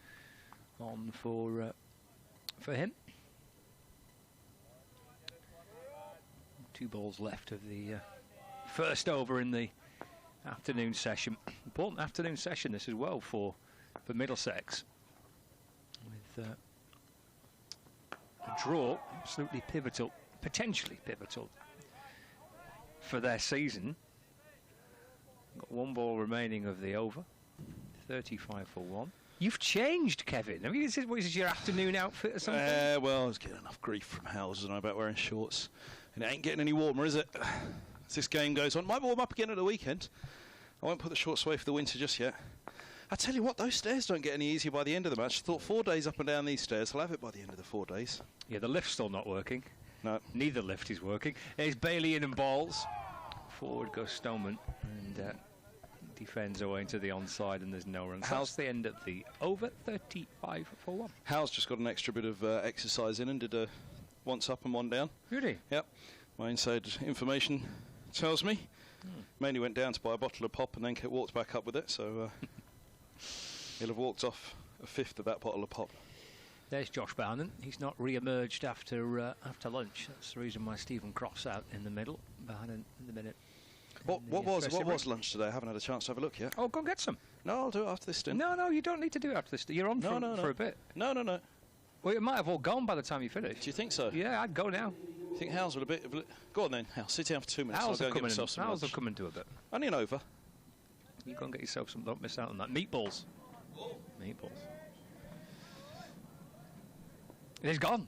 on for him. 2 balls left of the first over in the afternoon session. Important afternoon session this as well for Middlesex. With a draw, absolutely pivotal, potentially pivotal for their season. Got 1 ball remaining of the over. 35 for 1. You've changed, Kevin. I mean, is this your afternoon outfit or something? Well, I was getting enough grief from Howes and I about wearing shorts. And it ain't getting any warmer, is it? As this game goes on. Might warm up again at the weekend. I won't put the shorts away for the winter just yet. I tell you what, those stairs don't get any easier by the end of the match. I thought 4 days up and down these stairs. I'll have it by the end of the 4 days. Yeah, the lift's still not working. No. Neither lift is working. There's Bailey in and balls. Forward goes Stoneman. And defends away into the onside, and there's no run. So that's the end of the over. 35 for 1. Hal's just got an extra bit of exercise in and did a once up and one down. Really? Yep. My inside information tells me. Mainly went down to buy a bottle of pop and then walked back up with it, so he'll have walked off a 1/5 of that bottle of pop. There's Josh Barnum. He's not re-emerged after lunch. That's the reason why Stephen Croft's out in the middle. Barnum in the minute. What was lunch today? I haven't had a chance to have a look yet. Oh, go and get some. No, I'll do it after this stint. No, you don't need to do it after this. You're on for a bit. No. Well, it might have all gone by the time you finish. Do you think so? Yeah, I'd go now. I think Hal's will a bit of... Go on then, Hal. Sit down for 2 minutes. Hal's I'll go and get myself some lunch. will come and do a bit. Only an over. You go and get yourself some. Don't miss out on that. Meatballs. Meatballs. He's gone.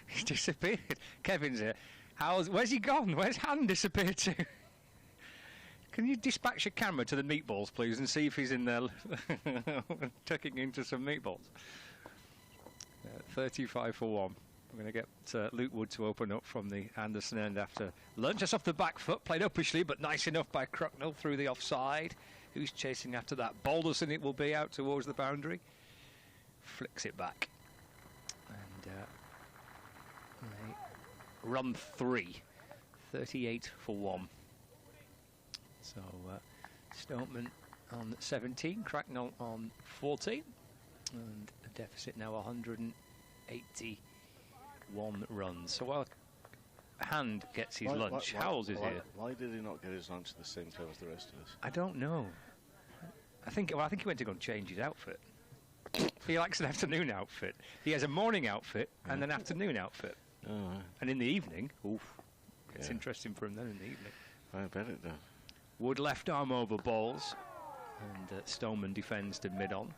He's disappeared. Kevin's here. Where's he gone? Where's Han disappeared to? Can you dispatch your camera to the meatballs, please, and see if he's in there tucking into some meatballs? 35 for 1. We're going to get Luke Wood to open up from the Anderson end after lunch. Just off the back foot, played uppishly, but nice enough by Cracknell through the offside. Who's chasing after that? Balderson, it will be out towards the boundary. Flicks it back. And run 3. 38 for 1. So Stoneman on 17, Cracknell on 14, and a deficit now 181 runs. So while Hand gets his lunch, Howells is here. Why did he not get his lunch at the same time as the rest of us? I don't know. I think he went to go and change his outfit. He likes an afternoon outfit. He has a morning outfit and an afternoon outfit. Oh, right. And in the evening, oof, it's Yeah. interesting for him then in the evening. I bet it does. Wood left arm over balls, and Stoneman defends to mid-on.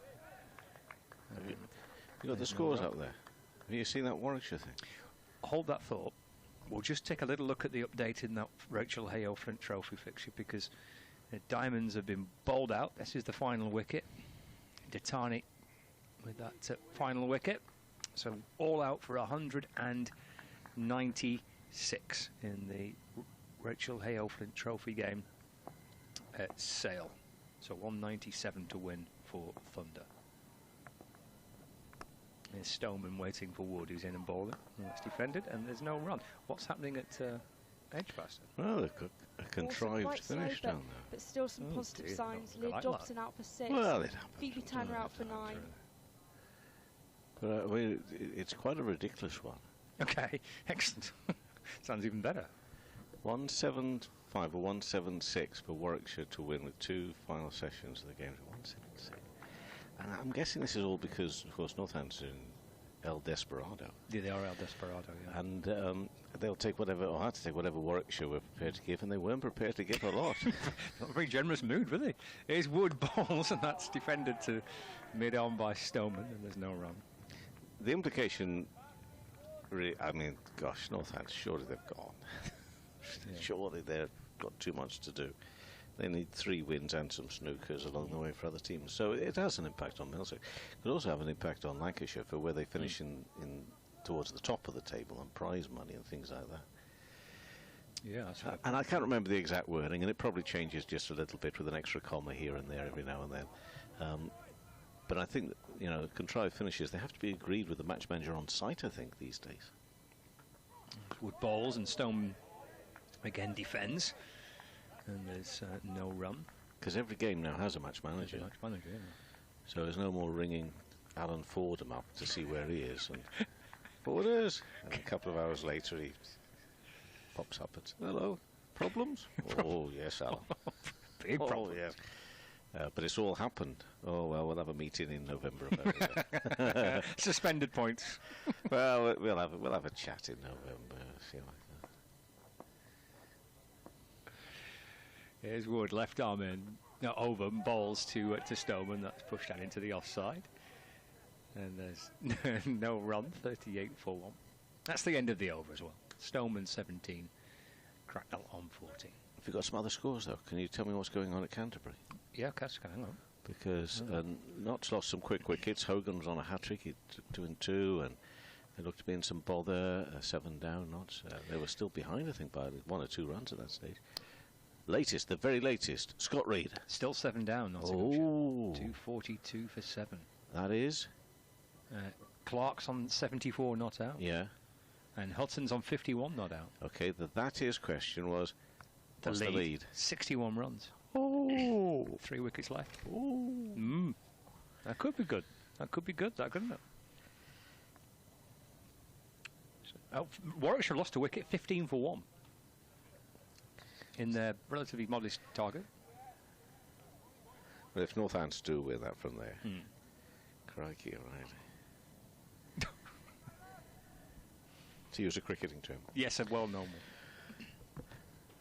You got the scores up there. Have you seen that Warwickshire thing? Hold that thought. We'll just take a little look at the update in that Rachel Hale Flint Trophy fixture, because the Diamonds have been bowled out. This is the final wicket. Datani with that final wicket. So all out for 196 in the Rachel Hale Flint Trophy game at Sale. So 197 to win for Thunder. There's Stoneman waiting for Wood, who's in and bowling. It's defended, and there's no run. What's happening at Edgbaston? Well, they've got a contrived quite slow, finish down there. But still some Oh, positive dear, signs. I Liv like Dobson that. out for 6. Well, it happens. Phoebe Tanner out for 9. But I mean, it's quite a ridiculous one. Okay, excellent. Sounds even better. 175 or 176 for Warwickshire to win with 2 final sessions of the game. 176. And I'm guessing this is all because, of course, Northampton El Desperado. Yeah, they are El Desperado, yeah. And they'll take whatever, or had to take whatever Warwickshire were prepared to give, and they weren't prepared to give a lot. Not a very generous mood, were they? Here's Wood balls, and that's defended to mid-on by Stoneman, and there's no run. The implication, really, I mean, gosh, Northampton, surely they've gone. Surely they've got too much to do. They need 3 wins and some snookers along the way for other teams. So it has an impact on Middlesex. It could also have an impact on Lancashire for where they finish in towards the top of the table on prize money and things like that. Yeah, that's right. And I can't remember the exact wording, and it probably changes just a little bit with an extra comma here and there every now and then. But I think that, you know, contrived finishes, they have to be agreed with the match manager on site, I think, these days. Wood balls, and Stoneman again defends. And there's no run. Because every game now has a match manager. Match manager, yeah. So there's no more ringing Alan Fordham up to see where he is. And Borders. And a couple of hours later he pops up and says, hello, problems? Oh, yes, Alan. Big problem. Yes. But it's all happened. Oh, well, we'll have a meeting in November about it. Suspended points. Well, we'll have a chat in November. See like that. Here's Wood, left arm in, over, bowls to Stoneman. That's pushed out into the offside. And there's no run, 38 for 1. That's the end of the over as well. Stoneman 17, Cracknell on 14. Have you got some other scores, though? Can you tell me what's going on at Canterbury? Yeah, hang on. Because Knott's lost some quick wickets. Hogan was on a hat-trick, he 2 and 2, and they looked to be in some bother. 7 down, Notts. They were still behind, I think, by 1 or 2 runs at that stage. Latest, the very latest, Scott Reed. Still 7 down, Nottinghamshire. 242 for 7. That is? Clark's on 74 not out. Yeah. And Hudson's on 51 not out. Okay, the that is question was, what's the lead? 61 runs. Oh. 3 wickets left. Oh. That could be good. That could be good, that couldn't it? Warwickshire lost a wicket, 15 for 1. In their relatively modest target. Well, if Northants do win that from there, crikey, right. To use a cricketing term. Yes, a well-known one.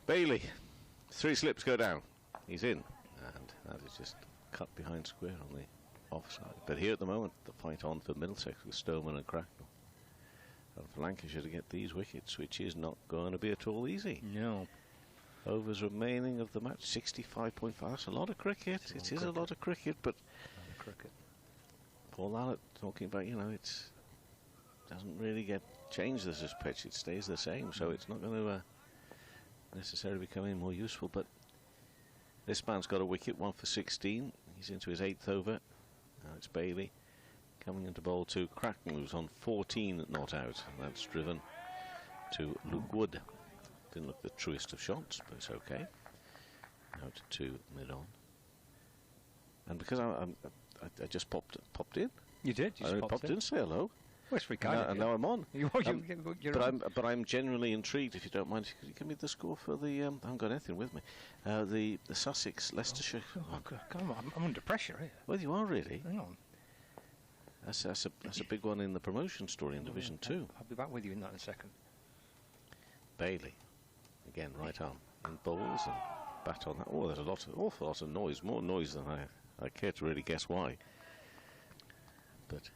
Bailey, 3 slips go down. He's in, and that is just cut behind square on the offside. But here at the moment, the fight on for Middlesex with Stoneman and Cracknell. And for Lancashire to get these wickets, which is not going to be at all easy. No. Overs remaining of the match, 65.5. That's a lot of cricket. It is a lot of cricket, but Paul Allett talking about, you know, it doesn't really get changed as this pitch. It stays the same, so it's not going to necessarily become any more useful. But this man's got a wicket, 1 for 16. He's into his 8th over. Now it's Bailey coming into bowl to Cracknell, who's on 14 not out. And that's driven to Luke Wood. Didn't look the truest of shots, but it's okay. Out to mid-on. And because I just popped in. You did? You I popped in to say hello. Well, it's very kind of and you. now I'm on. But I'm genuinely intrigued, if you don't mind. Could you give me the score for the... I haven't got anything with me. The Sussex, Leicestershire... Oh, God, come on, I'm under pressure here. Well, you are really. Hang on. That's a big one in the promotion story in Division 2. I'll be back with you in that in a second. Bailey, again, right arm in bowls and bat on that. Oh, there's awful lot of noise, more noise than I care to really guess why. But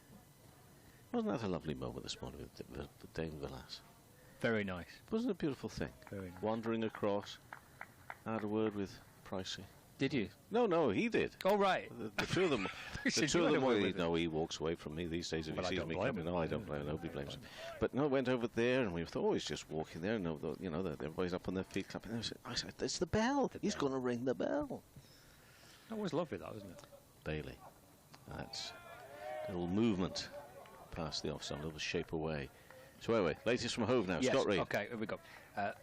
wasn't that a lovely moment this morning with Dane Villas? Very nice. Wasn't it a beautiful thing? Very nice. Wandering across, had a word with Pricey. Did you? No, he did. Oh, right. The two of them. You The said two you of had them. a word Well, with him. no, he walks away from me these days if Well, I he sees don't me blame coming. him. No, I don't blame him. Nobody blames him. But no, went over there and we thought, oh, he's just walking there. And everybody's up on their feet clapping. I said, it's the bell. He's going to ring the bell. That was lovely, that, wasn't it? Bailey. That's a little movement past the offside, a little shape away. So anyway, latest from Hove now. Yes, Scott Reed. okay, here we go.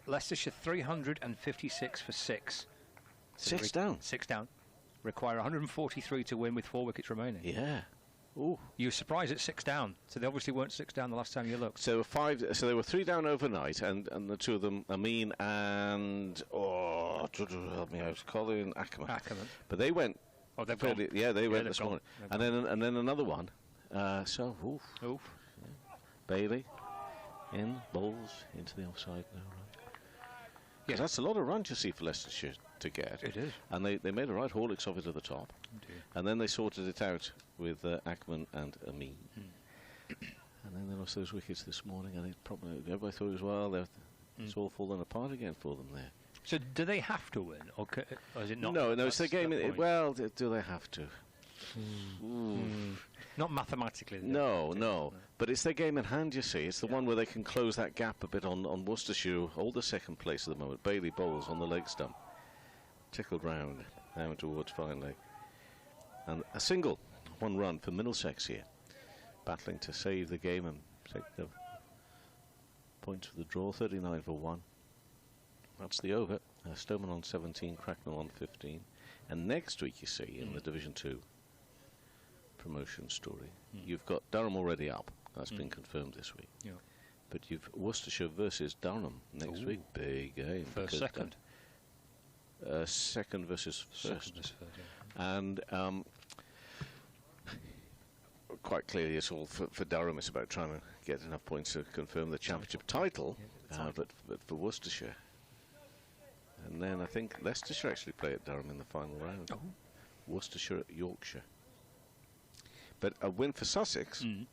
Leicestershire 356 for 6. Six down. 6 down. Require 143 to win with 4 wickets remaining. Yeah. Ooh. You were surprised at 6 down, so they obviously weren't 6 down the last time you looked. So they were 3 down overnight, and the two of them, Amin and help me out, Colin Ackerman. But they went. Oh, they've fairly, gone. Yeah, they went they've this gone. morning, They've and then another one. So oof. Oof. Yeah. Bailey in bowls into the offside now. Right. Yeah, that's a lot of runs you see for Leicestershire to get. It is. And they made a right Horlicks of it at the top. Indeed. And then they sorted it out with Ackerman and Amin. And then they lost those wickets this morning, and everybody thought as well, it's all fallen apart again for them there. So do they have to win, or is it not? No, it's the game. Well, do they have to? Not mathematically. No. But it's their game in hand, you see. It's the one where they can close that gap a bit on Worcestershire, who hold the second place at the moment. Bailey bowls on the leg stump. Tickled round, down towards fine leg. And a single, 1 run for Middlesex here. Battling to save the game and take the points for the draw, 39 for 1. That's the over. Stoneman on 17, Cracknell on 15. And next week, you see, in the Division 2 promotion story, you've got Durham already up. That's been confirmed this week. Yeah. But you've Worcestershire versus Durham next week. Big game. First, second. Second versus first. Second versus third, yeah. And quite clearly, it's all for Durham. It's about trying to get enough points to confirm the championship title. But for Worcestershire. And then I think Leicestershire actually play at Durham in the final round. Oh. Worcestershire at Yorkshire. But a win for Sussex, and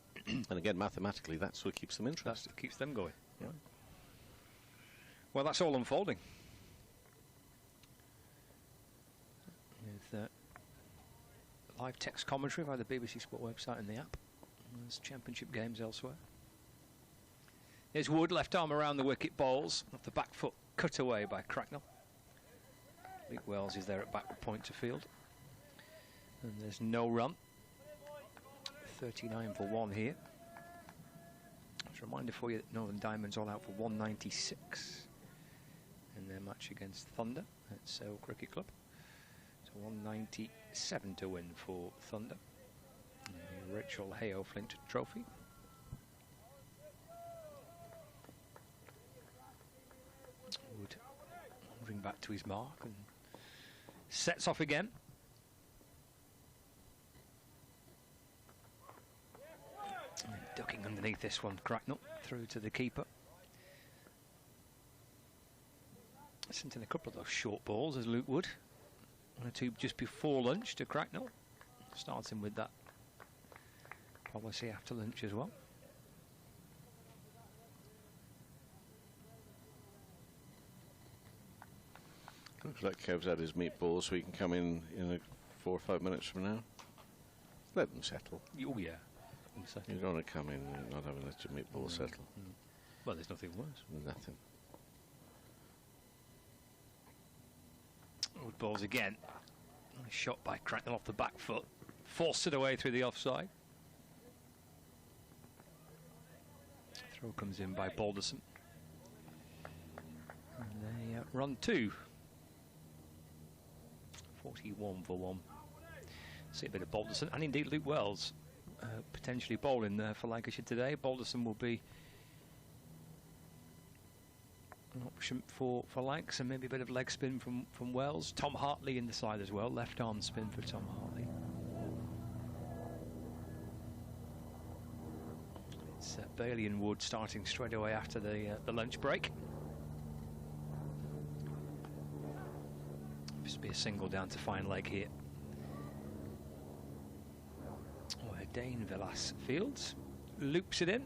again, mathematically, that's what keeps them interested. That keeps them going. Right. Well, that's all unfolding. With live text commentary via the BBC Sport website and the app. There's championship games elsewhere. There's Wood, left arm around the wicket, bowls off the back foot, cut away by Cracknell. Luke Wells is there at back point to field. And there's no run. 39 for 1 here. Just a reminder for you that Northern Diamonds all out for 196 in their match against Thunder at Sale Cricket Club. So 197 to win for Thunder. The Rachel Hayo Flint Trophy. Wood moving back to his mark and sets off again. Ducking underneath this one, Cracknell through to the keeper. Sent in a couple of those short balls as Luke Wood. 1 or 2 just before lunch to Cracknell. Starting with that policy after lunch as well. Looks like Kev's had his meatballs, so he can come in 4 or 5 minutes from now. Let them settle. Oh, yeah. You don't want to come in and not having let your meatball settle. Well, there's nothing worse. Nothing. Wood balls again. Nice shot by Cracknell off the back foot. Forced it away through the offside. Throw comes in by Balderson. And they run 2. 41 for 1. See a bit of Balderson and indeed Luke Wells potentially bowling there for Lancashire today. Balderson will be an option for Lancs, and maybe a bit of leg spin from Wells. Tom Hartley in the side as well. Left arm spin for Tom Hartley. Bailey and Wood starting straight away after the lunch break. This will be a single down to fine leg here. Where Dane Villas fields, loops it in.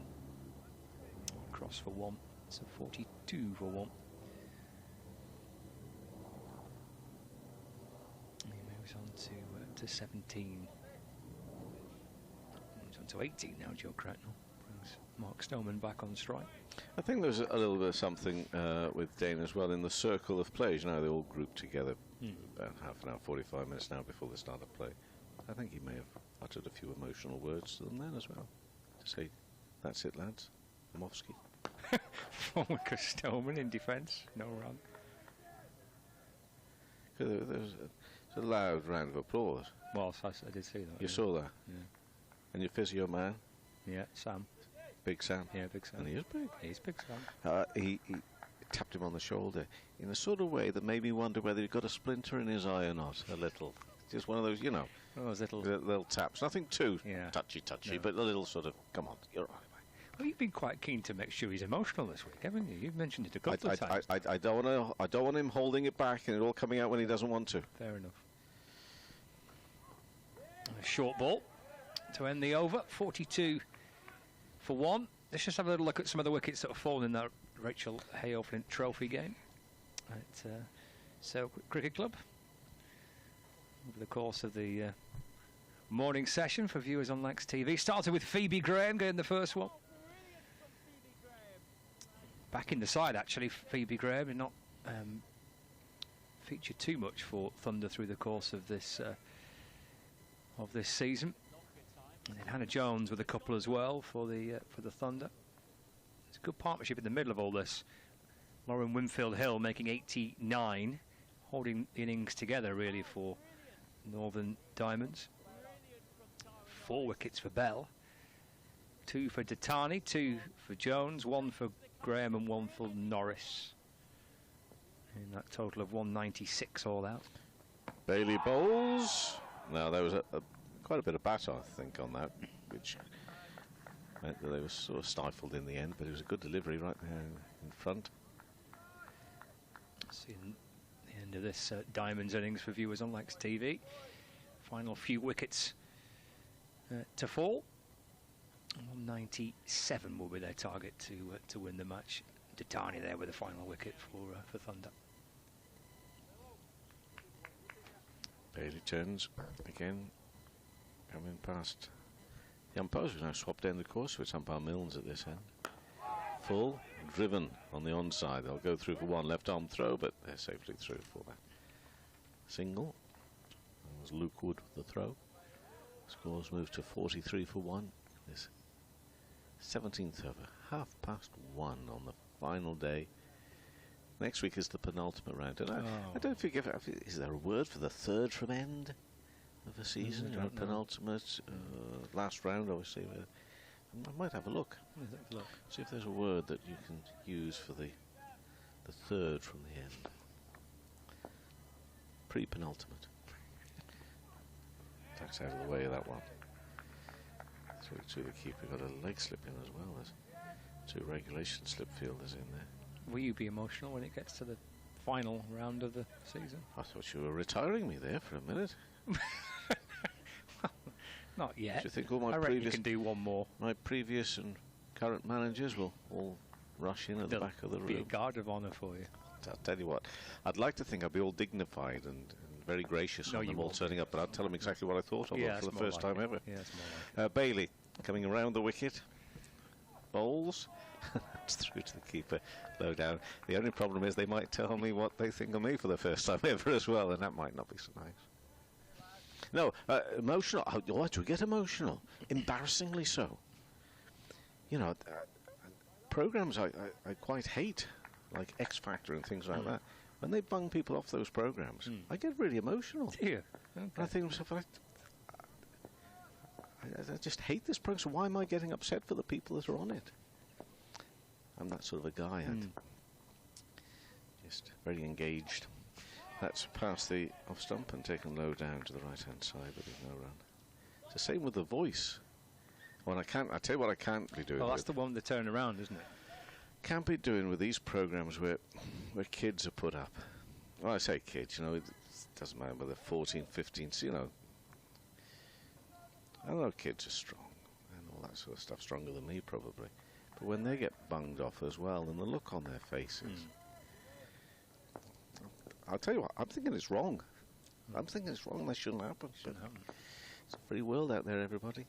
Cross for 1. It's a 42 for 1. He moves on to 17. Moves on to 18 now, Joe Cracknell. Brings Mark Stoneman back on strike. I think there's a little bit of something with Dane as well in the circle of plays. You know, they all group together about half an hour, 45 minutes now before the start of play. I think he may have uttered a few emotional words to them then as well. To say, that's it, lads. I'm off ski. Forward Stoneman in defence, no run. There's a loud round of applause. Well, I did see that. You saw that? Yeah. And your physio man? Yeah, Sam. Big Sam? Yeah, Big Sam. And he is big. He's Big Sam. He tapped him on the shoulder in a sort of way that made me wonder whether he'd got a splinter in his eye or not, a little. Just one of those, you know, those little taps. Nothing too touchy, no. But a little sort of, come on, you're all right. Well, you've been quite keen to make sure he's emotional this week, haven't you? You've mentioned it a couple of times. I don't want him holding it back and it all coming out when he doesn't want to. Fair enough. A short ball to end the over, 42 for 1. Let's just have a little look at some of the wickets that have fallen in that Rachel Hayoflint Trophy game at Selkirk Cricket Club over the course of the morning session for viewers on Lax TV. Started with Phoebe Graham getting the first one. Back in the side, actually, Phoebe Graham did not feature too much for Thunder through the course of this season. And then Hannah Jones with a couple as well for the Thunder. It's a good partnership in the middle of all this. Lauren Winfield-Hill making 89, holding the innings together really for Northern Diamonds. 4 wickets for Bell, 2 for Datani, 2 for Jones, 1 for Graham and 1 for Norris. And that total of 196 all out. Bailey bowls. Now there was quite a bit of batter, I think, on that, which meant that they were sort of stifled in the end, but it was a good delivery right there in front. Seeing the end of this Diamonds innings for viewers on Lax TV. Final few wickets to fall. 197 will be their target to win the match. Datani there with the final wicket for Thunder. Bailey turns again, coming past the umpires, who's now swapped end the course with umpire Milnes at this end. Full, driven on the onside. They'll go through for 1 left arm throw, but they're safely through for that single. That was Luke Wood with the throw. Scores moved to 43 for 1. This 17th over, 1:30 on the final day. Next week is the penultimate round. And I don't think, is there a word for the third from end of a season? I don't know. Penultimate, last round, obviously. I might have a look. See if there's a word that you can use for the third from the end. Pre-penultimate. Tax out of the way of that one. Through the keeper, got a leg slip in as well. There's 2 regulation slip fielders in there. Will you be emotional when it gets to the final round of the season? I thought you were retiring me there for a minute. Not yet. Do you think all my I reckon previous you can do one more. My previous and current managers will all rush in at the back of the room? Be a guard of honour for you. I'll tell you what, I'd like to think I'd be all dignified and very gracious on them all turning up, but I'll tell them exactly what I thought of them for the first time ever. Yeah, it's more like Bailey coming around the wicket, bowls. It's through to the keeper, low down. The only problem is they might tell me what they think of me for the first time ever as well, and that might not be so nice. No, emotional. Why do we get emotional? Embarrassingly so. You know, programs I quite hate, like X Factor and things like that. When they bung people off those programs, I get really emotional. Yeah. And I think to myself, I just hate this program, so why am I getting upset for the people that are on it? I'm that sort of a guy. Just very engaged. That's past the off stump and taken low down to the right hand side, but there's no run. It's the same with the voice Well, I tell you what I can't be doing. Well, that's the one to turn around, isn't it? Can't be doing with these programmes where kids are put up. Well, I say kids, it doesn't matter whether 14, 15, I know kids are strong and all that sort of stuff, stronger than me probably. But when they get bunged off as well, and the look on their faces, I'll tell you what, I'm thinking it's wrong. I'm thinking it's wrong. That shouldn't happen. It's a free world out there, everybody.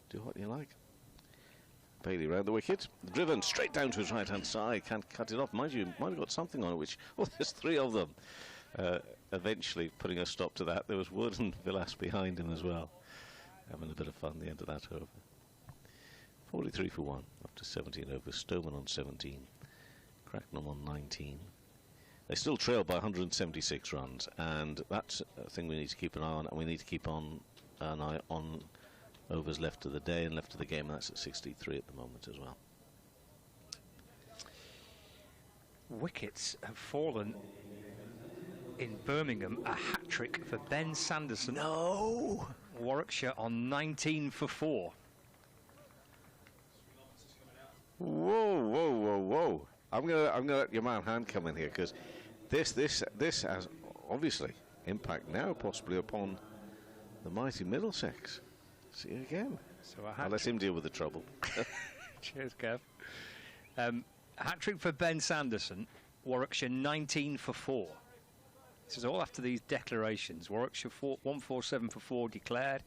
Do what you like. Bailey round the wicket, driven straight down to his right-hand side, can't cut it off. Mind you, might have got something on it, which, there's 3 of them. Eventually putting a stop to that, there was Wood and Villas behind him as well. Having a bit of fun, the end of that over. 43 for 1, up to 17 overs. Stoneman on 17, Cracknell on 19. They still trail by 176 runs, and that's a thing we need to keep an eye on, and we need to keep an eye on overs left of the day and left of the game, and that's at 63 at the moment as well. Wickets have fallen in Birmingham. A hat-trick for Ben Sanderson. No! Warwickshire on 19 for 4. Whoa. I'm gonna let your man Hand come in here, because this has obviously impact now possibly upon the mighty Middlesex. See you again. So I'll let him deal with the trouble. Cheers, Kev. Hat-trick for Ben Sanderson. Warwickshire 19 for 4. This is all after these declarations. Warwickshire 147 for 4 declared.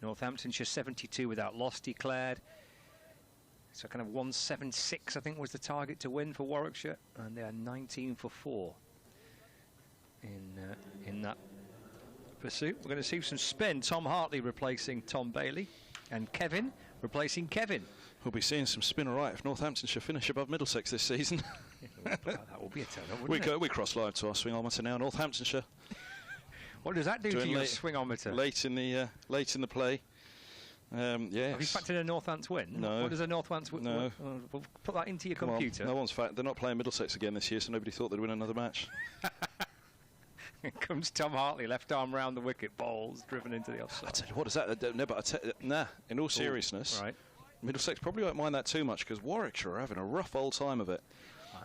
Northamptonshire 72 without loss declared. So kind of 176, I think, was the target to win for Warwickshire, and they are 19 for 4 in that pursuit. We're going to see some spin. Tom Hartley replacing Tom Bailey, and Kevin replacing Kevin. We'll be seeing some spin, all right, if Northamptonshire finish above Middlesex this season. That will be a turn-up, wouldn't it? We cross live to our swingometer now. Northamptonshire. What does that do to your swingometer? Late in the play. Yes. Have you factored in a Northants win? No. What does a Northants win? No. We'll put that into your computer. Well, no one's they're not playing Middlesex again this year, so nobody thought they'd win another match. Here comes Tom Hartley, left arm round the wicket, balls driven into the offside. I tell you, what is that? No, but in all seriousness, right. Middlesex probably won't mind that too much, because Warwickshire are having a rough old time of it.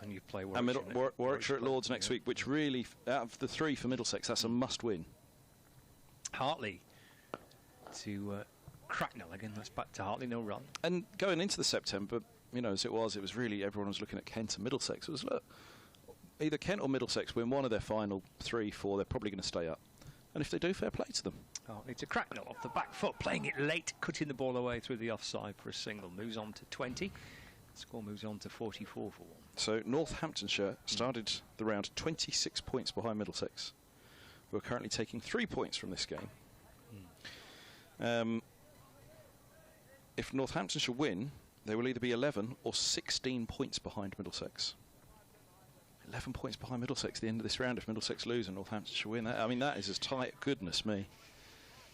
And you play Warwickshire, and Warwickshire at Lords next week, which really, out of the 3 for Middlesex, that's a must-win. Hartley to Cracknell again. That's back to Hartley, no run. And going into the September, as it was really everyone was looking at Kent and Middlesex. It was, look, either Kent or Middlesex win one of their final 3, 4, they're probably going to stay up. And if they do, fair play to them. Hartley to Cracknell off the back foot, playing it late, cutting the ball away through the offside for a single. Moves on to 20. The score moves on to 44 for 1. So Northamptonshire started the round 26 points behind Middlesex, who are currently taking 3 points from this game. If Northamptonshire win, they will either be 11 or 16 points behind Middlesex. 11 points behind Middlesex at the end of this round. If Middlesex lose and Northamptonshire win, that is as tight. Goodness me.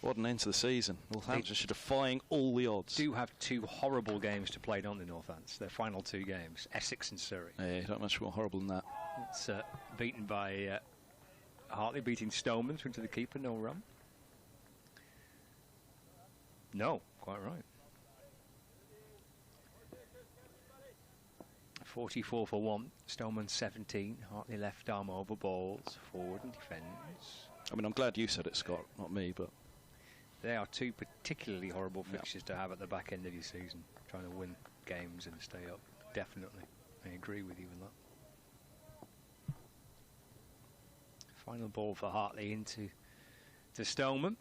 What an end to the season. Northamptonshire defying all the odds. Do have 2 horrible games to play, don't they, Northants? Their final 2 games, Essex and Surrey. Yeah, not much more horrible than that. It's beaten by Hartley, beating Stoneman through to the keeper, no run. No, quite right. 44 for 1. Stoneman 17. Hartley left arm over balls, forward and defends. I mean, I'm glad you said it, Scott, not me, but they are 2 particularly horrible fixtures to have at the back end of your season, trying to win games and stay up. Definitely. I agree with you on that. Final ball for Hartley into Stoneman.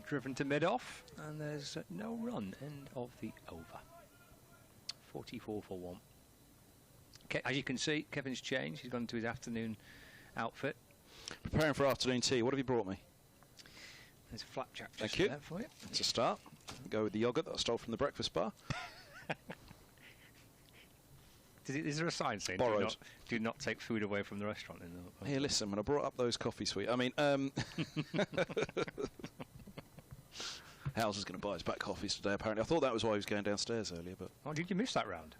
Driven to mid-off, and there's no run. End of the over. 44 for 1. As you can see, Kevin's changed. He's gone to his afternoon outfit. Preparing for afternoon tea. What have you brought me? There's a flapjack just Thank you. there for you. It's a start. Go with the yoghurt that I stole from the breakfast bar. Is there a sign saying borrowed? Do not take food away from the restaurant? Here, listen, when I brought up those coffee sweets, I mean, Howes is going to buy his back coffees today, apparently. I thought that was why he was going downstairs earlier, but... Oh, did you miss that round?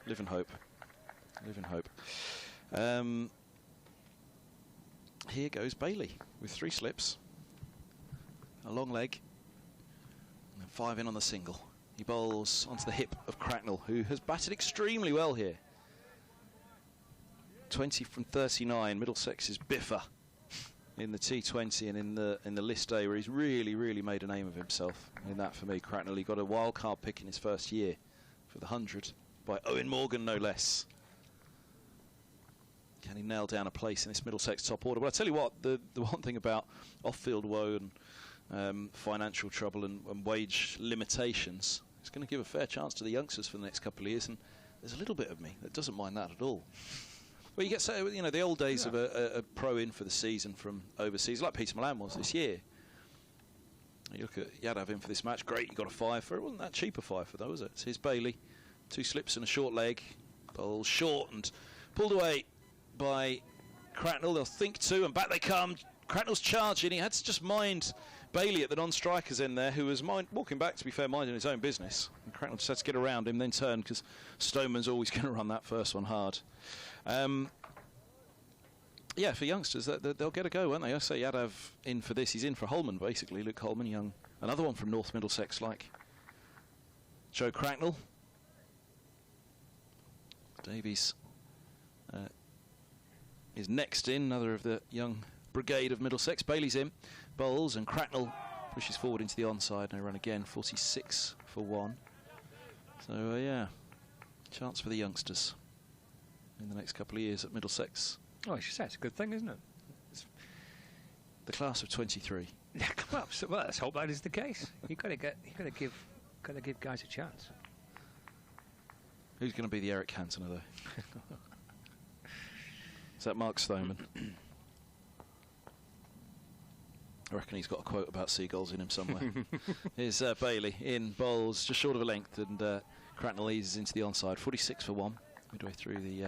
Live in hope. Live in hope. Here goes Bailey with 3 slips. a long leg, and then 5 in on the single. He bowls onto the hip of Cracknell, who has batted extremely well here. 20 from 39, Middlesex's biffer in the T20 and in the list A, where he's really made a name of himself. In that, for me, Cracknell, he got a wild card pick in his first year for the 100 by Owen Morgan, no less. Can he nail down a place in this Middlesex top order? Well, I tell you what, the one thing about off-field woe and financial trouble and wage limitations, it's going to give a fair chance to the youngsters for the next couple of years, and there's a little bit of me that doesn't mind that at all. Well, you get, so, you know, the old days of a pro in for the season from overseas, like Peter Milan was this year. You look at Yadav in for this match, great, you got a 5 for it. Wasn't that cheap a 5 for, though, was it? It's his Bailey, 2 slips and a short leg, bowl short and pulled away by Cracknell. They'll think 2 and back they come. Cracknell's charging. He had to just mind Bailey at the non-strikers in there, who was walking back, to be fair, minding his own business. And Cracknell just had to get around him, then turn, because Stoneman's always going to run that first one hard. Yeah, for youngsters, they'll get a go, won't they? I say Yadav in for this. He's in for Holman, basically. Luke Holman, young. Another one from North Middlesex, like Joe Cracknell. Davies is next in, another of the young brigade of Middlesex. Bailey's in, bowls, and Cracknell pushes forward into the onside. No run again, 46 for 1. So, yeah, chance for the youngsters in the next couple of years at Middlesex. Oh, I should say it's a good thing, isn't it? It's the class of 23. well, let's hope that is the case. You've got to give guys a chance. Who's going to be the Eric Cantona, though? Is that Mark Stoneman? I reckon he's got a quote about seagulls in him somewhere. Here's Bailey in, bowls just short of a length, and Cracknell eases into the onside. 46 for 1, midway through the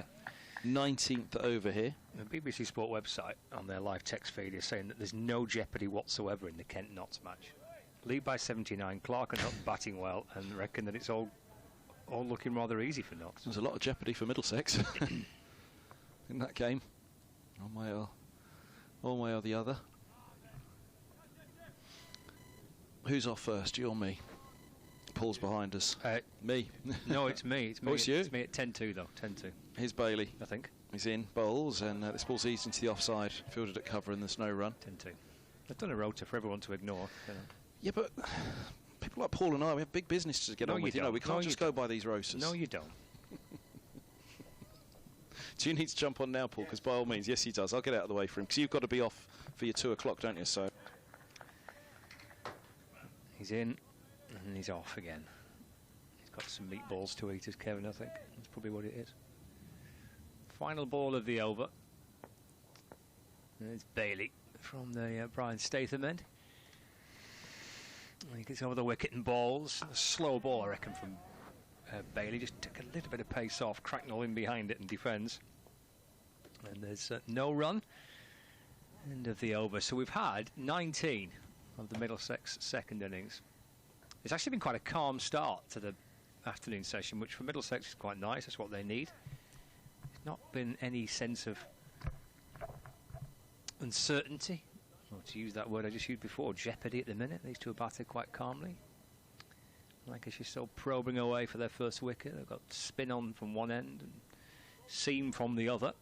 19th over here. The BBC Sport website on their live text feed is saying that there's no jeopardy whatsoever in the Kent-Notts match. Lead by 79, Clark and Hutt batting well, and reckon that it's all looking rather easy for Notts. There's a lot of jeopardy for Middlesex in that game, one way or the other. Who's off first, you or me? Paul's behind us. Me. No, it's me. It's me. It's you? It's me at 10-2 though. 10-2. Here's Bailey. I think he's in, bowls, and this ball's eased into the offside, fielded at cover, and there's no run. 10-2. They've done a rota for everyone to ignore. Yeah, but people like Paul and I, we have big business to get on with. You know, we can't just go by these rotas. No, you don't. Do you need to jump on now, Paul? Because by all means, yes, he does. I'll get out of the way for him, because you've got to be off for your 2 o'clock, don't you? So he's in, and he's off again. He's got some meatballs to eat, as Kevin, I think. That's probably what it is. Final ball of the over. And it's Bailey from the Brian Statham end. He gets over the wicket and balls. A slow ball, I reckon, from Bailey. Just took a little bit of pace off. Cracknell in behind it and defends. And there's no run. End of the over. So we've had 19 of the Middlesex second innings. It's actually been quite a calm start to the afternoon session, which for Middlesex is quite nice. That's what they need. There's not been any sense of uncertainty, or to use that word I just used before, jeopardy at the minute. These two are batted quite calmly. Lancashire still probing away for their first wicket. They've got spin on from one end and seam from the other.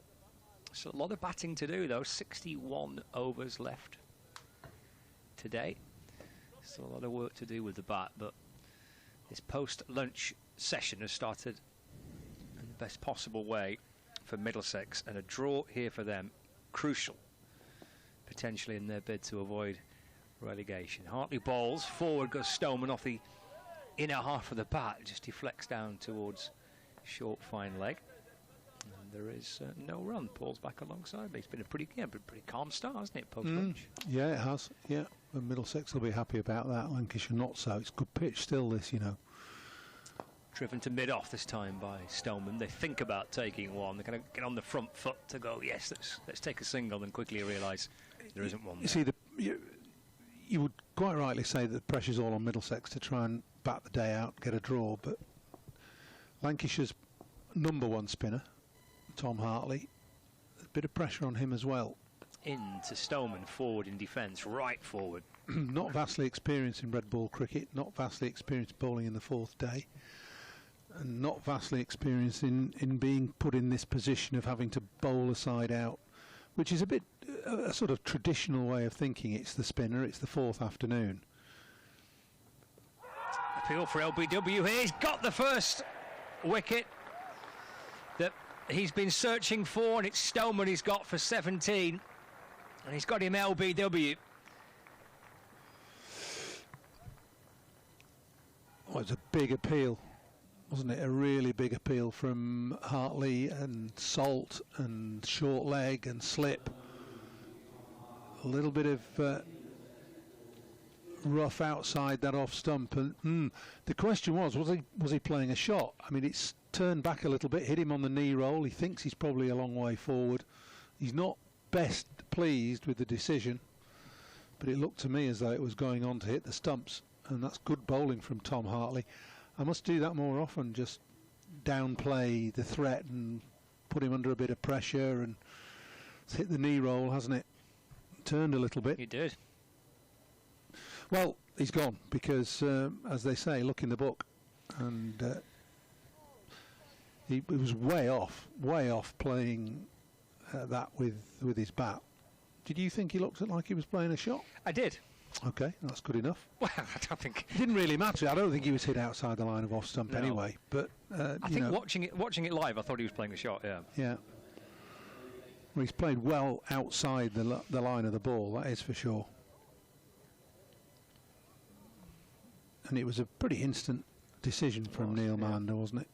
So a lot of batting to do, though. 61 overs left today. Still a lot of work to do with the bat, but this post-lunch session has started in the best possible way for Middlesex, and a draw here for them, crucial, potentially in their bid to avoid relegation. Hartley bowls, forward goes Stoneman off the inner half of the bat, just deflects down towards short fine leg. And there is no run. Paul's back alongside me. It's been a pretty calm start, hasn't it, post-lunch? Yeah, it has. Yeah, and Middlesex will be happy about that. Lancashire not so. It's good pitch still, this, you know. Driven to mid-off this time by Stoneman. They think about taking one. They're going to get on the front foot to go, yes, let's take a single, and quickly realise there isn't one. You see, you would quite rightly say that the pressure's all on Middlesex to try and bat the day out, get a draw, but Lancashire's #1 spinner, Tom Hartley, a bit of pressure on him as well. In to Stoneman, forward in defence, right forward. not vastly experienced in red ball cricket, not vastly experienced bowling in the fourth day, and not vastly experienced in being put in this position of having to bowl a side out, which is a bit a sort of traditional way of thinking. It's the spinner, it's the fourth afternoon. Appeal for LBW here. He's got the first wicket that he's been searching for, and it's Stoneman he's got for 17, and he's got him LBW. Well, it's a big appeal, wasn't it? A really big appeal from Hartley and Salt and short leg and slip. A little bit of rough outside that off stump, and the question was he playing a shot? I mean, it's turned back a little bit, hit him on the knee roll. He thinks he's probably a long way forward. He's not best pleased with the decision, but it looked to me as though it was going on to hit the stumps, and that's good bowling from Tom Hartley. I must do that more often, just downplay the threat and put him under a bit of pressure, and it's hit the knee roll, hasn't it? Turned a little bit. He did. Well, he's gone because, as they say, look in the book, and he was way off playing that with his bat. Did you think he looked like he was playing a shot? I did. Okay, that's good enough. Well, I don't think it didn't really matter. I don't think he was hit outside the line of off stump anyway. But I think watching it live, I thought he was playing a shot. Yeah. Yeah. Well, he's played well outside the line of the ball. That is for sure. And it was a pretty instant decision from Neil Mander, wasn't it?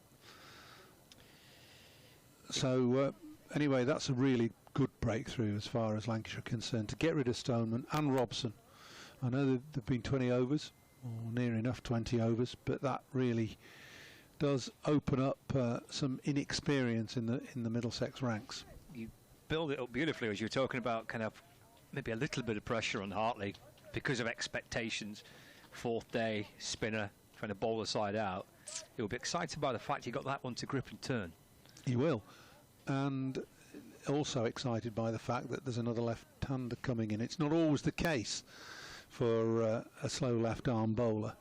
So anyway, that's a really good breakthrough as far as Lancashire are concerned, to get rid of Stoneman and Robson. I know there've been 20 overs, or near enough 20 overs, but that really does open up some inexperience in the Middlesex ranks. You build it up beautifully, as you were talking about, kind of maybe a little bit of pressure on Hartley because of expectations. Fourth day spinner trying to bowl the side out. He'll be excited by the fact he got that one to grip and turn. He will, and also excited by the fact that there's another left-hander coming in. It's not always the case for a slow left-arm bowler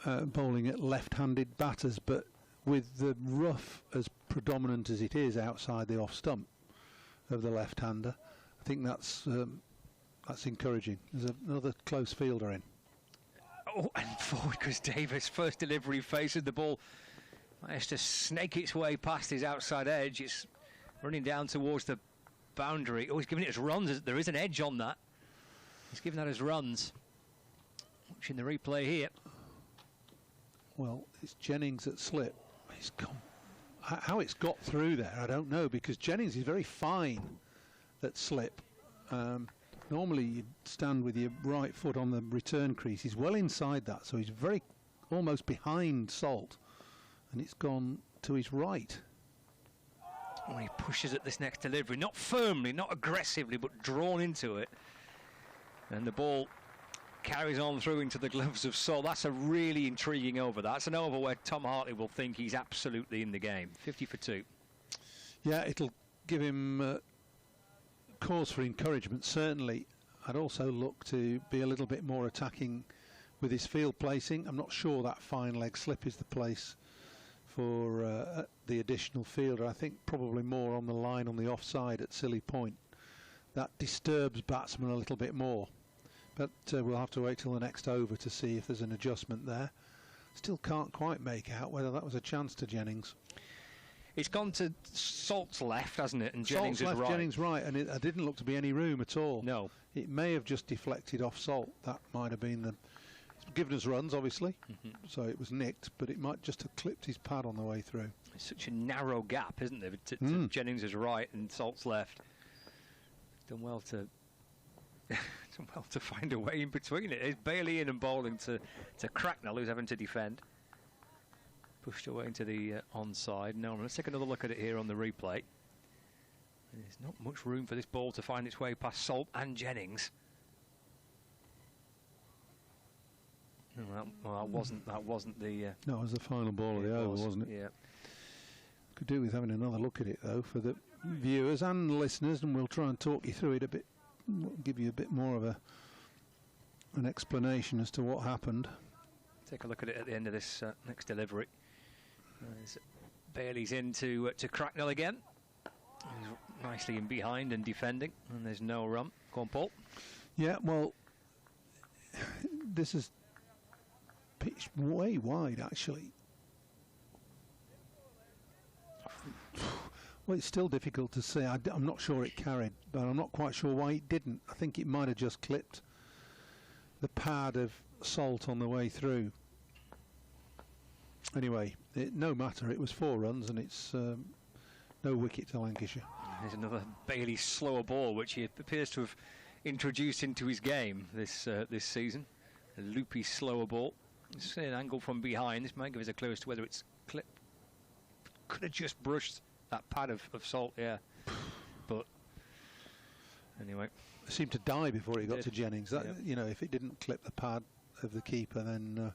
bowling at left-handed batters, but with the rough as predominant as it is outside the off stump of the left-hander, I think that's encouraging. There's another close fielder in. Oh, and forward goes Davis. First delivery faces the ball. Managed to snake its way past his outside edge. It's running down towards the boundary. Oh, he's giving it as runs. There is an edge on that. He's giving that as runs. Watching the replay here. Well, it's Jennings at slip. He's gone. How it's got through there, I don't know, because Jennings is very fine at slip. Normally you'd stand with your right foot on the return crease. He's well inside that, so he's very almost behind Salt, and it's gone to his right. When he pushes at this next delivery, not firmly, not aggressively, but drawn into it, and the ball carries on through into the gloves of Salt. That's a really intriguing over. That's an over where Tom Hartley will think he's absolutely in the game. 50 for 2. Yeah, it'll give him cause for encouragement, certainly. I'd also look to be a little bit more attacking with his field placing. I'm not sure that fine leg slip is the place for the additional fielder. I think probably more on the line on the offside at Silly Point. That disturbs batsmen a little bit more. But we'll have to wait till the next over to see if there's an adjustment there. Still can't quite make out whether that was a chance to Jennings. It's gone to Salt's left, hasn't it? And Salt's Jennings is left, right. Jennings right, and it didn't look to be any room at all. No. It may have just deflected off Salt. That might have been the... It's given us runs, obviously, so it was nicked, but it might just have clipped his pad on the way through. It's such a narrow gap, isn't there? To Jennings is right and Salt's left. Done well to... done well to find a way in between it. It's Bailey in and bowling to Cracknell, who's having to defend. Pushed away into the onside. Now let's take another look at it here on the replay. There's not much room for this ball to find its way past Salt and Jennings. Well, that wasn't the... No, it was the final ball of the over, wasn't it? Yeah. Could do with having another look at it, though, for the viewers and listeners, and we'll try and talk you through it a bit, give you a bit more of an explanation as to what happened. Take a look at it at the end of this next delivery. As Bailey's in to Cracknell again. He's nicely in behind and defending, and there's no run. Go on, Paul. Yeah, well, this is pitched way wide, actually. Well, it's still difficult to say. I'm not sure it carried, but I'm not quite sure why it didn't. I think it might have just clipped the pad of salt on the way through. Anyway, no matter. It was 4 runs, and it's no wicket to Lancashire. There's another Bailey slower ball, which he appears to have introduced into his game this season. A loopy slower ball. It's an angle from behind. This might give us a clue as to whether it's clipped. Could have just brushed that pad of salt, yeah. But anyway, it seemed to die before he got to Jennings. That, you know, if it didn't clip the pad of the keeper, then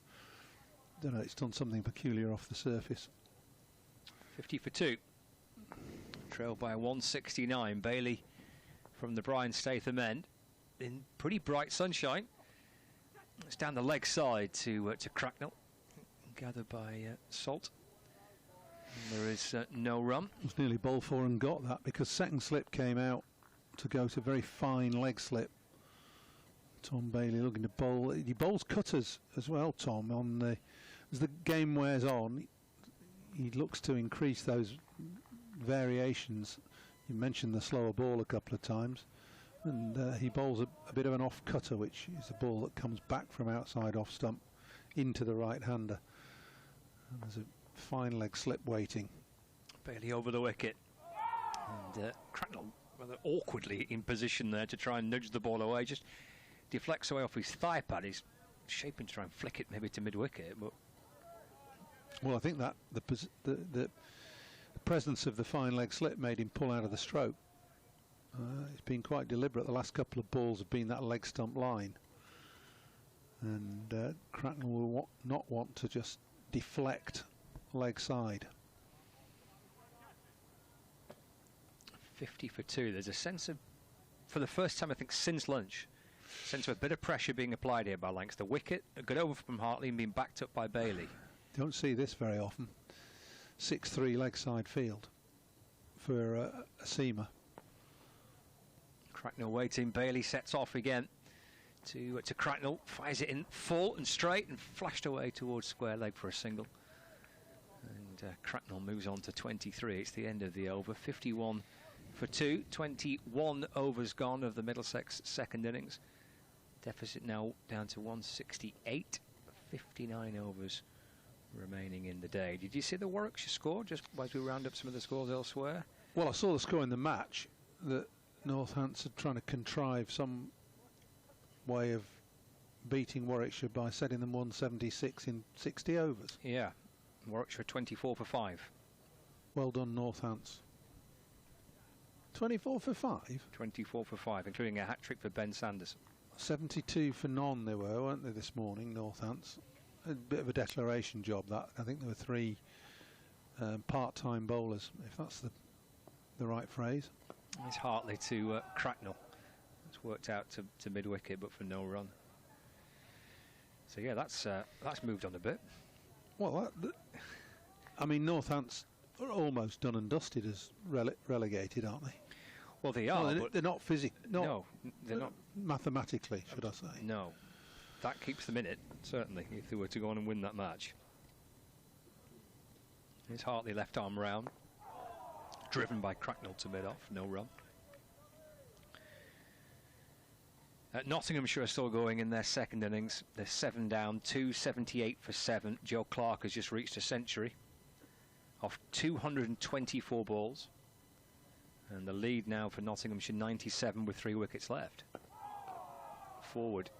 don't know. It's done something peculiar off the surface. 50 for 2. Trailed by 169. Bailey from the Brian Statham end in pretty bright sunshine. It's down the leg side to Cracknell, gathered by Salt. And there is no run. It was nearly ball 4 and got that, because second slip came out to go to very fine leg slip. Tom Bailey looking to bowl. He bowls cutters as well, Tom. As the game wears on, he looks to increase those variations. You mentioned the slower ball a couple of times, and he bowls a bit of an off cutter, which is a ball that comes back from outside off stump into the right hander. And there's a fine leg slip waiting. Bailey over the wicket, and Cracknell rather awkwardly in position there to try and nudge the ball away. Just deflects away off his thigh pad. He's shaping to try and flick it maybe to mid wicket, but well, I think that the presence of the fine leg slip made him pull out of the stroke. It's been quite deliberate. The last couple of balls have been that leg stump line, and Cracknell will not want to just deflect leg side. 50 for 2. There's a sense of, for the first time I think since lunch, sense of a bit of pressure being applied here by Lancs. The wicket, a good over from Hartley and being backed up by Bailey. Don't see this very often. 6-3 leg side field for a seamer. Cracknell waiting. Bailey sets off again to Cracknell, fires it in full and straight and flashed away towards square leg for a single. And Cracknell moves on to 23. It's the end of the over. 51 for 2. 21 overs gone of the Middlesex second innings. Deficit now down to 168. 59 overs remaining in the day. Did you see the Warwickshire score just as we round up some of the scores elsewhere? Well, I saw the score in the match that Northants are trying to contrive some way of beating Warwickshire by setting them 176 in 60 overs. Yeah, Warwickshire 24 for 5. Well done, Northants. 24 for 5? 24 for 5, including a hat-trick for Ben Sanderson. 72 for none they were, weren't they, this morning, Northants? A bit of a declaration job, that. I think there were 3 part-time bowlers, if that's the right phrase. It's Hartley to Cracknell. It's worked out to mid-wicket, but for no run. So yeah, that's moved on a bit. Well, I mean, Northants are almost done and dusted as relegated, aren't they? Well, they are. No, but they're not physically. No, they're not mathematically, should I say? No, that keeps them in it, certainly, if they were to go on and win that match. It's Hartley left arm round, driven by Cracknell to mid-off, no run. Nottinghamshire are still going in their second innings. They're 7 down, 278 for 7. Joe Clark has just reached a century off 224 balls. And the lead now for Nottinghamshire, 97 with 3 wickets left. Forward,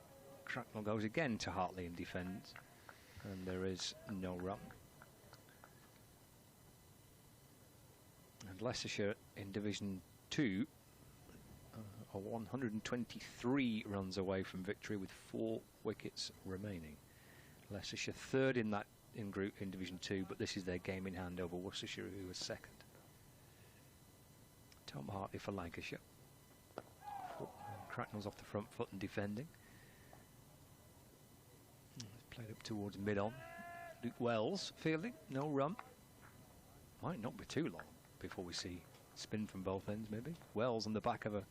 Cracknell goes again to Hartley and defends. And there is no run. And Leicestershire in Division 2 are 123 runs away from victory with 4 wickets remaining. Leicestershire third in Division 2, but this is their game in hand over Worcestershire, who was second. Tom Hartley for Lancashire. Cracknell's off the front foot and defending. Played up towards mid-on. Luke Wells fielding, no run. Might not be too long before we see spin from both ends, maybe. Wells on the back of a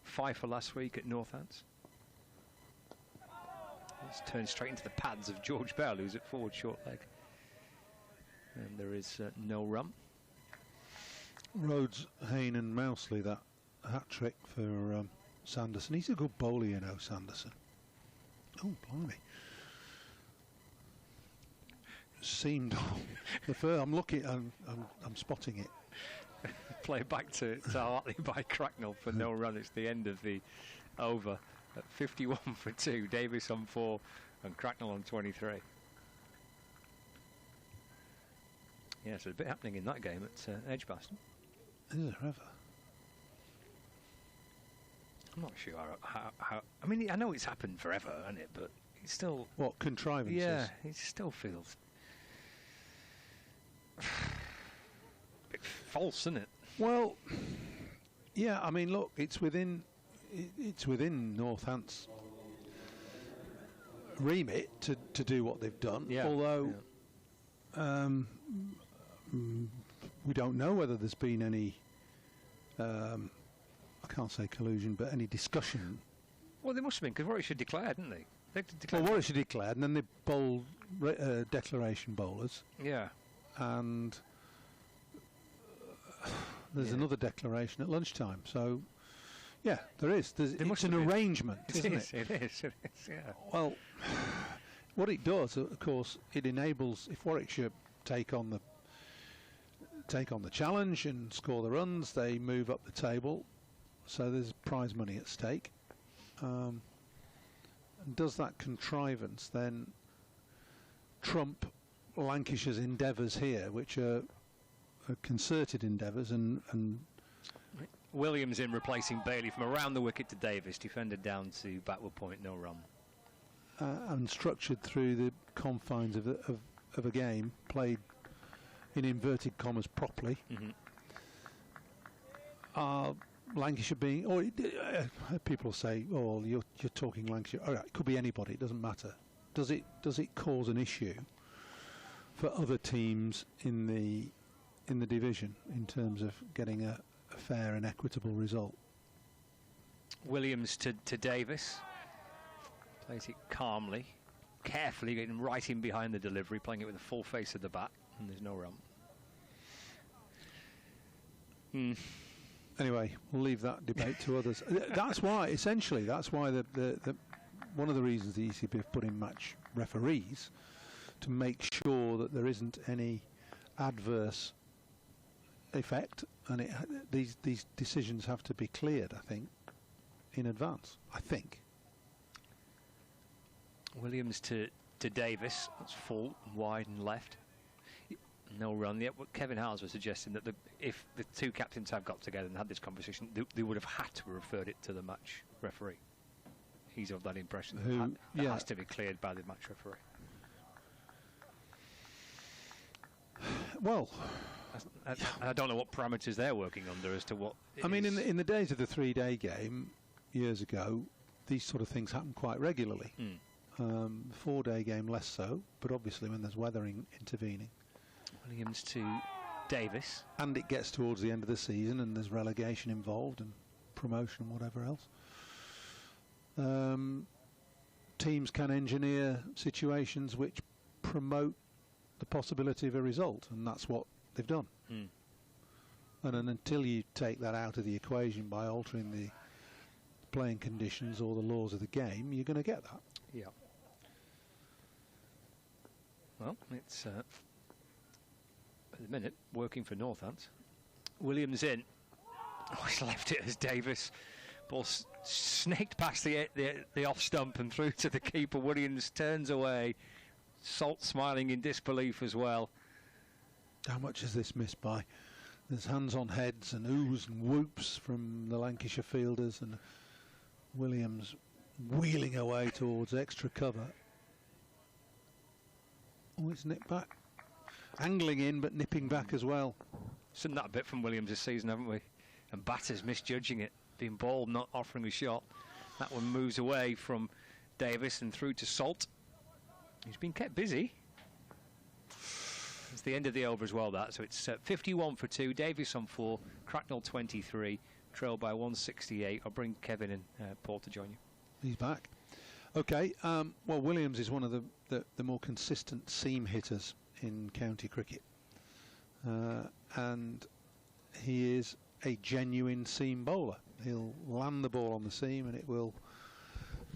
fifer last week at Northants. It's turned straight into the pads of George Bell, who's at forward short leg. And there is no run. Rhodes, Hayne and Mousley, that hat-trick for Sanderson. He's a good bowler, you know, Sanderson. Oh, blimey. Seemed the first, I'm looking, I'm spotting it. Play back to Hartley by Cracknell for no run. It's the end of the over at 51 for 2. Davis on 4 and Cracknell on 23. Yeah, so a bit happening in that game at Edgbaston. Is there ever? I'm not sure how. I mean, I know it's happened forever, hasn't it? But it's still. What, contrivances? Yeah, it still feels a bit false, isn't it? Well, yeah. I mean, look, it's within Northants' remit to do what they've done. Yeah. Although we don't know whether there's been any. I can't say collusion, but any discussion. Well, there must have been, because Warwickshire declared, didn't they? Well, Warwickshire declared, and then they bowled declaration bowlers. Yeah. And there's another declaration at lunchtime. So, yeah, there is. It's an arrangement, isn't it? It is, yeah. Well, what it does, of course, it enables, if Warwickshire take on the challenge and score the runs, they move up the table. So there's prize money at stake. And does that contrivance then trump Lancashire's endeavours here, which are concerted endeavours, and Williams in replacing Bailey from around the wicket to Davis, defended down to backward point, no run. And structured through the confines of a game, played in inverted commas properly. Lancashire being, or people say, "Oh, you're talking Lancashire." All right, it could be anybody. It doesn't matter. Does it cause an issue for other teams in the division in terms of getting a fair and equitable result? Williams to Davis, plays it calmly, carefully, getting right in behind the delivery, playing it with the full face of the bat, and there's no run. Anyway, we'll leave that debate to others. That's why, essentially, the one of the reasons the ECB have put in match referees, to make sure that there isn't any adverse effect, and these decisions have to be cleared, I think, in advance. I think. Williams to Davis. That's full, wide and left. No run yet. Kevin Howes was suggesting that if the two captains had got together and had this conversation, they would have had to have referred it to the match referee. He's of that impression. That has to be cleared by the match referee. Well, I don't know what parameters they're working under as to what. I mean, in the days of the 3-day game years ago, these sort of things happen quite regularly. 4-day game less so, but obviously when there's weathering intervening. Williams to Davis. And it gets towards the end of the season and there's relegation involved and promotion and whatever else. Teams can engineer situations which promote the possibility of a result, and that's what they've done. And then until you take that out of the equation by altering the playing conditions or the laws of the game, you're going to get that. Yeah. Well, it's at the minute working for Northants. Williams in. Oh, he's left it as Davis. Ball snaked past the off stump and through to the keeper. Williams turns away. Salt smiling in disbelief as well. How much is this missed by? There's hands on heads and oohs and whoops from the Lancashire fielders, and Williams wheeling away towards extra cover. Oh, it's nipped back. Angling in, but nipping back as well. Seen that a bit from Williams this season, haven't we? And batters misjudging it. Being bowled, not offering a shot. That one moves away from Davis and through to Salt. He's been kept busy. It's the end of the over as well, that. So it's 51 for 2. Davis on 4. Cracknell 23. Trailed by 168. I'll bring Kevin and Paul to join you. He's back. Okay. Well, Williams is one of the more consistent seam hitters in county cricket. And he is a genuine seam bowler. He'll land the ball on the seam and it will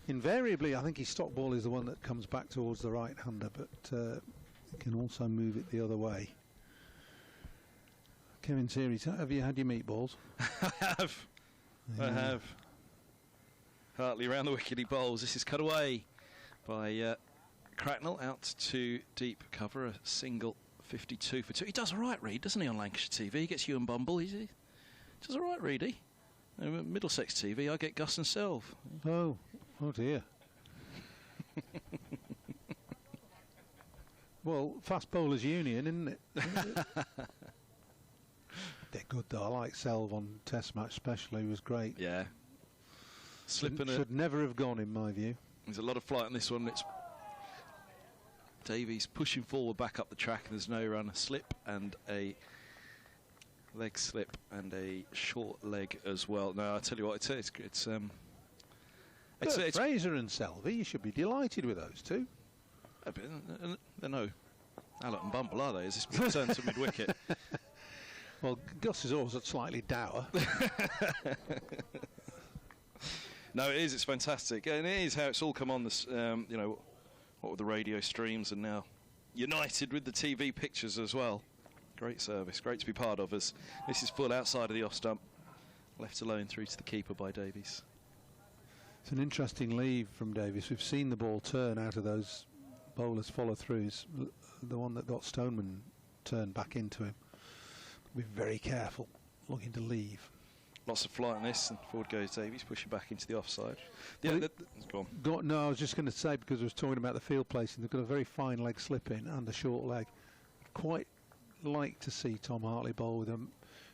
invariably, I think his stock ball is the one that comes back towards the right-hander, but can also move it the other way. Kevin Series, have you had your meatballs? I have. Yeah. I have. Hartley round the wicket he bowls. This is cut away by Cracknell out to deep cover. A single 52 for 2. He does all right, Reed, doesn't he, on Lancashire TV? He gets you and Bumble. He does all right, Reedy. Middlesex TV, I get Gus and Selv. Oh dear. Well, Fast Bowlers Union, isn't it? They're good though. I like Selv on Test Match especially. He was great. Yeah. Should never have gone in my view. There's a lot of flight on this one. It's Davies pushing forward back up the track and there's no run. A slip and a leg slip and a short leg as well. No, I tell you what, it's Fraser and Selvey, you should be delighted with those two. They're no Allot and Bumble, are they? Is this returned to mid-wicket? Well, Gus is always slightly dour. No, it is. It's fantastic, and it is how it's all come on. This, you know, what with the radio streams and now united with the TV pictures as well. Great service, great to be part of. As this is full outside of the off stump, left alone through to the keeper by Davies. It's an interesting leave from Davies. We've seen the ball turn out of those bowlers follow-throughs. The one that got Stoneman turned back into him. Be very careful, looking to leave. Lots of flight on this, and forward goes Davies, pushing back into the offside. Go on. No, I was just going to say, because I was talking about the field placing, they've got a very fine leg slip in and a short leg. Quite like to see Tom Hartley bowl with a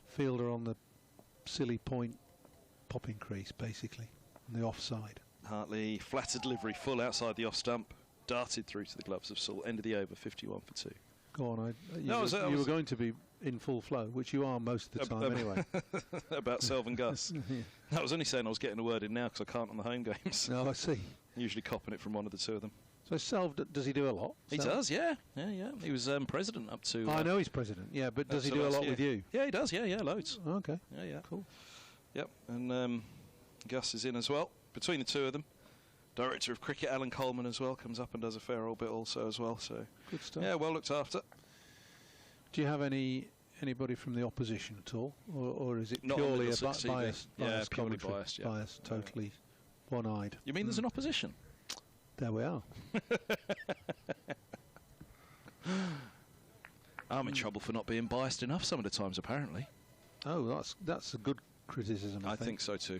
fielder on the silly point popping crease, basically, on the offside. Hartley, flatter delivery, full outside the off stump, darted through to the gloves of Salt. End of the over, 51 for 2. Go on, you were going to be in full flow, which you are most of the time anyway. About Selv and Gus. Yeah. I was only saying I was getting a word in now because I can't on the home games. No, I see. Usually copping it from one of the two of them. So Selv, does he do a lot? He does, yeah. He was president up to... I know he's president, yeah, but does he do a lot with you? Yeah, he does, yeah, loads. Okay. Yeah. Cool. Yep, and Gus is in as well. Between the two of them, Director of Cricket, Alan Coleman, as well, comes up and does a fair old bit also as well. So good stuff. Yeah, well looked after. Do you have anybody from the opposition at all, or is it Not purely a biased purely commentary? biased, yeah. Biased, totally one-eyed. You mean there's an opposition? There we are. I'm in trouble for not being biased enough some of the times, apparently. Oh, that's a good criticism. I think so too.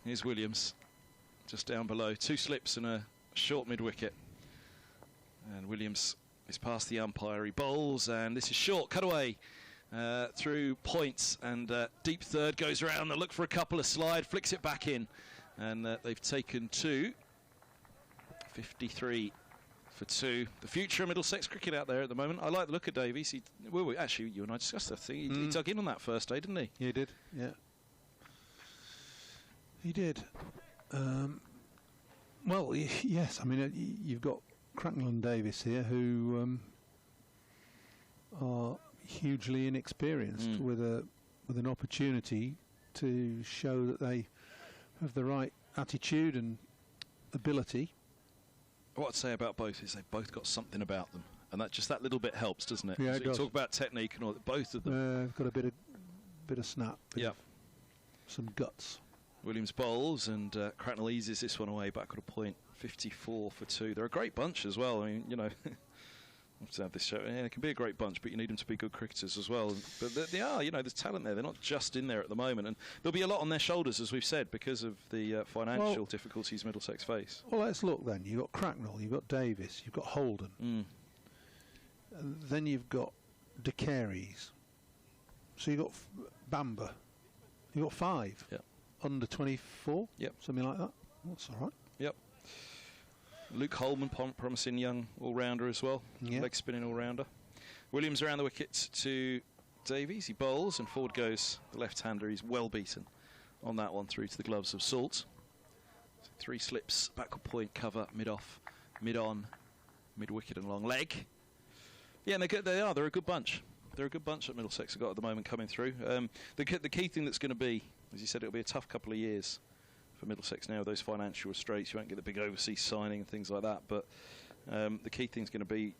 Here's Williams, just down below. 2 slips and a short mid-wicket. And Williams is past the umpire. He bowls, and this is short. Cut away through points, and deep third goes around. They look for a couple of slide, flicks it back in, and they've taken 2. 53 for 2. The future of Middlesex cricket out there at the moment. I like the look of Davies. Actually, you and I discussed that thing. He dug in on that first day, didn't he? He did, yeah. He did. Well, yes. I mean, you've got Cracknell and Davis here, who are hugely inexperienced, with an opportunity to show that they have the right attitude and ability. What I'd say about both is they've both got something about them, and that little bit helps, doesn't it? Yeah, so it you does. talk about technique and all. Both of them. Got a bit of snap. Yeah. Some guts. Williams bowls, and Cracknell eases this one away back at a point. 54 for 2. They're a great bunch as well. I mean, you know, I have to have this show. Yeah, it can be a great bunch, but you need them to be good cricketers as well. But they are, you know, there's talent there. They're not just in there at the moment, and there'll be a lot on their shoulders, as we've said, because of the financial difficulties Middlesex face. Well, let's look then. You've got Cracknell, you've got Davis, you've got Holden. And then you've got De Carey's. So you've got Bamber. You've got 5. Yep. Under 24. Yep. Something like that. That's all right. Yep. Luke Holman, promising young all-rounder as well. Yeah. Leg spinning all-rounder. Williams around the wicket to Davies. He bowls and forward goes the left-hander. He's well beaten on that one through to the gloves of Salt. So 3 slips, backward point, cover, mid-off, mid-on, mid-wicket and long leg. Yeah, and they're good. They're a good bunch. They're a good bunch that Middlesex have got at the moment coming through. The key thing that's going to be, as you said, it'll be a tough couple of years for Middlesex now, those financial restraints. You won't get the big overseas signing and things like that, but the key thing's going to be,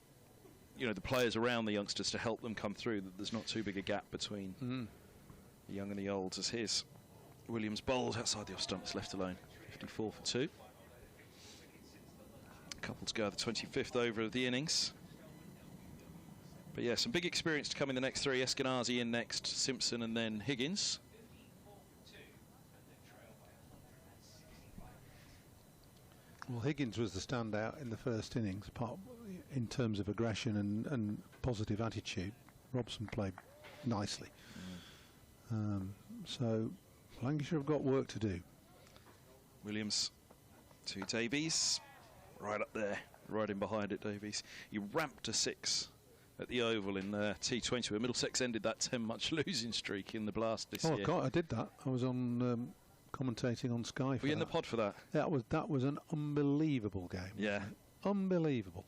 you know, the players around the youngsters to help them come through, that there's not too big a gap between the young and the olds. As here's Williams bowls outside the off stump, it's left alone. 54 for 2. A couple to go, the 25th over of the innings. But yeah, some big experience to come in the next 3. Eskenazi in next, Simpson and then Higgins. Well, Higgins was the standout in the first innings, in terms of aggression and positive attitude. Robson played nicely. So Lancashire have got work to do. Williams to Davies, right up there, right in behind it, Davies. He ramped to 6 at the Oval in T20, where Middlesex ended that 10-match losing streak in the Blast this year. Oh, God, I did that. I was on commentating on Sky. Were you in the pod for that? That was an unbelievable game. Yeah, unbelievable.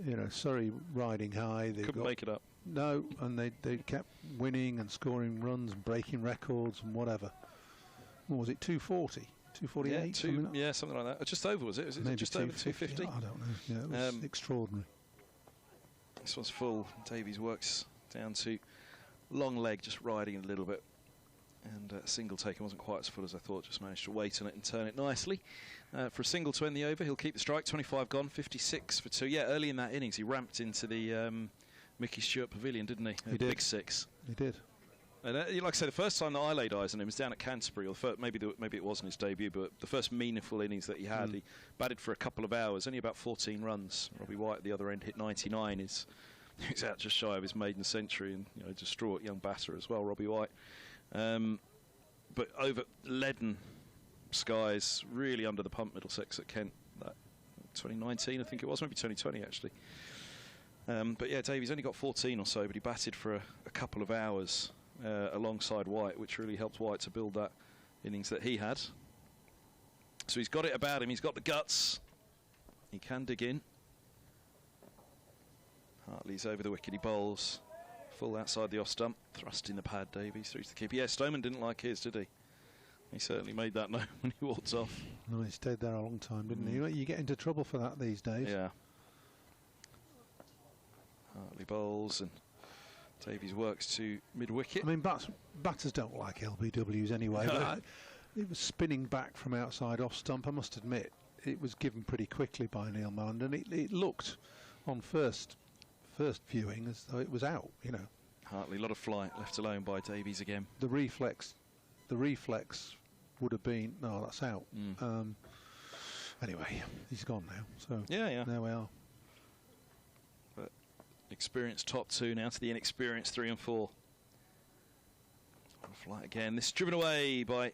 You know, Surrey riding high. They couldn't make it up. No, and they kept winning and scoring runs and breaking records and whatever. What was it, 240? 248? Yeah, something like that. Just over, was it? Was it Maybe just over 250? I don't know. Yeah, it was extraordinary. This one's full. Davies works down to long leg, just riding it a little bit. And single taken wasn't quite as full as I thought, just managed to wait on it and turn it nicely. For a single to end the over, he'll keep the strike, 25 gone, 56 for 2. Yeah, early in that innings, he ramped into the Mickey Stewart Pavilion, didn't he? He did. Big 6. He did. And like I say, the first time that I laid eyes on him was down at Canterbury, or maybe it wasn't his debut, but the first meaningful innings that he had. He batted for a couple of hours, only about 14 runs. Robbie White at the other end hit 99. He's out just shy of his maiden century, and distraught young batter as well, Robbie White. But over leaden skies, really under the pump, Middlesex at Kent. That 2019, I think it was, maybe 2020 actually. But yeah, Davies only got 14 or so, but he batted for a couple of hours alongside White, which really helped White to build that innings that he had. So he's got it about him, he's got the guts, he can dig in. Hartley's over the wicket, he bowls full outside the off stump, thrust in the pad, Davies through to the keeper. Yeah, Stoneman didn't like his, did he? He certainly made that known when he walked off. No, he stayed there a long time, didn't he? You get into trouble for that these days. Yeah. Hartley bowls and Davies works to mid-wicket. I mean, batters don't like LBWs anyway. But it was spinning back from outside off stump. I must admit, it was given pretty quickly by Neil Malland, and it looked on first viewing as though it was out. Hartley, a lot of flight left alone by Davies again. The reflex would have been, no, that's out. Anyway, he's gone now. So yeah, there we are. But experienced top 2 now to the inexperienced 3 and 4. Flight again. This is driven away by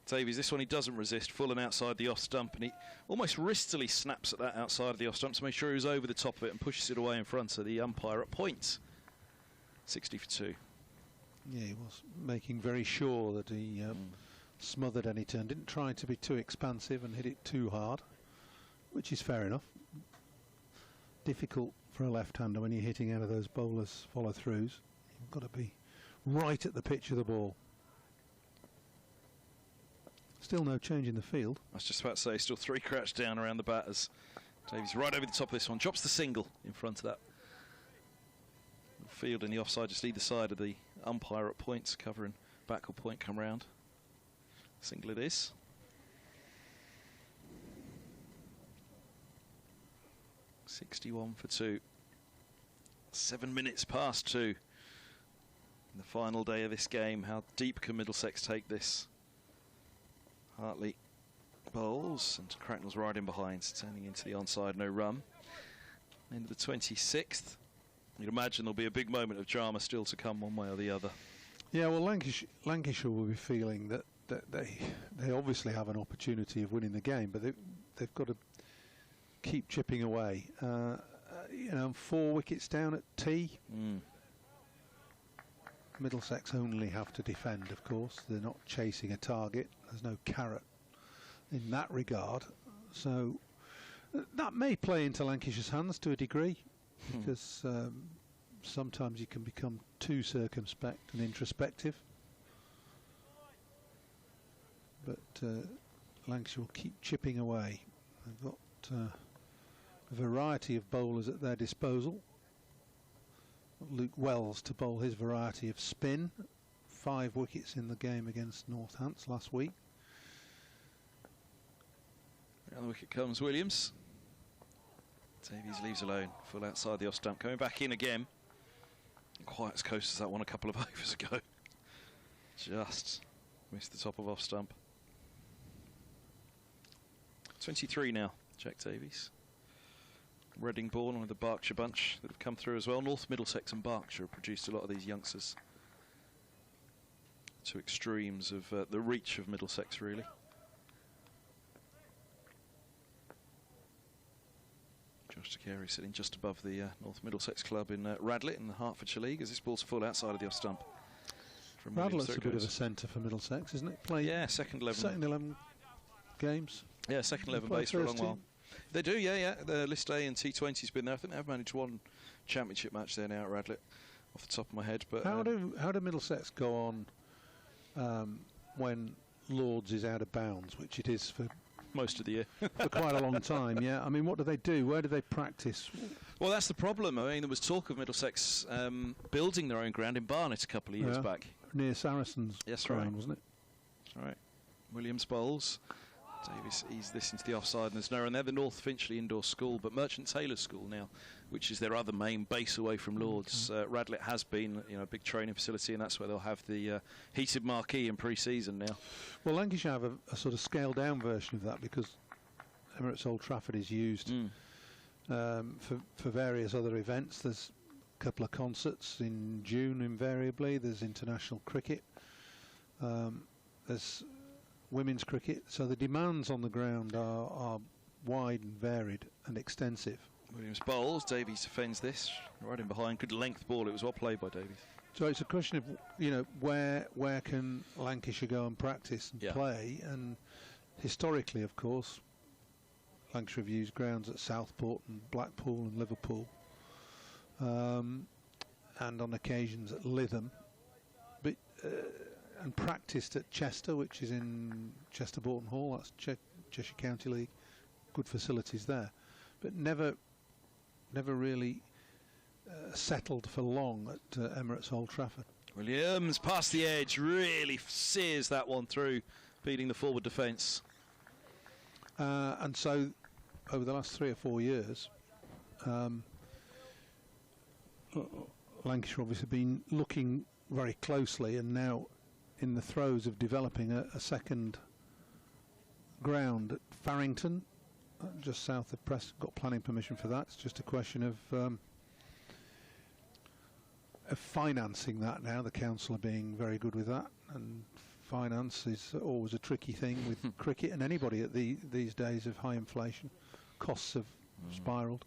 Davies. This one he doesn't resist, full and outside the off stump, and he almost wristily snaps at that outside of the off stump to make sure he was over the top of it and pushes it away in front of the umpire at point. 60 for 2. Yeah, he was making very sure that he smothered any turn. Didn't try to be too expansive and hit it too hard, which is fair enough. Difficult for a left-hander when you're hitting out of those bowlers follow-throughs. You've got to be right at the pitch of the ball. Still no change in the field. I was just about to say, still 3 crouched down around the batters. Davies right over the top of this one, drops the single in front of that field in the offside, just either side of the umpire at points, covering backward point come round. Single it is. .61 for 2. 7 minutes past 2. In the final day of this game, how deep can Middlesex take this? Hartley bowls and Cracknell's right in behind, turning into the onside, no run. End of the 26th. You'd imagine there'll be a big moment of drama still to come one way or the other. Yeah, well, Lancashire will be feeling that they obviously have an opportunity of winning the game, but they've got to keep chipping away. You know, 4 wickets down at tea. Middlesex only have to defend, of course. They're not chasing a target. There's no carrot in that regard. So that may play into Lancashire's hands to a degree, because sometimes you can become too circumspect and introspective. But Lancashire will keep chipping away. They've got a variety of bowlers at their disposal. Luke Wells to bowl his variety of spin. 5 wickets in the game against Northants last week. Around the wicket comes Williams. Davies leaves alone, full outside the off stump. Coming back in again. Quite as close as that one a couple of overs ago. Just missed the top of off stump. 23 now, Jack Davies. Reading born, one of the Berkshire bunch that have come through as well. North Middlesex and Berkshire have produced a lot of these youngsters. 2 extremes of the reach of Middlesex, really. Josh Carey sitting just above the North Middlesex club in Radlett in the Hertfordshire League, as this ball's full outside of the off stump. Radlett's a bit of a centre for Middlesex, isn't it? Yeah, second 11. Second 11 games. Yeah, second 11 base for a long while. They do, yeah. The List A and T20's been there. I think they've managed 1 championship match there now at Radlett, off the top of my head. But how do Middlesex go on when Lords is out of bounds, which it is for most of the year, for quite a long time? Yeah, I mean, what do they do? Where do they practice? Well, that's the problem. I mean, there was talk of Middlesex building their own ground in Barnet a couple of years back, near Saracens. Yes, ground, right, wasn't it? That's right. Williams bowls. Davies eased this into the offside, and there's no one there. The North Finchley Indoor School, but Merchant Taylor School now, which is their other main base away from Lords. Radlett has been, a big training facility, and that's where they'll have the heated marquee in pre-season now. Well, Lancashire have a sort of scaled-down version of that, because Emirates Old Trafford is used for various other events. There's a couple of concerts in June invariably. There's international cricket. There's women's cricket, so the demands on the ground are wide and varied and extensive. Williams bowls, Davies defends this, right in behind, good length ball, it was well played by Davies. So it's a question of, where can Lancashire go and practice and play, and historically, of course, Lancashire have used grounds at Southport and Blackpool and Liverpool, and on occasions at Lytham, but and practiced at Chester, which is in Chester Boughton Hall. That's Cheshire County League. Good facilities there, but never really settled for long at Emirates Old Trafford. Williams past the edge, really sears that one through, beating the forward defence. And so, over the last 3 or 4 years, Lancashire obviously been looking very closely, and now in the throes of developing a second ground at Farrington, just south of Preston. Got planning permission for that. It's just a question of financing that now. The council are being very good with that, and finance is always a tricky thing with cricket and anybody at these days of high inflation. Costs have spiralled,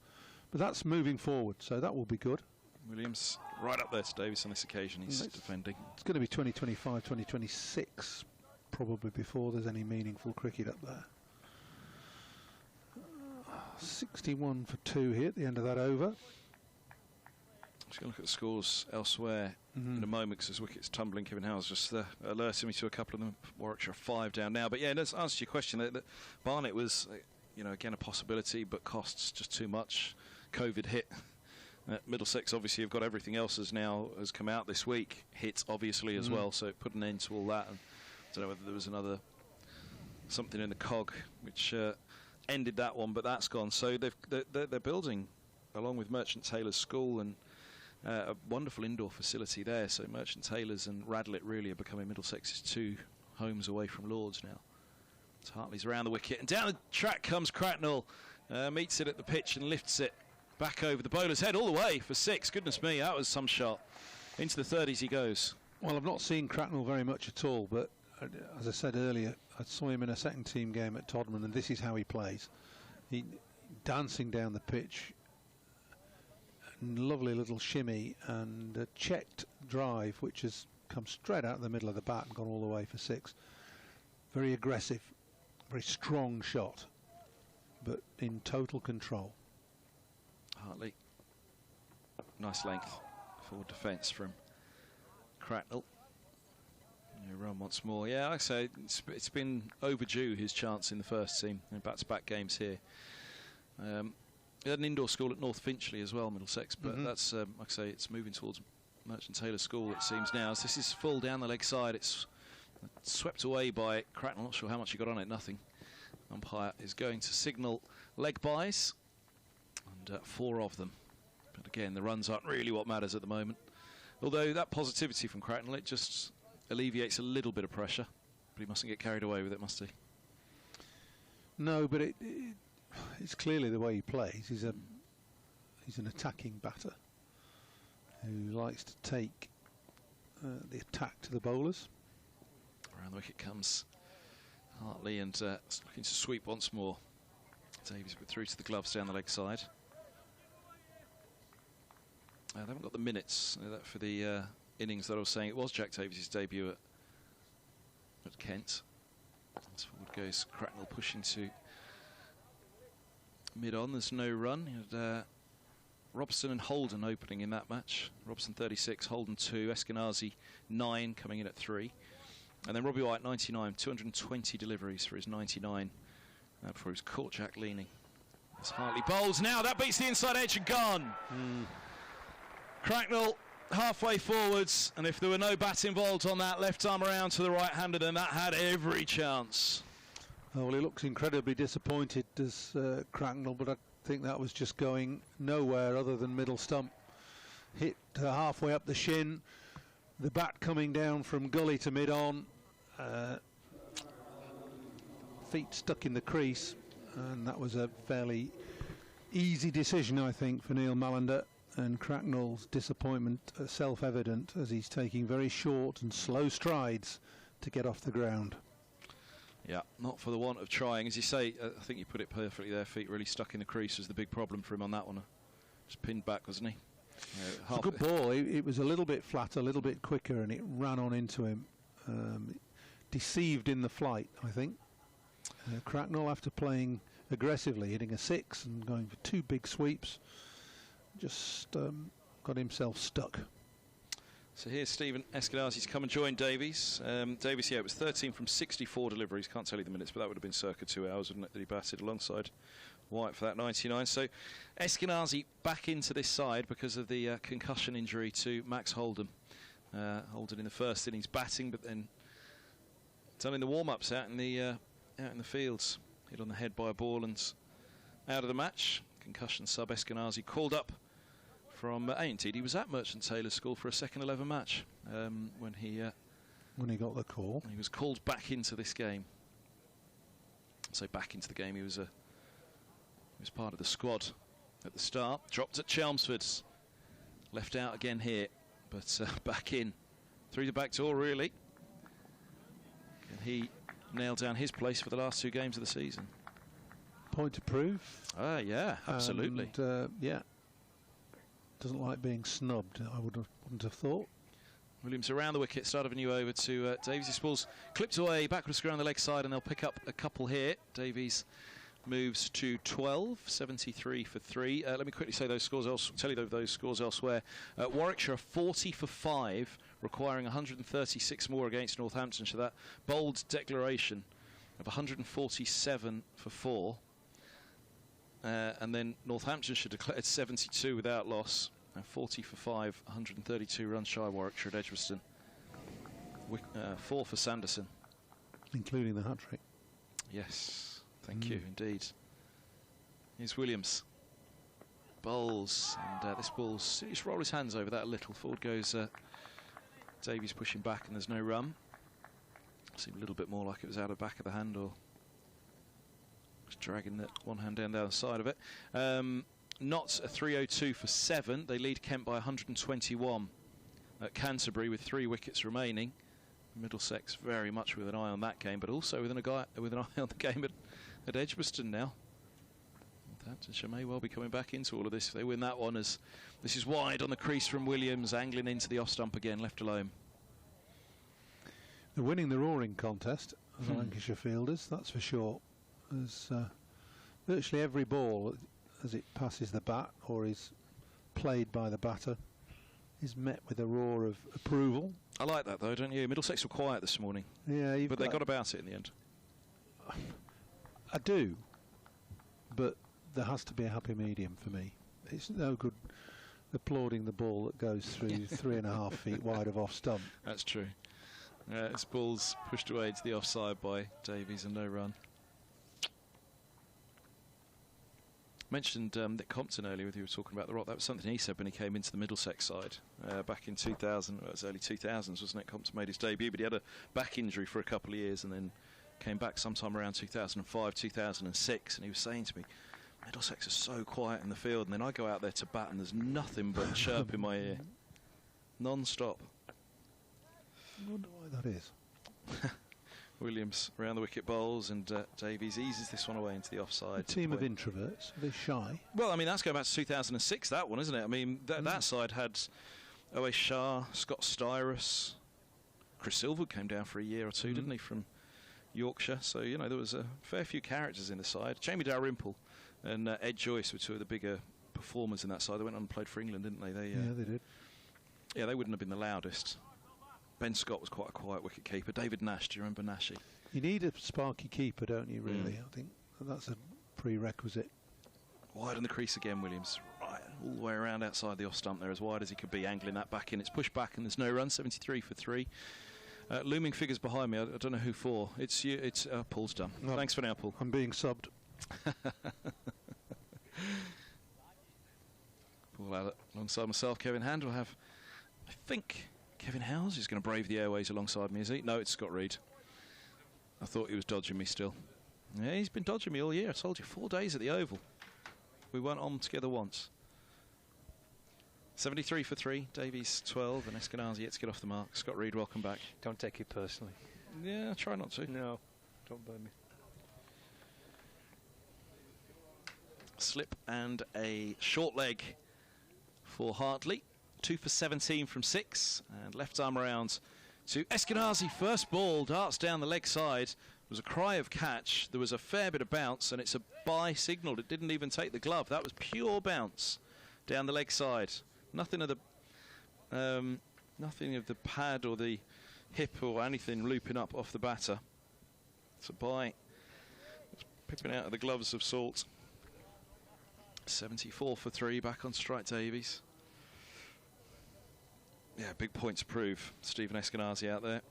but that's moving forward, so that will be good. Williams right up there to Davies on this occasion. He's defending. It's going to be 2025, 2026 probably before there's any meaningful cricket up there. 61 for 2 here at the end of that over. Just going to look at the scores elsewhere in a moment, because as Wickets tumbling, Kevin Howell's just alerting me to a couple of them. Warwickshire 5 down now. But yeah, let's answer your question. That Barnet was, again, a possibility, but costs just too much. COVID hit. Middlesex obviously have got everything else has come out this week. Hit obviously as well, so it put an end to all that. And I don't know whether there was something in the cog which ended that one, but that's gone. So they're building, along with Merchant Taylor's School, and a wonderful indoor facility there. So Merchant Taylor's and Radlett really are becoming Middlesex's 2 homes away from Lords now. So Hartley's around the wicket, and down the track comes Cracknell, meets it at the pitch and lifts it back over the bowler's head all the way for 6. Goodness me, that was some shot. Into the 30s he goes. Well, I've not seen Cracknell very much at all, but as I said earlier, I saw him in a second team game at Todman, and this is how he plays. He dancing down the pitch. Lovely little shimmy and a checked drive, which has come straight out of the middle of the bat and gone all the way for 6. Very aggressive, very strong shot, but in total control. Hartley. Nice length forward defence from Cracknell. Run once more. Yeah, like I say, it's been overdue, his chance in the first team in back-to-back games here. He had an indoor school at North Finchley as well, Middlesex, but that's, like I say, it's moving towards Merchant Taylor School, it seems now. As this is full down the leg side, it's swept away by Cracknell. Not sure how much he got on it, nothing. Umpire is going to signal leg byes, and 4 of them. But again, the runs aren't really what matters at the moment. Although that positivity from Cracknell, it just alleviates a little bit of pressure. But he mustn't get carried away with it, must he? No, but it's clearly the way he plays. He's an attacking batter who likes to take the attack to the bowlers. Around the wicket comes Hartley, and looking to sweep once more. Davies put through to the gloves down the leg side. They haven't got the minutes for the innings that I was saying. It was Jack Davies' debut at Kent. As forward goes Cracknell, pushing to mid-on. There's no run. You had Robson and Holden opening in that match. Robson 36, Holden 2, Eskenazi 9, coming in at 3. And then Robbie White 99, 220 deliveries for his 99 before he was caught Jack leaning. As Hartley bowls now, that beats the inside edge and gone. Cracknell halfway forwards, and if there were no bat involved on that left arm around to the right-hander, then that had every chance. Oh, well, he looks incredibly disappointed, does Cracknell, but I think that was just going nowhere other than middle stump. Hit halfway up the shin, the bat coming down from gully to mid-on, feet stuck in the crease, and that was a fairly easy decision, I think, for Neil Mallender. And Cracknell's disappointment self-evident as he's taking very short and slow strides to get off the ground. Yeah, not for the want of trying. As you say, I think you put it perfectly there. Feet really stuck in the crease was the big problem for him on that one. Just pinned back, wasn't he? It's a good ball. It was a little bit flatter, a little bit quicker, and it ran on into him. Deceived in the flight, I think. Cracknell, after playing aggressively, hitting a 6 and going for 2 big sweeps, just got himself stuck. So here's Stephen Eskenazi to come and join Davies. Davies, yeah, it was 13 from 64 deliveries. Can't tell you the minutes, but that would have been circa 2 hours, wouldn't it, that he batted alongside White for that 99. So Eskenazi back into this side because of the concussion injury to Max Holden. Holden in the first innings batting, but then done in the warm-ups out in the fields. Hit on the head by a ball and out of the match. Concussion sub Eskenazi called up from indeed he was at Merchant Taylor School for a second 11 match when he got the call. He was called back into this game. So back into the game, he was part of the squad at the start. Dropped at Chelmsford, left out again here, but back in through the back door really. And he nailed down his place for the last 2 games of the season. Point to prove. Yeah, absolutely. And, yeah. Doesn't like being snubbed, I wouldn't have thought. Williams around the wicket, start of a new over to Davies. His ball's clipped away, backwards around the leg side, and they'll pick up a couple here. Davies moves to 12, 73 for 3. Let me quickly say those scores. Tell you those scores elsewhere. Warwickshire 40 for 5, requiring 136 more against Northamptonshire. That bold declaration of 147 for 4. And then Northamptonshire declared 72 without loss. 40 for 5, 132 runs shy Warwickshire at Edgbaston. 4 for Sanderson. Including the hat-trick. Yes, thank you indeed. Here's Williams. Bowls, and this ball's... Just roll his hands over that a little. Forward goes Davies pushing back, and there's no run. Seemed a little bit more like it was out of the back of the hand, or dragging that one hand down the side of it. Notts a 302 for 7. They lead Kent by 121 at Canterbury with 3 wickets remaining. Middlesex very much with an eye on that game, but also with an eye on the game at Edgbaston now. That may well be coming back into all of this if they win that one, as this is wide on the crease from Williams, angling into the off stump again, left alone. They're winning the roaring contest, the Lancashire fielders, that's for sure. As virtually every ball, as it passes the bat or is played by the batter, is met with a roar of approval. I like that though, don't you? Middlesex were quiet this morning. Yeah, but they got about it in the end. I do, but there has to be a happy medium for me. It's no good applauding the ball that goes through 3.5 feet wide of off stump. That's true. This ball's pushed away to the offside by Davies and no run. Mentioned Nick Compton earlier with you, were talking about the rock. That was something he said when he came into the Middlesex side back in 2000. Well, it was early 2000s, wasn't it? Compton made his debut, but he had a back injury for a couple of years and then came back sometime around 2005, 2006, and he was saying to me, Middlesex are so quiet in the field, and then I go out there to bat and there's nothing but chirp in my ear. Non-stop. I wonder why that is. Williams around the wicket bowls, and Davies eases this one away into the offside. A team of introverts, are they shy? Well, I mean, that's going back to 2006, that one, isn't it? I mean, that side had O.A. Shah, Scott Styrus, Chris Silverwood came down for a year or two, didn't he, from Yorkshire? So, you know, there was a fair few characters in the side. Jamie Dalrymple and Ed Joyce were two of the bigger performers in that side. They went on and played for England, didn't they? Yeah, they did. Yeah, they wouldn't have been the loudest. Ben Scott was quite a quiet wicket keeper. David Nash, do you remember Nashy? You need a sparky keeper, don't you, really? I think that's a prerequisite. Wide on the crease again, Williams. Right, all the way around outside the off stump there, as wide as he could be, angling that back in. It's pushed back and there's no run, 73 for 3. Looming figures behind me, I don't know who for. It's you, it's Paul's done. No, thanks for now, Paul. I'm being subbed. Paul Allett alongside myself, Kevin Hand will have, I think, Kevin Howes is going to brave the airways alongside me, is he? No, it's Scott Reed. I thought he was dodging me still. Yeah, he's been dodging me all year. I told you, 4 days at the Oval. We weren't on together once. 73 for 3, Davies 12, and Eskenazi yet to get off the mark. Scott Reed, welcome back. Don't take it personally. Yeah, try not to. No, don't blame me. Slip and a short leg for Hartley. 2 for 17 from 6, and left arm around to Eskenazi. First ball darts down the leg side. There was a cry of catch. There was a fair bit of bounce, and it's a bye signalled. It didn't even take the glove. That was pure bounce down the leg side. Nothing of the pad or the hip or anything looping up off the batter. It's a bye. It's pipping out of the gloves of salt. 74 for 3, back on strike Davies. Yeah, big point to prove. Stephen Eskenazi out there.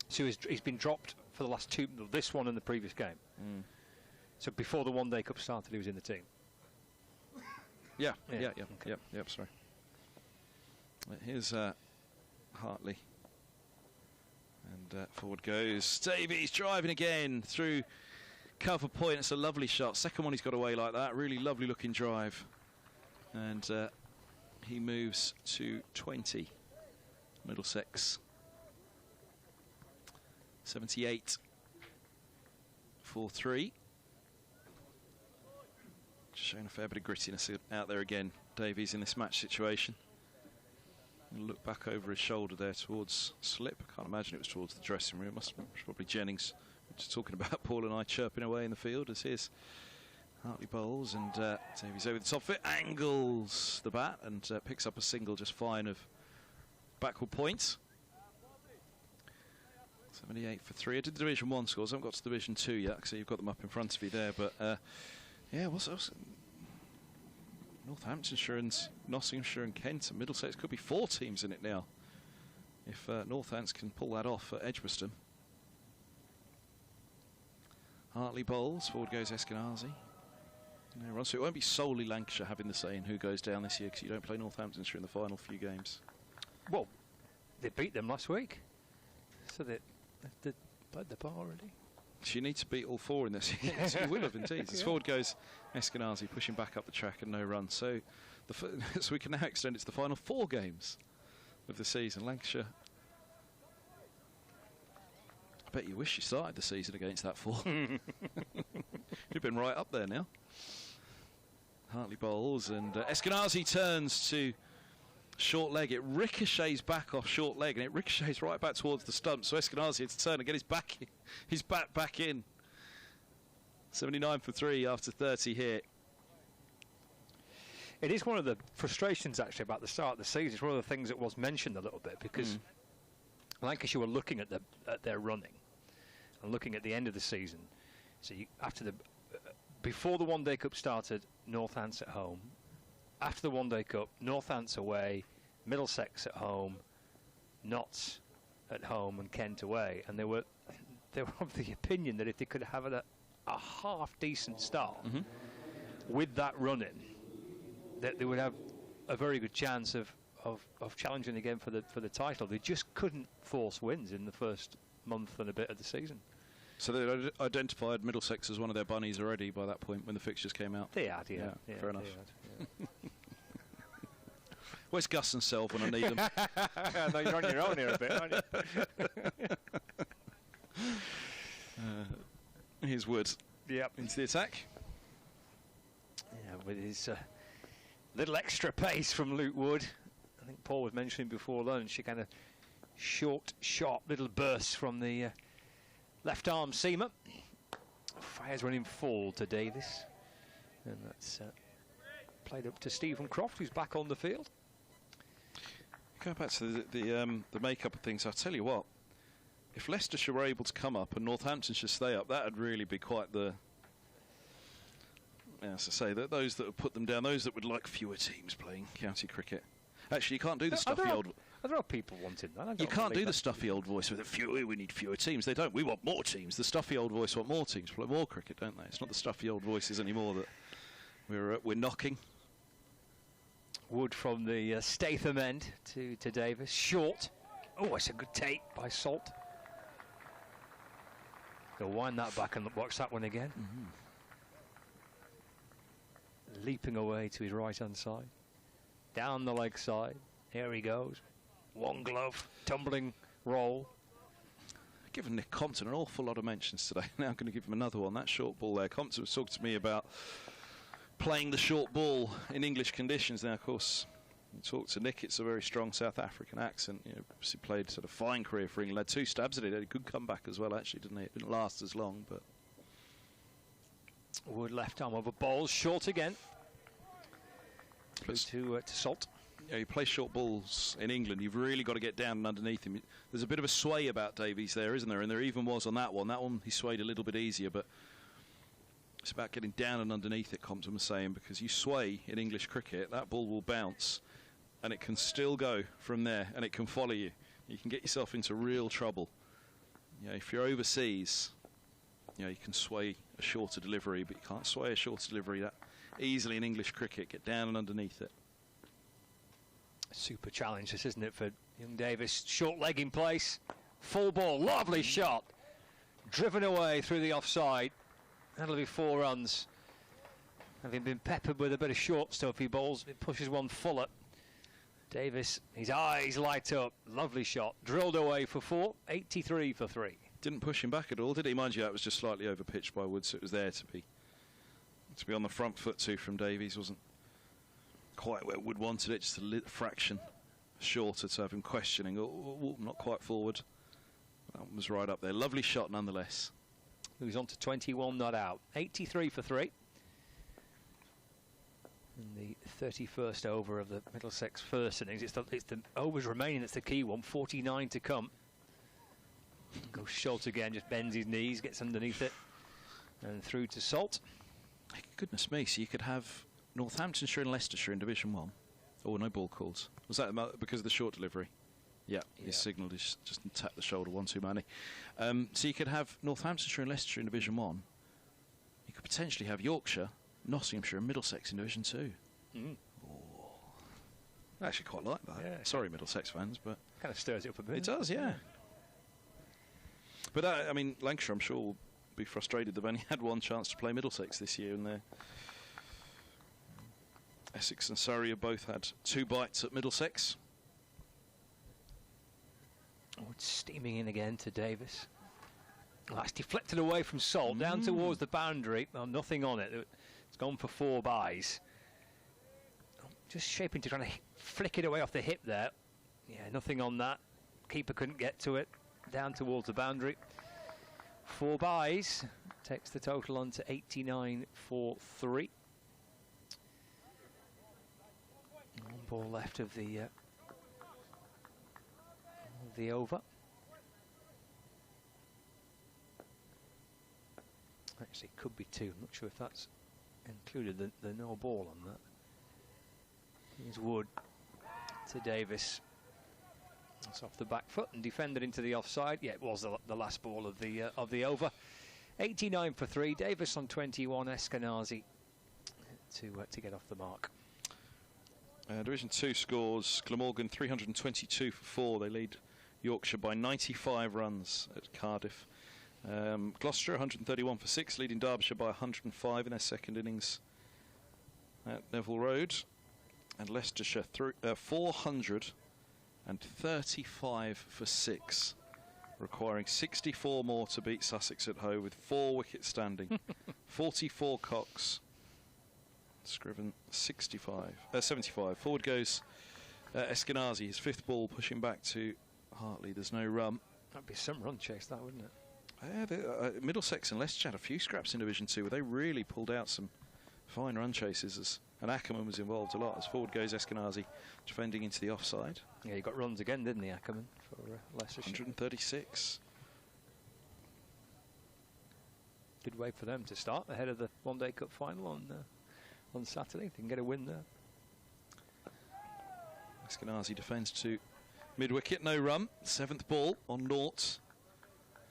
So he's been dropped for the last 2, this one and the previous game. So before the one-day cup started, he was in the team. Yeah, Okay. Sorry. Here's Hartley. And forward goes Davies, driving again through cover point. It's a lovely shot. Second one he's got away like that. Really lovely looking drive. And he moves to 20. Middlesex. 78 for 3. Just showing a fair bit of grittiness out there again. Davies in this match situation. Look back over his shoulder there towards Slip. I can't imagine it was towards the dressing room. It was probably Jennings. Just talking about Paul and I chirping away in the field as here's Hartley bowls, and Davies over the top of it, angles the bat and picks up a single just fine of backward point. 78 for 3. I did the Division 1 scores. I haven't got to Division 2 yet, so you've got them up in front of you there. But yeah, what's else? Northamptonshire and Nottinghamshire and Kent and Middlesex could be 4 teams in it now if Northants can pull that off at Edgbaston. Hartley bowls, forward goes Eskenazi. So it won't be solely Lancashire having the say in who goes down this year, because you don't play Northamptonshire in the final few games. Well, they beat them last week, so they played the part already. So you need to beat all 4 in this. Yes, you will have indeed. As forward goes Eskenazi, pushing back up the track and no run. So, so we can now extend it to the final 4 games of the season. Lancashire. I bet you wish you started the season against that form. You'd have been right up there now. Hartley bowls, and Eskenazi turns to short leg. It ricochets back off short leg, and it ricochets right back towards the stump. So Eskenazi had to turn and get his bat back in. 79 for 3 after 30 here. It is one of the frustrations, actually, about the start of the season. It's one of the things that was mentioned a little bit, because Lancashire were looking at their running and looking at the end of the season. So before the One Day Cup started, Northants at home. After the One Day Cup, Northants away, Middlesex at home, Notts at home, and Kent away. And they were of the opinion that if they could have a half decent start with that running, that they would have a very good chance of challenging again for the title. They just couldn't force wins in the first month and a bit of the season. So they identified Middlesex as one of their bunnies already by that point when the fixtures came out? They had, yeah. Fair enough. Where's Gus and Self when I need them? No, you're on your own here a bit, aren't you? Here's Wood. Yep. Into the attack. Yeah, with his little extra pace from Luke Wood. I think Paul was mentioning before lunch, a kind of short, sharp little burst from the left arm seamer. Fires running full to Davis. And that's played up to Stephen Croft, who's back on the field. Going back to the makeup of things, I'll tell you what, if Leicestershire were able to come up and Northampton should stay up, that would really be quite the... As I say, that those that would put them down, those that would like fewer teams playing county cricket. Actually, you can't do the stuffy old... There are people wanting that. You can't do the stuffy old voice with we need fewer teams. They don't. We want more teams. The stuffy old voice want more teams, play more cricket, don't they? It's not the stuffy old voices anymore that we're knocking. Wood from the Statham end to Davis. Short. Oh, it's a good take by Salt. He'll wind that back and watch that one again. Leaping away to his right-hand side. Down the leg side. Here he goes. One glove, tumbling roll. I've given Nick Compton an awful lot of mentions today. Now I'm going to give him another one. That short ball there. Compton was talking to me about playing the short ball in English conditions. Now, of course, you talk to Nick, it's a very strong South African accent. You know, he played sort of fine career for England. Had 2 stabs at it. Had a good comeback as well, actually, didn't he? It didn't last as long, but... Wood left arm over ball. Short again. To Salt. Yeah, you play short balls in England, you've really got to get down and underneath him. There's a bit of a sway about Davies there, isn't there? And there even was on that one. That one he swayed a little bit easier, but it's about getting down and underneath it, Compton was saying, because you sway in English cricket, that ball will bounce, and it can still go from there, and it can follow you. You can get yourself into real trouble. You know, if you're overseas, you know, you can sway a shorter delivery, but you can't sway a shorter delivery that easily in English cricket. Get down and underneath it. Super challenge this, isn't it, for young Davis? Short leg in place, full ball, lovely shot, driven away through the offside. That'll be 4 runs. Having been peppered with a bit of short stuff, he bowls, it pushes one fuller. Davis, his eyes light up, lovely shot, drilled away for 4, 83 for 3. Didn't push him back at all, did he? Mind you, that was just slightly over pitched by Wood, so it was there to be on the front foot too from Davies. Wasn't quite where Wood wanted it, just a fraction shorter to have him questioning. Oh, not quite forward. That one was right up there. Lovely shot nonetheless. Moves on to 21 not out. 83 for 3. In the 31st over of the Middlesex first innings. It's the overs remaining that's the key one. 49 to come. Goes short again, just bends his knees, gets underneath it. And through to Salt. Goodness me, so you could have Northamptonshire and Leicestershire in Division 1. Oh, no ball calls. Was that because of the short delivery? Yeah, his signal is just tap the shoulder one too many. So you could have Northamptonshire and Leicestershire in Division 1. You could potentially have Yorkshire, Nottinghamshire and Middlesex in Division 2. Oh. I actually quite like that. Yeah. Sorry, Middlesex fans, but... Kind of stirs it up a bit. It does, yeah. But, I mean, Lancashire, I'm sure, will be frustrated they've only had one chance to play Middlesex this year, and they're... Essex and Surrey have both had 2 bites at Middlesex. Oh, it's steaming in again to Davis. That's deflected away from Salt, down towards the boundary. Well, nothing on it. It's gone for 4 byes. Just shaping to try to flick it away off the hip there. Yeah, nothing on that. Keeper couldn't get to it. Down towards the boundary. 4 byes. Takes the total on to 89 for 3. 1 ball left of the over. Actually, could be 2. I'm not sure if that's included the no ball on that. Here's Wood to Davis. That's off the back foot and defended into the offside. Yeah, it was the last ball of the over. 89 for 3. Davis on 21. Eskenazi to get off the mark. Division 2 scores. Glamorgan 322 for 4. They lead Yorkshire by 95 runs at Cardiff. Gloucester 131 for 6, leading Derbyshire by 105 in their second innings at Neville Road. And Leicestershire 435 for 6, requiring 64 more to beat Sussex at home with 4 wickets standing. 44 Cox. Scriven 75. Forward goes Eskenazi, his 5th ball, pushing back to Hartley. There's no run. That'd be some run chase, that, wouldn't it? Yeah, Middlesex and Leicestershire had a few scraps in Division 2 where they really pulled out some fine run chases, and Ackerman was involved a lot. As forward goes Eskenazi, defending into the offside. Yeah, he got runs again, didn't he, Ackerman, for Leicestershire? 136. Good way for them to start ahead of the One Day Cup final on Saturday. They can get a win there. Eskenazi defends to mid-wicket, no run. 7th ball on naught.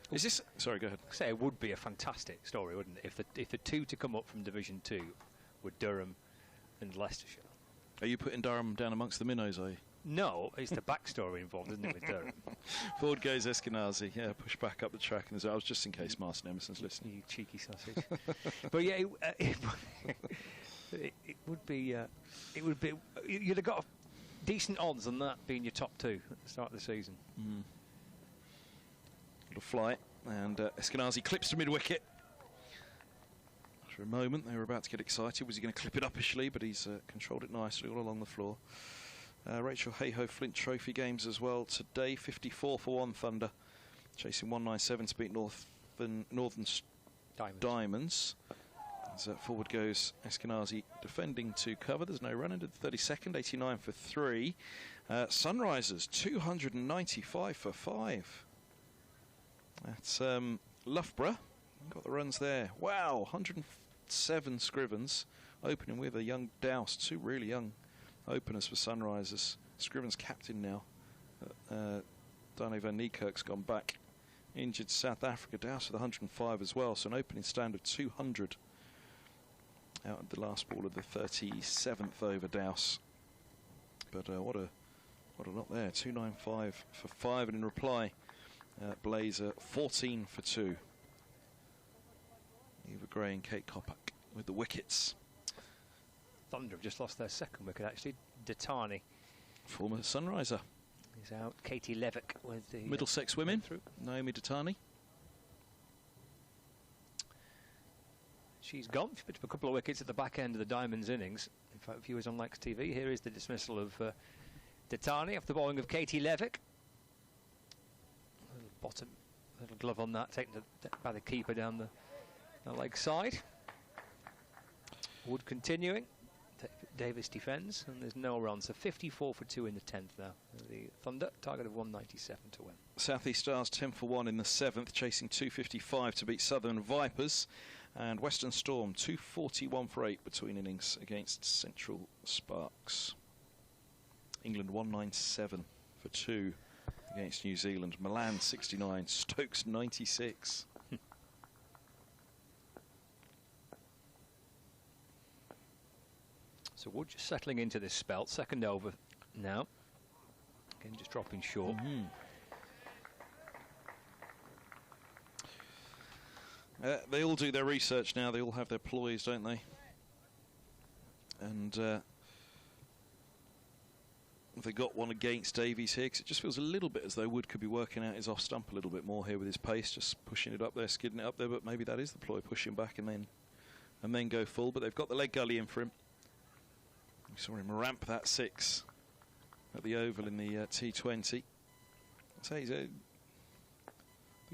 Is this... Sorry, go ahead. I say it would be a fantastic story, wouldn't it, if the 2 to come up from Division 2 were Durham and Leicestershire. Are you putting Durham down amongst the minnows, are you? No, it's the backstory involved, isn't it, with Durham? Forward goes Eskenazi. Yeah, push back up the track. And I was just in case Martin Emerson's listening. You cheeky sausage. But yeah, it would be... You'd have got decent odds on that being your top 2 at the start of the season. Little flight, and Eskenazi clips to mid-wicket. After a moment, they were about to get excited. Was he going to clip it uppishly? But he's controlled it nicely all along the floor. Rachel Hayhoe Flint Trophy games as well today. 54 for 1 Thunder, chasing 197 to beat Northern Diamonds. As forward goes Eskenazi, defending to cover. There's no run into the 32nd. 89 for 3. Sunrisers 295 for 5. That's Loughborough. Got the runs there. Wow, 107 Scrivens, opening with a young Douse. 2 really young openers for Sunrisers. Scrivens captain now. Darnay van Niekerk's gone back. Injured South Africa. Douse with 105 as well, so an opening stand of 200 out of the last ball of the 37th over Douse. But what a lot there. 295 for 5, and in reply, Blazer 14 for 2. Eva Gray and Kate Kopak with the wickets. Thunder have just lost their 2nd wicket, actually. Datani, former Sunriser, is out. Katie Levick with the Middlesex women. Naomi Datani. She's gone. She picked up a couple of wickets at the back end of the Diamonds innings. In fact, viewers on Lex TV, here is the dismissal of Datani after the bowling of Katie Levick. Little glove on that, taken by the keeper down the leg side. Wood continuing. Davis defends, and there's no run. So 54 for 2 in the 10th now. The Thunder, target of 197 to win. South East Stars 10 for 1 in the 7th, chasing 255 to beat Southern Vipers. And Western Storm 241 for 8 between innings against Central Sparks. England 197 for 2 against New Zealand. Milan 69, Stokes 96. So Wood just settling into this spell. 2nd over now. Again, just dropping short. They all do their research now. They all have their ploys, don't they? And if they got one against Davies here, because it just feels a little bit as though Wood could be working out his off stump a little bit more here with his pace, just pushing it up there, skidding it up there. But maybe that is the ploy, pushing back and then go full. But they've got the leg gully in for him. We saw him ramp that 6 at the Oval in the T20. I'd say I think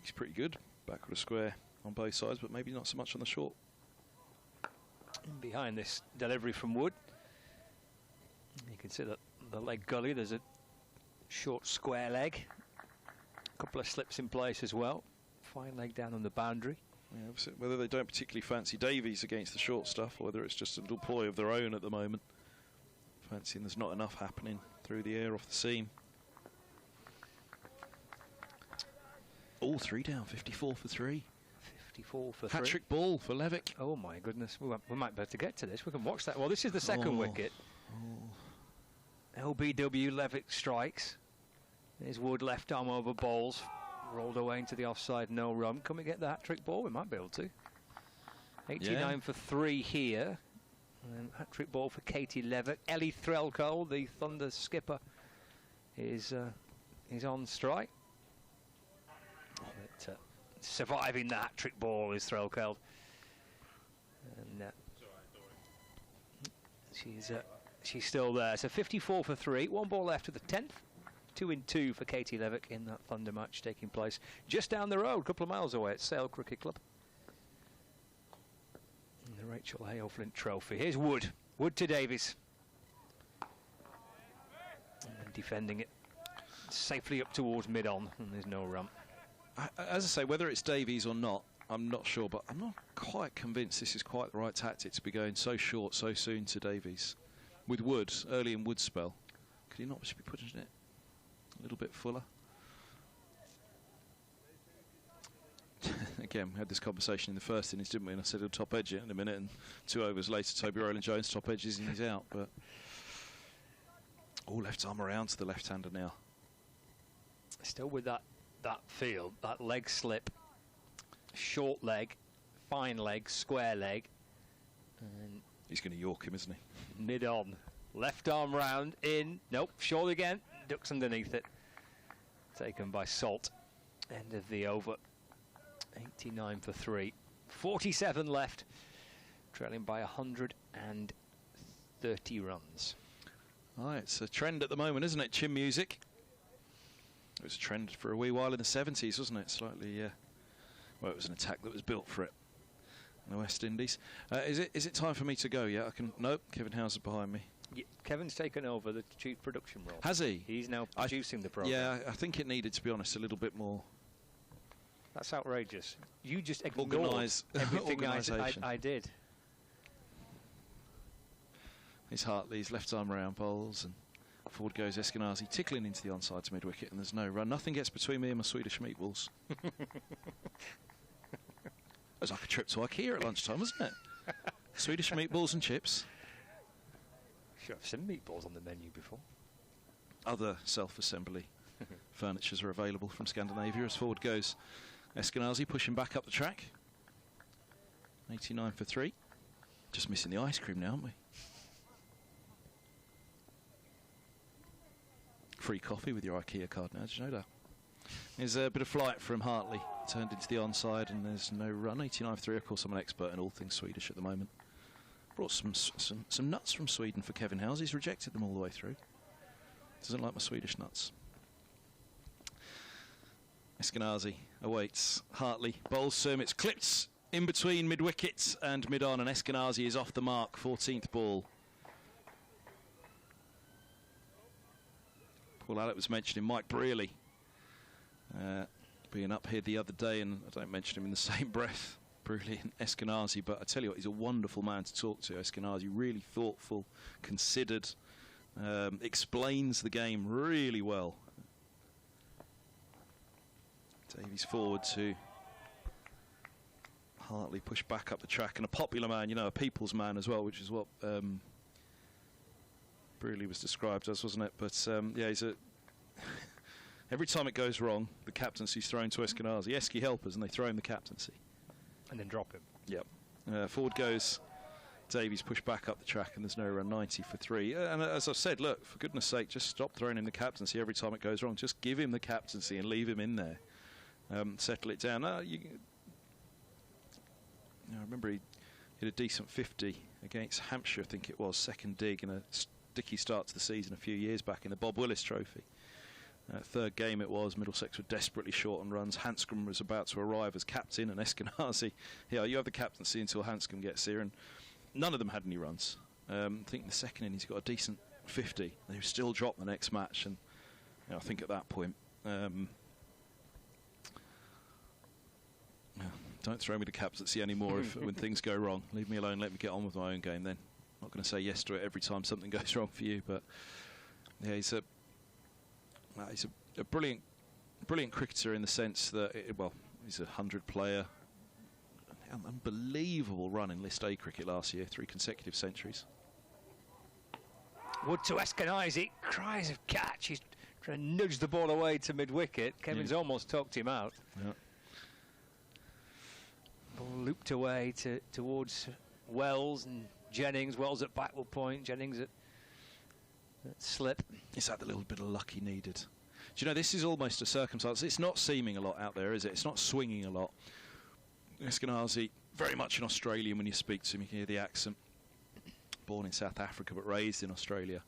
he's pretty good. Backward a square on both sides, but maybe not so much on the short. And behind this delivery from Wood, you can see that the leg gully, there's a short square leg, a couple of slips in place as well, fine leg down on the boundary. Yeah, whether they don't particularly fancy Davies against the short stuff, or whether it's just a little ploy of their own at the moment, fancying there's not enough happening through the air off the seam. All 3 down, 54 for 3. 54 for 3. Hat-trick ball for Levick. Oh my goodness, we might be able to get to this. We can watch that. Well, this is the second wicket. LBW, Levick strikes. There's Wood, left arm over bowls, rolled away into the offside, no run. Can we get the hat-trick ball? We might be able to. 89 for 3 here. Hat-trick ball for Katie Levick. Ellie Threlcold, the Thunder skipper, is on strike. But, surviving the hat-trick ball is Threlcold. And she's still there. So 54 for 3. 1 ball left of the 10th. 2 in 2 for Katie Levick in that Thunder match taking place just down the road, a couple of miles away at Sale Cricket Club. And the Rachel Hale Flint Trophy. Here's Wood. Wood to Davies. And defending it safely up towards mid-on, and there's no run. As I say, whether it's Davies or not, I'm not sure, but I'm not quite convinced this is quite the right tactic to be going so short so soon to Davies. With Wood, early in Wood's spell, could he not just be putting it a little bit fuller? Again, we had this conversation in the first innings, didn't we? And I said he'll top edge it in a minute, and 2 overs later, Toby Rowland-Jones top edges and he's out. But left arm around to the left-hander now. Still with that field, that leg slip, short leg, fine leg, square leg. And he's going to York him, isn't he? Mid-on. Left arm round, in. Nope, short again. Ducks underneath it. Taken by Salt. End of the over. 89 for 3. 47 left. Trailing by 130 runs. It's a trend at the moment, isn't it? Chin music. It was a trend for a wee while in the 70s, wasn't it? Slightly, well, it was an attack that was built for it in the West Indies. Is it time for me to go? Yeah, I can. Nope, Kevin Houser's behind me. Yeah, Kevin's taken over the chief production role. Has he? He's now producing the programme. Yeah, I think it needed, to be honest, a little bit more. That's outrageous. You just ignored everything I did. Here's Hartley's left arm round bowls, and forward goes Eskenazi, tickling into the onside to mid-wicket, and there's no run. Nothing gets between me and my Swedish meatballs. It was like a trip to IKEA at lunchtime, wasn't it? Swedish meatballs and chips. Sure, I've seen meatballs on the menu before. Other self-assembly furnitures are available from Scandinavia. As forward goes Eskenazi, pushing back up the track. 89 for 3. Just missing the ice cream now, aren't we? Free coffee with your IKEA card now, did you know that? There's a bit of flight from Hartley, turned into the onside, and there's no run. 89 for 3. Of course, I'm an expert in all things Swedish at the moment. Brought some nuts from Sweden for Kevin Howes. He's rejected them all the way through. Doesn't like my Swedish nuts. Eskenazi awaits Hartley. Bowls Serm. It's clipped in between mid-wickets and mid-on, and Eskenazi is off the mark. 14th ball. Paul Allett was mentioning Mike Brearley being up here the other day, and I don't mention him in the same breath, Brearley and Eskenazi, but I tell you what, he's a wonderful man to talk to. Eskenazi, really thoughtful, considered, explains the game really well. Davies forward to Hartley, pushed back up the track, and a popular man, you know, a people's man as well, which is what Brearley was described as, wasn't it? But yeah, he's a every time it goes wrong, the captaincy's thrown to Eskenazi. Esky helpers, and they throw him the captaincy. And then drop him. Yep. Forward goes Davies pushed back up the track and there's no run, 90 for 3. And as I've said, look, for goodness sake, just stop throwing him the captaincy every time it goes wrong. Just give him the captaincy and leave him in there. Settle it down. I remember he hit a decent 50 against Hampshire, I think it was, second dig in a sticky start to the season a few years back in the Bob Willis Trophy. Third game it was, Middlesex were desperately short on runs. Hanscom was about to arrive as captain, and Eskenazi, yeah, you have the captaincy until Hanscom gets here, and none of them had any runs. I think in the second innings he got a decent 50. They still dropped the next match, and I think at that point, don't throw me the captaincy anymore when things go wrong. Leave me alone, let me get on with my own game then. Not going to say yes to it every time something goes wrong for you, but yeah, he's a brilliant cricketer in the sense that, he's a 100 player. An unbelievable run in List A cricket last year, 3 consecutive centuries. Wood to Eskenazi, cries of catch. He's trying to nudge the ball away to mid-wicket. Kevin's almost talked him out. Yeah. Ball looped away towards Wells and Jennings. Wells at backward point, Jennings at slip. Is that the little bit of luck he needed? Do you know, this is almost a circumstance. It's not seaming a lot out there, is it? It's not swinging a lot. Eskenazi, very much an Australian when you speak to him. You can hear the accent. Born in South Africa but raised in Australia.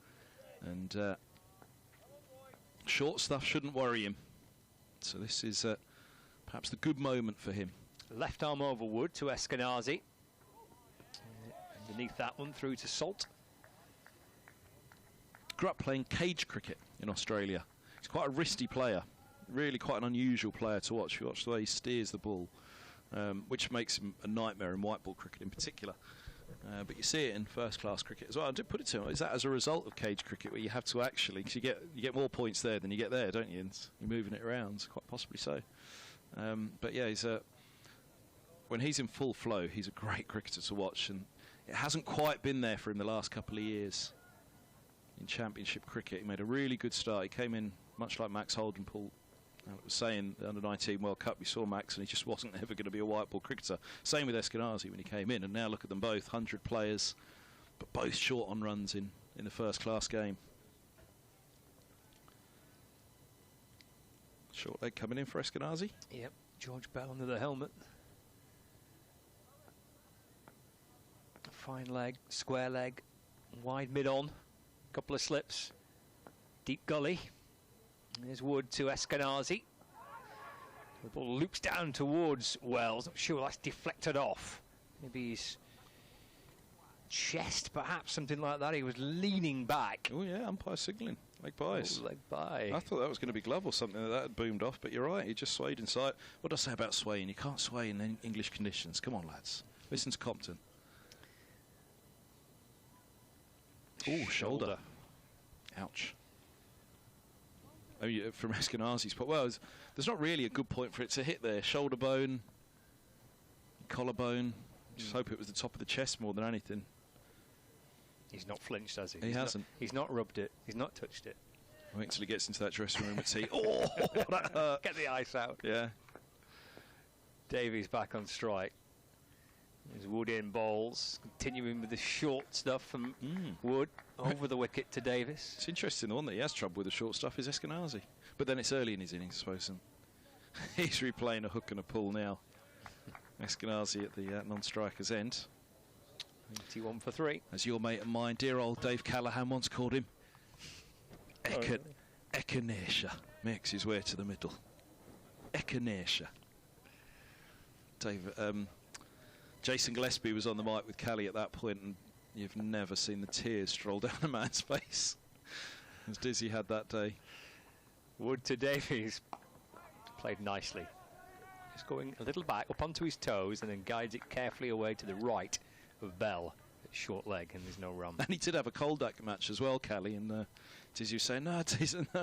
And short stuff shouldn't worry him. So this is perhaps the good moment for him. Left arm over Wood to Eskenazi. Underneath that one, through to Salt. Grew up playing cage cricket in Australia. He's quite a wristy player. Really quite an unusual player to watch. You watch the way he steers the ball, which makes him a nightmare in white ball cricket in particular. But you see it in first-class cricket as well. I did put it to him. Is that as a result of cage cricket, where you have to actually, because you get more points there than you get there, don't you? And you're moving it around, quite possibly so. But yeah, when he's in full flow, he's a great cricketer to watch, and it hasn't quite been there for him the last couple of years in Championship cricket. He made a really good start. He came in much like Max Holdenpool. I was saying the Under-19 World Cup, we saw Max and he just wasn't ever going to be a white ball cricketer. Same with Eskenazi when he came in, and now look at them both, 100 players, but both short on runs in the first-class game. Short leg coming in for Eskenazi. Yep, George Bell under the helmet. Fine leg, square leg, wide mid-on, couple of slips, deep gully. There's Wood to Eskenazi. The ball loops down towards Wells. Not sure that's deflected off. Maybe his chest, perhaps, something like that. He was leaning back. Oh yeah, umpire signalling. Leg byes. Oh, leg bye. I thought that was going to be glove or something that had boomed off, but you're right. He just swayed inside. What did I say about swaying? You can't sway in English conditions. Come on, lads. Listen to Compton. Oh, shoulder. Ouch. I mean, from Eskenazi's point, well, there's not really a good point for it to hit there. Shoulder bone, collarbone. Just hope it was the top of the chest more than anything. He's not flinched, has he? He hasn't. He's not rubbed it. He's not touched it. Wait until he gets into that dressing room at tea. Oh, that hurt. Get the ice out. Yeah. Davies back on strike. There's Wood in bowls, continuing with the short stuff from Wood over the wicket to Davis. It's interesting, the one that he has trouble with the short stuff is Eskenazi. But then it's early in his innings, I suppose. And he's replaying a hook and a pull now. Eskenazi at the non-striker's end. 91 for 3. As your mate and mine, dear old Dave Callaghan once called him, Echinacea makes his way to the middle. Echinacea. Dave, Jason Gillespie was on the mic with Callie at that point, and you've never seen the tears stroll down a man's face as Dizzy had that day. Wood to Davies. Played nicely. Just going a little back up onto his toes and then guides it carefully away to the right of Bell at short leg, and there's no run. And he did have a Koldak match as well, Callie, and Dizzy was saying, no,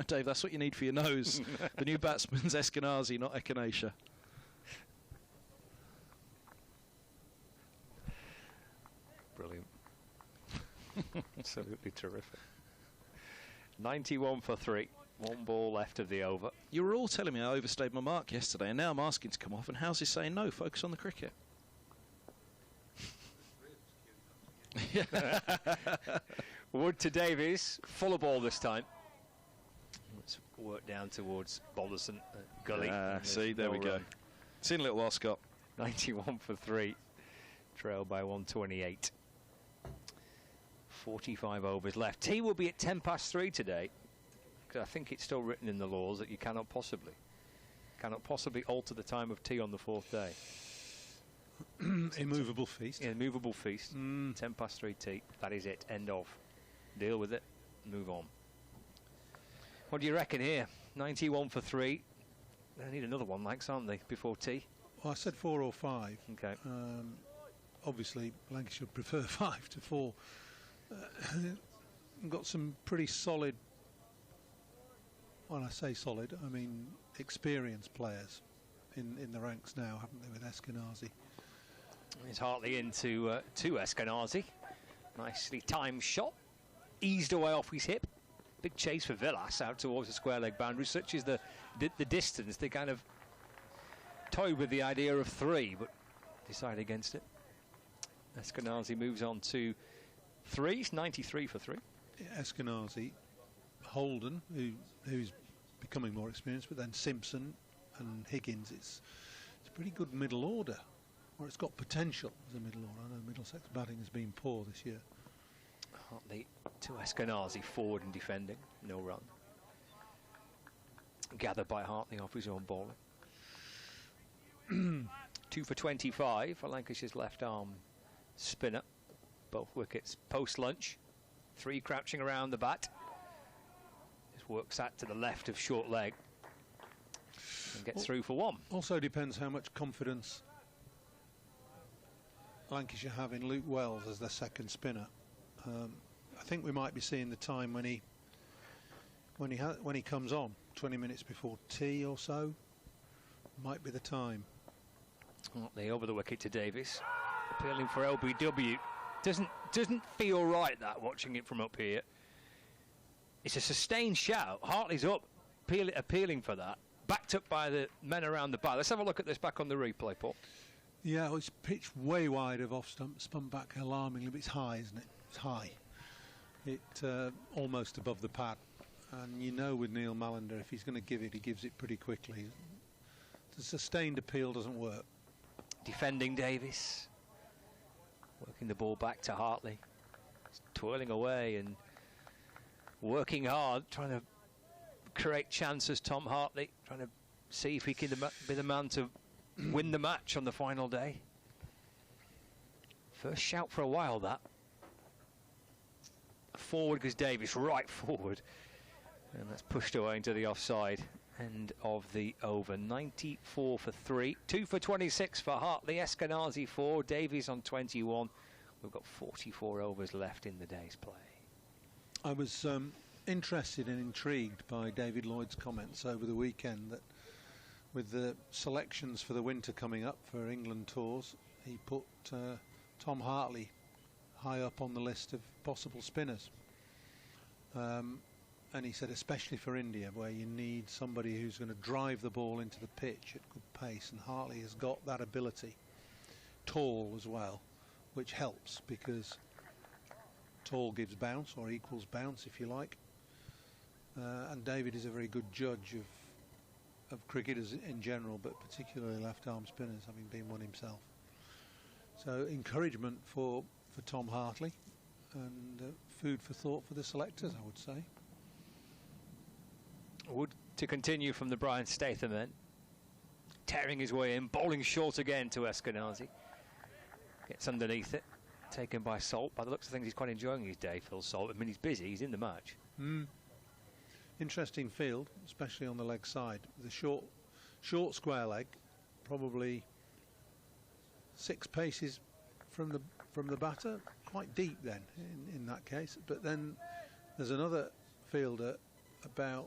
Dave, that's what you need for your nose. The new batsman's Eskenazi, not Echinacea. Brilliant. Absolutely terrific. 91 for 3. 1 ball left of the over. You were all telling me I overstayed my mark yesterday, and now I'm asking to come off, and how's he saying no? Focus on the cricket. Wood to Davies, full of ball this time. Let's work down towards Balderson, gully. See, there we go. Run. Seen a little while, Scott. 91 for 3, trailed by 128. 45 overs left. Tea will be at 10 past 3 today, because I think it's still written in the laws that you cannot possibly alter the time of tea on the 4th day. Immovable feast. Yeah, immovable feast. 10 past 3 tea. That is it. End of. Deal with it. Move on. What do you reckon here? 91 for 3. They need another one, likes, aren't they, before tea? Well, I said 4 or 5. Okay. Obviously, Lancashire prefer 5 to 4. Got some pretty solid. When I say solid, I mean experienced players in the ranks now, haven't they, with Eskenazi? It's Hartley into to Eskenazi. Nicely timed shot. Eased away off his hip. Big chase for Villas out towards the square leg boundary. Such is the distance. They kind of toyed with the idea of 3, but decided against it. Eskenazi moves on to 3. It's 93 for 3. Eskenazi, Holden, who's becoming more experienced, but then Simpson and Higgins. It's a pretty good middle order, or it's got potential as a middle order. I know Middlesex batting has been poor this year. Hartley to Eskenazi, forward and defending, no run. Gathered by Hartley off his own bowling. 2 for 25 for Lancashire's left arm spinner. Both wickets post lunch. 3 crouching around the bat. Just works that to the left of short leg and gets through for 1. Also depends how much confidence Lancashire have in Luke Wells as their second spinner. I think we might be seeing the time when he comes on 20 minutes before tea or so. Might be the time. Hartley over the wicket to Davies, appealing for LBW. Doesn't feel right, that, watching it from up here. It's a sustained shout. Hartley's up, appealing for that, backed up by the men around the bat. Let's have a look at this back on the replay, Paul. Yeah, well, it's pitched way wide of off stump, spun back alarmingly, but it's high, isn't it? It's high. It almost above the pad. And you know with Neil Mallender, if he's going to give it, he gives it pretty quickly. The sustained appeal doesn't work. Defending Davies. Working the ball back to Hartley. He's twirling away and working hard, trying to create chances, Tom Hartley. Trying to see if he can be the man to win the match on the final day. First shout for a while, that. Forward goes Davies, right forward. And that's pushed away into the offside. End of the over. 94 for 3. 2 for 26 for Hartley. Eskenazi 4. Davies on 21. We've got 44 overs left in the day's play. I was interested and intrigued by David Lloyd's comments over the weekend that with the selections for the winter coming up for England tours, he put Tom Hartley high up on the list of possible spinners. And he said especially for India, where you need somebody who's going to drive the ball into the pitch at good pace, and Hartley has got that ability. Tall as well, which helps because tall gives bounce, or equals bounce if you like. And David is a very good judge of cricketers in general, but particularly left-arm spinners, having been one himself. So encouragement for Tom Hartley, and food for thought for the selectors, I would say. Wood to continue from the Brian Statham end. Tearing his way in, bowling short again to Eskenazi. Gets underneath it, taken by Salt. By the looks of things, he's quite enjoying his day, Phil Salt. I mean, he's busy, he's in the match. Interesting field, especially on the leg side. The short square leg, probably 6 paces from the batter, quite deep then in that case. But then there's another fielder about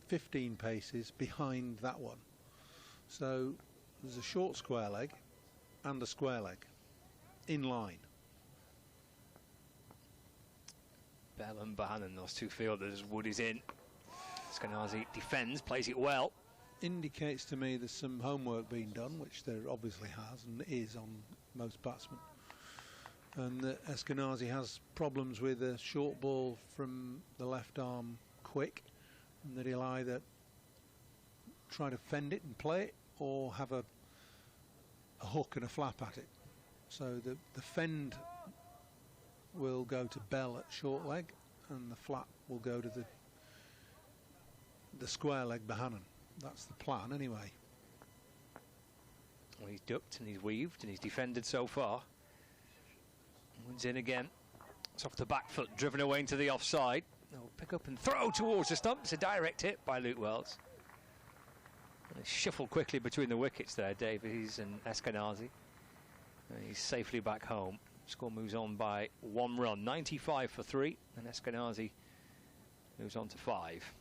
15 paces behind that one. So there's a short square leg and a square leg in line. Bell and Bohannon, those two fielders. Wood is in. Eskenazi defends, plays it well. Indicates to me there's some homework being done, which there obviously has and is on most batsmen. and that Eskenazi has problems with a short ball from the left arm quick, and that he'll either try to fend it and play it or have a hook and a flap at it. So the fend will go to Bell at short leg, and the flap will go to the square leg Bohannon. That's the plan anyway. Well, he's ducked and he's weaved and he's defended so far. One's in again. It's off the back foot, driven away into the offside. They'll pick up and throw towards the stump. It's a direct hit by Luke Wells. And they shuffle quickly between the wickets there, Davies and Eskenazi. And he's safely back home. Score moves on by 1 run, 95 for 3, and Eskenazi moves on to 5.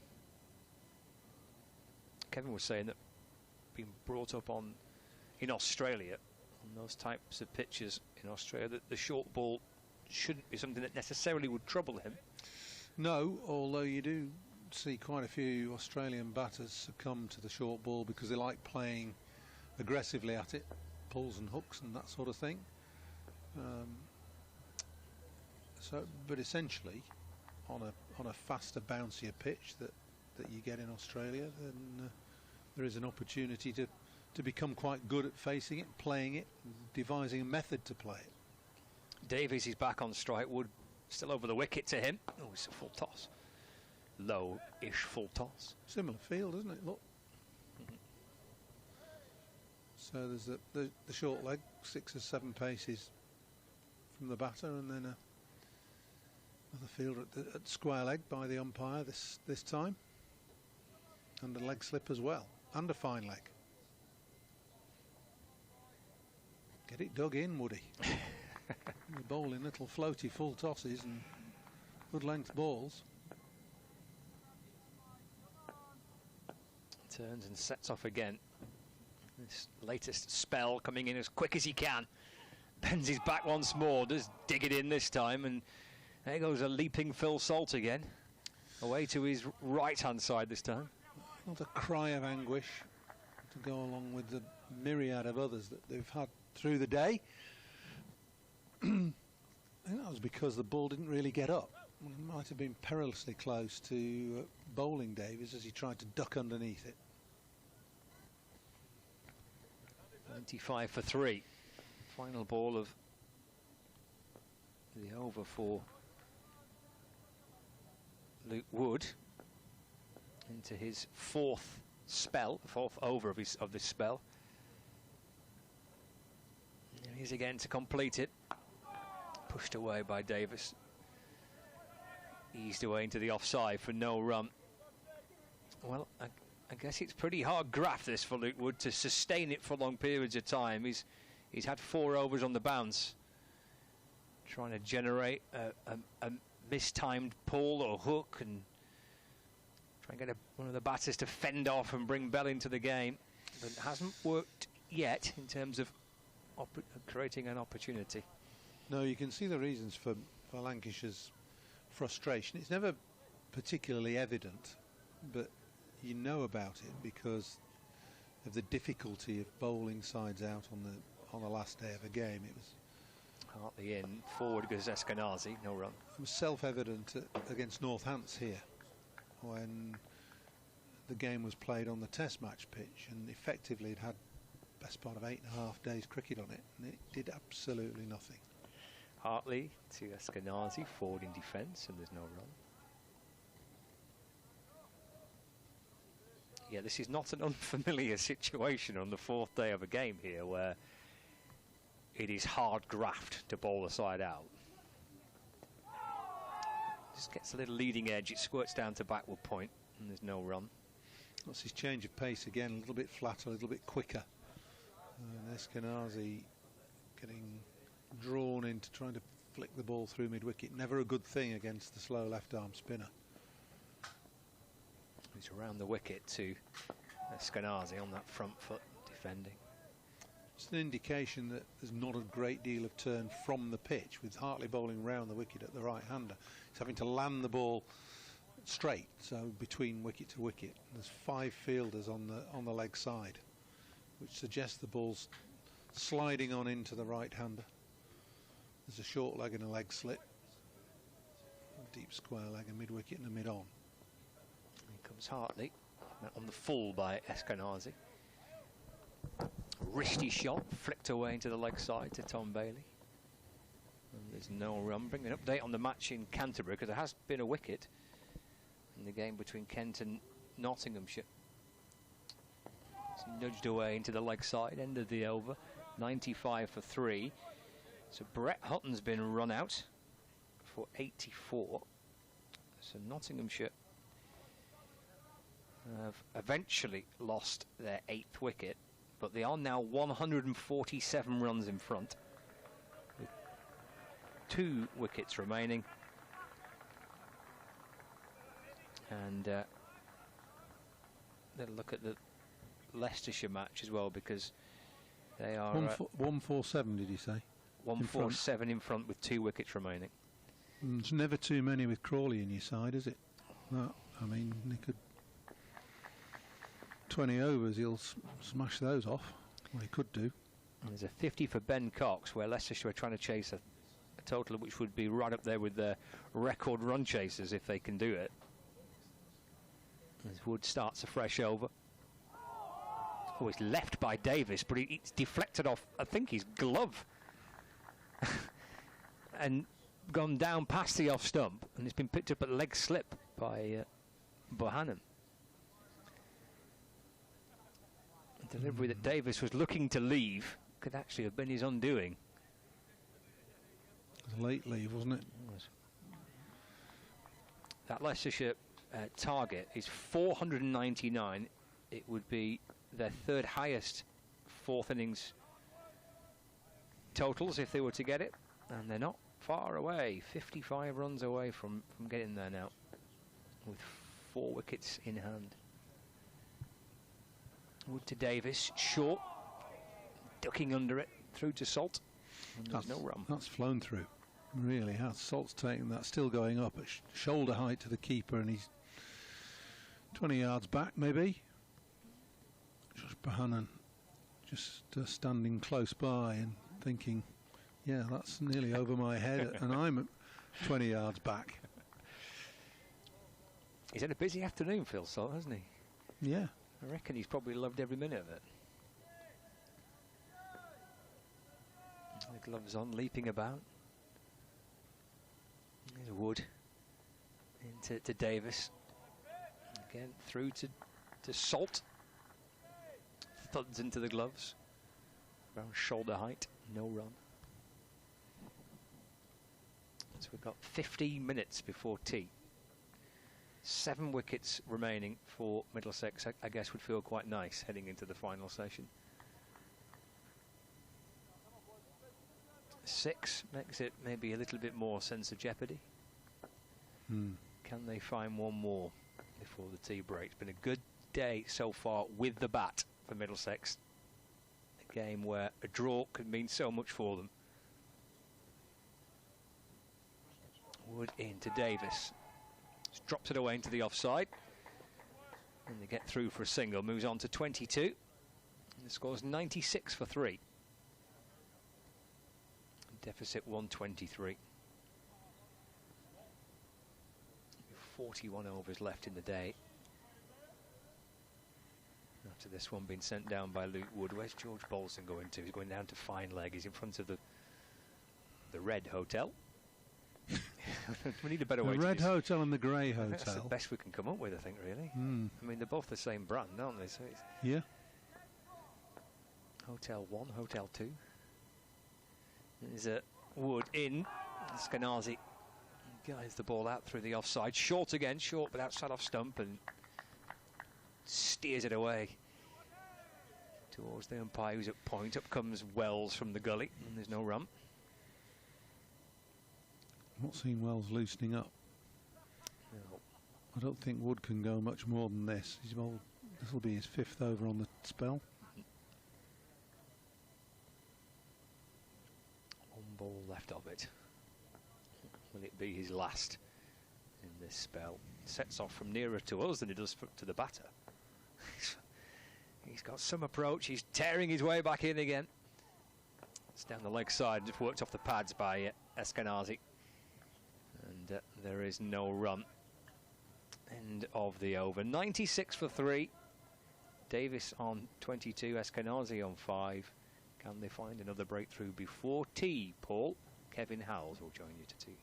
Kevin was saying that being brought up in Australia, on those types of pitches in Australia, that the short ball shouldn't be something that necessarily would trouble him. No, although you do see quite a few Australian batters succumb to the short ball because they like playing aggressively at it, pulls and hooks and that sort of thing. But essentially, on a faster, bouncier pitch that you get in Australia, then there is an opportunity to become quite good at facing it, playing it, devising a method to play it. Davies is back on strike. Wood still over the wicket to him. Oh, it's a full toss. Low-ish full toss. Similar field, isn't it? Look. So there's the short leg, 6 or 7 paces from the batter, and then another fielder at square leg by the umpire this time, and a leg slip as well, and a fine leg. Get it dug in, Woody. You're bowling little floaty full tosses and good length balls. Turns and sets off again. This latest spell coming in as quick as he can. Bends his back once more, does dig it in this time, and there goes a leaping Phil Salt again. Away to his right-hand side this time. Not a cry of anguish to go along with the myriad of others that they've had through the day. I think that was because the ball didn't really get up. It might have been perilously close to bowling Davies as he tried to duck underneath it. 95 for 3. Final ball of the over for Luke Wood into his 4th spell, 4th over of this spell. There he is again to complete it. Pushed away by Davis. Eased away into the offside for no run. Well, I guess it's pretty hard graft this for Luke Wood to sustain it for long periods of time. He's had 4 overs on the bounce, trying to generate a mistimed pull or hook and try and get one of the batters to fend off and bring Bell into the game. But it hasn't worked yet in terms of creating an opportunity. No, you can see the reasons for Lancashire's frustration. It's never particularly evident, but you know about it because of the difficulty of bowling sides out on the last day of a game. It was Hartley in, forward goes Eskenazi, no run. It was self-evident against Northants here when the game was played on the Test match pitch, and effectively it had best part of 8.5 days cricket on it, and it did absolutely nothing. Hartley to Eskenazi, forward in defence, and there's no run. Yeah, this is not an unfamiliar situation on the 4th day of a game here, where it is hard graft to bowl a side out. Just gets a little leading edge, it squirts down to backward point, and there's no run. That's his change of pace again, a little bit flatter, a little bit quicker. Eskenazi getting drawn into trying to flick the ball through mid-wicket. Never a good thing against the slow left-arm spinner. He's around the wicket to Eskenazi on that front foot defending. It's an indication that there's not a great deal of turn from the pitch, with Hartley bowling round the wicket at the right-hander. He's having to land the ball straight, so between wicket to wicket. There's 5 fielders on the leg side, which suggests the ball's sliding on into the right-hander. There's a short leg and a leg slip. A deep square leg, a mid-wicket and a mid-on. Here comes Hartley, on the full by Eskenazi. Wristy shot, flicked away into the leg side to Tom Bailey. And there's no run. Bring an update on the match in Canterbury, because there has been a wicket in the game between Kent and Nottinghamshire. It's nudged away into the leg side, end of the over, 95 for 3. So Brett Hutton's been run out for 84. So Nottinghamshire have eventually lost their 8th wicket, but they are now 147 runs in front, with 2 wickets remaining. And they'll look at the Leicestershire match as well, because they are 147, did you say? 147 in front with 2 wickets remaining. There's never too many with Crawley in your side, is it? No, I mean, they could 20 overs, he'll smash those off. Well, he could do. And there's a 50 for Ben Cox, where Leicestershire are trying to chase a total which would be right up there with their record run chasers if they can do it. As Wood starts a fresh over. Oh, it's left by Davis, but it's deflected off, I think, his glove. And gone down past the off stump, and it's been picked up at leg slip by Bohannon. A delivery that Davis was looking to leave could actually have been his undoing. It was a late leave, wasn't it? It was. That Leicestershire target is 499. It would be their 3rd highest 4th innings totals if they were to get it, and they're not far away, 55 runs away from getting there now, with 4 wickets in hand. Wood to Davis, short, ducking under it, through to Salt, and there's no run. That's flown through, really has. Salt's taken that, still going up at shoulder height to the keeper, and he's 20 yards back maybe. Josh Bohannon just standing close by and thinking, yeah, that's nearly over my head, and I'm 20 yards back. He's had a busy afternoon, Phil Salt, hasn't he? Yeah. I reckon he's probably loved every minute of it. The gloves on, leaping about. There's Wood into Davis. Again, through to Salt. Thuds into the gloves. Around shoulder height, no run. So we've got 15 minutes before tea. 7 wickets remaining for Middlesex. I guess would feel quite nice heading into the final session. 6 makes it maybe a little bit more sense of jeopardy. Can they find one more before the tea break? It's been a good day so far with the bat for Middlesex. A game where a draw could mean so much for them. Wood into Davis. Just drops it away into the offside. And they get through for a single. Moves on to 22. And the score's 96 for 3. Deficit 123. 41 overs left in the day. After this one being sent down by Luke Wood. Where's George Bolson going to? He's going down to fine leg. He's in front of the Red Hotel. We need a better way. The Red Hotel and the Grey Hotel. That's the best we can come up with, I think, really. I mean, they're both the same brand, aren't they? So it's yeah. Hotel 1, Hotel 2. There's a Wood in. Skenazi guides the ball out through the offside. Short again, short but outside off stump, and steers it away towards the umpire, who's at point. Up comes Wells from the gully, and there's no run. Not seen Wells loosening up. No. I don't think Wood can go much more than this. This will be his 5th over on the spell. One ball left of it. Will it be his last in this spell? Sets off from nearer to us than he does to the batter. He's got some approach. He's tearing his way back in again. It's down the leg side, just worked off the pads by Eskenazi. And there is no run. End of the over. 96 for 3. Davis on 22, Eskenazi on 5. Can they find another breakthrough before tea, Paul? Kevin Howells will join you to tea.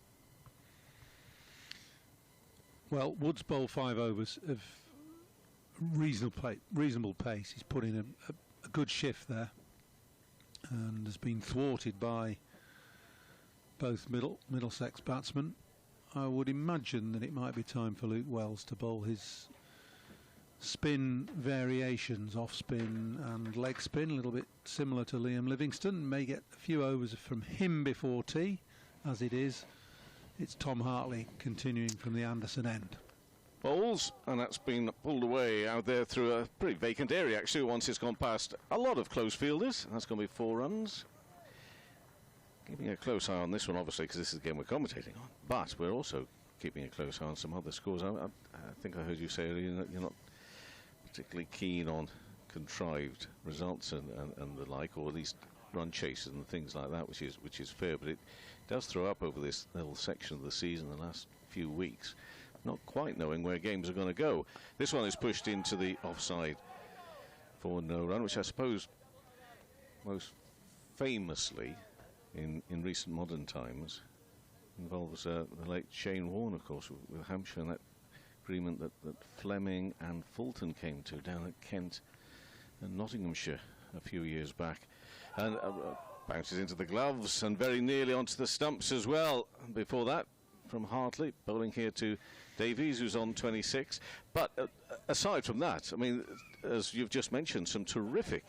Well, Woods bowled 5 overs of reasonable pace. He's put in a good shift there and has been thwarted by both Middlesex batsmen. I would imagine that it might be time for Luke Wells to bowl his spin variations, off spin and leg spin, a little bit similar to Liam Livingstone. May get a few overs from him before tea. As it is, it's Tom Hartley continuing from the Anderson end. Bowls, and that's been pulled away out there through a pretty vacant area actually once it's gone past a lot of close fielders. That's going to be 4 runs. Keeping a close eye on this one obviously because this is the game we're commentating on, but we're also keeping a close eye on some other scores. I think I heard you say earlier that you're not particularly keen on contrived results and the like, or at least run chases and things like that, which is fair, but it does throw up over this little section of the season the last few weeks, not quite knowing where games are going to go. This one is pushed into the offside for no run, which I suppose most famously in recent modern times involves the late Shane Warne, of course, with Hampshire, and that agreement that Fleming and Fulton came to down at Kent and Nottinghamshire a few years back, and bounces into the gloves and very nearly onto the stumps as well. And before that, from Hartley, bowling here to Davies, who's on 26. But aside from that, I mean, as you've just mentioned, some terrific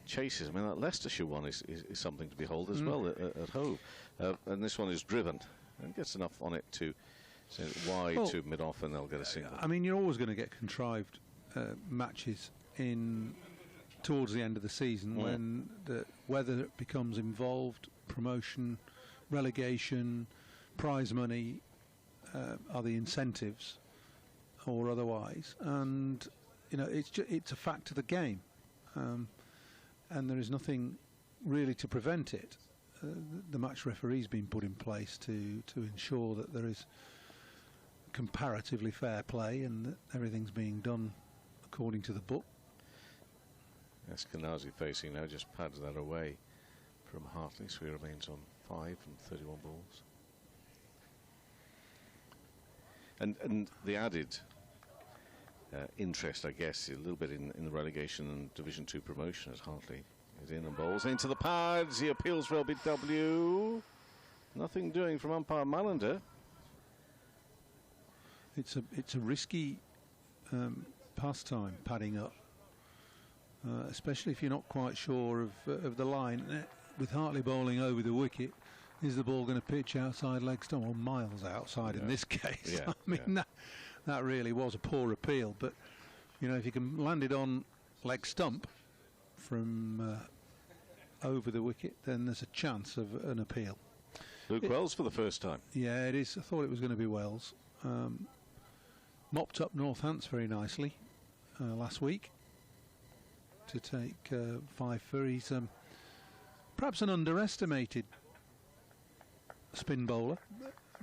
chases. I mean, that Leicestershire one is something to behold as well at home. And this one is driven and gets enough on it to send it wide to mid-off, and they'll get a single. I mean, you're always going to get contrived matches in towards the end of the season when the weather becomes involved, promotion, relegation, prize money are the incentives, or otherwise, and you know it's a fact of the game, and there is nothing really to prevent it. The match referee's been put in place to ensure that there is comparatively fair play and that everything's being done according to the book. Eskenazi facing now just pads that away from Hartley, so he remains on 5 from 31 balls. And the added interest, I guess, a little bit in the relegation and Division 2 promotion as Hartley is in and bowls into the pads. He appeals for LBW. Nothing doing from umpire Malander. It's a risky pastime, padding up, especially if you're not quite sure of the line. With Hartley bowling over the wicket, is the ball going to pitch outside leg stump, or miles outside in this case? I mean, that really was a poor appeal. But you know, if you can land it on leg stump from over the wicket, then there's a chance of an appeal. Luke Wells for the first time. Yeah, it is. I thought it was going to be Wells. Mopped up Northants very nicely last week to take 5 for. He's perhaps an underestimated spin bowler,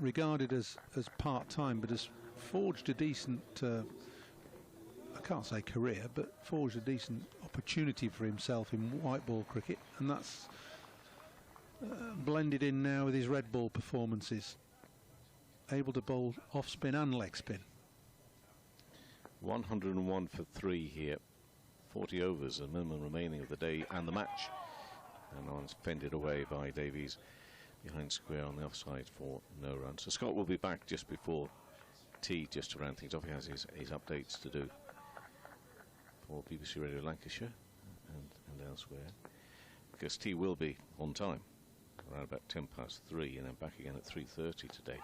regarded as part-time, but has forged a decent, I can't say career, but forged a decent opportunity for himself in white ball cricket, and that's blended in now with his red ball performances. Able to bowl off spin and leg spin. 101 for 3 here. 40 overs, the minimum remaining of the day and the match. And one's fended away by Davies behind square on the offside for no run. So Scott will be back just before tea, just to round things off. He has his updates to do for BBC Radio Lancashire and elsewhere. Because tea will be on time, around about 3:10, and then back again at 3:30 today.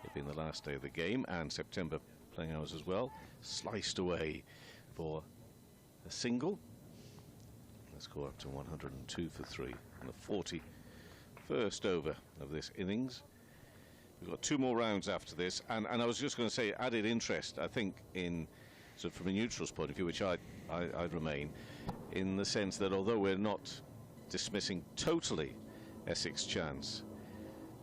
It'll be in the last day of the game, and September playing hours as well. Sliced away for a single. Let's go up to 102 for 3 on the 41st over of this innings. We've got 2 more rounds after this, and I was just going to say, added interest, I think, in sort of from a neutral's point of view, which I'd remain, in the sense that although we're not dismissing totally Essex chance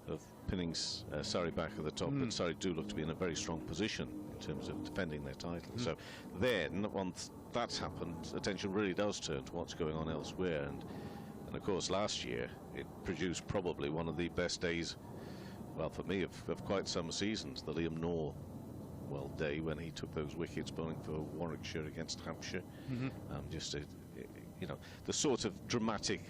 of pinning Surrey back at the top, but Surrey do look to be in a very strong position in terms of defending their title. So then, once that's happened, attention really does turn to what's going on elsewhere. And of course, last year it produced probably one of the best days, well, for me, of quite some seasons, the Liam Norwell day when he took those wickets bowling for Warwickshire against Hampshire. You know, the sort of dramatic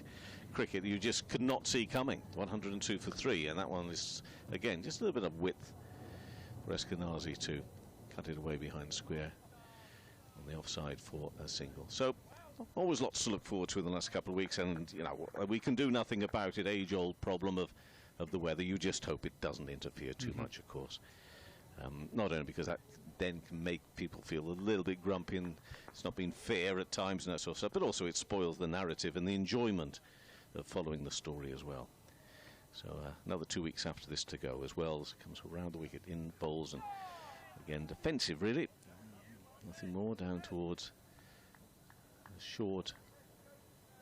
cricket you just could not see coming. 102 for 3, and that one is, again, just a little bit of width for Eskenazi to cut it away behind square on the offside for a single. So always lots to look forward to in the last couple of weeks, and you know, we can do nothing about it. Age-old problem of the weather. You just hope it doesn't interfere too much, of course. Not only because that then can make people feel a little bit grumpy and it's not been fair at times and that sort of stuff, but also it spoils the narrative and the enjoyment of following the story as well. So another 2 weeks after this to go as Wells comes around the wicket in bowls, and again defensive really. Nothing more, down towards a short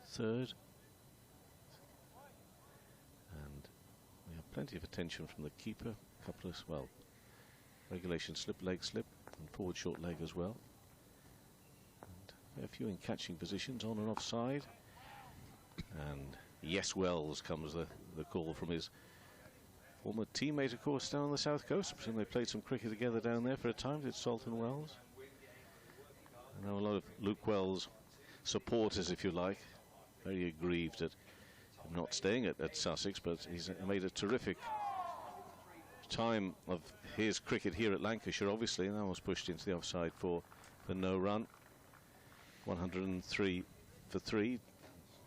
third. And we have plenty of attention from the keeper. A couple of, well, regulation slip, leg slip, and forward short leg as well. And a few in catching positions, on and offside. And yes, Wells comes the call from his former teammate, of course, down on the south coast. I presume they played some cricket together down there for a time, did Salton Wells. I know a lot of Luke Wells supporters, if you like, very aggrieved at him not staying at Sussex, but he's made a terrific time of his cricket here at Lancashire, obviously, and that was pushed into the offside for no run. 103 for 3.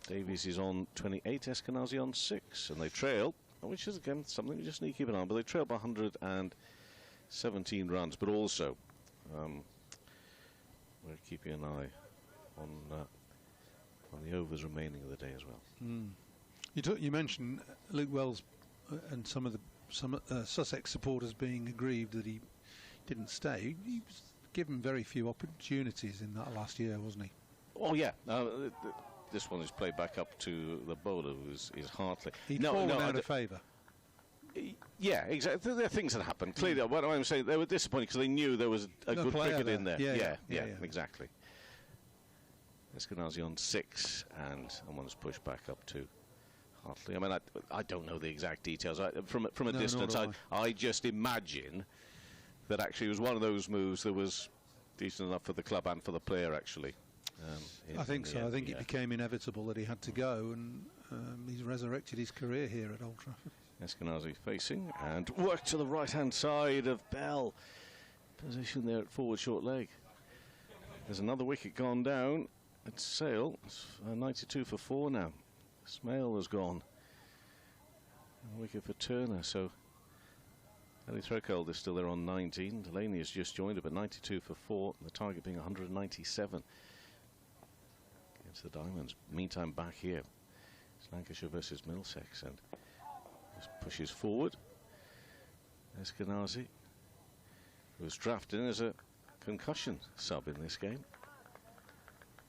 Davies is on 28, Eskenazi on 6, and they trail, which is again something you just need to keep an eye on, but they trail by 117 runs, but also we're keeping an eye on the overs remaining of the day as well. You mentioned Luke Wells and some Sussex supporters being aggrieved that he didn't stay. He was given very few opportunities in that last year, wasn't he? Oh yeah. This one is played back up to the bowler, who is Hartley. He'd fallen out of favour. Yeah, exactly. There are things that happen. Clearly, what I'm saying, they were disappointed because they knew there was a good cricket in there. Yeah, exactly. Eskenazi on 6, and one was pushed back up to Hartley. I mean, I don't know the exact details. From a distance, I just imagine that actually it was one of those moves that was decent enough for the club and for the player, actually. I think so. I think it became inevitable that he had to go, and he's resurrected his career here at Old Trafford. Eskenazi facing, and work to the right-hand side of Bell. Position there at forward short leg. There's another wicket gone down at Sale. It's 92 for 4 now. Smale has gone. A wicket for Turner, so Ellie Threadcold is still there on 19. Delaney has just joined up at 92 for 4, the target being 197 against the Diamonds. Meantime, back here, it's Lancashire versus Middlesex, and just pushes forward. Eskenazi, who was drafted in as a concussion sub in this game.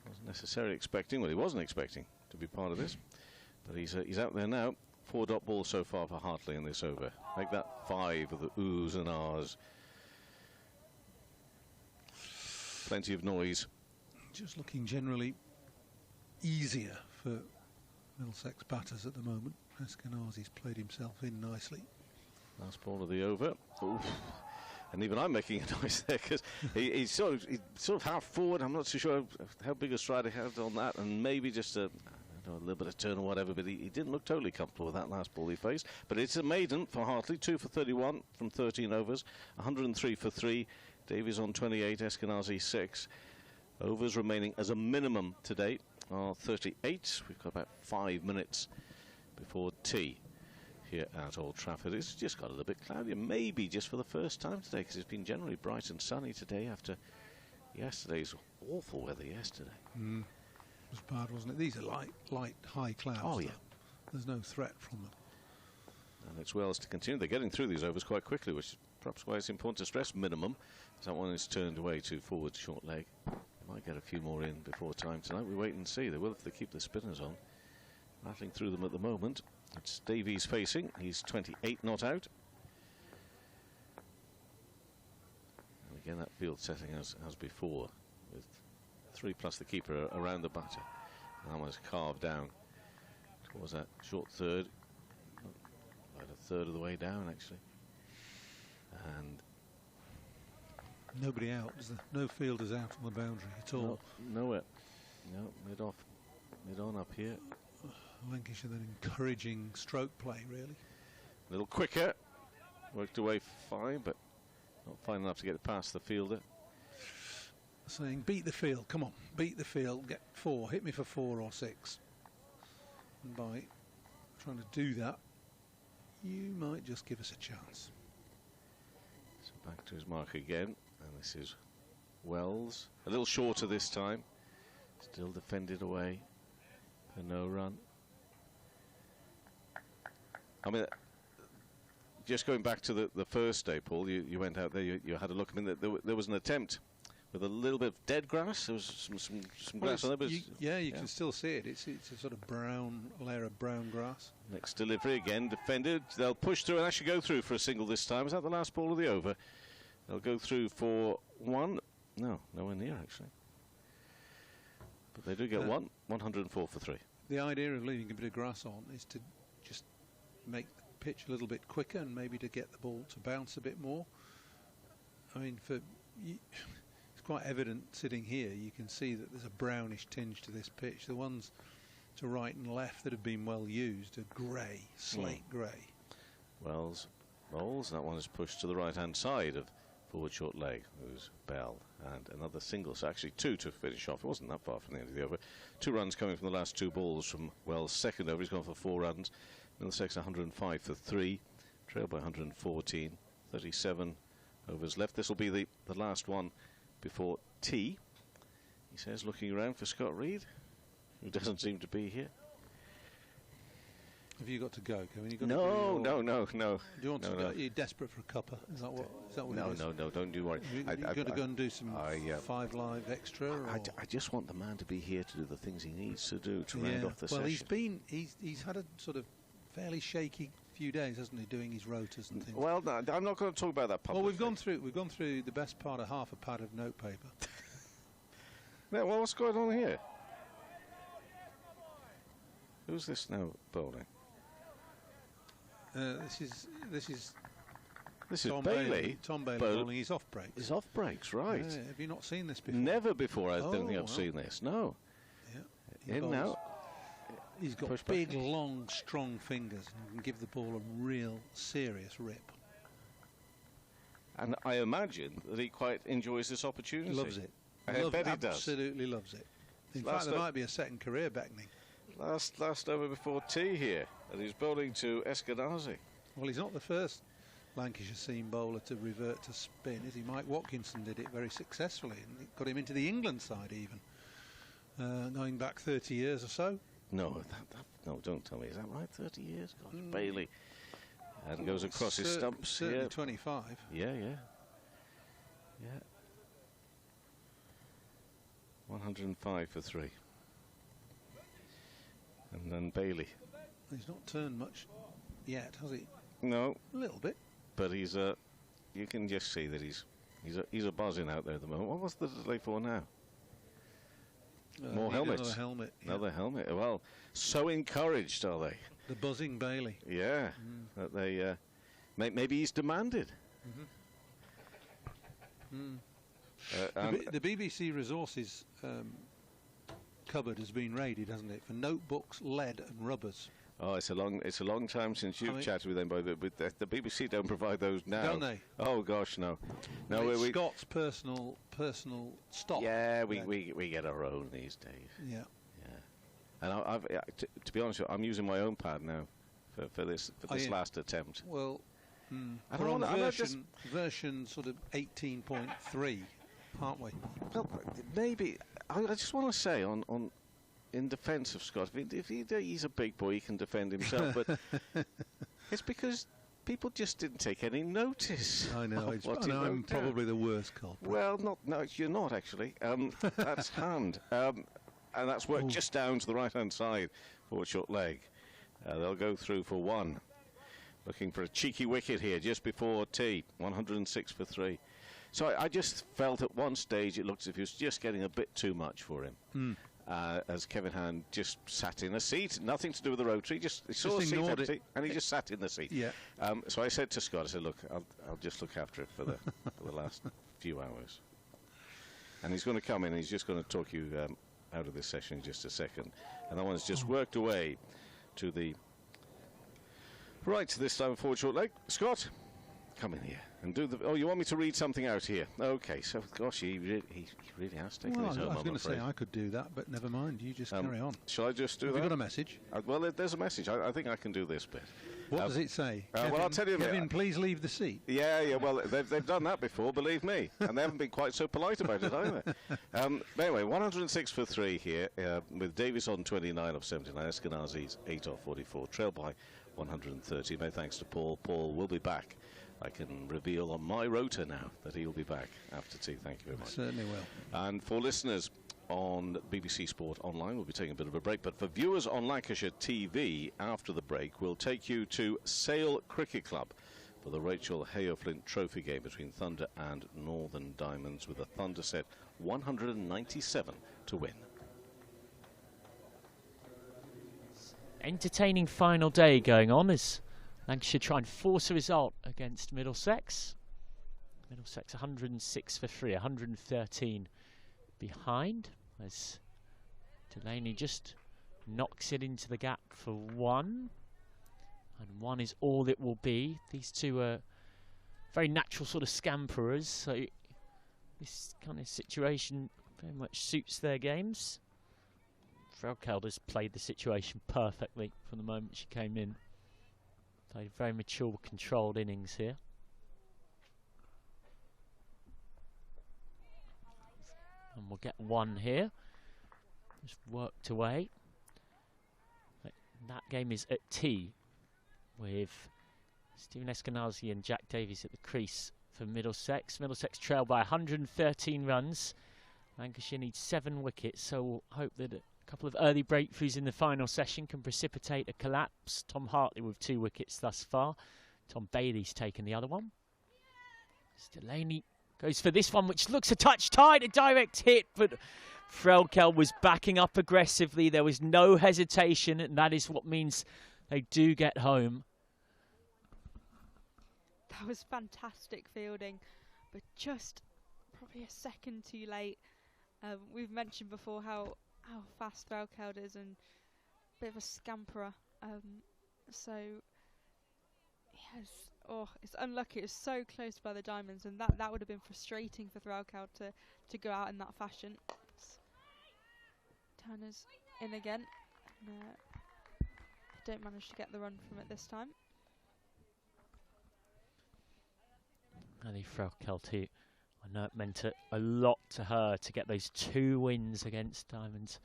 Wasn't necessarily expecting, well, he wasn't expecting to be part of this, but he's out there now. 4-dot ball so far for Hartley in this over. Make that 5 of the oohs and ahs. Plenty of noise. Just looking generally easier for Middlesex batters at the moment. Eskenazi's played himself in nicely. Last ball of the over. Oof. And even I'm making a noise there because he's sort of half forward. I'm not too sure how big a stride he had on that, and maybe just a little bit of turn or whatever, but he didn't look totally comfortable with that last ball he faced. But it's a maiden for Hartley, 2 for 31 from 13 overs, 103 for 3. Davies on 28, Eskenazi 6. Overs remaining as a minimum today are 38. We've got about 5 minutes before tea here at Old Trafford. It's just got a little bit cloudy, maybe just for the first time today, because it's been generally bright and sunny today after yesterday's awful weather yesterday. It was bad, wasn't it? These are light, high clouds. Oh, yeah. There's no threat from them. And it's Wells to continue. They're getting through these overs quite quickly, which is perhaps why it's important to stress minimum. That one is turned away to forward short leg. They might get a few more in before time tonight. We wait and see. They will if they keep the spinners on. rattling through them at the moment. It's Davies facing. He's 28 not out. And again, that field setting as before, with 3 plus the keeper around the batter. And that was carved down towards that short third. About a third of the way down, actually. And nobody out, is there? No fielders out on the boundary at all. Nowhere. No, mid on up here. Lancashire then encouraging stroke play, really. A little quicker. Worked away fine, but not fine enough to get it past the fielder. Saying, beat the field, come on, beat the field, get 4, hit me for 4 or 6. And by trying to do that, you might just give us a chance. So back to his mark again, and this is Wells. A little shorter this time. Still defended away for no run. I mean, just going back to the first day, Paul, you went out there, you had a look. I mean, there was an attempt with a little bit of dead grass. There was some grass on there. You can still see it. It's a sort of brown layer of brown grass. Next delivery again, defended. They'll push through and actually go through for a single this time. Is that the last ball of the over? They'll go through for 1. No, nowhere near actually. But they do get 1. 104 for 3. The idea of leaving a bit of grass on is to just make the pitch a little bit quicker and maybe to get the ball to bounce a bit more. I mean, it's quite evident sitting here. You can see that there's a brownish tinge to this pitch. The ones to right and left that have been well used are grey, slate grey. Wells rolls. That one is pushed to the right-hand side of forward short leg. Who's Bell, and another single. So actually 2 to finish off. It wasn't that far from the end of the over. 2 runs coming from the last 2 balls from Wells' second over. He's gone for 4 runs. Middlesex 105 for 3. Trailed by 114. 37 overs left. This will be the last one before tea. He says, looking around for Scott Reed, who doesn't seem to be here. Have you got to go, Kevin? No. Do you want to go? You're desperate for a cuppa? Is that what it is? No, don't you worry. You've got to go and do some 5 Live extra? I just want the man to be here to do the things he needs to do to round off the session. He's had a sort of fairly shaky few days, hasn't he, doing his rotas and things. Well, no, I'm not going to talk about that publicly. Well, we've gone through the best part of half a pad of notepaper. Yeah, well, what's going on here? Who's this now bowling? This is Tom Bailey. Tom Bailey bowling. He's off breaks. He's off breaks, right? Yeah, have you not seen this before? Never before. I don't think I've seen this. No. Yeah. In now. He's got big, long, strong fingers and can give the ball a real serious rip. And I imagine that he quite enjoys this opportunity. Loves it. I bet he does. Absolutely loves it. In fact, there might be a second career beckoning. Last over before tea here, and he's bowling to Eskenazi. Well, he's not the first Lancashire seam bowler to revert to spin, is he? Mike Watkinson did it very successfully, and it got him into the England side even, going back 30 years or so. No, no, don't tell me. Is that right? 30 years? Gosh, Bailey. And goes across his stumps. Certainly 25. Yeah. 105 for 3. And then Bailey. He's not turned much yet, has he? No. A little bit. But he's you can just see that he's a buzzing out there at the moment. What was the delay for now? More helmets. Another helmet. Another helmet. Well, so encouraged are they? The buzzing Bailey. Yeah. That they maybe he's demanded. The BBC Resources cupboard has been raided, hasn't it, for notebooks, lead and rubbers. Oh, it's a long time since you've chatted with them, but the BBC don't provide those now. Don't they? Oh gosh, no. No, it's Scott's personal stock. Yeah, we get our own these days. Yeah. And I've to be honest with you, I'm using my own pad now for this last attempt. Well, we're on version sort of 18.3, aren't we? Well, maybe I just want to say on in defence of Scott, if he's a big boy, he can defend himself, but it's because people just didn't take any notice. I know. I'm probably the worst culprit. Well, no, you're not actually. That's Hand. and that's worked just down to the right-hand side for short leg. They'll go through for 1. Looking for a cheeky wicket here just before tea. 106 for 3. So I just felt at one stage it looked as if he was just getting a bit too much for him. As Kevin Hand just sat in a seat, nothing to do with the rotary, he saw a seat empty, and he just sat in the seat. Yeah. So I said to Scott, I said, look, I'll just look after it for the last few hours. And he's going to come in, and he's just going to talk you out of this session in just a second. And that one's just worked away to the right this time forward short leg. Scott, come in here and do the. Oh, you want me to read something out here? Okay, so gosh, he really has taken his home. I was going to say I could do that, but never mind. You just carry on. Shall I just do that? Have you got a message? Well, there's a message. I think I can do this bit. What does it say? Well, I'll tell you. Kevin, please leave the seat. Yeah. Well, they've done that before, believe me, and they haven't been quite so polite about it either. Anyway, 106 for 3 here, with Davies on 29 of 79, Eskenazi's 8 of 44, trailed by 130. Many thanks to Paul. Paul will be back. I can reveal on my rota now that he will be back after tea. Thank you very much. Certainly will. And for listeners on BBC Sport Online, we'll be taking a bit of a break. But for viewers on Lancashire TV, after the break, we'll take you to Sale Cricket Club for the Rachel Hayoflint Trophy game between Thunder and Northern Diamonds, with a Thunder set 197 to win. Entertaining final day going on as Lancashire try and force a result against Middlesex. Middlesex 106 for 3, 113 behind, as Delaney just knocks it into the gap for 1, and 1 is all it will be. These two are very natural sort of scamperers, so this kind of situation very much suits their games. Frelkeld has played the situation perfectly from the moment she came in. Played a very mature, controlled innings here. And we'll get 1 here. Just worked away. That game is at tea, with Stephen Eskenazi and Jack Davies at the crease for Middlesex. Middlesex trail by 113 runs. Lancashire needs 7 wickets, so we'll hope that a couple of early breakthroughs in the final session can precipitate a collapse. Tom Hartley with 2 wickets thus far. Tom Bailey's taken the other one. Delaney goes for this one, which looks a touch tight, a direct hit, but Frelkeld was backing up aggressively. There was no hesitation, and that is what means they do get home. That was fantastic fielding, but just probably a second too late. We've mentioned before how fast Frelkeld is and a bit of a scamperer. So, yes, it's unlucky. It was so close by the diamonds, and that would have been frustrating for Frelkeld to go out in that fashion. Turner's in again. Don't manage to get the run from it this time. Annie Frelkeld, who I know it meant a lot to her to get those 2 wins against Diamonds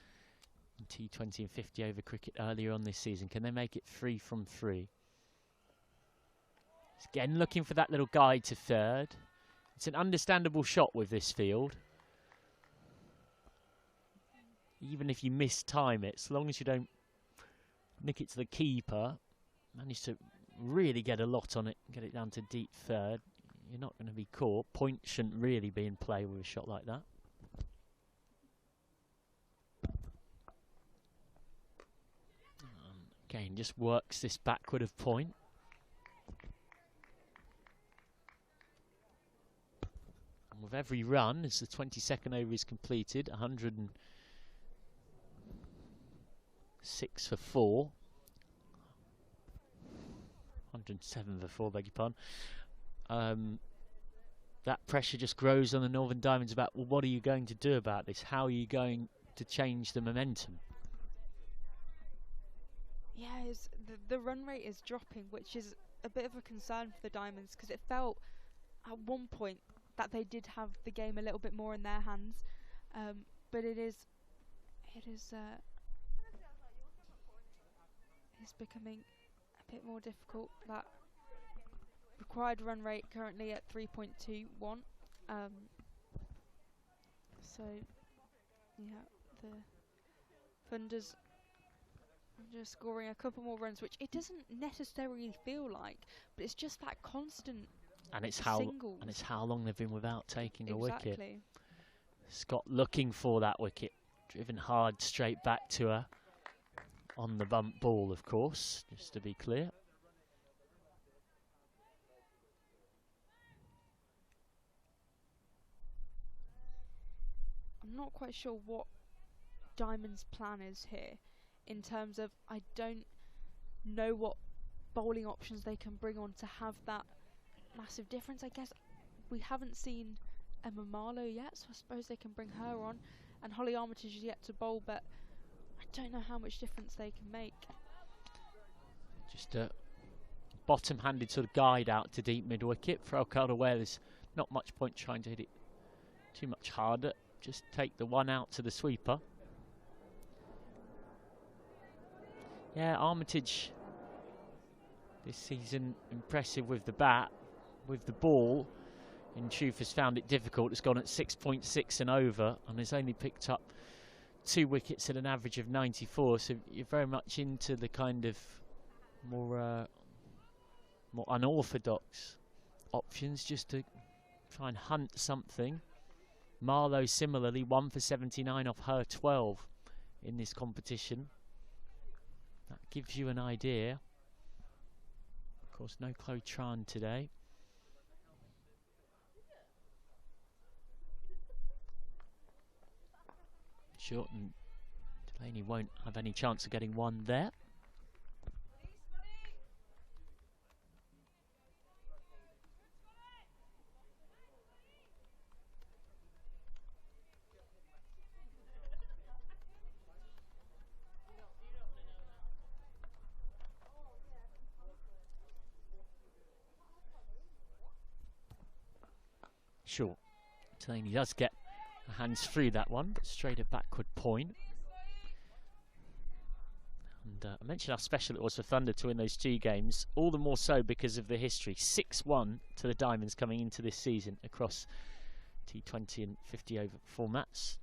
in T20 and 50 over cricket earlier on this season. Can they make it 3 from 3? Again, looking for that little guide to third. It's an understandable shot with this field. Even if you mistime it, as long as you don't nick it to the keeper, manage to really get a lot on it, get it down to deep third, you're not going to be caught. Point shouldn't really be in play with a shot like that. Again, just works this backward of point. And with every run, as the 22nd over is completed, 106 for 4. 107 for 4, beg your pardon. That pressure just grows on the Northern Diamonds about, well, what are you going to do about this? How are you going to change the momentum? Yeah, the run rate is dropping, which is a bit of a concern for the Diamonds, because it felt at one point that they did have the game a little bit more in their hands, but it's becoming a bit more difficult. That required run rate currently at 3.21. So yeah, Thunder's just scoring a couple more runs, which it doesn't necessarily feel like, but it's just that constant And it's singles. how long they've been without taking a wicket. Exactly. Scott looking for that wicket, driven hard straight back to her on the bump ball, of course, just to be clear. I'm not quite sure what Diamond's plan is here, in terms of I don't know what bowling options they can bring on to have that massive difference. I guess we haven't seen Emma Marlowe yet, so I suppose they can bring her on, and Holly Armitage is yet to bowl, but I don't know how much difference they can make. Just a bottom-handed sort of guide out to deep mid-wicket. Frelkeld aware there's not much point trying to hit it too much harder. Just take the one out to the sweeper. Yeah, Armitage this season impressive with the bat. With the ball, in truth, has found it difficult. It's gone at 6.6 and over, and has only picked up 2 wickets at an average of 94. So you're very much into the kind of more unorthodox options, just to try and hunt something. Marlowe similarly 1 for 79 off her 12 in this competition. That gives you an idea. Of course, no Chloe Tran today. Short, and Delaney won't have any chance of getting one there. Sure, Delaney does get her hands through that one, but straight at backward point. And I mentioned how special it was for Thunder to win those 2 games, all the more so because of the history. 6-1 to the Diamonds coming into this season across T20 and 50 over formats.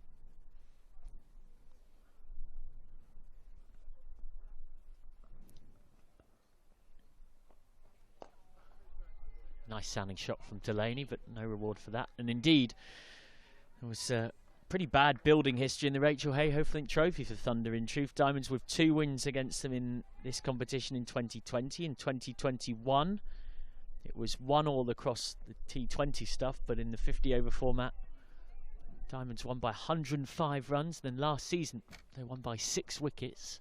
Nice sounding shot from Delaney, but no reward for that. And indeed, it was a pretty bad building history in the Rachel Hayhoe Flint Trophy for Thunder. In truth, Diamonds with 2 wins against them in this competition in 2020. In 2021, it was 1-1 across the T20 stuff, but in the 50 over format, Diamonds won by 105 runs. Then last season, they won by 6 wickets.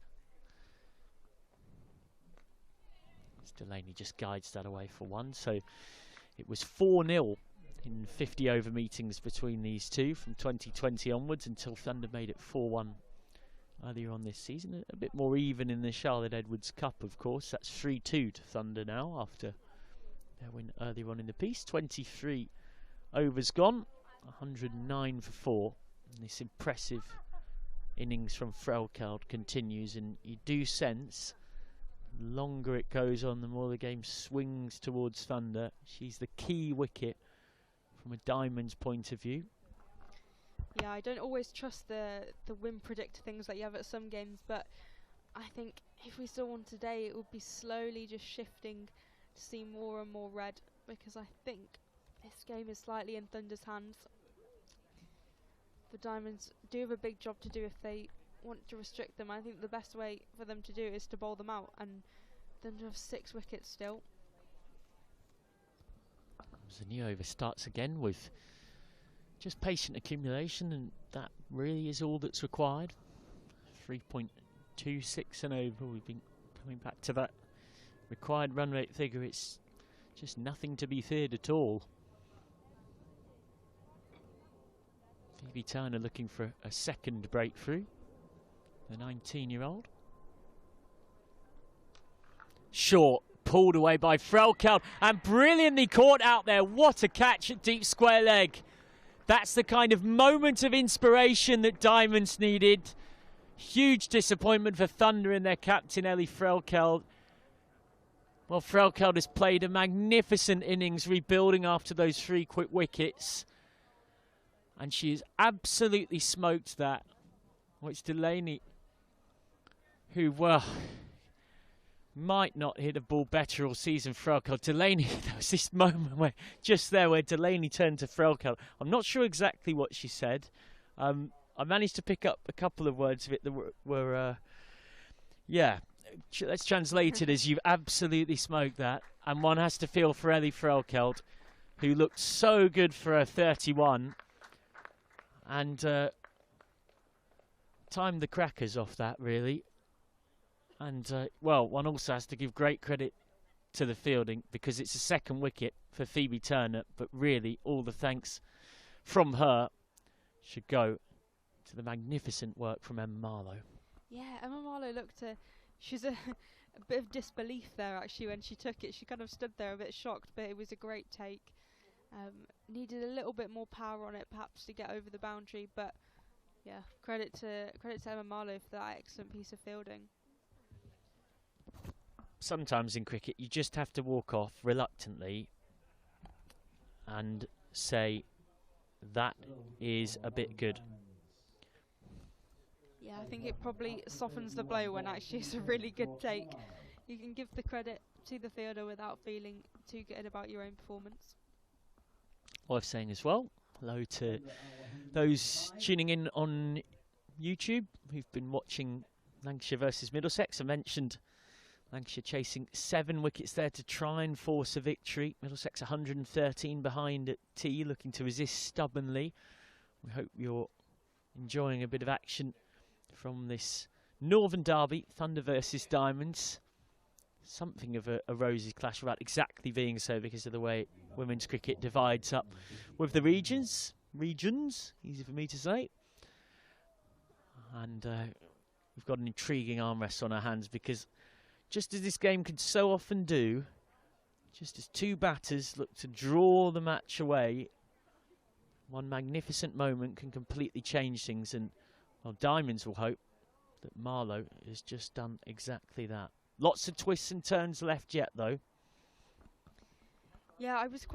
Delaney just guides that away for 1. So it was 4-0 in 50 over meetings between these two from 2020 onwards, until Thunder made it 4-1 earlier on this season. A bit more even in the Charlotte Edwards Cup, of course. That's 3-2 to Thunder now after their win earlier on in the piece. 23 overs gone, 109 for 4. And this impressive innings from Frelkeld continues, and you do sense the longer it goes on, the more the game swings towards Thunder. She's the key wicket from a Diamonds point of view. Yeah, I don't always trust the win predictor things that you have at some games, but I think if we saw one today, it would be slowly just shifting to see more and more red, because I think this game is slightly in Thunder's hands. The Diamonds do have a big job to do if they want to restrict them. I think the best way for them to do it is to bowl them out, and Thunder have 6 wickets still. The new over starts again with just patient accumulation, and that really is all that's required. 3.26 and over. We've been coming back to that required run rate figure. It's just nothing to be feared at all. Phoebe Turner looking for a second breakthrough, the 19-year-old. Short, pulled away by Frelkeld, and brilliantly caught out there. What a catch at deep square leg. That's the kind of moment of inspiration that Diamonds needed. Huge disappointment for Thunder and their captain, Ellie Frelkeld. Well, Frelkeld has played a magnificent innings rebuilding after those 3 quick wickets. And she has absolutely smoked that, which Delaney who might not hit a ball better all season. Frelkel. Delaney, there was this moment where Delaney turned to Frelkel. I'm not sure exactly what she said. I managed to pick up a couple of words of it that were let's translate it as you've absolutely smoked that. And one has to feel for Ellie Frelkeld, who looked so good for her 31 and timed the crackers off that, really. And, one also has to give great credit to the fielding because it's a second wicket for Phoebe Turner, but really all the thanks from her should go to the magnificent work from Emma Marlowe. Yeah, Emma Marlowe looked she's a bit of disbelief there actually when she took it. She kind of stood there a bit shocked, but it was a great take. Needed a little bit more power on it perhaps to get over the boundary, but yeah, credit to Emma Marlowe for that excellent piece of fielding. Sometimes in cricket you just have to walk off reluctantly and say that is a bit good. Yeah, I think it probably softens the blow when actually it's a really good take. You can give the credit to the fielder without feeling too good about your own performance. Worth saying as well, hello to those tuning in on YouTube who've been watching Lancashire versus Middlesex. I mentioned Lancashire chasing 7 wickets there to try and force a victory. Middlesex 113 behind at tea, looking to resist stubbornly. We hope you're enjoying a bit of action from this Northern Derby, Thunder versus Diamonds. Something of a rosy clash without exactly being so because of the way women's cricket divides up with the regions, easy for me to say. And we've got an intriguing arm wrestle on our hands because just as this game can so often do, just as 2 batters look to draw the match away, one magnificent moment can completely change things. And well, Diamonds will hope that Marlowe has just done exactly that. Lots of twists and turns left yet, though. Yeah, I was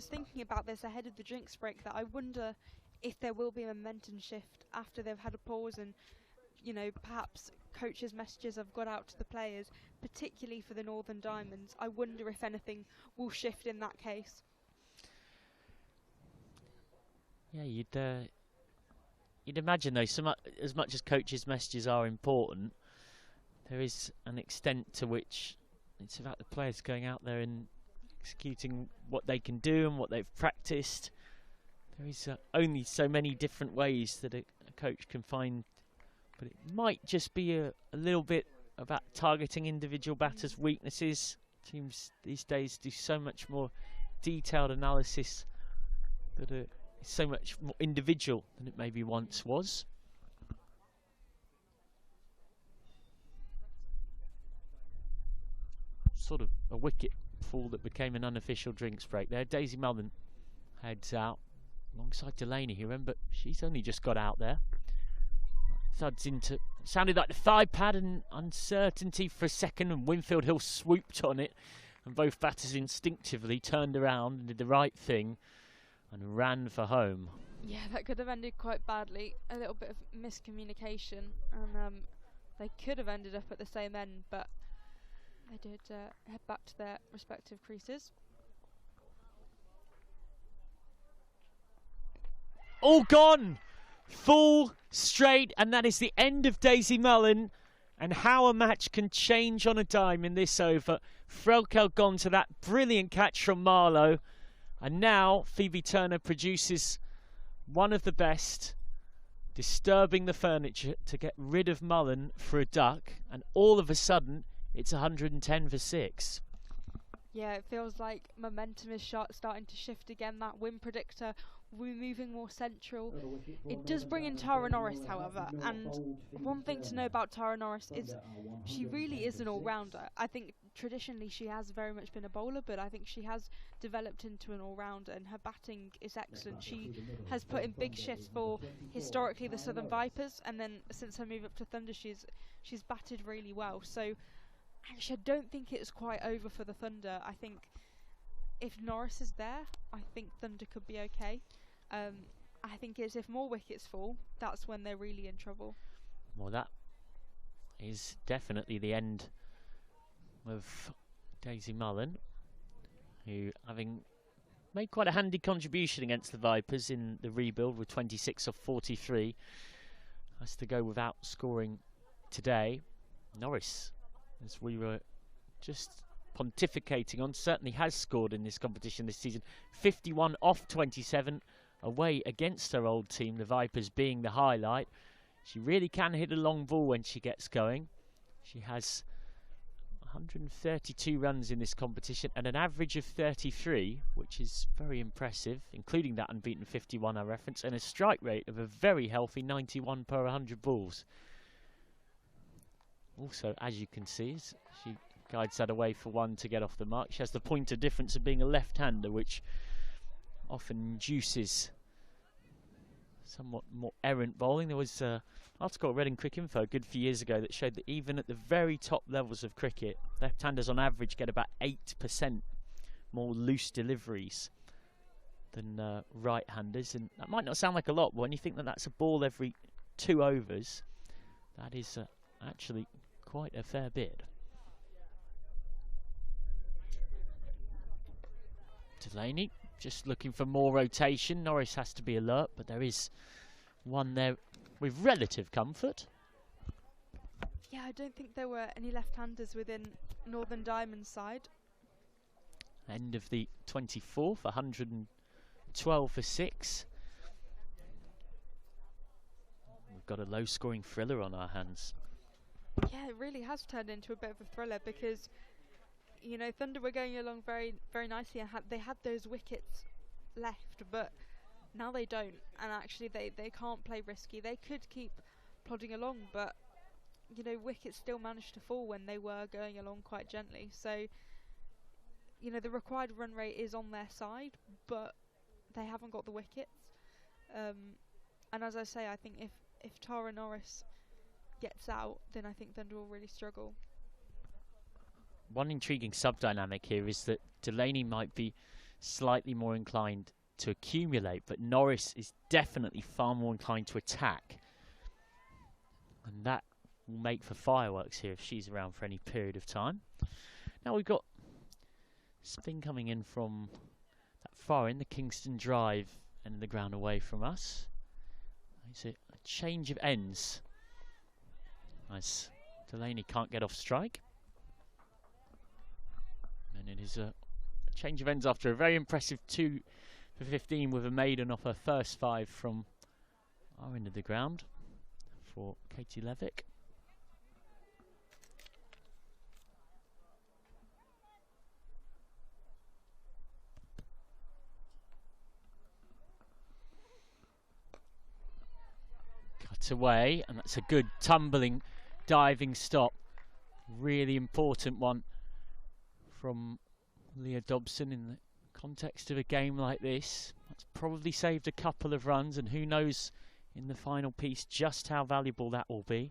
thinking about this ahead of the drinks break, that I wonder if there will be a momentum shift after they've had a pause and, you know, perhaps coaches' messages have got out to the players, particularly for the Northern Diamonds. I wonder if anything will shift in that case. Yeah, you'd imagine, though, as much as coaches' messages are important, there is an extent to which it's about the players going out there and executing what they can do and what they've practiced. There is only so many different ways that a coach can find, but it might just be a little bit about targeting individual batters' weaknesses. Teams these days do so much more detailed analysis that it's so much more individual than it maybe once was. Sort of a wicket fall that became an unofficial drinks break there. Daisy Mullen heads out alongside Delaney here, but she's only just got out there. Thuds into, sounded like the thigh pad and uncertainty for a second, and Winfield Hill swooped on it, and both batters instinctively turned around and did the right thing and ran for home. Yeah, that could have ended quite badly. A little bit of miscommunication, and they could have ended up at the same end, but they did head back to their respective creases. All gone! Full straight, and that is the end of Daisy Mullen. And how a match can change on a dime in this over. Frelkel gone to that brilliant catch from Marlowe. And now Phoebe Turner produces one of the best, disturbing the furniture to get rid of Mullen for a duck. And all of a sudden, it's 110 for 6. Yeah, it feels like momentum is starting to shift again. That win predictor will be moving more central. It does bring in Tara Norris, however, and one thing to know about Tara Norris is she really is an all-rounder. I think traditionally she has very much been a bowler, but I think she has developed into an all-rounder, and her batting is excellent. She has put in big shifts for historically the Southern Vipers, and then since her move up to Thunder, she's batted really well. So actually, I don't think it's quite over for the Thunder. I think if Norris is there, I think Thunder could be okay. I think it's if more wickets fall, that's when they're really in trouble. Well, that is definitely the end of Daisy Mullen, who, having made quite a handy contribution against the Vipers in the rebuild with 26 of 43, has to go without scoring today. Norris, as we were just pontificating on, certainly has scored in this competition this season. 51 off 27 away against her old team, the Vipers being the highlight. She really can hit a long ball when she gets going. She has 132 runs in this competition and an average of 33, which is very impressive, including that unbeaten 51 I reference, and a strike rate of a very healthy 91 per 100 balls. Also, as you can see, she guides that away for one to get off the mark. She has the point of difference of being a left-hander, which often induces somewhat more errant bowling. There was an article at Reading Cricket Info a good few years ago that showed that even at the very top levels of cricket, left-handers on average get about 8% more loose deliveries than right-handers. And that might not sound like a lot, but when you think that that's a ball every 2 overs, that is actually quite a fair bit. Delaney just looking for more rotation. Norris has to be alert, but there is one there with relative comfort. Yeah, I don't think there were any left-handers within Northern Diamond's side. End of the 24th, 112 for 6. We've got a low-scoring thriller on our hands. Yeah, it really has turned into a bit of a thriller because, you know, Thunder were going along very, very nicely and they had those wickets left, but now they don't. And actually, they can't play risky. They could keep plodding along, but, you know, wickets still managed to fall when they were going along quite gently. So, you know, the required run rate is on their side, but they haven't got the wickets. And as I say, I think if Tara Norris gets out, then I think Thunder will really struggle. One intriguing sub-dynamic here is that Delaney might be slightly more inclined to accumulate, but Norris is definitely far more inclined to attack. And that will make for fireworks here if she's around for any period of time. Now we've got spin coming in from that far in the Kingston Drive end of the ground away from us. It's a change of ends as Delaney can't get off strike. And it is a change of ends after a very impressive 2 for 15 with a maiden off her first 5 from our end of the ground for Katie Levick. Cut away, and that's a good tumbling diving stop. Really important one from Leah Dobson in the context of a game like this. That's probably saved a couple of runs, and who knows in the final piece just how valuable that will be.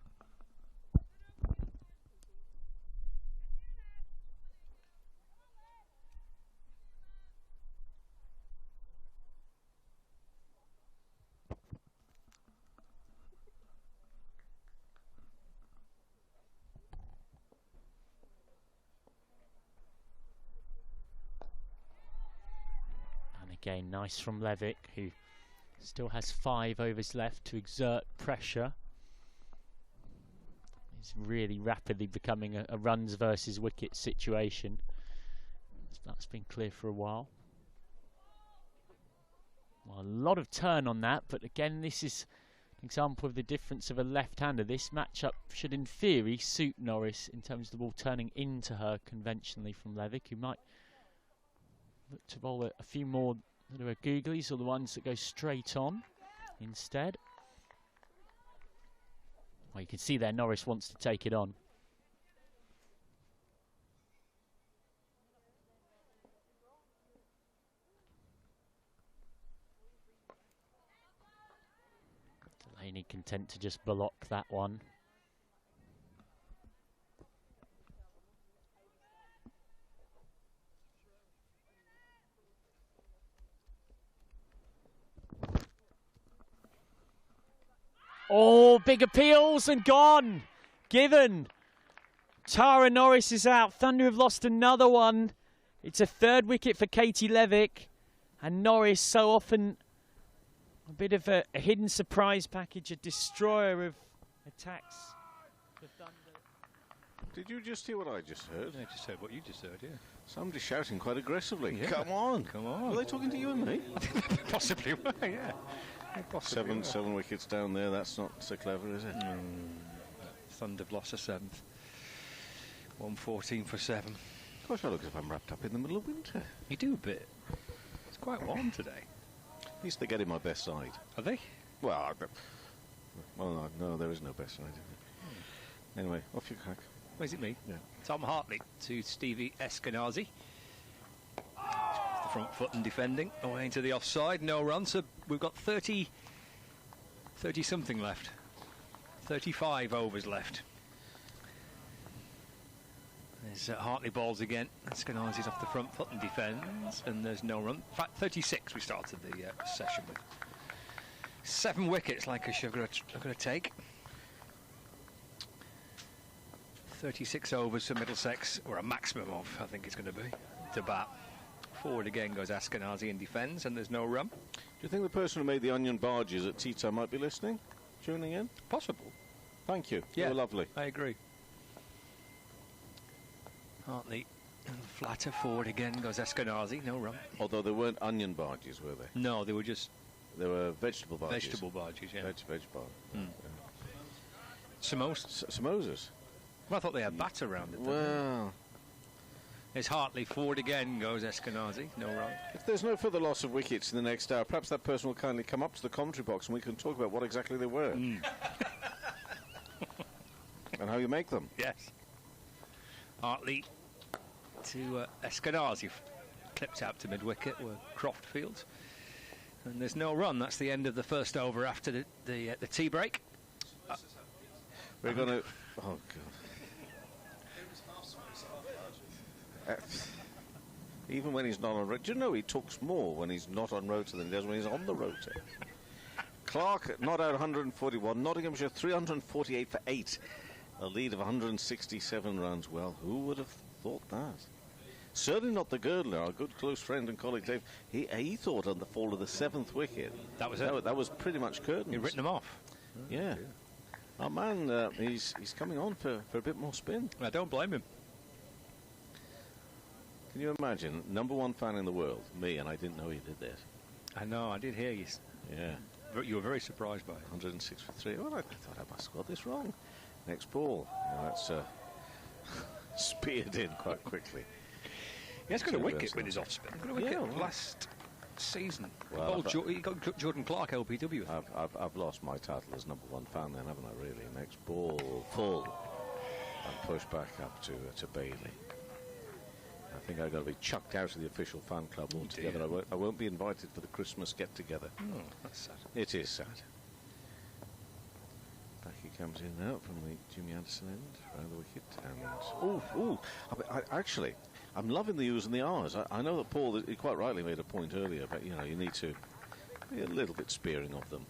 Again, nice from Levick, who still has 5 overs left to exert pressure. It's really rapidly becoming a runs versus wickets situation. That's been clear for a while. Well, a lot of turn on that, but again, this is an example of the difference of a left-hander. This matchup should, in theory, suit Norris in terms of the ball turning into her conventionally from Levick, who might look to bowl a few more that are googlies or the ones that go straight on instead. Well, you can see there Norris wants to take it on. Delaney content to just block that one. Oh, big appeals and gone. given. Tara Norris is out. Thunder have lost another one. It's a third wicket for Katie Levick. And Norris, so often a bit of a hidden surprise package, a destroyer of attacks for Thunder. Did you just hear what I just heard? I just heard what you just heard, yeah. Somebody shouting quite aggressively. Yeah. Come on. Come on. Were they talking to you and me? Possibly, yeah. Possibly Seven wickets down there. That's not so clever, is it? Thunder have lost a 7th. 114 for 7. Gosh, I look as if I'm wrapped up in the middle of winter. You do a bit. It's quite warm today. At least they're getting my best side. Are they? Well, no, there is no best side. Anyway, off you crack. Oh, is it me? Yeah. Tom Hartley to Stevie Eskenazi. The front foot and defending. Away into the offside. No run. So we've got 30 something left. 35 overs left. There's Hartley balls again. Eskenazi's off the front foot and defends. And there's no run. In fact, 36 we started the session with. 7 wickets Lancashire are going to take. 36 overs for Middlesex, or a maximum of, I think it's going to be, to bat. Forward again goes Eskenazi and defends, and there's no run. Do you think the person who made the onion barges at tea time might be listening? Tuning in? Possible. Thank you. Yeah. You were lovely. I agree. Hartley flatter forward again goes Eskenazi, no run. Although they weren't onion barges, were they? No, they were just... They were vegetable barges. Vegetable barges, yeah. Veg bar. Samosas. Well, I thought they had batter around it. Well... There's Hartley forward again, goes Eskenazi, no run. If there's no further loss of wickets in the next hour, perhaps that person will kindly come up to the commentary box and we can talk about what exactly they were. And how you make them. Yes. Hartley to Eskenazi, clipped out to mid-wicket were Croft Fields. And there's no run. That's the end of the first over after the tea break. We're going to... Oh, God. Even when he's not on rotor, do you know he talks more when he's not on rotor than he does when he's on the rotor? Clark not out 141, Nottinghamshire 348 for 8, a lead of 167 runs. Well, who would have thought that? Certainly not the Girdler, our good close friend and colleague Dave. He thought on the fall of the 7th wicket. That was it. That was pretty much curtains. He'd written him off. Yeah. Our man, he's coming on for a bit more spin. I don't blame him. Can you imagine, #1 fan in the world, me, and I didn't know he did this. I know, I did hear you. Yeah. You were very surprised by it. 106 for 3. Well, I thought I must have got this wrong. Next ball. Yeah, that's speared in quite quickly. He has got a wicket with his off spin. Got a wicket last season. Well, he got Jordan Clark LPW. I've lost my title as #1 fan then, haven't I, really? Next ball, full. And push back up to Bailey. I think I've got to be chucked out of the official fan club altogether. I won't be invited for the Christmas get-together. Oh, that's sad. It is sad. Back he comes in now from the Jimmy Anderson end, around the wicket. And actually, I'm loving the U's and the R's. I know that Paul, he quite rightly made a point earlier, but you know, you need to be a little bit sparing of them.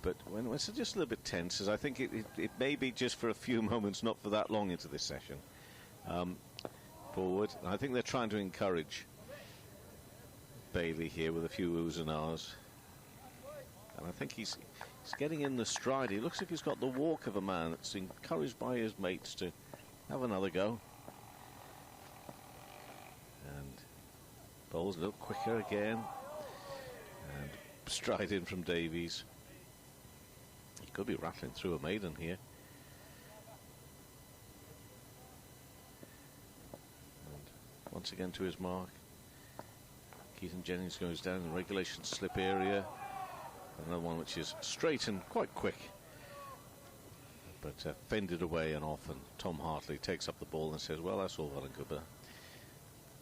But when it's just a little bit tense, as I think it may be just for a few moments, not for that long into this session. Forward. And I think they're trying to encourage Bailey here with a few U's and R's. And I think he's getting in the stride. He looks as if he's got the walk of a man that's encouraged by his mates to have another go. And bowls a little quicker again. And stride in from Davies. He could be rattling through a maiden here. Once again to his mark. Keaton Jennings goes down in the regulation slip area. Another one which is straight and quite quick. But fended away and off, and Tom Hartley takes up the ball and says, well, that's all well and good, but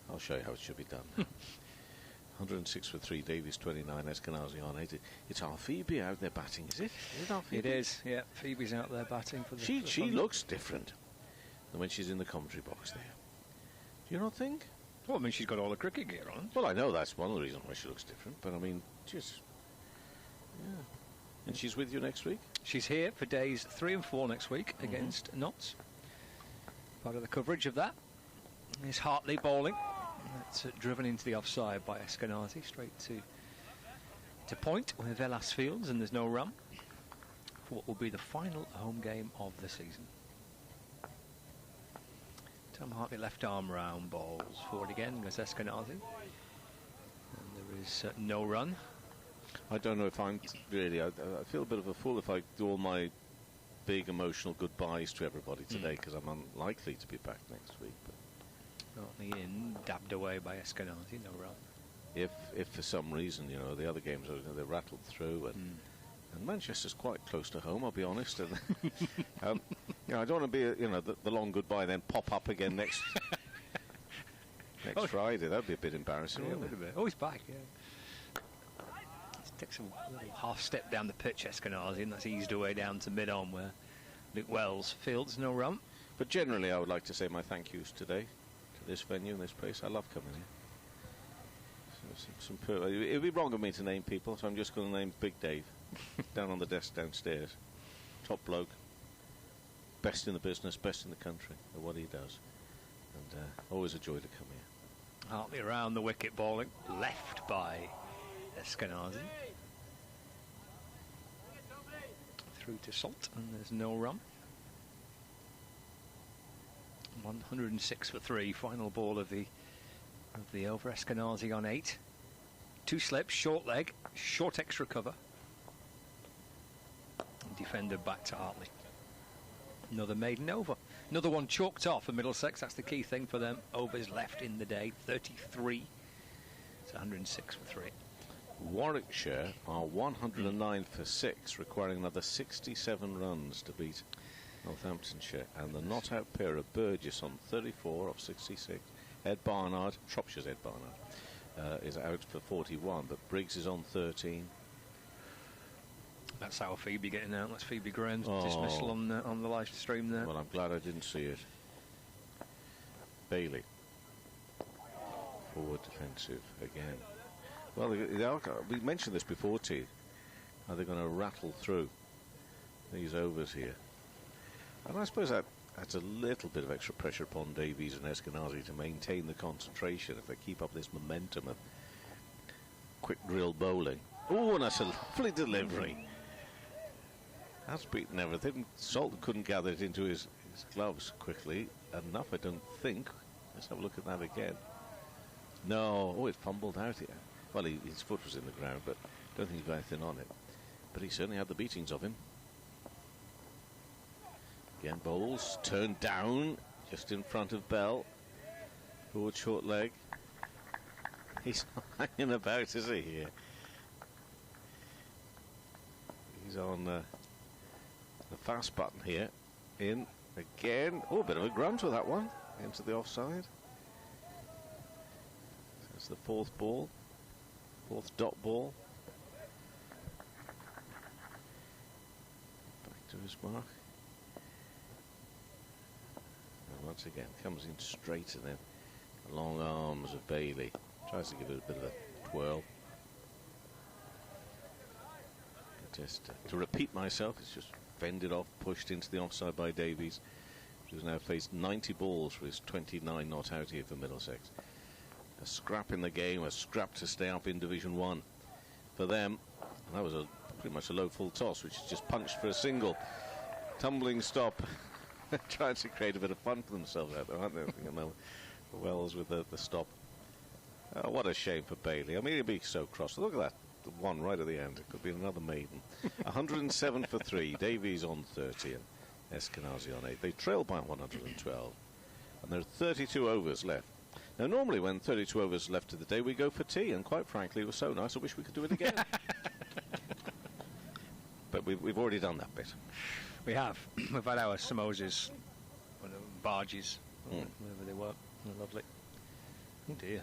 I'll show you how it should be done. 106 for 3, Davies 29, Eskenazi on 8. It's our Phoebe out there batting, is it? Is it our Phoebe? It is, yeah. Phoebe's out there batting for the... She looks different than when she's in the commentary box there. Do you not think? Well, I mean, she's got all the cricket gear on. Well, I know that's one of the reasons why she looks different, but I mean, just... Yeah. And she's with you next week? She's here for days 3 and 4 next week against Notts. Part of the coverage of that is Hartley bowling. That's driven into the offside by Eskenazi, straight to point where Villas fields, and there's no run for what will be the final home game of the season. Tom Hartley left arm round, bowls forward again, goes Eskenazi. And there is no run. I don't know if I'm really... I feel a bit of a fool if I do all my big emotional goodbyes to everybody today, because I'm unlikely to be back next week. But Hartley in, dabbed away by Eskenazi, no run. If for some reason, you know, the other games, they're rattled through, and Manchester's quite close to home, I'll be honest. And, you know, I don't want to be, the long goodbye then pop up again next Friday. That'd be a bit embarrassing, Yeah, wouldn't it? Oh, he's back, yeah. Takes a little half step down the pitch, Eskenazi, and that's eased away down to mid-on where Luke Wells fields, no run. But generally, I would like to say my thank yous today to this venue and this place. I love coming here. It would be wrong of me to name people, so I'm just going to name Big Dave down on the desk downstairs. Top bloke, best in the business, best in the country at what he does, and always a joy to come here. Hartley around the wicket bowling, left by Eskenazi. Through to Salt, and there's no run. 106 for 3, final ball of the over. Eskenazi on 8. 2 slips, short leg, short extra cover. Defender back to Hartley. Another maiden over. Another one chalked off for Middlesex. That's the key thing for them. Overs left in the day, 33. It's 106 for 3. Warwickshire are 109 for 6, requiring another 67 runs to beat Northamptonshire. And the not-out pair of Burgess on 34 off 66. Ed Barnard, Shropshire's Ed Barnard, is out for 41, but Briggs is on 13. That's our Phoebe getting out. That's Phoebe Graham's dismissal on the live stream there. Well, I'm glad I didn't see it. Bailey, forward defensive again. Well, we mentioned this before, T. Are they going to rattle through these overs here? And I suppose that adds a little bit of extra pressure upon Davies and Eskenazi to maintain the concentration if they keep up this momentum of quick drill bowling. Oh, and that's a lovely delivery. That's beaten everything. Salt couldn't gather it into his gloves quickly enough, I don't think. Let's have a look at that again. No, it fumbled out here. Well, his foot was in the ground, but I don't think he got anything on it. But he certainly had the beatings of him. Again, bowls turned down just in front of Bell. Forward short leg. He's not hanging about, is he, here? He's on the fast button here. In again. Oh, a bit of a grunt with that one. Into the offside. That's the fourth ball. Fourth dot ball. Back to his mark. And once again, comes in straight and then the long arms of Bailey. Tries to give it a bit of a twirl. Just to repeat myself, it's just fended off, pushed into the offside by Davies, who's now faced 90 balls for his 29 not out here for Middlesex. A scrap in the game, a scrap to stay up in Division 1 for them. And that was pretty much a low full toss, which is just punched for a single. Tumbling stop. Trying to create a bit of fun for themselves out there, aren't they? Wells with the stop. What a shame for Bailey. I mean, he'd be so cross. Look at that. The one right at the end. It could be another maiden. 107 for 3. Davies on 30 and Eskenazi on 8. They trail by 112. And there are 32 overs left. Now, normally when 32 overs left of the day, we go for tea. And quite frankly, it was so nice, I wish we could do it again. But we've already done that bit. We have. We've had our samosas, barges, whatever they were. They're lovely. Oh, dear.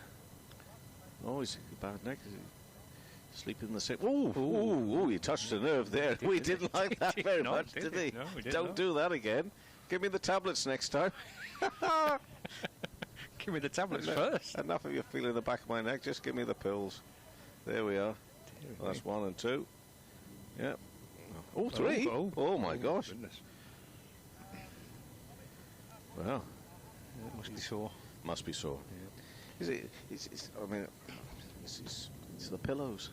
Oh, he's a bad neck. Sleeping in the same. Oh, he touched a nerve there. We didn't like that very much, did he? No, we didn't. Don't do that again. Give me the tablets next time. Give me the tablets first. Enough of you feeling the back of my neck. Just give me the pills. There we are. Well, that's 1 and 2. Yep. Oh, 3? Oh, my gosh. Goodness. Well, It must be sore. must be sore. Is it? I mean, it's the pillows.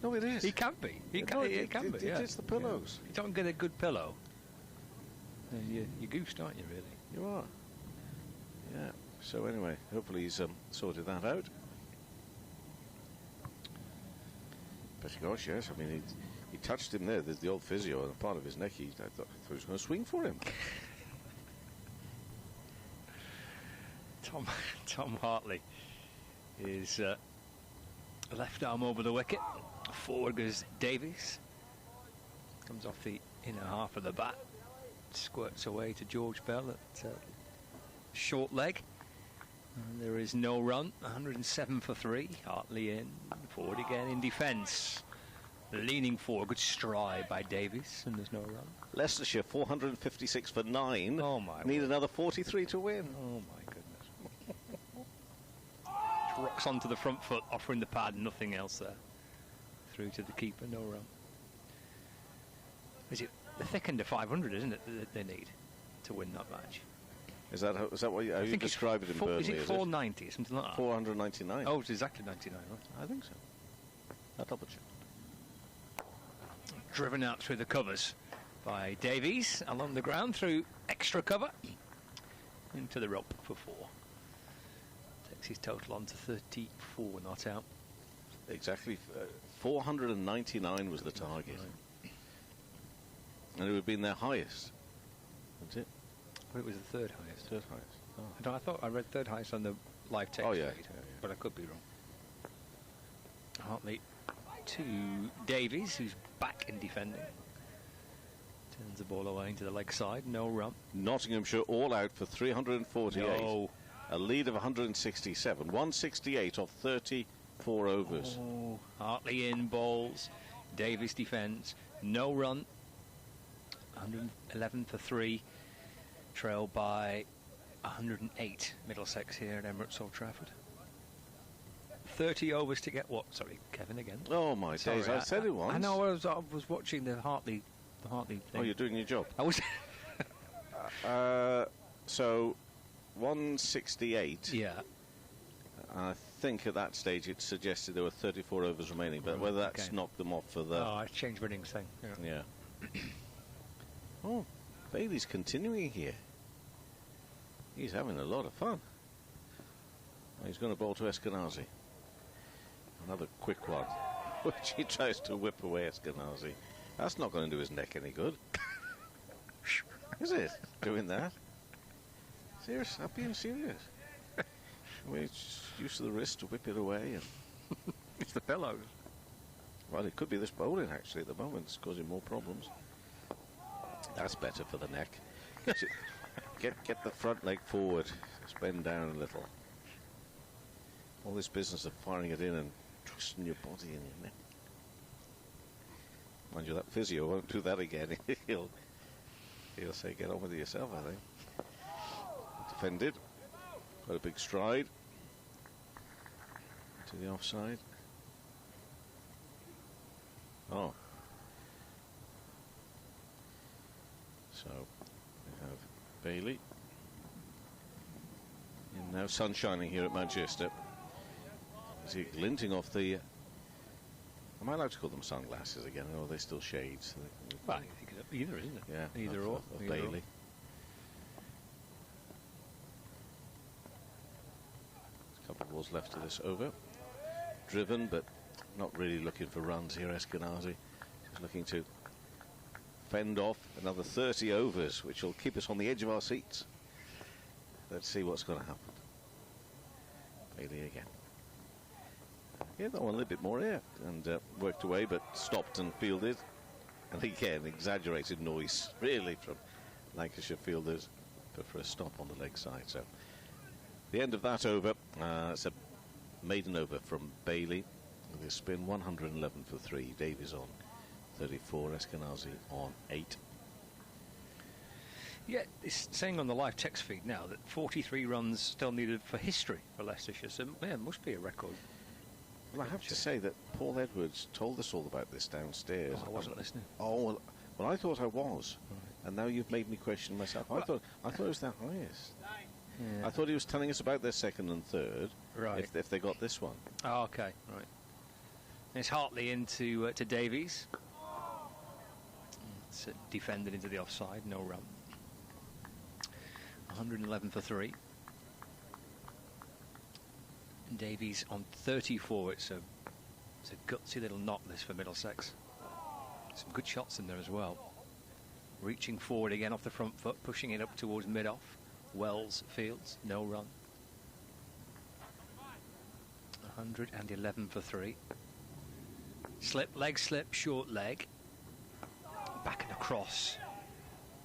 No, it is. He can be. He can, No, it can be. Yeah. It's the pillows. If you don't get a good pillow, then you're goosed, aren't you, really? You are. Yeah. So anyway, hopefully he's sorted that out. But gosh, yes. I mean, he touched him there. There's the old physio and part of his neck. I thought he was going to swing for him. Tom Hartley is left arm over the wicket. Forward goes Davies. Comes off the inner half of the bat. Squirts away to George Bell at short leg. And there is no run. 107 for 3. Hartley in. Forward again in defence. Leaning forward. Good stride by Davies. And there's no run. Leicestershire 456 for 9. Oh my. Need another 43 to win. Oh my goodness. Rocks onto the front foot, offering the pad, nothing else there. Through to the keeper, no run. Is it the thick end of 500, isn't it, that they need to win that match? Is that what you describe it in Burnley? Is it 490, something like that? 499. Oh, it's exactly 99, right? I think so. I'll double check. Driven out through the covers by Davies, along the ground through extra cover. Into the rope for 4. Takes his total on to 34, not out. Exactly. 499 was the target. Right. And it would have been their highest. That's it. But it was the third highest. Third highest. Oh. I thought I read third highest on the live text feed, but I could be wrong. Hartley to Davies, who's back in defending. Turns the ball away into the leg side, no run. Nottinghamshire all out for 348. No. A lead of 167. 168 off 34 overs. Oh, Hartley in, balls. Davies defends, no run. 111 for 3. Trailed by 108 Middlesex here at Emirates Old Trafford. 30 overs to get what? Sorry, Kevin again. Oh my days! I said it once. I know. I was watching the Hartley thing. Oh, you're doing your job. I was. So 168. Yeah. I think at that stage it suggested there were 34 overs remaining, but whether that's knocked them off for the. Oh, I changed winning thing. Yeah. Oh, Bailey's continuing here. He's having a lot of fun. He's going to bowl to Eskenazi. Another quick one, which he tries to whip away Eskenazi. That's not going to do his neck any good. Is it? Doing that? Serious? I'm being serious. We're used to the wrist to whip it away. And it's the pillows. Well, it could be this bowling, actually, at the moment. It's causing more problems. That's better for the neck. Get the front leg forward. Just bend down a little. All this business of firing it in and twisting your body in your neck. Mind you, that physio won't do that again. He'll say, get on with it yourself, I think. Defended. Quite a big stride. To the offside. Oh. So, we have Bailey. And now sun shining here at Manchester. Is he glinting off the... Am I allowed to call them sunglasses again, or are they still shades? Well, I think it's either, isn't it? Yeah, Either of, or. Of Either Bailey. or. A couple of balls left to this over. Driven, but not really looking for runs here, Eskenazi. Just looking to fend off another 30 overs, which will keep us on the edge of our seats. Let's see what's going to happen. Bailey again. Gave that one a little bit more air and worked away, but stopped and fielded. And again, exaggerated noise, really, from Lancashire fielders, but for a stop on the leg side. So the end of that over. It's a maiden over from Bailey. With his spin, 111 for 3. Davies on 34. Eskenazi on 8. Yeah, it's saying on the live text feed now that 43 runs still needed for history for Leicestershire. So, yeah, it must be a record Well, I have to say that Paul Edwards told us all about this downstairs. Oh, I wasn't listening. Oh, well, I thought I was. And now you've made me question myself. I thought it was their highest. Yeah. I thought he was telling us about their second and third, Right. if they got this one. Oh, okay, right. It's Hartley into to Davies. It's defended into the offside, no run. 111 for 3. Davies on 34. It's a gutsy little knock this for Middlesex. Some good shots in there as well. Reaching forward again off the front foot, pushing it up towards mid-off. Wells fields, no run. 111 for 3. Slip, short leg. Back and across.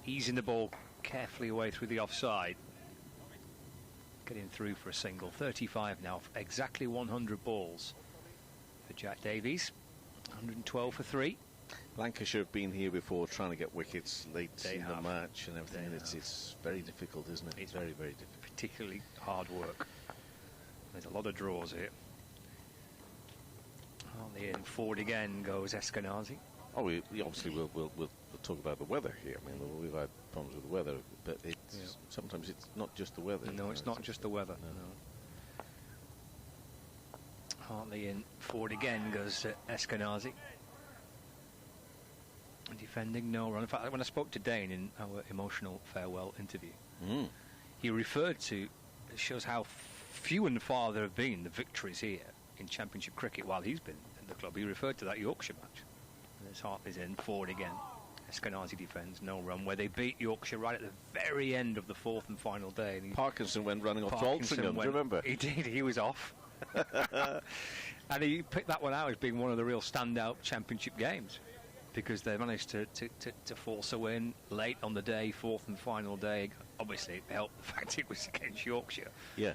Easing the ball carefully away through the offside. Getting through for a single. 35 now. Exactly 100 balls for Jack Davies. 112 for 3. Lancashire have been here before trying to get wickets late in the match and everything. They It's very difficult, isn't it? It's very, very difficult. Particularly hard work. There's a lot of draws here. On the end, forward again goes Eskenazi. Oh, we obviously we'll talk about the weather here. I mean, we've had problems with the weather, but sometimes it's not just the weather. No, it's not just the weather. No. Hartley in, forward again goes Eskenazi. Defending, no run. In fact, when I spoke to Dane in our emotional farewell interview, he referred to, it shows how few and far there have been the victories here in Championship cricket while he's been at the club. He referred to that Yorkshire match. And his Hartley's in, forward again. Eskenazi defends, no run, where they beat Yorkshire right at the very end of the fourth and final day. And Parkinson went running off to Altrincham, do you remember? He did, he was off. And he picked that one out as being one of the real standout Championship games, because they managed to force a win late on the day, fourth and final day. Obviously, it helped the fact it was against Yorkshire. Yeah.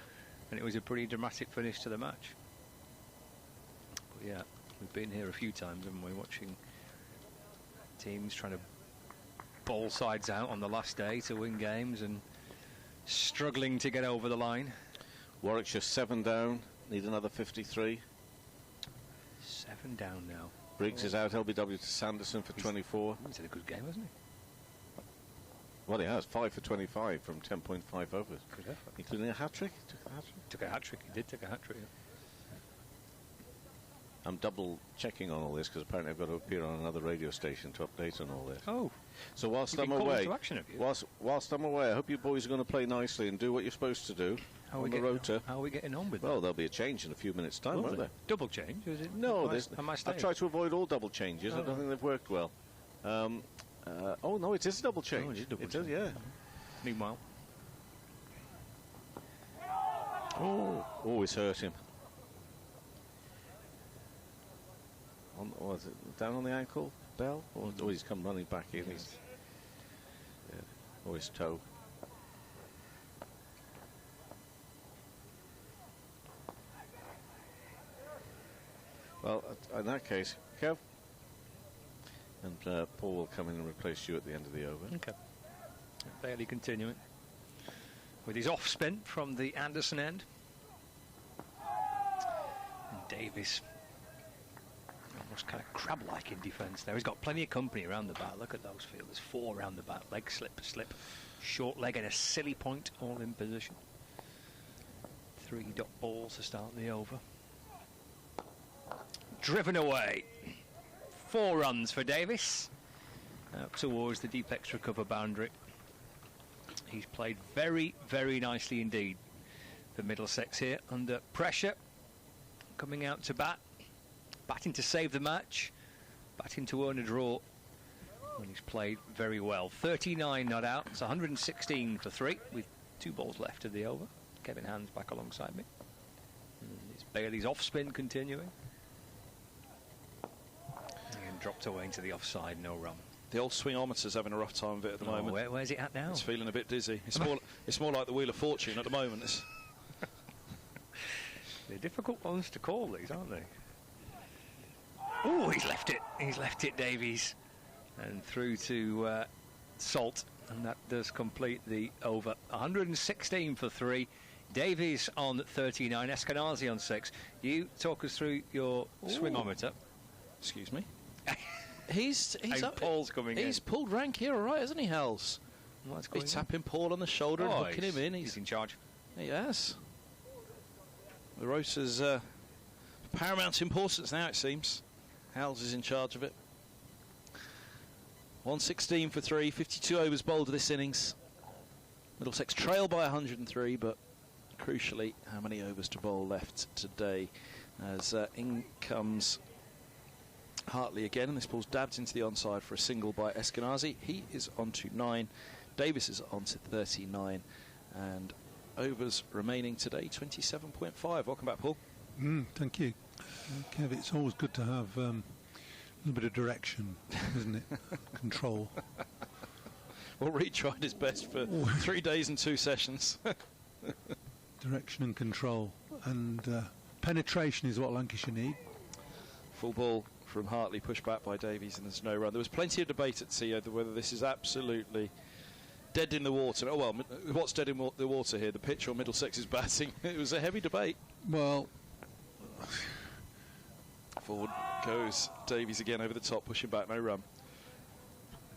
And it was a pretty dramatic finish to the match. But yeah, we've been here a few times, haven't we, watching teams trying to bowl sides out on the last day to win games and struggling to get over the line. Warwickshire 7 down, need another 53. 7 down now. Briggs is out, LBW to Sanderson for 24. He's had a good game, hasn't he? Well, he has, 5 for 25 from 10.5 overs. Good effort. Including a hat-trick. Took a hat-trick, he did take a hat-trick, yeah. I'm double checking on all this because apparently I've got to appear on another radio station to update on all this. Oh. So whilst You've I'm been called away, into action, have you? whilst I'm away, I hope you boys are going to play nicely and do what you're supposed to do on the rota. How are we getting on with Well, there'll be a change in a few minutes' time, won't there? Double change, is it? No, I've tried to avoid all double changes. I don't think they've worked well. Oh no, it is a double change. Oh, it is a double It change. is, yeah. Meanwhile. Oh, it's hurt him. Was it down on the ankle, Bell? Or he's come running back in. He's, or his toe. Well, in that case, Kev. And Paul will come in and replace you at the end of the over. Okay. Bailey continuing with his off spin from the Anderson end. And Davies almost kind of crab-like in defence there. He's got plenty of company around the bat. Look at those fielders. 4 around the bat. Leg slip, short leg and a silly point, all in position. 3 dot balls to start the over. Driven away. 4 runs for Davies. Up towards the deep extra cover boundary. He's played very, very nicely indeed for Middlesex here under pressure. Coming out to bat. Batting to save the match. Batting to earn a draw. And he's played very well. 39 not out. It's 116 for 3 with 2 balls left of the over. Kevin Hand's back alongside me. And it's Bailey's off spin continuing. And dropped away into the offside, no run. The old swingometer's having a rough time of it at the moment. Where's it at now? It's feeling a bit dizzy. It's more like the Wheel of Fortune at the moment. They're difficult ones to call, these, aren't they? Oh, he's left it. He's left it, Davies. And through to Salt. And that does complete the over. 116 for 3. Davies on 39, Eskenazi on 6. You talk us through your swingometer. Excuse me. He's up. Paul's coming in. He's pulled rank here, all right, hasn't he, Hells? He's tapping Paul on the shoulder and hooking him in. He's in charge. He has. The rota's paramount importance now, it seems. Howells is in charge of it. 116 for 3, 52 overs bowled this innings. Middlesex trail by 103, but crucially, how many overs to bowl left today? As in comes Hartley again, and this ball's dabbed into the onside for a single by Eskenazi. He is on to 9. Davis is on to 39, and overs remaining today 27.5. Welcome back, Paul. Thank you. Kev, it's always good to have a little bit of direction, isn't it? Control. Well, Reed tried his best for 3 days and 2 sessions. Direction and control, and penetration is what Lancashire need. Full ball from Hartley, pushed back by Davies, and there's no run. There was plenty of debate at sea over whether this is absolutely dead in the water. Oh, well, what's dead in the water here, the pitch or Middlesex's batting? It was a heavy debate. Well, forward goes Davies again over the top, pushing back, no run.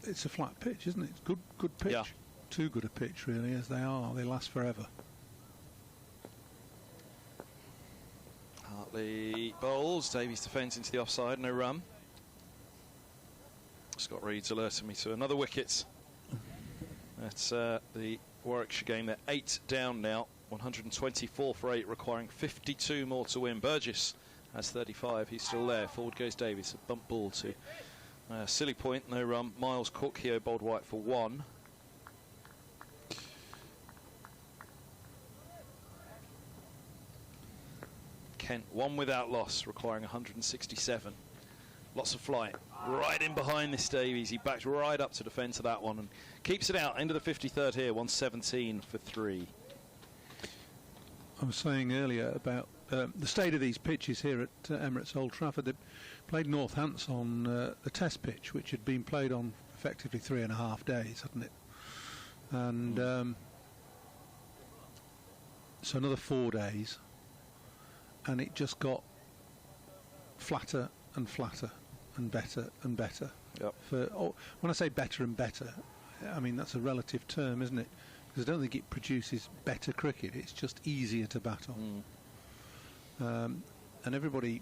It's a flat pitch, isn't it? It's good pitch. Yeah. Too good a pitch, really, as they are. They last forever. Hartley bowls, Davies defends into the offside, no run. Scott Reed's alerting me to another wicket. That's the Warwickshire game. They're 8 down now, 124 for 8, requiring 52 more to win. Burgess has 35, he's still there. Forward goes Davies, a bump ball to silly point, no run. Miles Cook here, bowled white for 1. Kent, 1 without loss, requiring 167. Lots of flight. Right in behind this Davies. He backs right up to defend to that one and keeps it out. End of the 53rd here, 117 for 3. I was saying earlier about the state of these pitches here at Emirates Old Trafford. They played Northants on the test pitch, which had been played on effectively 3.5 days, hadn't it? And so another 4 days, and it just got flatter and flatter and better and better. Yep. When I say better and better, I mean that's a relative term, isn't it? Because I don't think it produces better cricket. It's just easier to bat on. And everybody,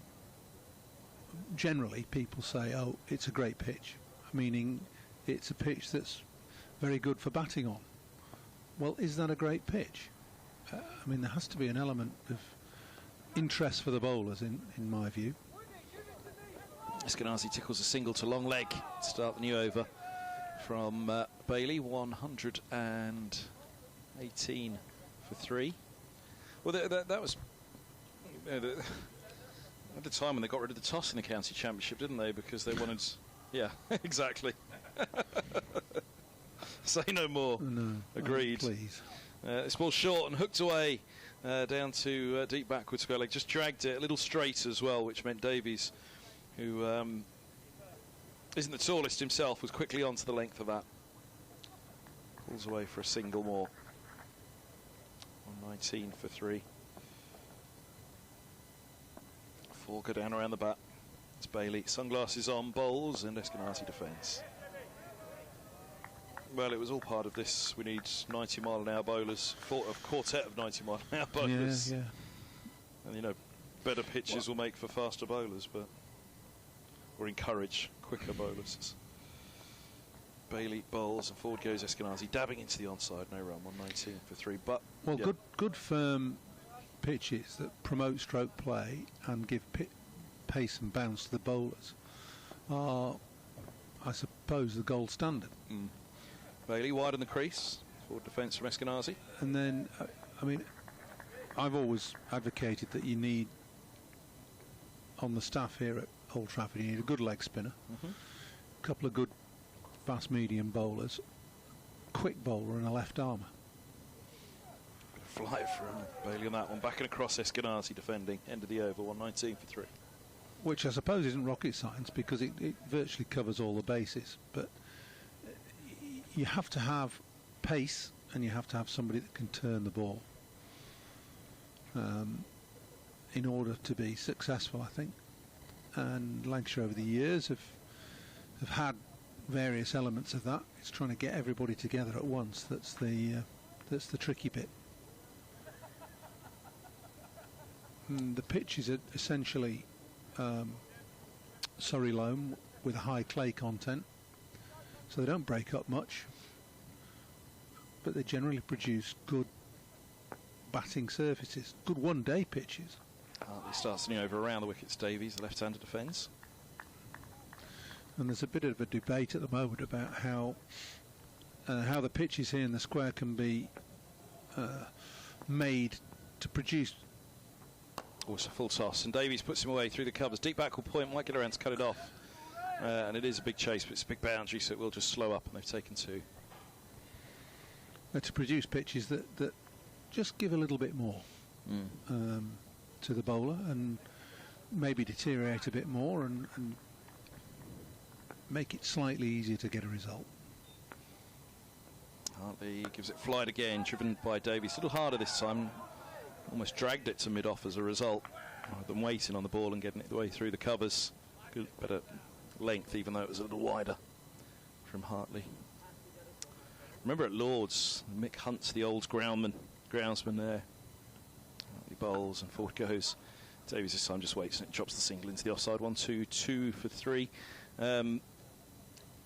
generally, people say, "Oh, it's a great pitch," meaning it's a pitch that's very good for batting on. Well, is that a great pitch? I mean, there has to be an element of interest for the bowlers, in my view. Eskenazi tickles a single to long leg to start the new over from Bailey, 118 for 3. Well, that was at the time when they got rid of the toss in the county championship, didn't they? Because they wanted, yeah, exactly. Say no more. No, agreed. Please. This ball short and hooked away down to deep backwards square leg. Just dragged it a little straight as well, which meant Davies, who isn't the tallest himself, was quickly onto the length of that. Pulls away for a single more. 119 for 3. 4 go down around the bat. It's Bailey. Sunglasses on, bowls, and Eskenazi defends. Well, it was all part of this. We need 90-mile-an-hour bowlers, a quartet of 90-mile-an-hour bowlers. Yeah. And, you know, better pitches will make for faster bowlers, but or encourage quicker bowlers. Bailey bowls and forward goes Eskenazi, dabbing into the onside, no run, 119 for 3. But well, yeah. good firm pitches that promote stroke play and give pace and bounce to the bowlers are, I suppose, the gold standard. Bailey wide in the crease, forward defence from Eskenazi. And then, I mean, I've always advocated that you need, on the staff here at Old Trafford, you need a good leg spinner, a couple of good fast medium bowlers, quick bowler and a left armour. Flight from Bailey on that one, back and across Eskenazi defending, end of the over, 119 for 3. Which I suppose isn't rocket science because it virtually covers all the bases, but you have to have pace and you have to have somebody that can turn the ball. in order to be successful, I think. And Lancashire over the years have had various elements of that. It's trying to get everybody together at once. That's the tricky bit. And the pitch is essentially Surrey loam with a high clay content, so they don't break up much, but they generally produce good batting surfaces, good one-day pitches. He starts turning over around the wickets. Davies, the left-hander, defends. And there's a bit of a debate at the moment about how the pitches here in the square can be made to produce. Oh, it's a full toss, and Davies puts him away through the covers. Deep backward point, might get around to cut it off. And it is a big chase, but it's a big boundary, so it will just slow up, and they've taken 2. To produce pitches that just give a little bit more to the bowler, and maybe deteriorate a bit more, and make it slightly easier to get a result. Hartley gives it flight again, driven by Davies. A little harder this time. Almost dragged it to mid-off as a result, rather than waiting on the ball and getting it the way through the covers. Good, better length, even though it was a little wider from Hartley. Remember at Lords, Mick Hunt's the old groundsman there. Hartley bowls and forward goes. Davies this time just waits and it drops the single into the offside. 1-2 for 3. There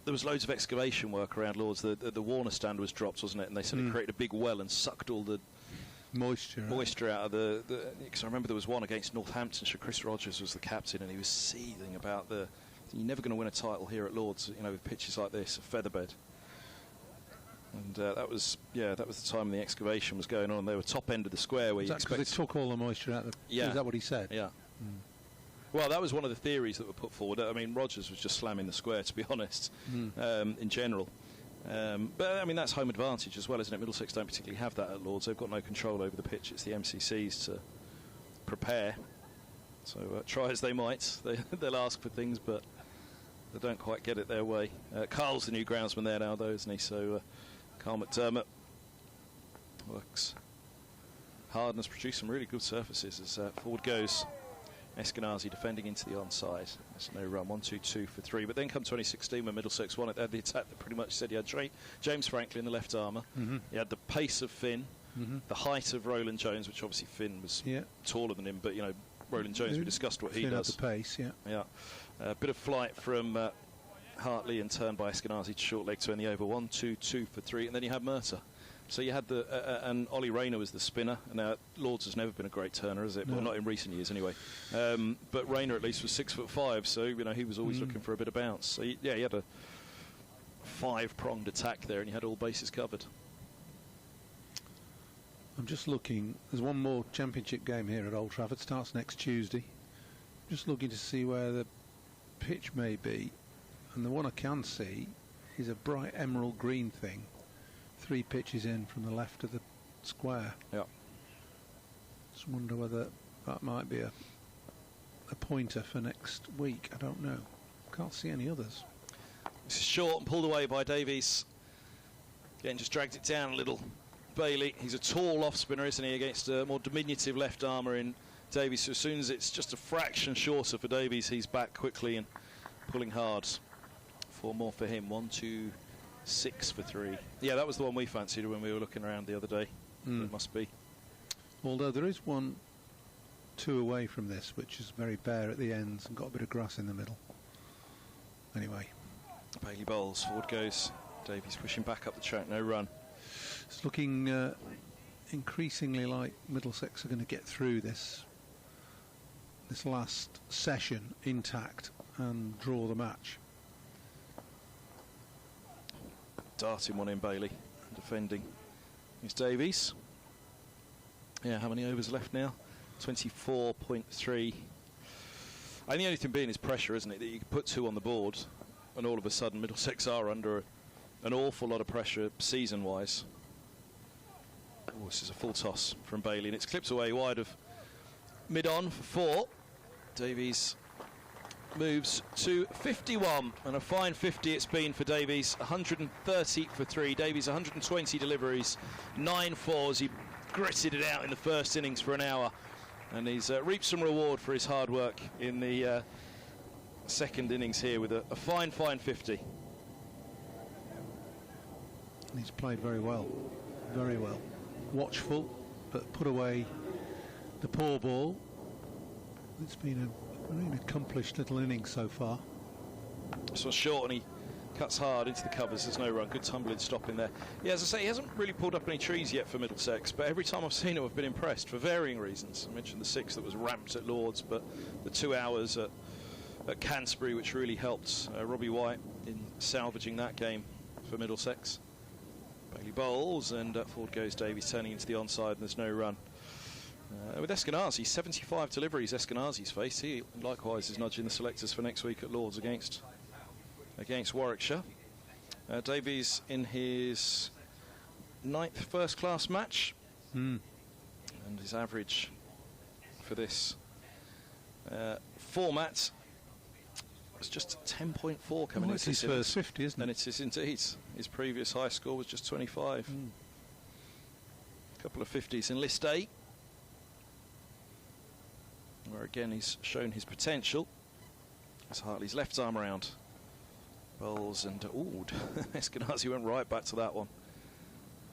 was loads of excavation work around Lords. The Warner stand was dropped, wasn't it? And they said it created a big well and sucked all the moisture out of the because I remember there was one against Northamptonshire. Chris Rogers was the captain, and he was seething about you're never going to win a title here at Lords, with pitches like this, a featherbed. And that was the time the excavation was going on. They were top end of the square where you expect. They took all the moisture out of yeah. Is that what he said? Yeah. Well, that was one of the theories that were put forward. I mean, Rogers was just slamming the square, to be honest, in general. But I mean, that's home advantage as well, isn't it? Middlesex don't particularly have that at Lords. They've got no control over the pitch. It's the MCCs to prepare. So try as they might, they'll ask for things, but they don't quite get it their way. Carl's the new groundsman there now, though, isn't he? So Carl McDermott works hard and has produced some really good surfaces as forward goes. Eskenazi defending into the onside. There's no run. 1-2 for 3. But then come 2016 when Middlesex won it, they had the attack that pretty much said he had James Franklin, the left armour. He had the pace of Finn, the height of Roland Jones, which obviously Finn was taller than him, but Roland Jones, we discussed what he Finn does. Had the pace, yeah. A bit of flight from Hartley and turned by Eskenazi to short leg to end the over. 1-2 for 3, and then you had Mercer. So you had and Ollie Rayner was the spinner. Now Lords has never been a great turner, has it? No. Well, not in recent years anyway. But Rayner at least was 6'5", so he was always looking for a bit of bounce. So he had a 5-pronged attack there, and you had all bases covered. I'm just looking. There's one more championship game here at Old Trafford. Starts next Tuesday. Just looking to see where the pitch may be, and the one I can see is a bright emerald green thing. 3 pitches in from the left of the square. Yeah. Just wonder whether that might be a pointer for next week. I don't know. Can't see any others. This is short and pulled away by Davies. Again, just dragged it down a little. Bailey, he's a tall off spinner, isn't he, against a more diminutive left armour in Davies. So as soon as it's just a fraction shorter for Davies, he's back quickly and pulling hard. 4 more for him. 1-2. 6 for 3. Yeah, that was the one we fancied when we were looking around the other day. It must be. Although there is 1-2 away from this, which is very bare at the ends and got a bit of grass in the middle. Anyway. Bailey bowls, forward goes. Davies pushing back up the track, no run. It's looking increasingly like Middlesex are going to get through this last session intact and draw the match. Darting one in, Bailey, defending. Here's Davies. Yeah, how many overs left now? 24.3. I think the only thing being is pressure, isn't it? That you can put 2 on the board, and all of a sudden Middlesex are under an awful lot of pressure season-wise. Oh, this is a full toss from Bailey, and it's clipped away wide of mid-on for 4. Davies moves to 51, and a fine 50 it's been for Davies. 130 for 3. Davies 120 deliveries, 9 fours. He gritted it out in the first innings for an hour, and he's reaped some reward for his hard work in the second innings here with a fine 50. He's played very well, very well. Watchful, but put away the poor ball. It's been a very accomplished little innings so far. This one's short and he cuts hard into the covers. There's no run. Good tumbling stop in there. Yeah, as I say, he hasn't really pulled up any trees yet for Middlesex, but every time I've seen him I've been impressed for varying reasons. I mentioned the 6 that was ramped at Lords, but the 2 hours at Canterbury, which really helped Robbie White in salvaging that game for Middlesex. Bailey bowls and forward goes Davies, turning into the onside, and there's no run. With Eskenazi, 75 deliveries Eskenazi's faced. He likewise is nudging the selectors for next week at Lords against Warwickshire. Davies in his 9th first-class match, and his average for this format was just 10.4 coming into his first 50, isn't it? And it is indeed. His previous high score was just 25. A couple of 50s in List A, where again he's shown his potential. As Hartley's left arm around. Bowls and Eskenazi went right back to that one.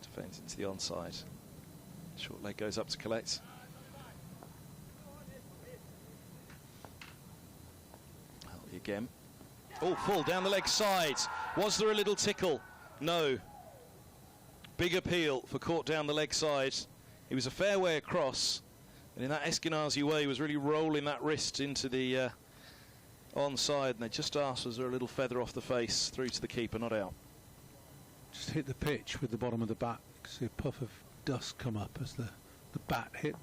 Defends into the onside. Short leg goes up to collect. Hartley again. Oh, full down the leg side. Was there a little tickle? No. Big appeal for caught down the leg side. He was a fair way across, and in that Eskenazi way he was really rolling that wrist into the onside, and they just asked, was there a little feather off the face? Through to the keeper, not out. Just hit the pitch with the bottom of the bat. See a puff of dust come up as the bat hit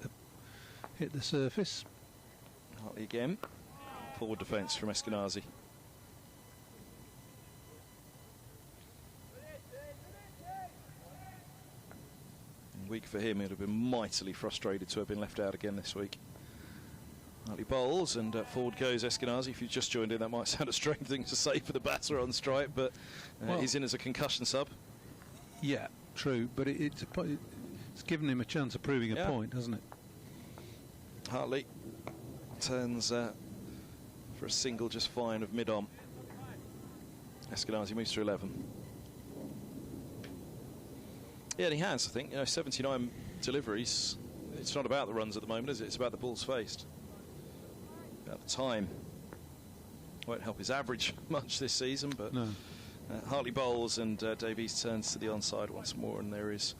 the surface. Hartley again. Forward defence from Eskenazi. Week for him, he'd have been mightily frustrated to have been left out again this week. Hartley bowls and forward goes Eskenazi. If you've just joined in, that might sound a strange thing to say for the batter on strike, but well, he's in as a concussion sub. Yeah, true, but it's given him a chance of proving a point, hasn't it? Hartley turns for a single just fine of mid-on. Eskenazi moves to 11. Yeah, and he has, I think, 79 deliveries. It's not about the runs at the moment, is it? It's about the balls faced. About the time. Won't help his average much this season, but no. Hartley bowls and Davies turns to the onside once more, and there is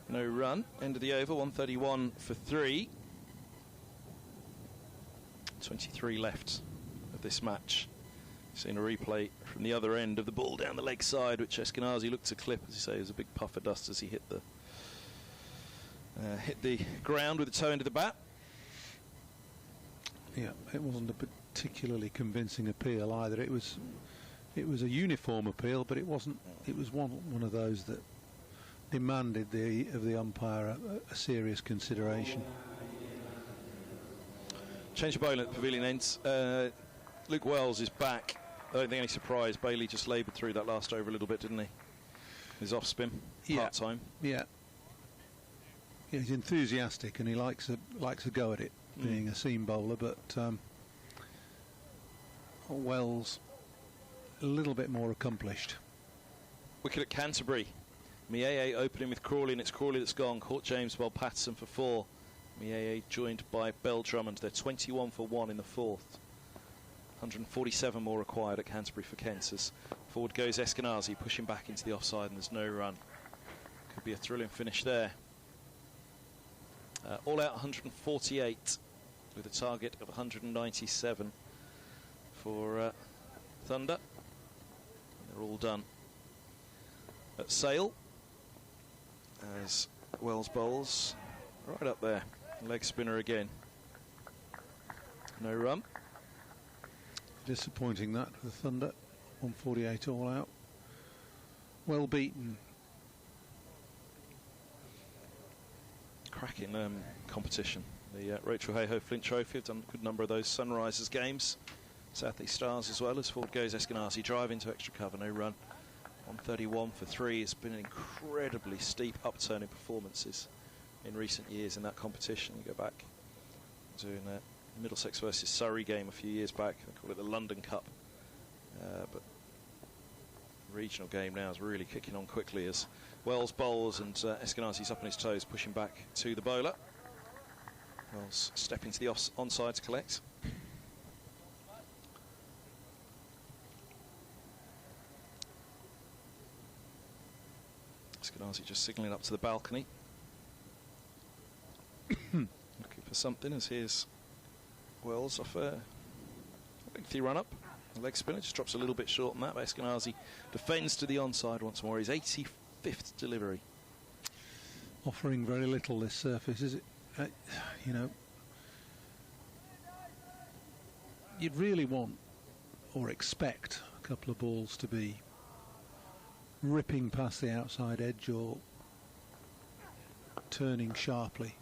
no run. End of the over, 131 for 3. 23 left of this match. Seen a replay from the other end of the ball down the leg side, which Eskenazi looked to clip. As you say, it was a big puff of dust as he hit the ground with the toe end of the bat. Yeah, it wasn't a particularly convincing appeal either. It was a uniform appeal, but it wasn't. It was one of those that demanded of the umpire a serious consideration. Change of bowling at the pavilion ends. Luke Wells is back. I don't think any surprise. Bailey just laboured through that last over a little bit, didn't he? His off spin, part time. Yeah. He's enthusiastic and he likes a go at it, being a seam bowler. But Wells a little bit more accomplished. Wicket at Canterbury. Mieye opening with Crawley, and it's Crawley that's gone. Caught James Bell Patterson for 4. Mieye joined by Bell Drummond. They're 21 for 1 in the 4th. 147 more required at Canterbury for Kents as forward goes Eskenazi, pushing back into the offside, and there's no run. Could be a thrilling finish there. All out 148 with a target of 197 for Thunder. They're all done at Sale as Wells bowls right up there. Leg spinner again. No run. Disappointing that for the Thunder. 148 all out. Well beaten. Cracking competition. The Rachel Hayhoe Flint Trophy have done a good number of those Sunrisers games. South East Stars as well. As forward goes Eskenazi, drive into extra cover, no run. 131 for 3. It's been an incredibly steep upturn in performances in recent years in that competition. You go back doing a Middlesex versus Surrey game a few years back. They call it the London Cup. But the regional game now is really kicking on quickly as Wells bowls and Eskenazi's up on his toes, pushing back to the bowler. Wells stepping to the onside to collect. Eskenazi just signalling up to the balcony. Looking for something as here's Wells off a lengthy run up. The leg spinner just drops a little bit short on that, but Eskenazi defends to the onside once more. His 85th delivery. Offering very little, this surface, is it? You know, you'd really want or expect a couple of balls to be ripping past the outside edge or turning sharply.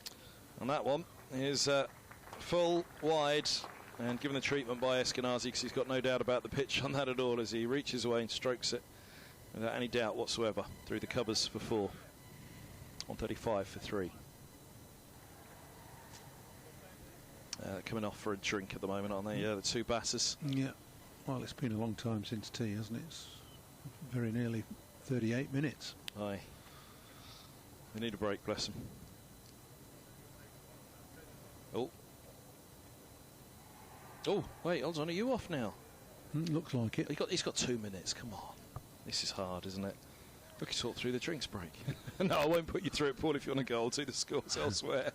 And that one is full wide and given the treatment by Eskenazi, because he's got no doubt about the pitch on that at all, as he reaches away and strokes it without any doubt whatsoever through the covers for 4. 135 for 3. Coming off for a drink at the moment, aren't they? The two batters. Yeah. Well, it's been a long time since tea, hasn't it? It's very nearly 38 minutes. Aye. They need a break, bless them. Oh. Oh, wait, hold on, are you off now? Looks like it. He's got 2 minutes, come on. This is hard, isn't it? Look, you talk through the drinks break. No, I won't put you through it, Paul, if you want to go. I'll do the scores elsewhere.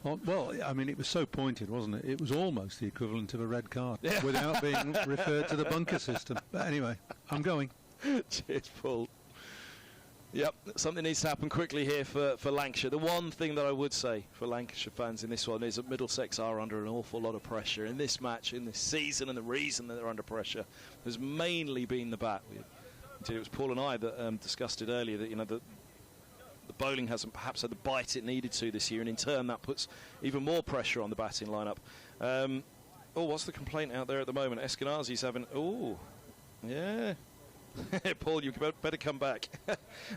Well, I mean, it was so pointed, wasn't it? It was almost the equivalent of a red card without being referred to the bunker system. But anyway, I'm going. Cheers, Paul. Yep, something needs to happen quickly here for Lancashire. The one thing that I would say for Lancashire fans in this one is that Middlesex are under an awful lot of pressure in this match, in this season, and the reason that they're under pressure has mainly been the bat. It was Paul and I that discussed it earlier, that, you know, the bowling hasn't perhaps had the bite it needed to this year, and in turn that puts even more pressure on the batting lineup. What's the complaint out there at the moment? Eskenazi's having... Oh, yeah... Paul, you better come back.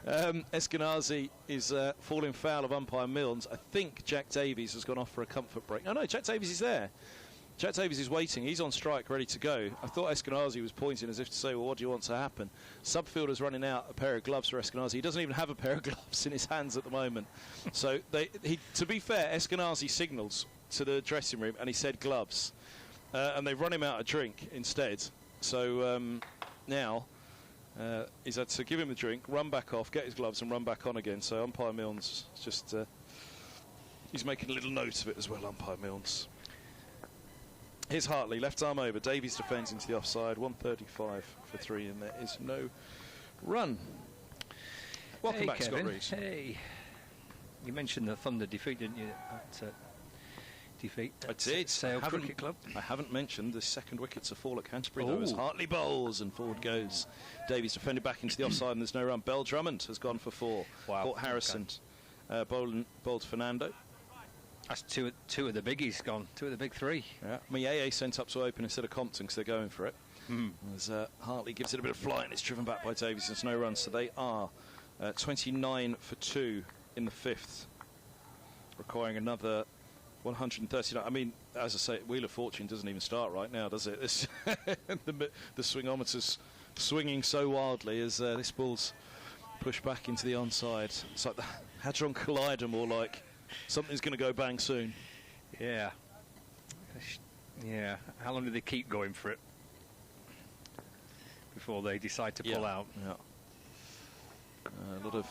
Eskenazi is falling foul of umpire Milnes. I think Jack Davies has gone off for a comfort break. No, Jack Davies is there. Jack Davies is waiting. He's on strike, ready to go. I thought Eskenazi was pointing as if to say, well, what do you want to happen? Subfielder's running out a pair of gloves for Eskenazi. He doesn't even have a pair of gloves in his hands at the moment. So, to be fair, Eskenazi signals to the dressing room and he said gloves. And they've run him out a drink instead. So, now... he's had to give him the drink, run back off, get his gloves and run back on again. So umpire Milnes just he's making a little note of it as well, umpire Milnes. Here's Hartley, left arm over, Davies defends into the offside, 135 for 3, and there is no run. Welcome back, Kevin. Scott Rees. Hey, you mentioned the Thunder defeat, didn't you? Defeat I did. Sale Cricket Club. I haven't mentioned the second wicket to fall at Canterbury, though, as Hartley bowls and forward goes. Davies defended back into the offside and there's no run. Bell Drummond has gone for 4. Wow. Port Harrison bowled Fernando. That's two of the biggies gone, 2 of the big 3. Yeah. Mieye sent up to open instead of Compton because they're going for it. As Hartley gives it a bit of fly and it's driven back by Davies and it's no run. So they are 29 for 2 in the 5th, requiring another 139. I mean, as I say, Wheel of Fortune doesn't even start right now, does it? The swingometer's swinging so wildly as this ball's pushed back into the onside. It's like the Hadron Collider, more like something's going to go bang soon. Yeah. Yeah. How long do they keep going for it before they decide to pull out? Yeah. A lot of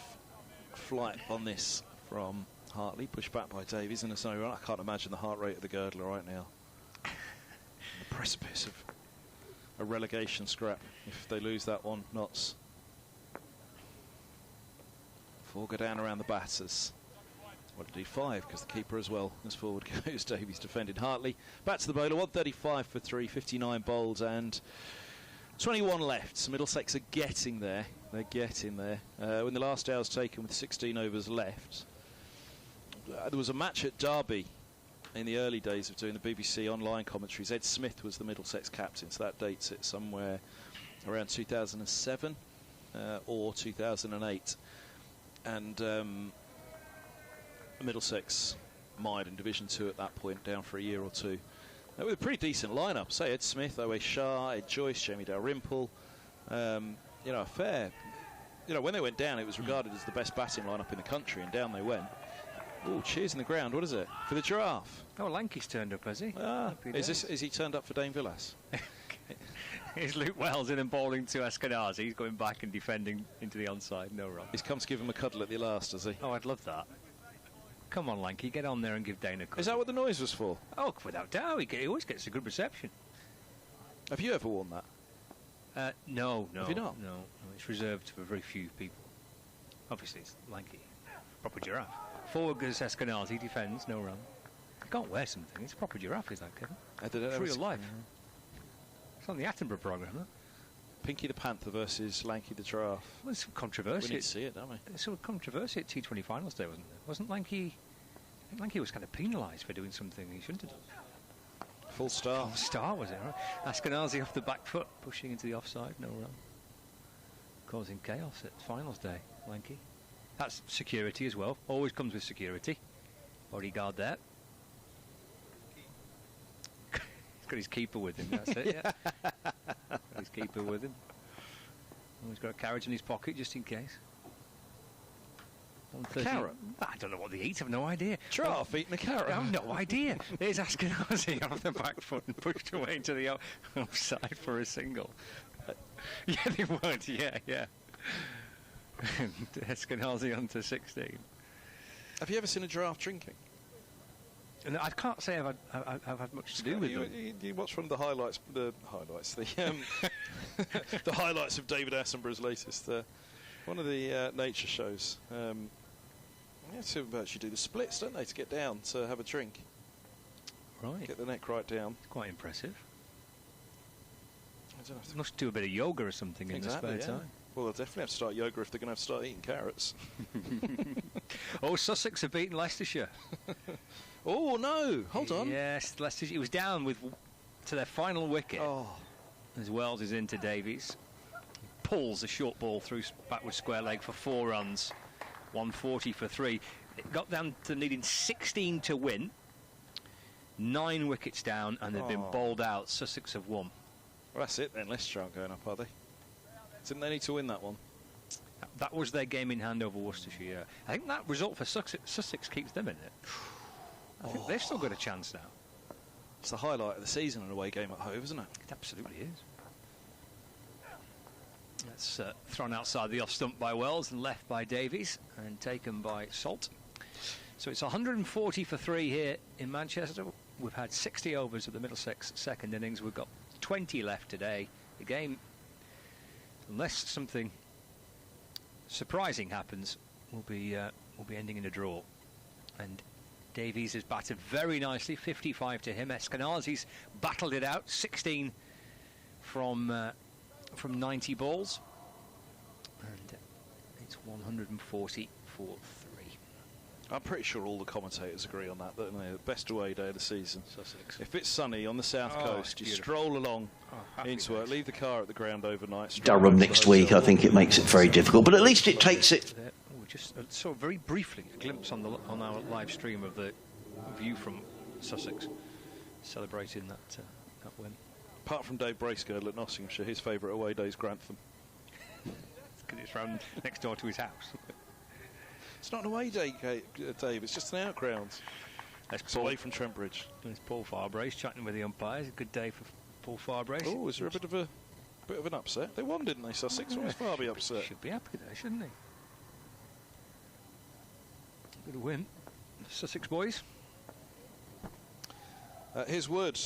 flight on this from Hartley, pushed back by Davies, and there's no run. I can't imagine the heart rate of the girdler right now. The precipice of a relegation scrap if they lose that 1 knots. 4 go down around the batters. What did he 5? Because the keeper as well as forward goes. Davies defended. Hartley back to the bowler. 135 for 3, 59 bowls and 21 left. So Middlesex are getting there. They're getting there. When the last hour's taken with 16 overs left. There was a match at Derby in the early days of doing the BBC online commentaries. Ed Smith was the Middlesex captain, so that dates it somewhere around 2007 or 2008. And Middlesex mired in Division 2 at that point, down for a year or two. With a pretty decent lineup, say Ed Smith, Owe Shah, Ed Joyce, Jamie Dalrymple. You know, a fair. You know, when they went down, it was regarded as the best batting lineup in the country, and down they went. Oh, cheers in the ground. What is it? For the Giraffe. Oh, Lanky's turned up, has he? Ah, is he turned up for Dane Villas? Here's Luke Wells in and bowling to Eskenazi. He's going back and defending into the onside. No run. He's come to give him a cuddle at the last, has he? Oh, I'd love that. Come on, Lanky, get on there and give Dane a cuddle. Is that what the noise was for? Oh, without doubt. He always gets a good reception. Have you ever worn that? No. Have you not? No. It's reserved for very few people. Obviously, it's Lanky. Proper giraffe. Forward goes Eskenazi, defends, no run. You can't wear something. It's a proper giraffe, is that, Kevin? I don't know. It's real life. It's on the Attenborough programme, huh? Pinky the Panther versus Lanky the Giraffe. Well, there's some controversy. We need to see it, don't we? There's some controversy at T20 finals day, wasn't there? Wasn't Lanky... I think Lanky was kind of penalised for doing something he shouldn't have done. Full star. Full star, was it? Right? Eskenazi off the back foot, pushing into the offside, no run. Causing chaos at finals day, Lanky. That's security as well. Always comes with security. Bodyguard there. He's got his keeper with him, that's it, yeah. Got his keeper with him. Oh, he's got a carrot in his pocket just in case. Carrot? I don't know what they eat, I've no idea. Giraffe eating a carrot? I have no idea. There's Eskenazi off the back foot and pushed away into the offside for a single. Yeah, they would, yeah. Eskenazi on to 16. Have you ever seen a giraffe drinking? And I can't say I've had much to do with them. You watch one of the highlights, the highlights of David Attenborough's latest, one of the nature shows. They have to actually do the splits, don't they, to get down to have a drink. Right. Get the neck right down. It's quite impressive. I don't know. They must do a bit of yoga or something in the spare time. Well, they'll definitely have to start yoga if they're going to have to start eating carrots. Oh, Sussex have beaten Leicestershire. Oh, no. Hold on. Yes, Leicestershire. It was down to their final wicket. Oh. As Wells is into Davies. Pulls a short ball through backward square leg for 4 runs. 140 for 3. It got down to needing 16 to win. 9 wickets down, and they've been bowled out. Sussex have won. Well, that's it then. Leicester aren't going up, are they? Didn't they need to win that one? That was their game in hand over Worcestershire, yeah. I think that result for Sussex keeps them in it. I think they've still got a chance now. It's the highlight of the season, an away game at home, isn't it? It absolutely is. That's thrown outside the off stump by Wells and left by Davies and taken by Salt. So it's 140 for 3 here in Manchester. We've had 60 overs of the Middlesex second innings. We've got 20 left today. The game, unless something surprising happens, will be ending in a draw. And Davies has batted very nicely, 55 to him. Eskenazi's battled it out, 16 from 90 balls, and it's 140 for 3. I'm pretty sure all the commentators agree on that, don't they? The best away day of the season. Sussex. If it's sunny on the south coast, you stroll along into it, leave the car at the ground overnight. Durham next week, I think it makes it very difficult, but at least it takes it. Just so very briefly, a glimpse on our live stream of the view from Sussex, celebrating that win. Apart from Dave Bracegirdle at Nottinghamshire, his favourite away day is Grantham. Because it's round next door to his house. It's not an away day, Dave. It's just an out ground. It's away from Trent Bridge. There's Paul Farbrace chatting with the umpires. A good day for Paul Farbrace. Oh, is there a bit of an upset? They won, didn't they, Sussex? Why was Farby upset? Should be happy there, shouldn't he? Good win, Sussex boys. Here's Wood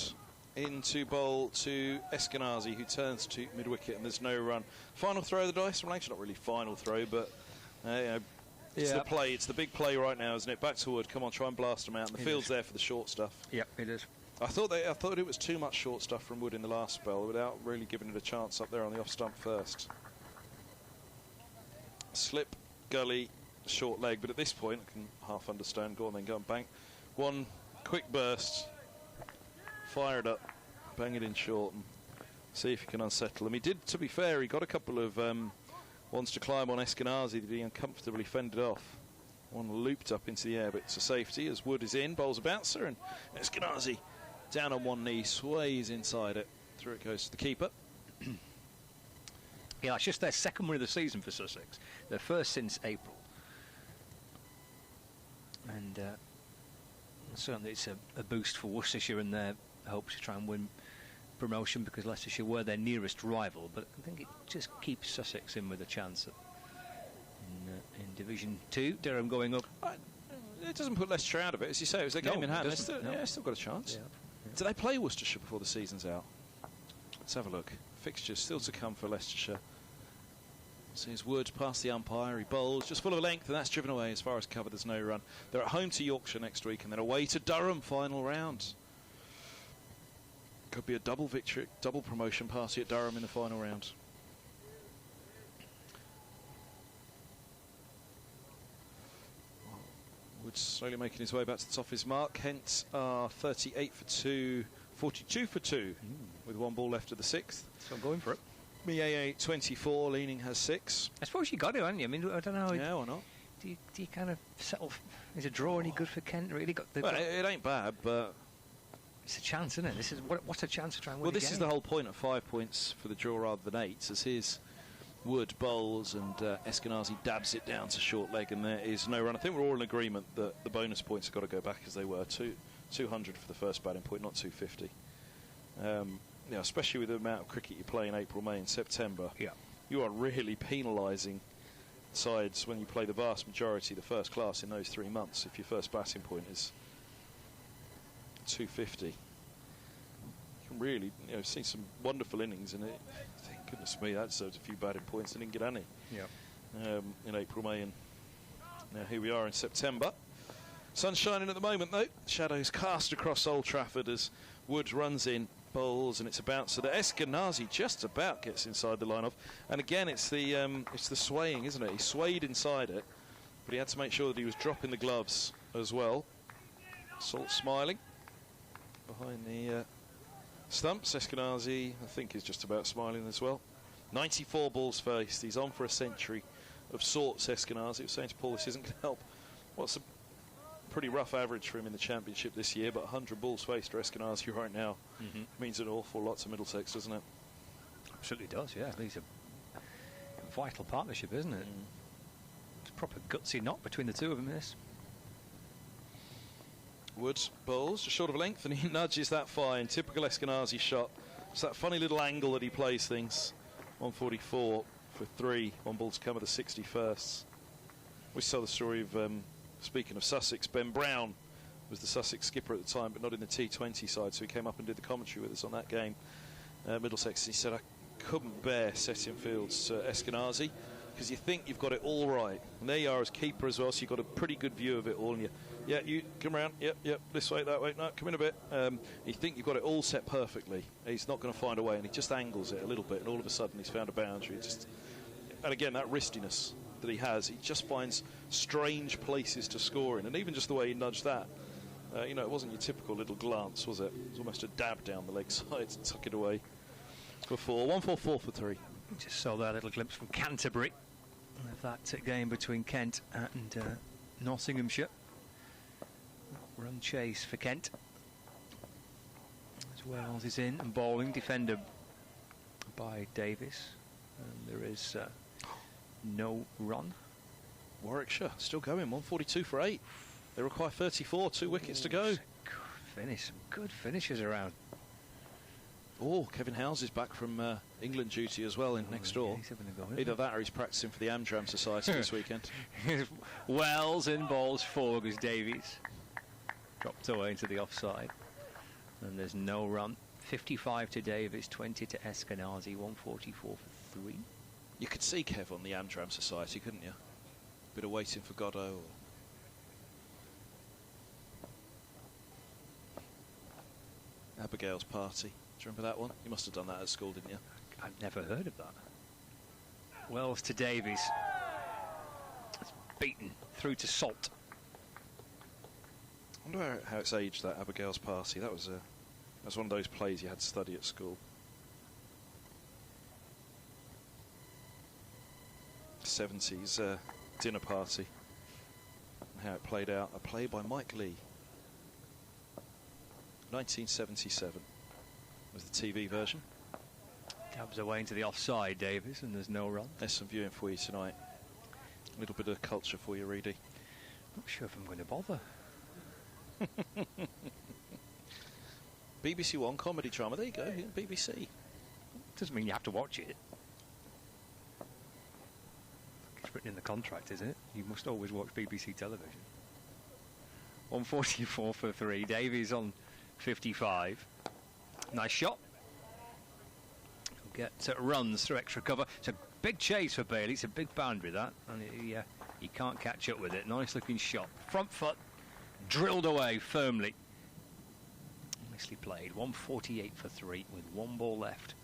into bowl to Eskenazi, who turns to mid-wicket, and there's no run. Final throw of the dice. Well, actually, not really final throw, but it's the play. It's the big play right now, isn't it? Back to Wood. Come on, try and blast them out. And the field's there for the short stuff. Yep, it is. I thought it was too much short stuff from Wood in the last spell, without really giving it a chance up there on the off stump first. Slip, gully, short leg, but at this point I can half understand. Go on then, go and bank. One quick burst, fire it up, bang it in short, and see if you can unsettle him. He did, to be fair, he got a couple of ones to climb on Eskenazi that he uncomfortably fended off. One looped up into the air, but it's a safety as Wood is in, bowls a bouncer, and Eskenazi down on one knee, sways inside it. Through it goes to the keeper. Yeah, it's just their second win of the season for Sussex. Their first since April. And certainly it's a boost for Worcestershire in their hopes to try and win promotion, because Leicestershire were their nearest rival, but I think it just keeps Sussex in with a chance in Division 2. Durham going up. It doesn't put Leicester out of it, as you say. It was their game in hand. Still got a chance. Yeah. Do they play Worcestershire before the season's out? Let's have a look. Fixtures still to come for Leicestershire. So here's Wood past the umpire, he bowls, just full of length, and that's driven away as far as cover. There's no run. They're at home to Yorkshire next week, and then away to Durham, final round. Could be a double victory, double promotion party at Durham in the final round. Wood slowly making his way back to the top of his mark. Kent are 38 for 2, 42 for 2, with one ball left of the sixth. So I'm going for it. Mieye 24, Leaning has 6. I suppose you got to, haven't you? I mean, I don't know. Yeah, why not? Do you kind of settle? Is a draw any good for Kent? Really got the. Well, it ain't bad, but it's a chance, isn't it? This is what's a chance to try and win. Well, this is the whole point of 5 points for the draw rather than 8. As his Wood bowls and Eskenazi dabs it down to short leg, and there is no run. I think we're all in agreement that the bonus points have got to go back as they were. 200 for the first batting point, not 250. Yeah, especially with the amount of cricket you play in April, May and September. Yeah. You are really penalising sides when you play the vast majority of the first class in those 3 months if your first batting point is 250. You can really, see some wonderful innings, and thank goodness me, that deserves a few batting points. They didn't get any. Yeah. In April, May, and now here we are in September. Sun's shining at the moment, though. Shadows cast across Old Trafford as Wood runs in, bowls, and it's a bouncer that Eskenazi just about gets inside the line off. And again, it's the swaying, isn't it? He swayed inside it, but he had to make sure that he was dropping the gloves as well. Salt smiling behind the stumps. Eskenazi, I think, is just about smiling as well. 94 balls faced. He's on for a century of sorts, Eskenazi. I was saying to Paul, this isn't going to help. What's a pretty rough average for him in the Championship this year, but 100 balls faced for Eskenazi right now means an awful lot to Middlesex, doesn't it? Absolutely does, yeah. These are a vital partnership, isn't it? It's a proper gutsy knot between the two of them, this. Woods bowls just short of length, and he nudges that fine. Typical Eskenazi shot. It's that funny little angle that he plays things. 144 for 3. One ball to come at the 61st. We saw the story of, speaking of Sussex, Ben Brown was the Sussex skipper at the time, but not in the T20 side, so he came up and did the commentary with us on that game. Middlesex, he said, I couldn't bear setting fields to Eskenazi, because you think you've got it all right. And there you are as keeper as well, so you've got a pretty good view of it all. And you come around, yep, this way, that way, no, come in a bit. You think you've got it all set perfectly. He's not going to find a way, and he just angles it a little bit, and all of a sudden he's found a boundary. And again, that wristiness that he has, he just finds strange places to score in. And even just the way he nudged that, it wasn't your typical little glance, was it? It was almost a dab down the leg side to tuck it away for 4. 144 for 3. Just saw that little glimpse from Canterbury of that game between Kent and Nottinghamshire. Run chase for Kent. As Wells is in and bowling, defender by Davis. And there is no run. Warwickshire still going, 142 for 8. They require 34, 2 wickets to go. Good finish, some good finishes around. Oh, Kevin Howes is back from England duty as well in next door. He's having a go, Either that or he's practicing for the Amdram Society this weekend. Wells in bowls 4 goes Davies. Dropped away into the offside. And there's no run. 55 to Davies, 20 to Eskenazi, 144 for 3. You could see Kev on the Amdram Society, couldn't you? Bit of waiting for Godot. Abigail's Party. Do you remember that one? You must have done that at school, didn't you? I've never heard of that. Wells to Davies. It's beaten through to Salt. I wonder how it's aged, that Abigail's Party. That was one of those plays you had to study at school. 70s dinner party. how it played out. A play by Mike Lee. 1977 was the TV version. Tabs away into the offside, Davis, and there's no run. There's some viewing for you tonight. A little bit of culture for you, Reedy. Not sure if I'm going to bother. BBC One comedy drama. There you go. BBC. Doesn't mean you have to watch it. It's written in the contract, isn't it? You must always watch BBC television. 144 for 3. Davies on 55. Nice shot. He'll get runs through extra cover. It's a big chase for Bailey. It's a big boundary, that. And he can't catch up with it. Nice looking shot. Front foot. Drilled away firmly. Nicely played. 148 for 3 with 1 ball left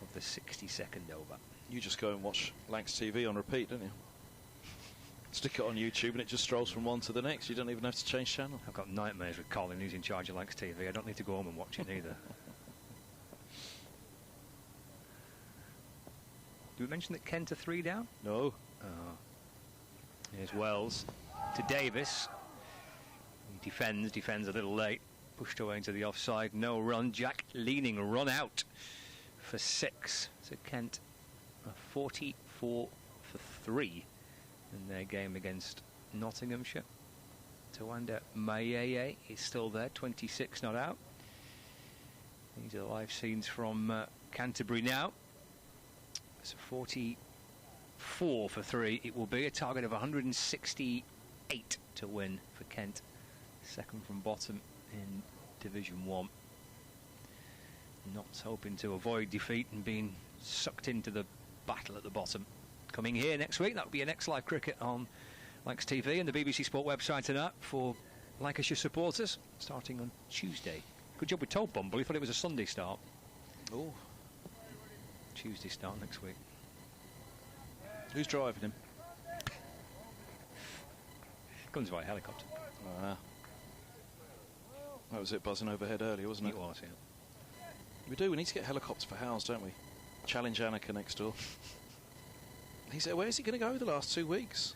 of the 62nd over. You just go and watch Lancs TV on repeat, don't you? Stick it on YouTube and it just strolls from one to the next. You don't even have to change channel. I've got nightmares with Colin, who's in charge of Lancs TV. I don't need to go home and watch it either. Do we mention that Kent are 3 down? No. Oh. Here's Wells to Davis. He defends a little late. Pushed away into the offside. No run. Jack leaning, run out for 6. So Kent 44 for 3 in their game against Nottinghamshire. Tawanda Mayeye is still there, 26 not out. These are the live scenes from Canterbury now. So 44 for 3 it will be. A target of 168 to win for Kent. Second from bottom in Division 1. Not hoping to avoid defeat and being sucked into the battle at the bottom. Coming here next week, that will be a next live cricket on Lancs TV and the BBC Sport website tonight for Lancashire supporters, starting on Tuesday. Good job with Toad Bumble, he thought it was a Sunday start. Oh. Tuesday start next week. Who's driving him? Comes by helicopter. That was it buzzing overhead earlier, wasn't it? It was, yeah. We need to get helicopters for Howes, don't we? Challenge Annika next door. He said, where's he going to go the last 2 weeks?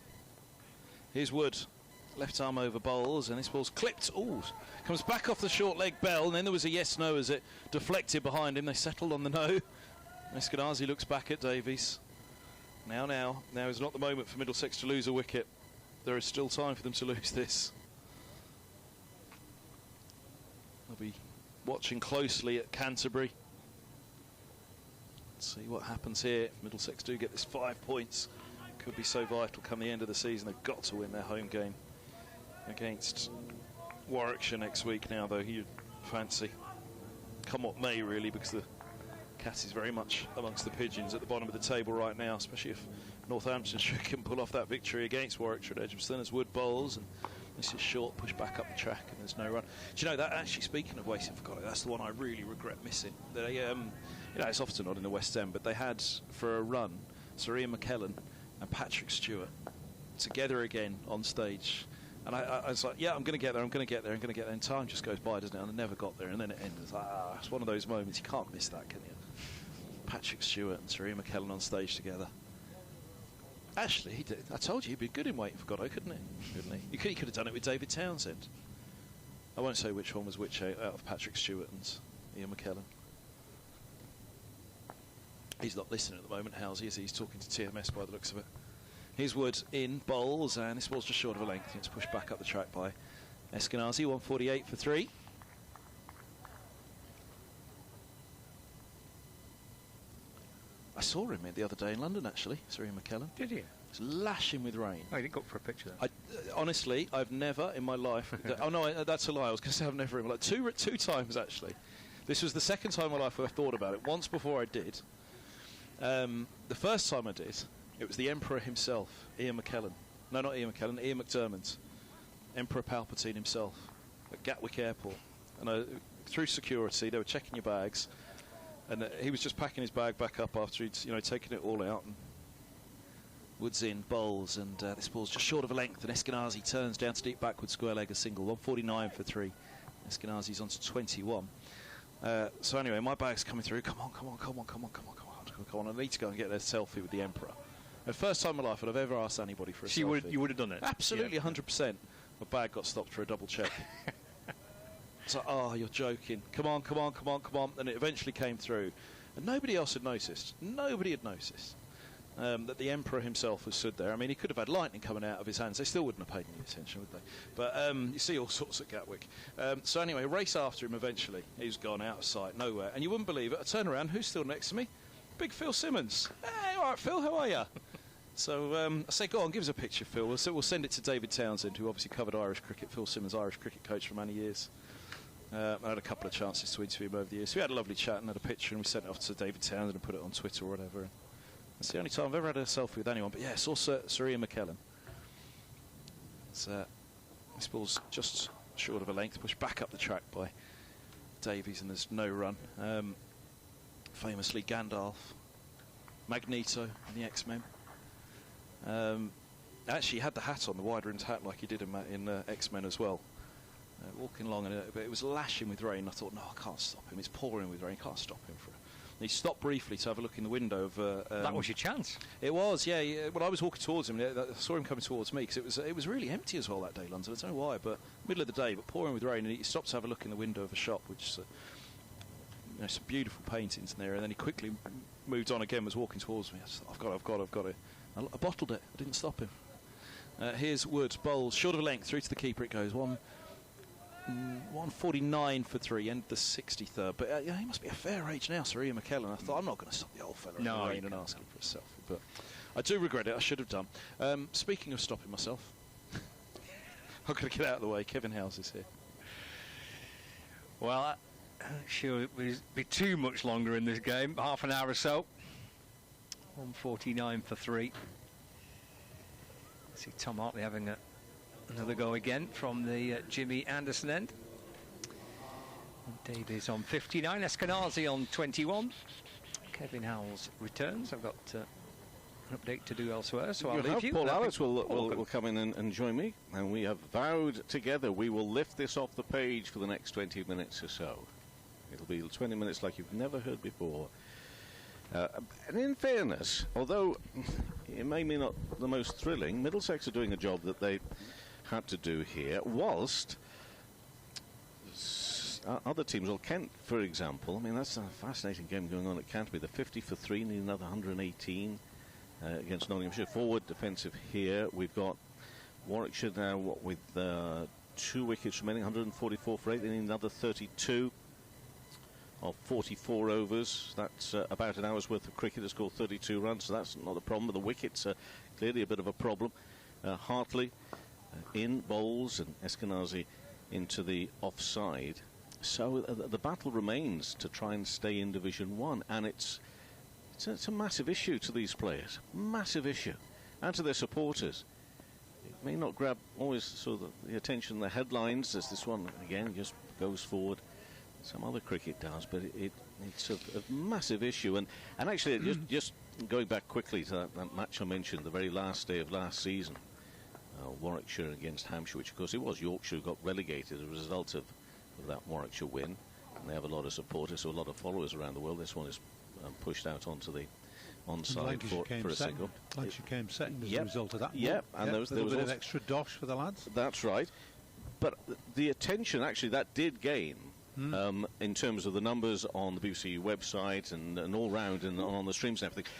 Here's Wood. Left arm over bowls, and this ball's clipped. Ooh, comes back off the short leg bell, and then there was a yes-no as it deflected behind him. They settled on the no. Eskenazi looks back at Davies. Now is not the moment for Middlesex to lose a wicket. There is still time for them to lose this. They'll be watching closely at Canterbury. Let's see what happens here. If Middlesex do get this 5 points, could be so vital come the end of the season. They've got to win their home game against Warwickshire next week now, though. You'd fancy come what may, really, because the cat is very much amongst the pigeons at the bottom of the table right now, especially if Northamptonshire can pull off that victory against Warwickshire at Edgbaston as Wood bowls. And this is short, push back up the track, and there's no run. Do you know that, actually, speaking of wasting for that's the one I really regret missing. They, you know, it's often not in the West End, but they had, for a run, Sir Ian McKellen and Patrick Stewart together again on stage. And I was like, yeah, I'm going to get there, I'm going to get there, I'm going to get there. And time just goes by, doesn't it? And I never got there, and then it ended. It's like, it's one of those moments, you can't miss that, can you? Patrick Stewart and Sir Ian McKellen on stage together. Actually, I told you he'd be good in Waiting for Godot, couldn't he? He could have done it with David Townsend. I won't say which one was which out of Patrick Stewart and Ian McKellen. He's not listening at the moment, Halsey, is he? He's talking to TMS by the looks of it. Here's Wood in bowls, and this ball's just short of a length. It's pushed back up the track by Eskenazi, 148 for 3. I saw him the other day in London, actually, Sir Ian McKellen. Did you? It's lashing with rain. Oh, you didn't go up for a picture then? Honestly, I've never in my life... oh, no, that's a lie. I was going to say I've never in my life. Two times, actually. This was the second time in my life where I thought about it. Once before I did. The first time I did, it was the Emperor himself, Ian McKellen. No, not Ian McKellen, Ian McDermott. Emperor Palpatine himself at Gatwick Airport. And through security, they were checking your bags. And he was just packing his bag back up after he'd, taken it all out. And Wood's in, bowls, and this ball's just short of a length. And Eskenazi turns down to deep backward square leg, a single, 149 for 3. Eskenazi's on to 21. So anyway, my bag's coming through. Come on. I need to go and get a selfie with the Emperor. The first time in my life that I've ever asked anybody for a selfie. You would have done it? Absolutely, yeah. 100%. My bag got stopped for a double check. It's like, oh, you're joking. Come on. And it eventually came through. And nobody else had noticed. Nobody had noticed that the Emperor himself was stood there. I mean, he could have had lightning coming out of his hands. They still wouldn't have paid any attention, would they? But you see all sorts at Gatwick. So anyway, race after him eventually. He's gone out of sight, nowhere. And you wouldn't believe it. I turn around, who's still next to me? Big Phil Simmons. Hey, all right, Phil, how are you? So I say, go on, give us a picture, Phil. We'll send it to David Townsend, who obviously covered Irish cricket. Phil Simmons, Irish cricket coach for many years. I had a couple of chances to interview him over the years. So we had a lovely chat and had a picture, and we sent it off to David Townsend and put it on Twitter or whatever. And that's the only time I've ever had a selfie with anyone. But yeah, I saw Sir Ian McKellen. This ball's just short of a length, pushed back up the track by Davies, and there's no run. Famously Gandalf, Magneto, and the X-Men. Actually, he had the hat on, the wide-rimmed hat, like he did in X-Men as well. Walking along, but it was lashing with rain. I thought, no, I can't stop him. It's pouring with rain. Can't stop him for. And he stopped briefly to have a look in the window of. That was your chance. It was, yeah. When I was walking towards him, I saw him coming towards me because it was really empty as well that day, London. I don't know why, but middle of the day, but pouring with rain, and he stopped to have a look in the window of a shop, which is some beautiful paintings in there. And then he quickly moved on again. Was walking towards me. I just thought, I've got it. I bottled it. I didn't stop him. Here's Wood bowls short of a length through to the keeper. It goes 149 for 3, end the 63rd. But he must be a fair age now, Sir Ian McKellen. I thought, I'm not going to stop the old fella in the rain and ask him for a selfie. But I do regret it. I should have done. Speaking of stopping myself, I've got to get out of the way. Kevin Howes is here. Well, sure, it will be too much longer in this game. Half an hour or so. 149 for 3. See Tom Hartley having another go again from the Jimmy Anderson end. Davies on 59, Eskenazi on 21. Kevin Howells returns. I've got an update to do elsewhere, so I'll leave you. Paul Alex will come in and join me, and we have vowed together we will lift this off the page for the next 20 minutes or so. It'll be 20 minutes like you've never heard before. And in fairness, although it may be not the most thrilling, Middlesex are doing a job that they had to do here, whilst other teams, well, Kent, for example, I mean, that's a fascinating game going on at Canterbury. The 50 for 3, need another 118 against Nottinghamshire. Forward defensive here. We've got Warwickshire now, with 2 wickets remaining, 144 for 8. They need another 32 of 44 overs. That's about an hour's worth of cricket to score 32 runs, so that's not a problem. But the wickets are clearly a bit of a problem. Hartley in bowls and Eskenazi into the offside. So the battle remains to try and stay in Division 1, and it's a massive issue to these players, massive issue, and to their supporters. It may not grab always sort of the attention, the headlines, as this one again just goes forward. Some other cricket does, but it's a massive issue. And actually, just going back quickly to that match I mentioned, the very last day of last season, Warwickshire against Hampshire, which of course it was Yorkshire who got relegated as a result of that Warwickshire win. And they have a lot of supporters, so a lot of followers around the world. This one is pushed out onto the onside for a single. Lancashire came second as a result of that. Yeah, and there was a bit of extra dosh for the lads. That's right. But the attention actually that did gain. In terms of the numbers on the BBC website and all round and on the streams and everything,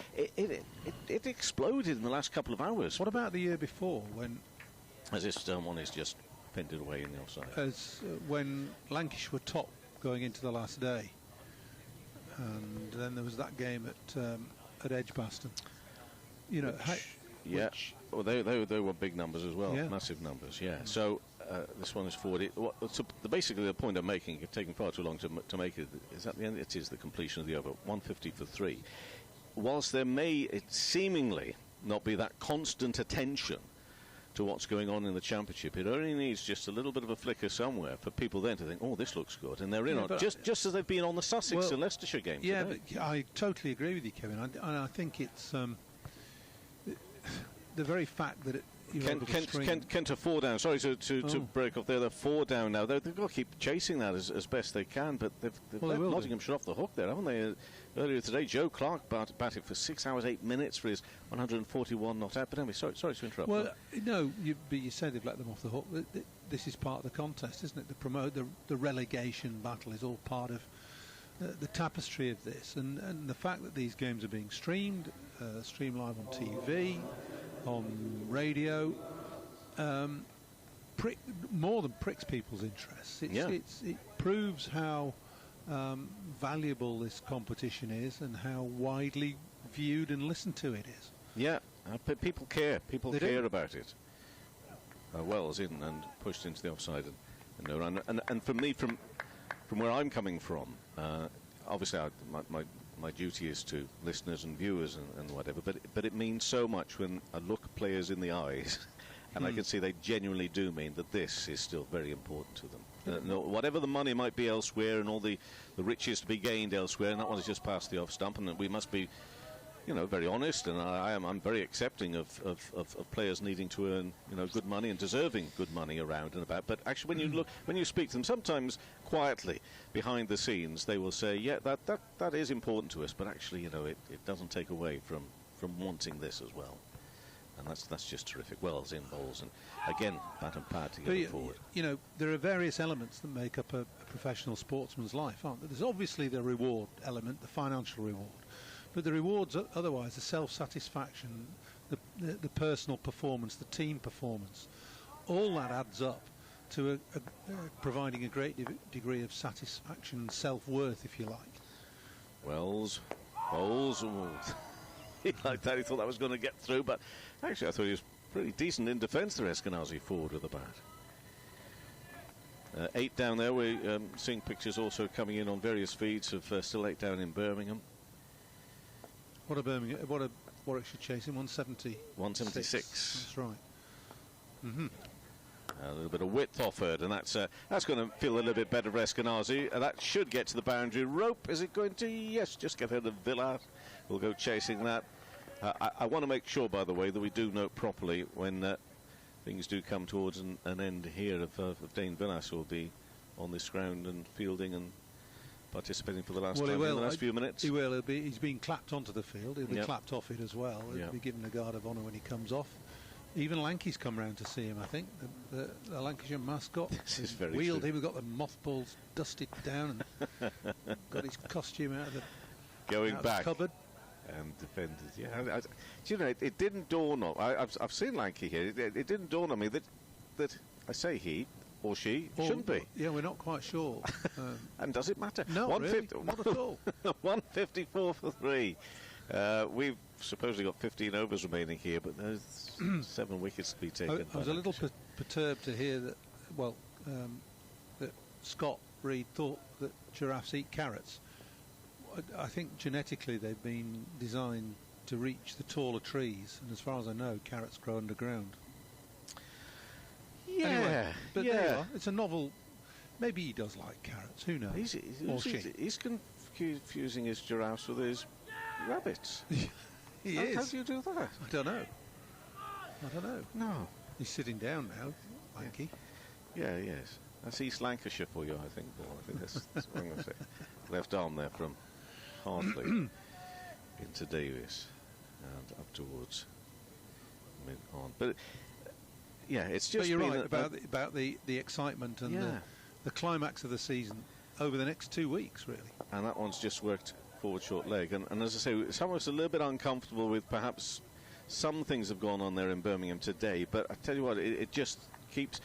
it exploded in the last couple of hours. What about the year before, when... As this one is just pinned away in the offside. As when Lancashire were top going into the last day, and then there was that game at Edgbaston. You know, well, they were big numbers as well, massive numbers. Yeah. So this one is forward. Basically, the point I'm making, taking far too long to make it, is at the end it is the completion of the over, 150 for 3. Whilst there may seemingly not be that constant attention to what's going on in the Championship, it only needs just a little bit of a flicker somewhere for people then to think, oh, this looks good, and they're in on just as they've been on the Sussex and Leicestershire game. Yeah, but I totally agree with you, Kevin. And I think it's the very fact that Kent are 4 down. Sorry to break off there. They're 4 down now. They've got to keep chasing that as best they can, but they've let Nottinghamshire off the hook there, haven't they? Earlier today, Joe Clark batted for 6 hours 8 minutes for his 141 not out. But anyway, sorry to interrupt. Well, no, but you said they've let them off the hook. This is part of the contest, isn't it? The relegation battle is all part of the tapestry of this, and the fact that these games are being streamed live on TV, on radio, more than pricks people's interests. It proves how valuable this competition is and how widely viewed and listened to it is. Yeah, people care. People care about it. Wells in and pushed into the offside and no run. And for me, from where I'm coming from, obviously my duty is to listeners and viewers and whatever, but it means so much when I look players in the eyes and I can see they genuinely do mean that this is still very important to them. Whatever the money might be elsewhere and all the riches to be gained elsewhere, and that one is just past the off stump, and we must be, very honest, and I'm very accepting of players needing to earn, good money and deserving good money around and about. But actually, when you speak to them, sometimes quietly behind the scenes, they will say, yeah, that is important to us, but actually, it doesn't take away from wanting this as well. And that's just terrific. Wells in bowls, and again, bat and pad to get forward. There are various elements that make up a professional sportsman's life, aren't there? There's obviously the reward element, the financial reward. But the rewards otherwise, the self-satisfaction, the personal performance, the team performance, all that adds up to providing a great degree of satisfaction and self-worth, if you like. Wells, bowls, he liked that. He thought that was going to get through, but actually I thought he was pretty decent in defence, the Eskenazi forward with the bat. 8 down there. We're seeing pictures also coming in on various feeds of still 8 down in Birmingham. What a Birmingham! What a Warwickshire chasing 170. 176. That's right. A little bit of width offered, and that's going to feel a little bit better for Eskenazi. That should get to the boundary rope. Is it going to? Yes, just get ahead of Villas. We'll go chasing that. I want to make sure, by the way, that we do note properly when things do come towards an end here of Dane Villas will be on this ground and fielding and participating for the last time in the last few minutes. He will. He's been clapped onto the field. He'll be clapped off it as well. He'll be given a guard of honour when he comes off. Even Lanky's come round to see him, I think. The Lancashire mascot. This is very wheeled true. him. We've got the mothballs dusted down and got his costume out of the cupboard. And defended. Yeah, it didn't dawn on. I've seen Lanky here. It didn't dawn on me that I say he or she shouldn't be. Yeah, we're not quite sure. And does it matter? No, really, not at all. 154 for 3. We've supposedly got 15 overs remaining here, but there's 7 wickets to be taken. I was a little perturbed to hear that. Well, that Scott Reed thought that giraffes eat carrots. I think genetically they've been designed to reach the taller trees, and as far as I know, carrots grow underground. Yeah, anyway, but there you are. It's a novel. Maybe he does like carrots. Who knows? He's confusing his giraffes with his rabbits. He is. How do you do that? I don't know. No. He's sitting down now, Lanky. Yeah, yes. That's East Lancashire for you, I think. Paul. I think that's what I'm going to say. Left arm there from Hartley into Davis and up towards mid-on. But it's just. But you're right about the excitement and the climax of the season over the next 2 weeks, really. And that one's just worked forward short leg. And as I say, someone's a little bit uncomfortable with perhaps some things have gone on there in Birmingham today. But I tell you what, it just keeps,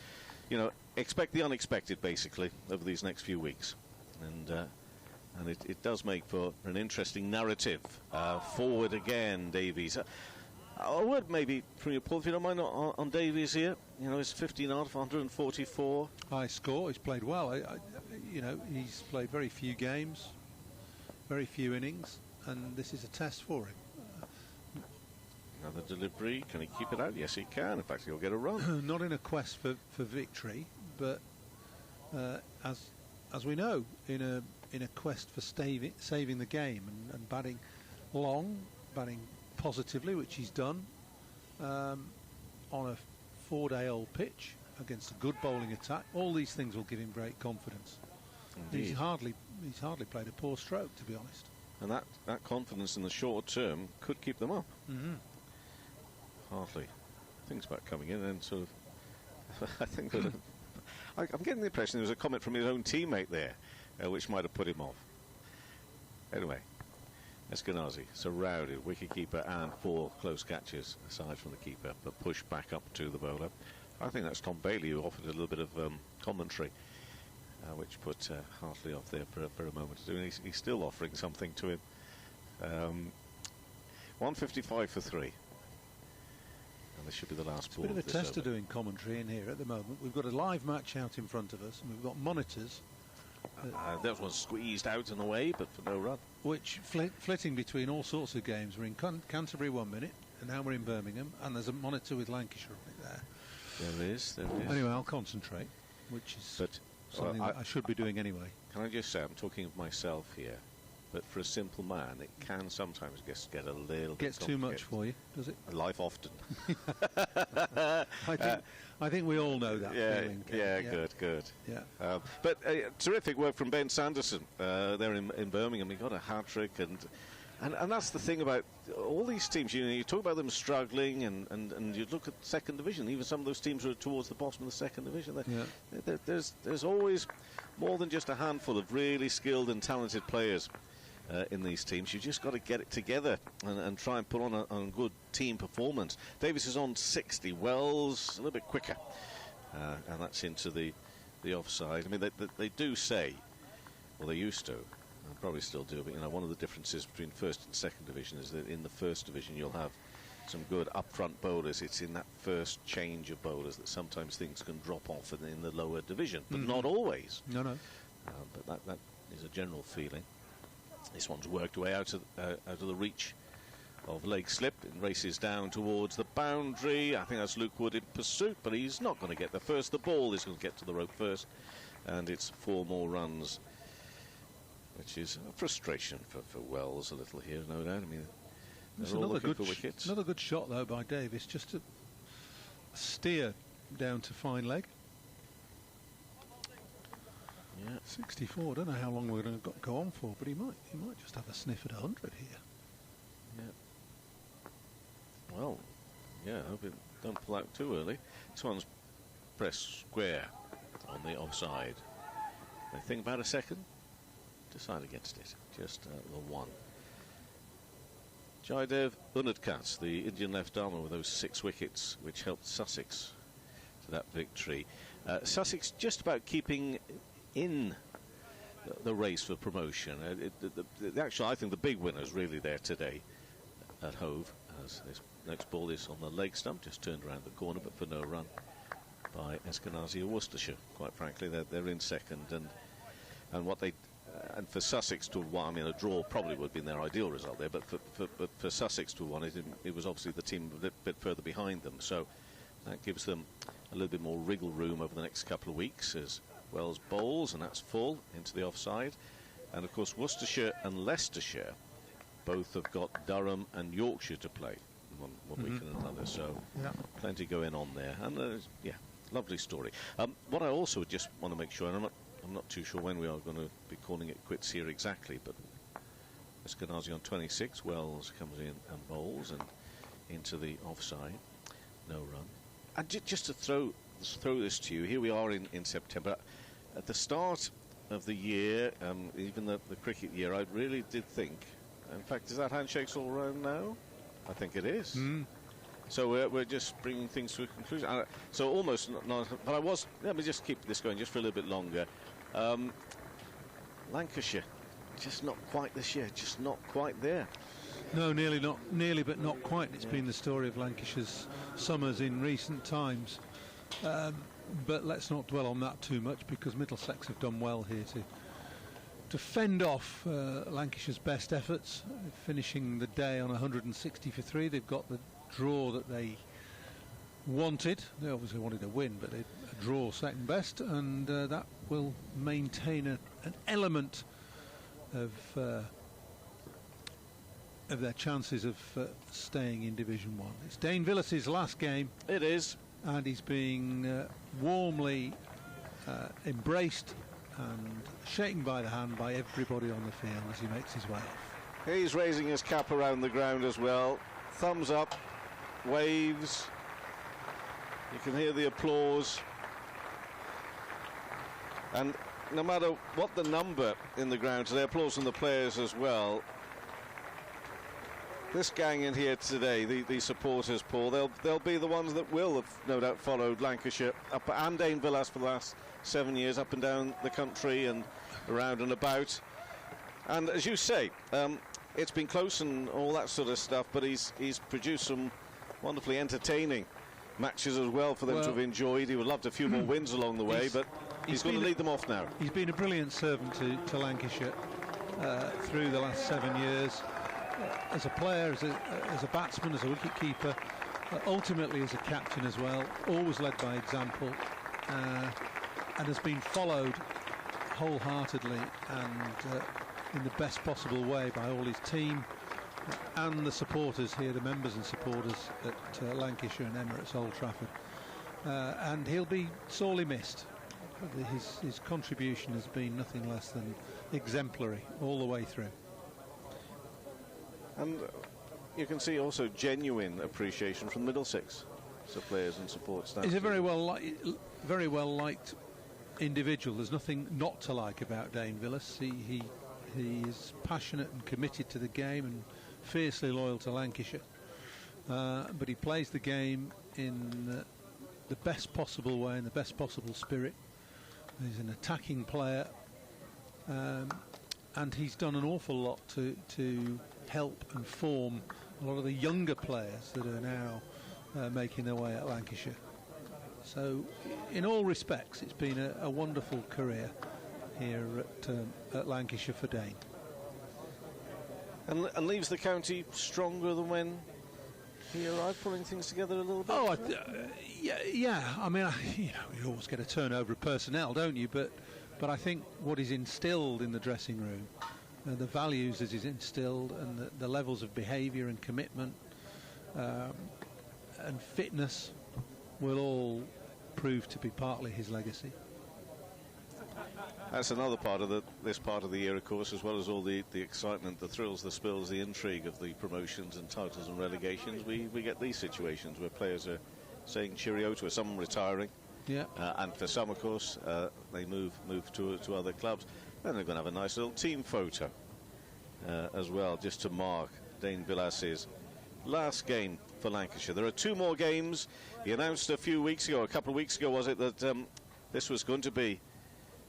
expect the unexpected basically over these next few weeks. And it does make for an interesting narrative. Forward again, Davies. A word maybe from your Paul, if you don't mind, on Davies here. It's 15 out of 144. High score. He's played well. He's played very few games, very few innings, and this is a test for him. Another delivery. Can he keep it out? Yes, he can. In fact, he'll get a run. Not in a quest for victory, but as we know, in a quest for saving the game and batting long, batting positively, which he's done, on a 4-day-old pitch against a good bowling attack. All these things will give him great confidence. Indeed. He's hardly played a poor stroke, to be honest. And that confidence in the short term could keep them up. Mm-hmm. Hartley thinks about coming in and sort of I think that I'm getting the impression there was a comment from his own teammate there which might have put him off. Anyway, Eskenazi surrounded, wicketkeeper and 4 close catches aside from the keeper, but pushed back up to the bowler. I think that's Tom Bailey who offered a little bit of commentary, which put Hartley off there for a moment. He's still offering something to him. 155 for 3. And this should be the last ball. Bit of a this tester over. doing commentary in here at the moment. We've got a live match out in front of us, and we've got monitors. That was squeezed out and away, but for no run. Which flitting between all sorts of games. We're in Canterbury 1 minute, and now we're in Birmingham, and there's a monitor with Lancashire on it there. There is. Anyway, I'll concentrate, which is something that I should be doing anyway. Can I just say, I'm talking of myself here, but for a simple man, it can sometimes just get a little Gets bit too much for you, does it? Life often. I think we all know that feeling. Yeah, good. Yeah. But terrific work from Ben Sanderson there in Birmingham. He got a hat-trick, and that's the thing about all these teams. You talk about them struggling, and you look at second division. Even some of those teams are towards the bottom of the second division. There's always more than just a handful of really skilled and talented players in these teams. You've just got to get it together and try and put on a good team performance. Davis is on 60. Wells a little bit quicker, and that's into the offside. I mean, they do say, well, they used to, and probably still do, but one of the differences between first and second division is that in the first division you'll have some good up-front bowlers. It's in that first change of bowlers that sometimes things can drop off in the lower division, but not always. No. But that is a general feeling. This one's worked way out of the reach of leg slip and races down towards the boundary. I think that's Luke Wood in pursuit, but he's not going to get there first. The ball is going to get to the rope first, and it's 4 more runs, which is a frustration for Wells a little here, no doubt. I mean, they're all looking for wickets. Another good shot though by Davis, just to steer down to fine leg. Yeah. 64. I don't know how long we're going to go on for, but he might just have a sniff at 100 here. Yeah. Well, yeah. I hope it don't pull out too early. This one's pressed square on the offside. They think about a second, decide against it. Just the one. Jaidev Unadkat, the Indian left-armer with those 6 wickets, which helped Sussex to that victory. Sussex just about keeping in the race for promotion. Actually, I think the big winner is really there today at Hove, as this next ball is on the leg stump, just turned around the corner, but for no run by Eskenazi of Worcestershire. Quite frankly, they're in second, and what they and for Sussex to have won, I mean, a draw probably would have been their ideal result there, but for Sussex to have won, it was obviously the team a bit further behind them, so that gives them a little bit more wriggle room over the next couple of weeks as Wells bowls, and that's full into the offside. And of course Worcestershire and Leicestershire both have got Durham and Yorkshire to play one week and another, so plenty going on there. And yeah, lovely story. What I also just want to make sure, and I'm not too sure when we are going to be calling it quits here exactly, but Eskenazi on 26, Wells comes in and bowls and into the offside, no run. And just to throw this to you, here we are in September. At the start of the year, even the cricket year, I really did think, in fact, is that handshakes all around now? I think it is. So we're just bringing things to a conclusion. So almost not, but let me just keep this going just for a little bit longer. Lancashire, just not quite this year, just not quite there. No, nearly but not quite. It's been the story of Lancashire's summers in recent times. But let's not dwell on that too much, because Middlesex have done well here to fend off Lancashire's best efforts, finishing the day on 160 for 3. They've got the draw that they wanted. They obviously wanted a win, but a draw second best, and that will maintain an element of their chances of staying in Division 1. It's Dane Villas' last game. It is. And he's being warmly embraced and shaken by the hand by everybody on the field as he makes his way off. He's raising his cap around the ground as well. Thumbs up, waves. You can hear the applause. And no matter what the number in the ground today, applause from the players as well. This gang in here today, the supporters, Paul, they'll be the ones that will have no doubt followed Lancashire up and Dane Villas for the last 7 years, up and down the country and around and about. And as you say, it's been close and all that sort of stuff, but he's produced some wonderfully entertaining matches as well for them to have enjoyed. He would love a few more wins along the way, but he's going to lead them off now. He's been a brilliant servant to Lancashire through the last 7 years. As a player, as a batsman, as a wicket-keeper, ultimately as a captain as well, always led by example, and has been followed wholeheartedly and in the best possible way by all his team and the supporters here, the members and supporters at Lancashire and Emirates Old Trafford. And he'll be sorely missed. His contribution has been nothing less than exemplary all the way through. And you can see also genuine appreciation from Middlesex, so players and support staff. He's a very well liked individual. There's nothing not to like about Dane Villas. He is passionate and committed to the game and fiercely loyal to Lancashire. But he plays the game in the best possible way, in the best possible spirit. He's an attacking player, and he's done an awful lot to help and form a lot of the younger players that are now making their way at Lancashire. So in all respects, it's been a wonderful career here at Lancashire for Dane. And leaves the county stronger than when he arrived, pulling things together a little bit. Oh, yeah. I mean, you always get a turnover of personnel, don't you? But I think what is instilled in the dressing room, the values that is instilled, and the levels of behaviour and commitment and fitness will all prove to be partly his legacy. That's another part of this part of the year, of course, as well as all the excitement, the thrills, the spills, the intrigue of the promotions and titles and relegations. We get these situations where players are saying cheerio to us, some retiring, and for some, of course, they move to other clubs. Then they're going to have a nice little team photo as well, just to mark Dane Villas' last game for Lancashire. There are 2 more games. He announced a couple of weeks ago, was it, that this was going to be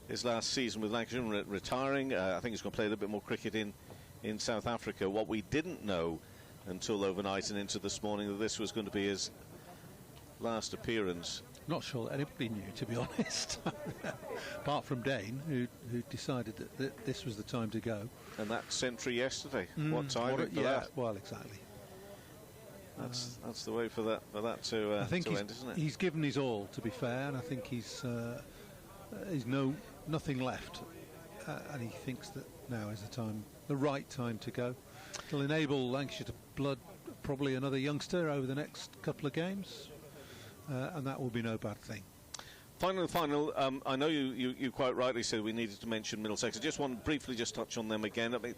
his last season with Lancashire, retiring. I think he's going to play a little bit more cricket in South Africa. What we didn't know until overnight and into this morning, that this was going to be his last appearance. Not sure that anybody knew, to be honest, apart from Dane, who decided that this was the time to go. And that century yesterday, what time? That? Well, exactly. That's the way for that to I think end, isn't it? He's given his all, to be fair, and I think he's nothing left, and he thinks that now is the right time to go. It'll enable Lancashire to blood probably another youngster over the next couple of games, and that will be no bad thing. Final. I know you quite rightly said we needed to mention Middlesex. I just want to briefly just touch on them again. I mean,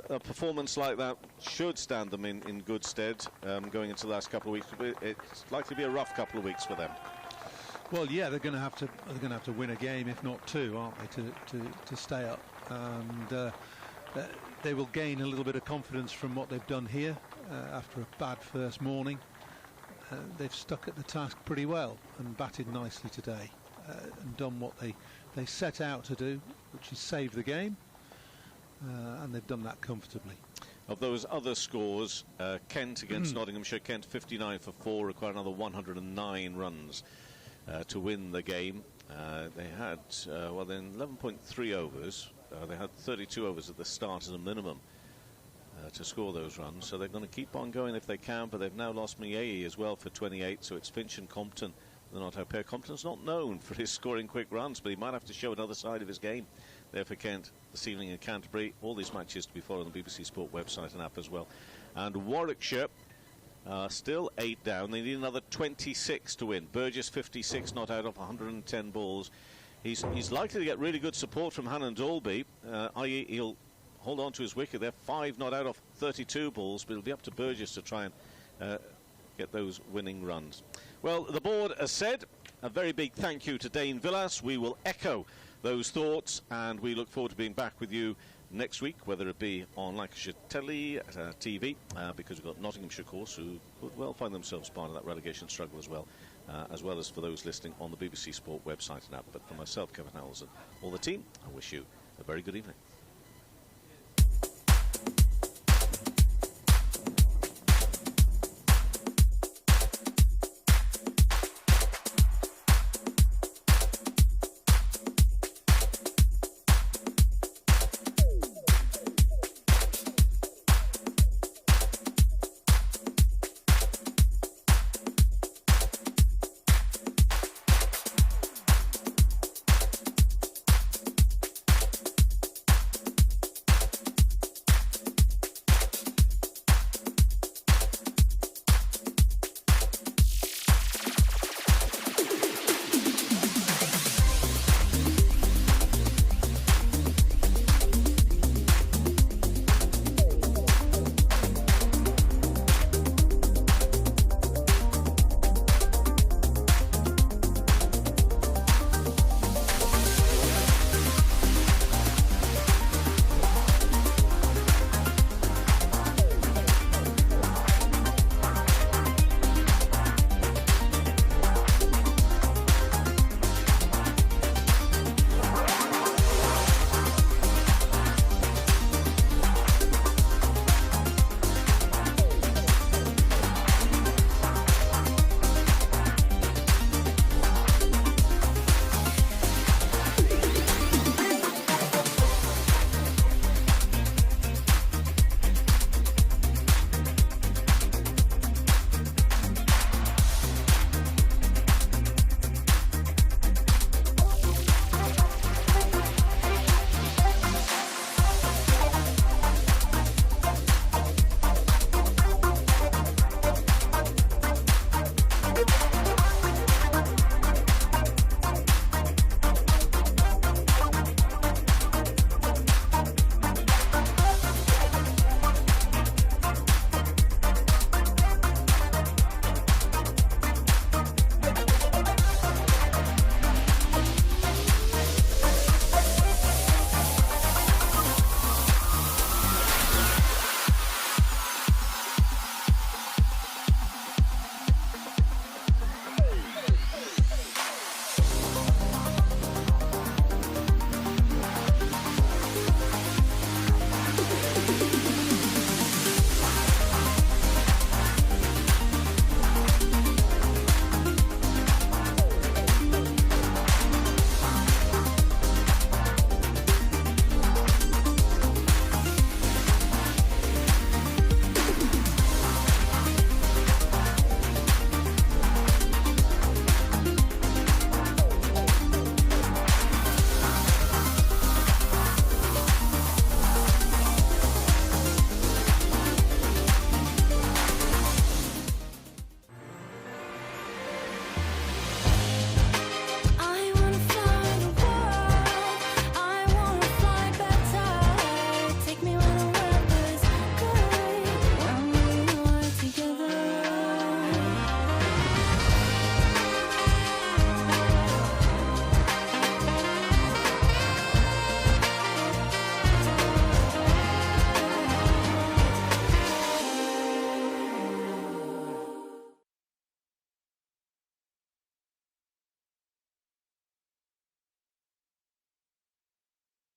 a performance like that should stand them in good stead going into the last couple of weeks. It's likely to be a rough couple of weeks for them. Well, yeah, they're going to have to win a game, if not 2, aren't they, to stay up, and they will gain a little bit of confidence from what they've done here after a bad first morning. They've stuck at the task pretty well and batted nicely today, and done what they set out to do, which is save the game, and they've done that comfortably. Of those other scores, Kent against Nottinghamshire, Kent 59 for 4, required another 109 runs to win the game. They had, 11.3 overs. They had 32 overs at the start as a minimum to score those runs, so they're going to keep on going if they can, but they've now lost Miei as well for 28, so it's Finch and Compton. They're not out pair. Compton's not known for his scoring quick runs, but he might have to show another side of his game there for Kent this evening in Canterbury. All these matches to be followed on the BBC Sport website and app as well. And Warwickshire still 8 down. They need another 26 to win. Burgess 56 not out of 110 balls. He's likely to get really good support from Hannon Dalby, i.e. he'll hold on to his wicket. They're 5 not out of 32 balls, but it'll be up to Burgess to try and get those winning runs. Well, the board has said a very big thank you to Dane Villas. We will echo those thoughts, and we look forward to being back with you next week, whether it be on Lancashire TV, because we've got Nottinghamshire, of course, who could well find themselves part of that relegation struggle as well as for those listening on the BBC Sport website and app. But for myself, Kevin Howells, and all the team, I wish you a very good evening.